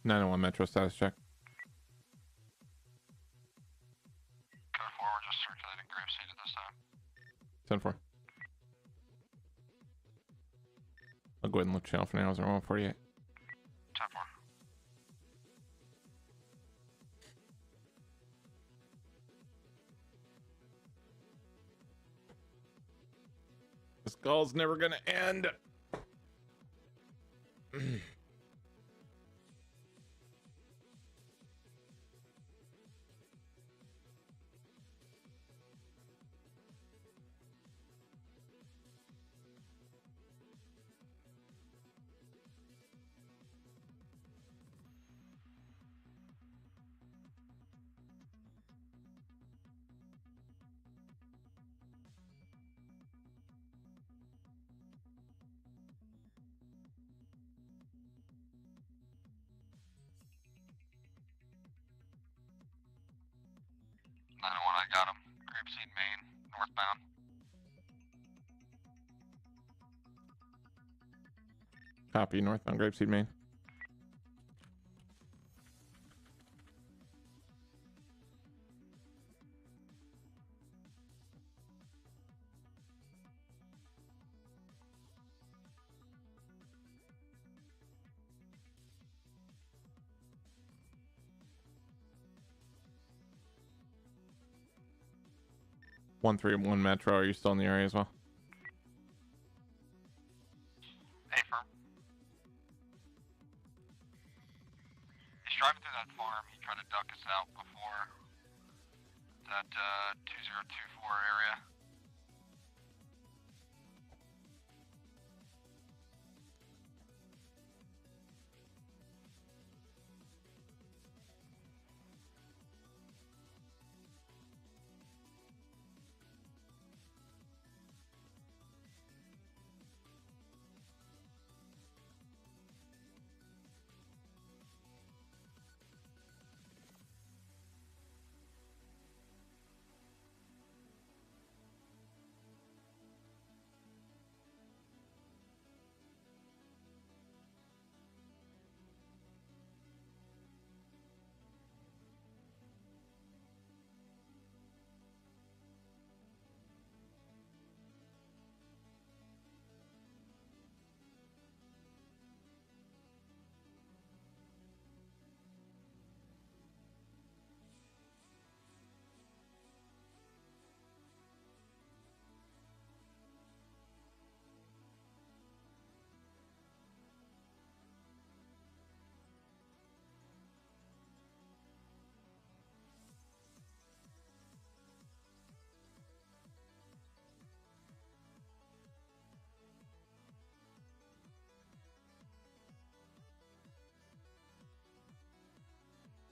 (901) Metro status check. Code 4, we're just circulating Grapeseed at this time. 10-4. I'll go ahead and look channel for now. 0148. 10-4. This call's never gonna end. I got him. Grapeseed Main, northbound. Copy, northbound Grapeseed Main. 131 Metro, are you still in the area as well? Affirm. He's driving through that farm. He tried to duck us out before that 2024 area.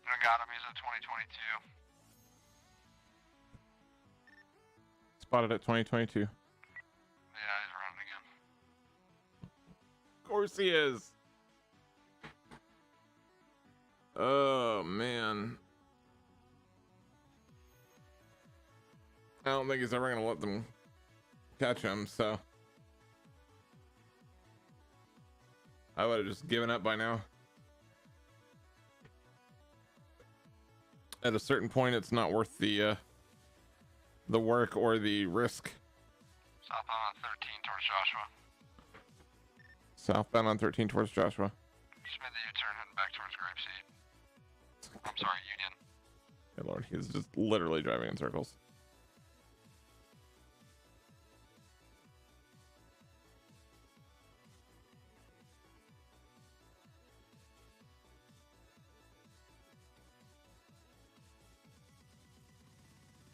I got him. He's at 2022. Spotted at 2022. Yeah, he's running again. Of course he is. Oh, man. I don't think he's ever going to let them catch him, so. I would have just given up by now. At a certain point, it's not worth the work or the risk. Southbound on 13 towards Joshua. Southbound on 13 towards Joshua. Just made the U-turn heading back towards Grapeseed. I'm sorry, Union. Good lord, he's just literally driving in circles.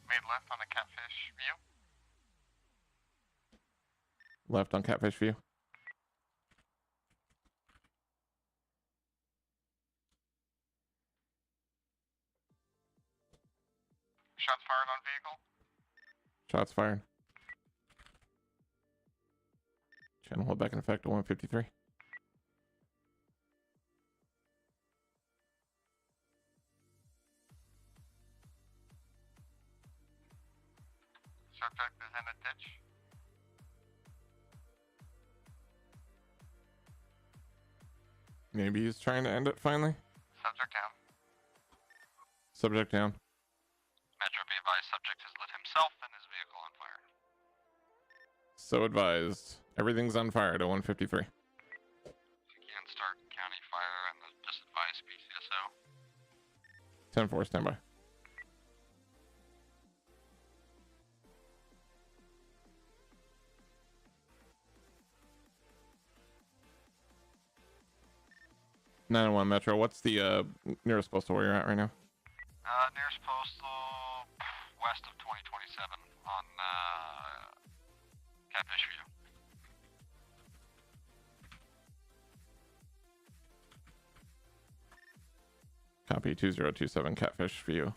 Made left on the Catfish View. Left on Catfish View. Shots fired on vehicle. Shots fired. Channel hold back in effect to 153. Subject is in a ditch. Maybe he's trying to end it finally. Subject down. Subject down. Metro be advised, subject has lit himself and his vehicle on fire. So advised. Everything's on fire at 153. You can start county fire and just advise PCSO. 10-4, standby. (901) Metro, what's the nearest postal where you're at right now? Nearest postal west of 2027 on Catfish View. Copy. 2027 Catfish View.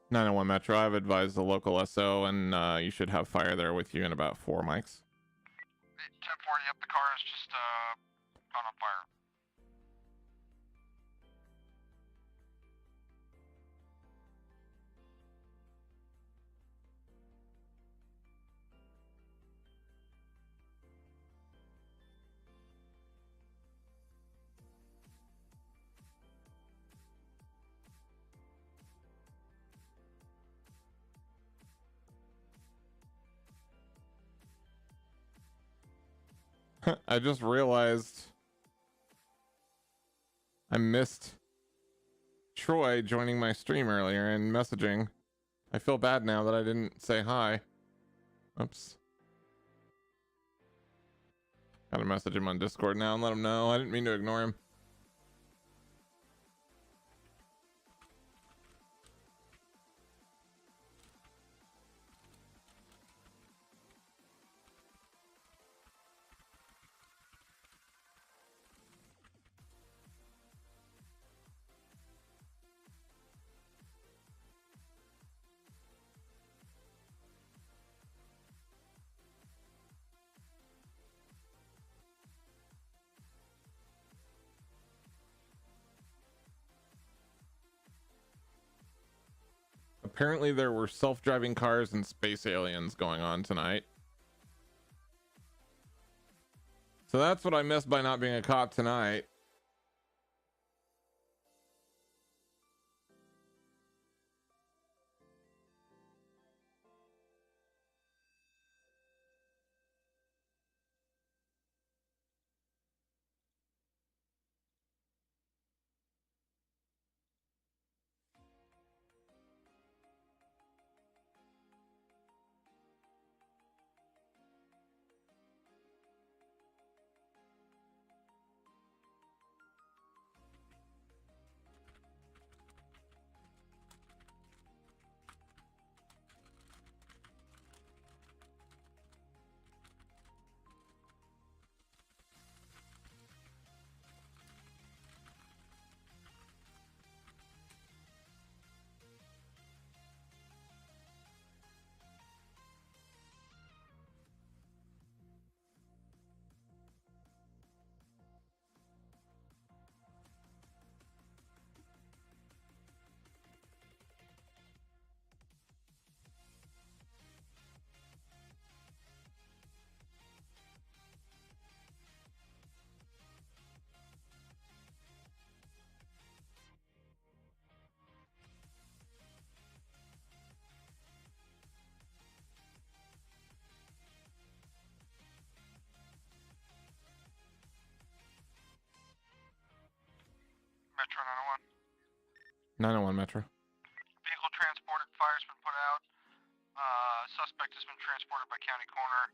(901) Metro, I've advised the local SO, and you should have fire there with you in about 4 mics. 1040, yep, the car is just caught on fire. I just realized I missed Troy joining my stream earlier and messaging. I feel bad now that I didn't say hi. Oops. Gotta message him on Discord now and let him know. I didn't mean to ignore him. Apparently there were self-driving cars and space aliens going on tonight. So that's what I missed by not being a cop tonight. Metro 901 901. Metro. Vehicle transported, fire's been put out. Suspect has been transported by county coroner.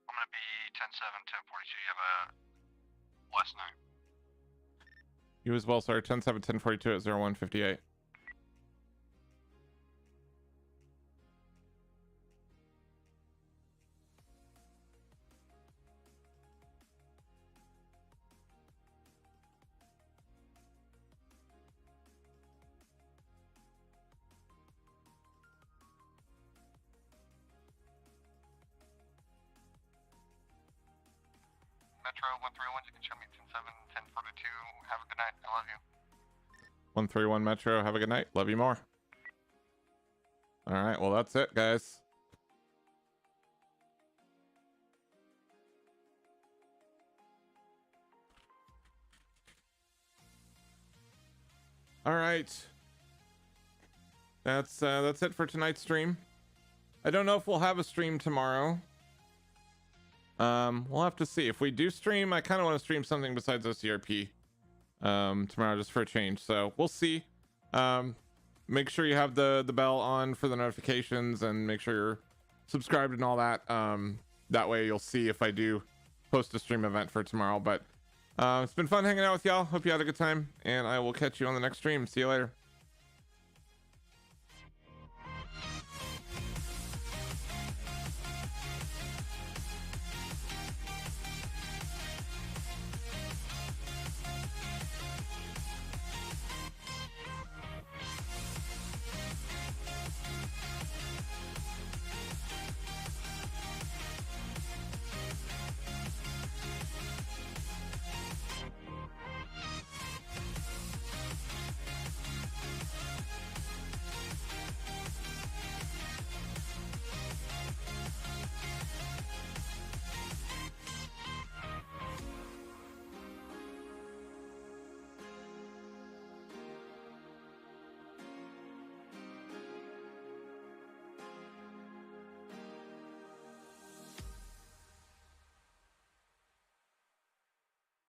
I'm gonna be 10-7, 10-42. You have a last name. You as well, sir. 10-7, 10-42 at 0158. Metro 131, you can show me 10-7, 10-42. Have a good night. I love you. 131 Metro. Have a good night. Love you more. All right. Well, that's it, guys. All right. That's it for tonight's stream. I don't know if we'll have a stream tomorrow. We'll have to see. If we do stream, I kind of want to stream something besides OCRP tomorrow, just for a change. So we'll see. Make sure you have the bell on for the notifications, and make sure you're subscribed and all that. That way you'll see if I do post a stream event for tomorrow. But it's been fun hanging out with y'all. Hope you had a good time, and I will catch you on the next stream. See you later.